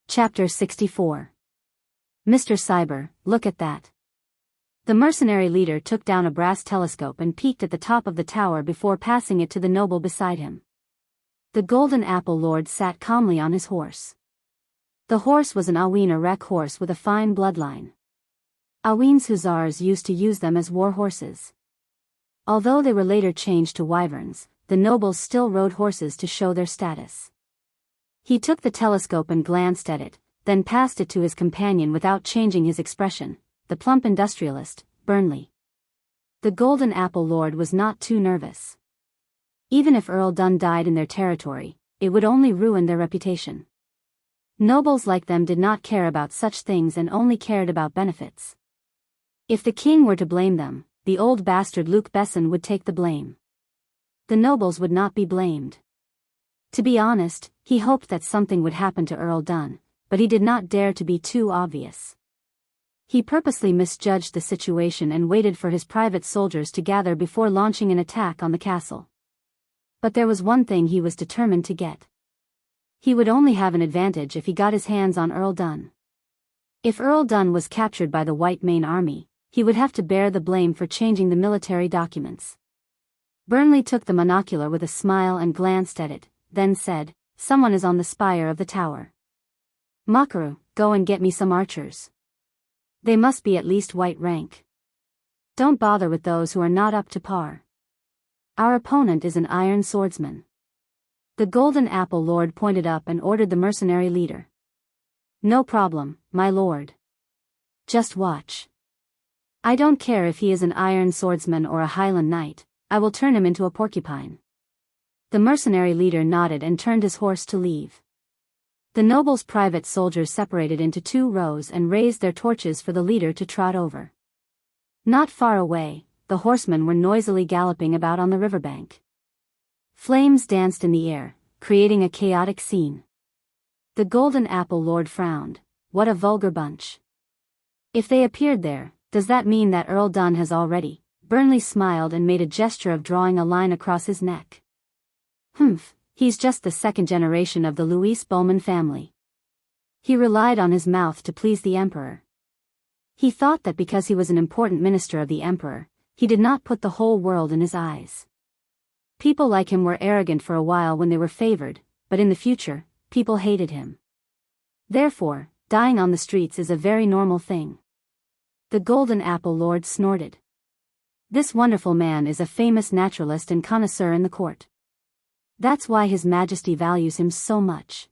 Speaker 1: Chapter 64. Mr. Cyber, look at that. The mercenary leader took down a brass telescope and peeked at the top of the tower before passing it to the noble beside him. The Golden Apple Lord sat calmly on his horse. The horse was an Aween Erek horse with a fine bloodline. Aween's hussars used to use them as war horses. Although they were later changed to wyverns, the nobles still rode horses to show their status. He took the telescope and glanced at it, then passed it to his companion without changing his expression, the plump industrialist, Burnley. The Golden Apple Lord was not too nervous. Even if Earl Dunn died in their territory, it would only ruin their reputation. Nobles like them did not care about such things and only cared about benefits. If the king were to blame them, the old bastard Luke Besson would take the blame. The nobles would not be blamed. To be honest, he hoped that something would happen to Earl Dunn, but he did not dare to be too obvious. He purposely misjudged the situation and waited for his private soldiers to gather before launching an attack on the castle. But there was one thing he was determined to get. He would only have an advantage if he got his hands on Earl Dunn. If Earl Dunn was captured by the White Mane Army, he would have to bear the blame for changing the military documents. Burnley took the monocular with a smile and glanced at it, then said, Someone is on the spire of the tower. Makaru, go and get me some archers. They must be at least white rank. Don't bother with those who are not up to par. Our opponent is an iron swordsman. The Golden Apple Lord pointed up and ordered the mercenary leader. No problem, my lord. Just watch. I don't care if he is an iron swordsman or a Highland knight, I will turn him into a porcupine. The mercenary leader nodded and turned his horse to leave. The noble's private soldiers separated into 2 rows and raised their torches for the leader to trot over. Not far away, the horsemen were noisily galloping about on the riverbank. Flames danced in the air, creating a chaotic scene. The Golden Apple Lord frowned. What a vulgar bunch. If they appeared there, does that mean that Earl Dunn has already? Burnley smiled and made a gesture of drawing a line across his neck. Humph, he's just the 2nd generation of the Louis Bowman family. He relied on his mouth to please the emperor. He thought that because he was an important minister of the emperor, he did not put the whole world in his eyes. People like him were arrogant for a while when they were favored, but in the future, people hated him. Therefore, dying on the streets is a very normal thing. The Golden Apple Lord snorted. This wonderful man is a famous naturalist and connoisseur in the court. That's why His Majesty values him so much.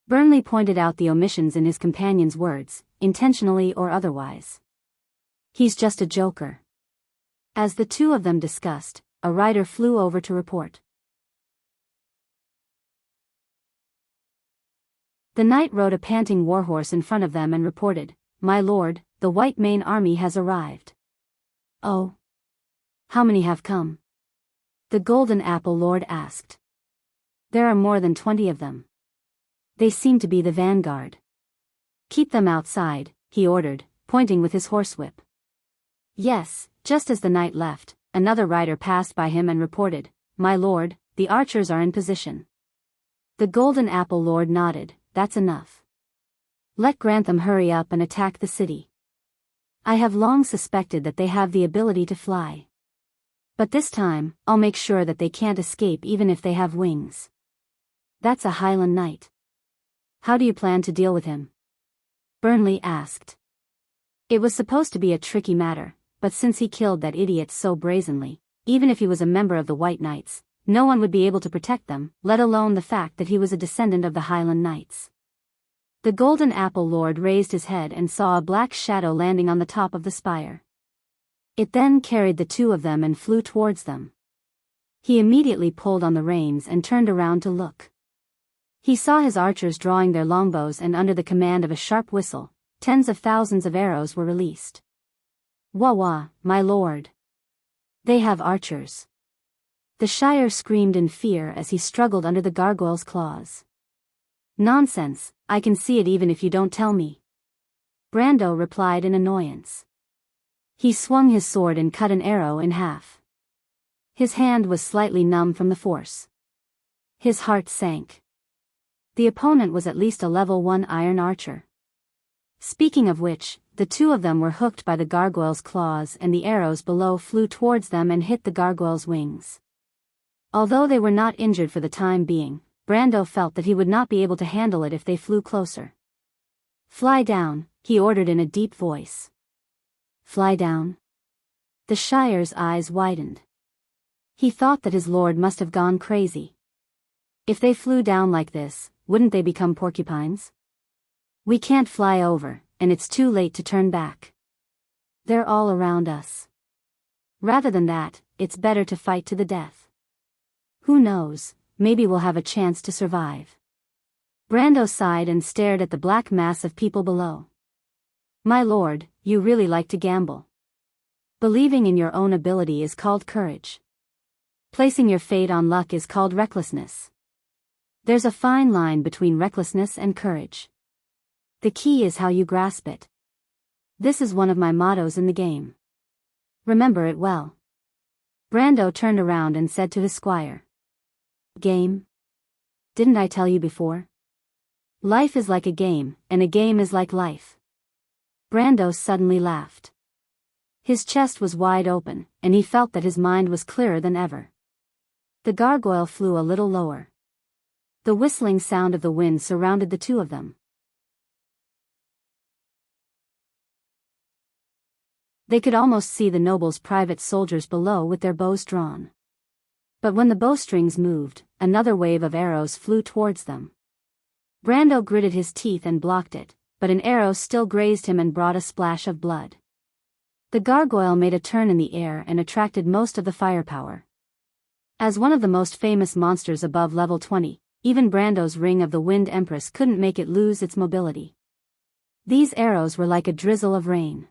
Speaker 1: Burnley pointed out the omissions in his companion's words, intentionally or otherwise. He's just a joker. As the 2 of them discussed, a rider flew over to report. The knight rode a panting warhorse in front of them and reported, "My lord, the White Mane army has arrived." "Oh? How many have come?" The Golden Apple Lord asked. "There are more than 20 of them. They seem to be the vanguard." "Keep them outside," he ordered, pointing with his horsewhip. Yes, just as the knight left, another rider passed by him and reported, "My lord, the archers are in position." The Golden Apple Lord nodded. "That's enough. Let Grantham hurry up and attack the city. I have long suspected that they have the ability to fly. But this time, I'll make sure that they can't escape even if they have wings." "That's a Highland knight. How do you plan to deal with him?" Burnley asked. It was supposed to be a tricky matter, but since he killed that idiot so brazenly, even if he was a member of the White Knights, no one would be able to protect them, let alone the fact that he was a descendant of the Highland Knights. The Golden Apple Lord raised his head and saw a black shadow landing on the top of the spire. It then carried the 2 of them and flew towards them. He immediately pulled on the reins and turned around to look. He saw his archers drawing their longbows, and under the command of a sharp whistle, tens of thousands of arrows were released. "Wah wah, my lord! They have archers!" The Shire screamed in fear as he struggled under the gargoyle's claws. "Nonsense, I can see it even if you don't tell me," Brando replied in annoyance. He swung his sword and cut an arrow in half. His hand was slightly numb from the force. His heart sank. The opponent was at least a level 1 iron archer. Speaking of which, the 2 of them were hooked by the gargoyle's claws and the arrows below flew towards them and hit the gargoyle's wings. Although they were not injured for the time being, Brando felt that he would not be able to handle it if they flew closer. "Fly down," he ordered in a deep voice. "Fly down?" The Shire's eyes widened. He thought that his lord must have gone crazy. If they flew down like this, wouldn't they become porcupines? "We can't fly over, and it's too late to turn back. They're all around us. Rather than that, it's better to fight to the death. Who knows, maybe we'll have a chance to survive." Brando sighed and stared at the black mass of people below. "My lord, you really like to gamble. Believing in your own ability is called courage. Placing your fate on luck is called recklessness. There's a fine line between recklessness and courage. The key is how you grasp it. This is one of my mottos in the game. Remember it well." Brando turned around and said to his squire. "Game? Didn't I tell you before? Life is like a game, and a game is like life." Brando suddenly laughed. His chest was wide open, and he felt that his mind was clearer than ever. The gargoyle flew a little lower. The whistling sound of the wind surrounded the 2 of them. They could almost see the noble's private soldiers below with their bows drawn. But when the bowstrings moved, another wave of arrows flew towards them. Brando gritted his teeth and blocked it, but an arrow still grazed him and brought a splash of blood. The gargoyle made a turn in the air and attracted most of the firepower. As one of the most famous monsters above level 20, even Brando's Ring of the Wind Empress couldn't make it lose its mobility. These arrows were like a drizzle of rain.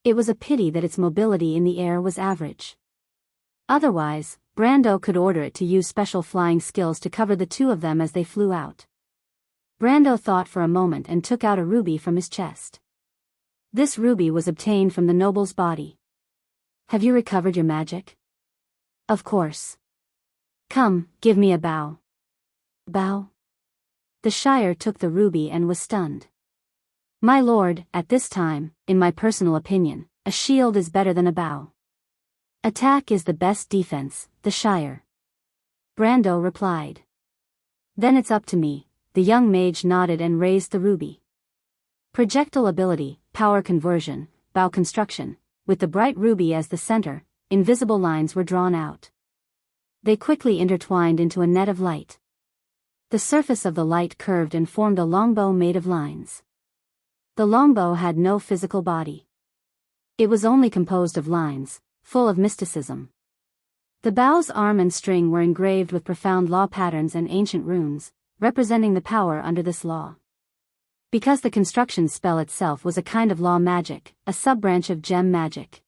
Speaker 1: It was a pity that its mobility in the air was average. Otherwise, Brando could order it to use special flying skills to cover the two of them as they flew out. Brando thought for a moment and took out a ruby from his chest. This ruby was obtained from the noble's body. Have you recovered your magic? Of course. Come, give me a bow. Bow? The Shire took the ruby and was stunned. My lord, at this time, in my personal opinion, a shield is better than a bow. Attack is the best defense, the Shire. Brando replied. Then it's up to me. The young mage nodded and raised the ruby. Projectile ability, power conversion, bow construction, with the bright ruby as the center, invisible lines were drawn out. They quickly intertwined into a net of light. The surface of the light curved and formed a longbow made of lines. The longbow had no physical body. It was only composed of lines, full of mysticism. The bow's arm and string were engraved with profound law patterns and ancient runes, representing the power under this law. Because the construction spell itself was a kind of law magic, a sub-branch of gem magic.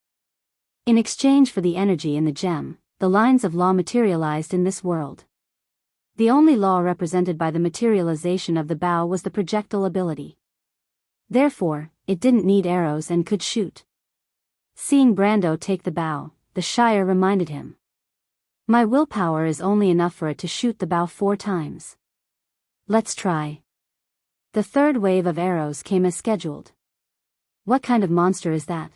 Speaker 1: In exchange for the energy in the gem, the lines of law materialized in this world. The only law represented by the materialization of the bow was the projectile ability. Therefore, it didn't need arrows and could shoot. Seeing Brando take the bow, the Shire reminded him. My willpower is only enough for it to shoot the bow 4 times. Let's try. The third wave of arrows came as scheduled. What kind of monster is that?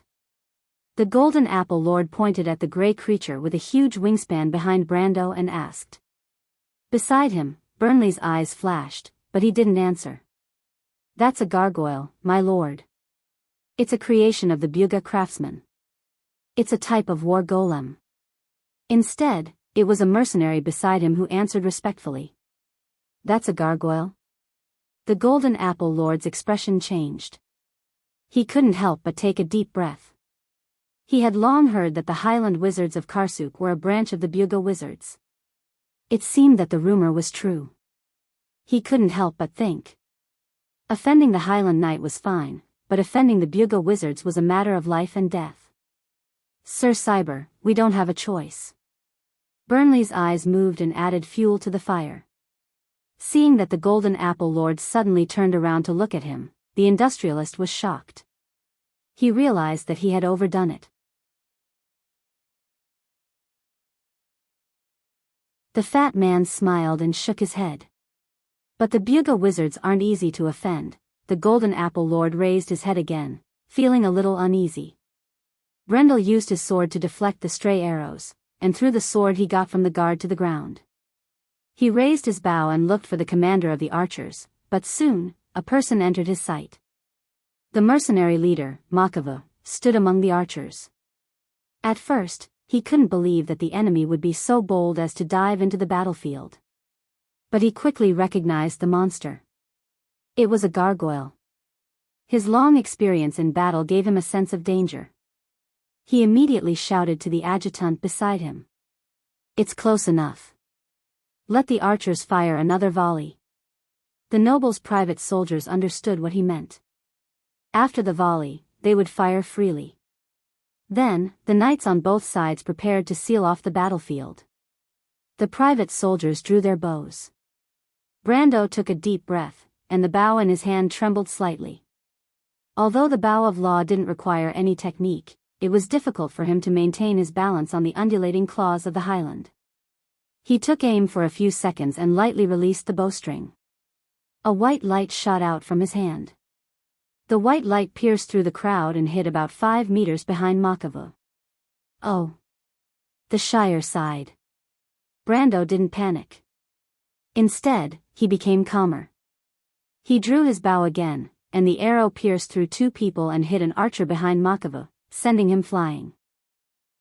Speaker 1: The Golden Apple Lord pointed at the gray creature with a huge wingspan behind Brando and asked. Beside him, Burnley's eyes flashed, but he didn't answer. That's a gargoyle, my lord. It's a creation of the Buga craftsman. It's a type of war golem. Instead, it was a mercenary beside him who answered respectfully. That's a gargoyle? The Golden Apple Lord's expression changed. He couldn't help but take a deep breath. He had long heard that the Highland Wizards of Karsuk were a branch of the Buga Wizards. It seemed that the rumor was true. He couldn't help but think. Offending the Highland Knight was fine, but offending the Buga Wizards was a matter of life and death. Sir Cyber, we don't have a choice. Burnley's eyes moved and added fuel to the fire. Seeing that the Golden Apple Lord suddenly turned around to look at him, the industrialist was shocked. He realized that he had overdone it. The fat man smiled and shook his head. But the Buga Wizards aren't easy to offend. The Golden Apple Lord raised his head again, feeling a little uneasy. Brendel used his sword to deflect the stray arrows, and threw the sword he got from the guard to the ground. He raised his bow and looked for the commander of the archers, but soon, a person entered his sight. The mercenary leader, Makava, stood among the archers. At first, he couldn't believe that the enemy would be so bold as to dive into the battlefield. But he quickly recognized the monster. It was a gargoyle. His long experience in battle gave him a sense of danger. He immediately shouted to the adjutant beside him. It's close enough. Let the archers fire another volley. The noble's private soldiers understood what he meant. After the volley, they would fire freely. Then, the knights on both sides prepared to seal off the battlefield. The private soldiers drew their bows. Brando took a deep breath, and the bow in his hand trembled slightly. Although the bow of law didn't require any technique, it was difficult for him to maintain his balance on the undulating claws of the highland. He took aim for a few seconds and lightly released the bowstring. A white light shot out from his hand. The white light pierced through the crowd and hid about 5 meters behind Makava. Oh! The Shire sighed. Brando didn't panic. Instead, he became calmer. He drew his bow again, and the arrow pierced through 2 people and hit an archer behind Makava, sending him flying.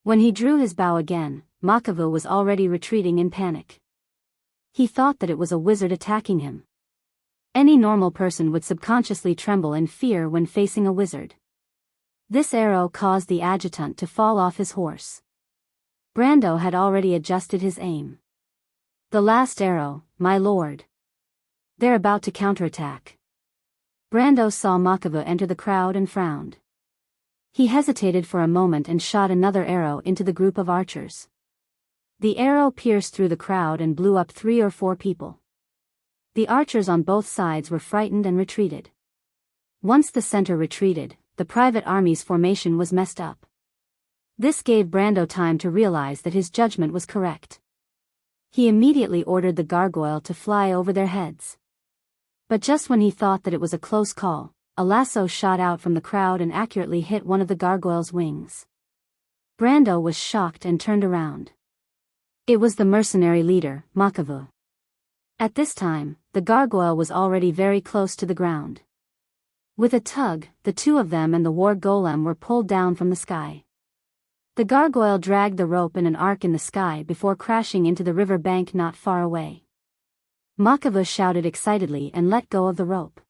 Speaker 1: When he drew his bow again, Makavu was already retreating in panic. He thought that it was a wizard attacking him. Any normal person would subconsciously tremble in fear when facing a wizard. This arrow caused the adjutant to fall off his horse. Brando had already adjusted his aim. The last arrow, my lord. They're about to counterattack. Brando saw Makavu enter the crowd and frowned. He hesitated for a moment and shot another arrow into the group of archers. The arrow pierced through the crowd and blew up 3 or 4 people. The archers on both sides were frightened and retreated. Once the center retreated, the private army's formation was messed up. This gave Brando time to realize that his judgment was correct. He immediately ordered the gargoyle to fly over their heads. But just when he thought that it was a close call, a lasso shot out from the crowd and accurately hit one of the gargoyle's wings. Brando was shocked and turned around. It was the mercenary leader, Makavu. At this time, the gargoyle was already very close to the ground. With a tug, the two of them and the war golem were pulled down from the sky. The gargoyle dragged the rope in an arc in the sky before crashing into the river bank not far away. Makavu shouted excitedly and let go of the rope.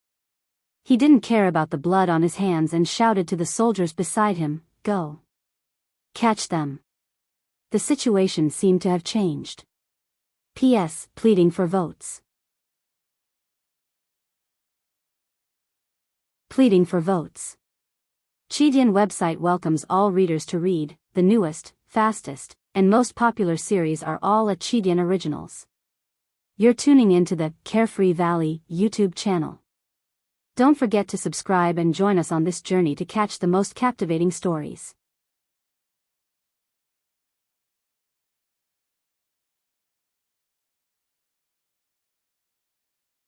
Speaker 1: He didn't care about the blood on his hands and shouted to the soldiers beside him, "Go. Catch them." The situation seemed to have changed. P.S. Pleading for votes. Pleading for votes. Chidian website welcomes all readers to read. The newest, fastest, and most popular series are all at Chidian Originals. You're tuning in to the Carefree Valley YouTube channel. Don't forget to subscribe and join us on this journey to catch the most captivating stories.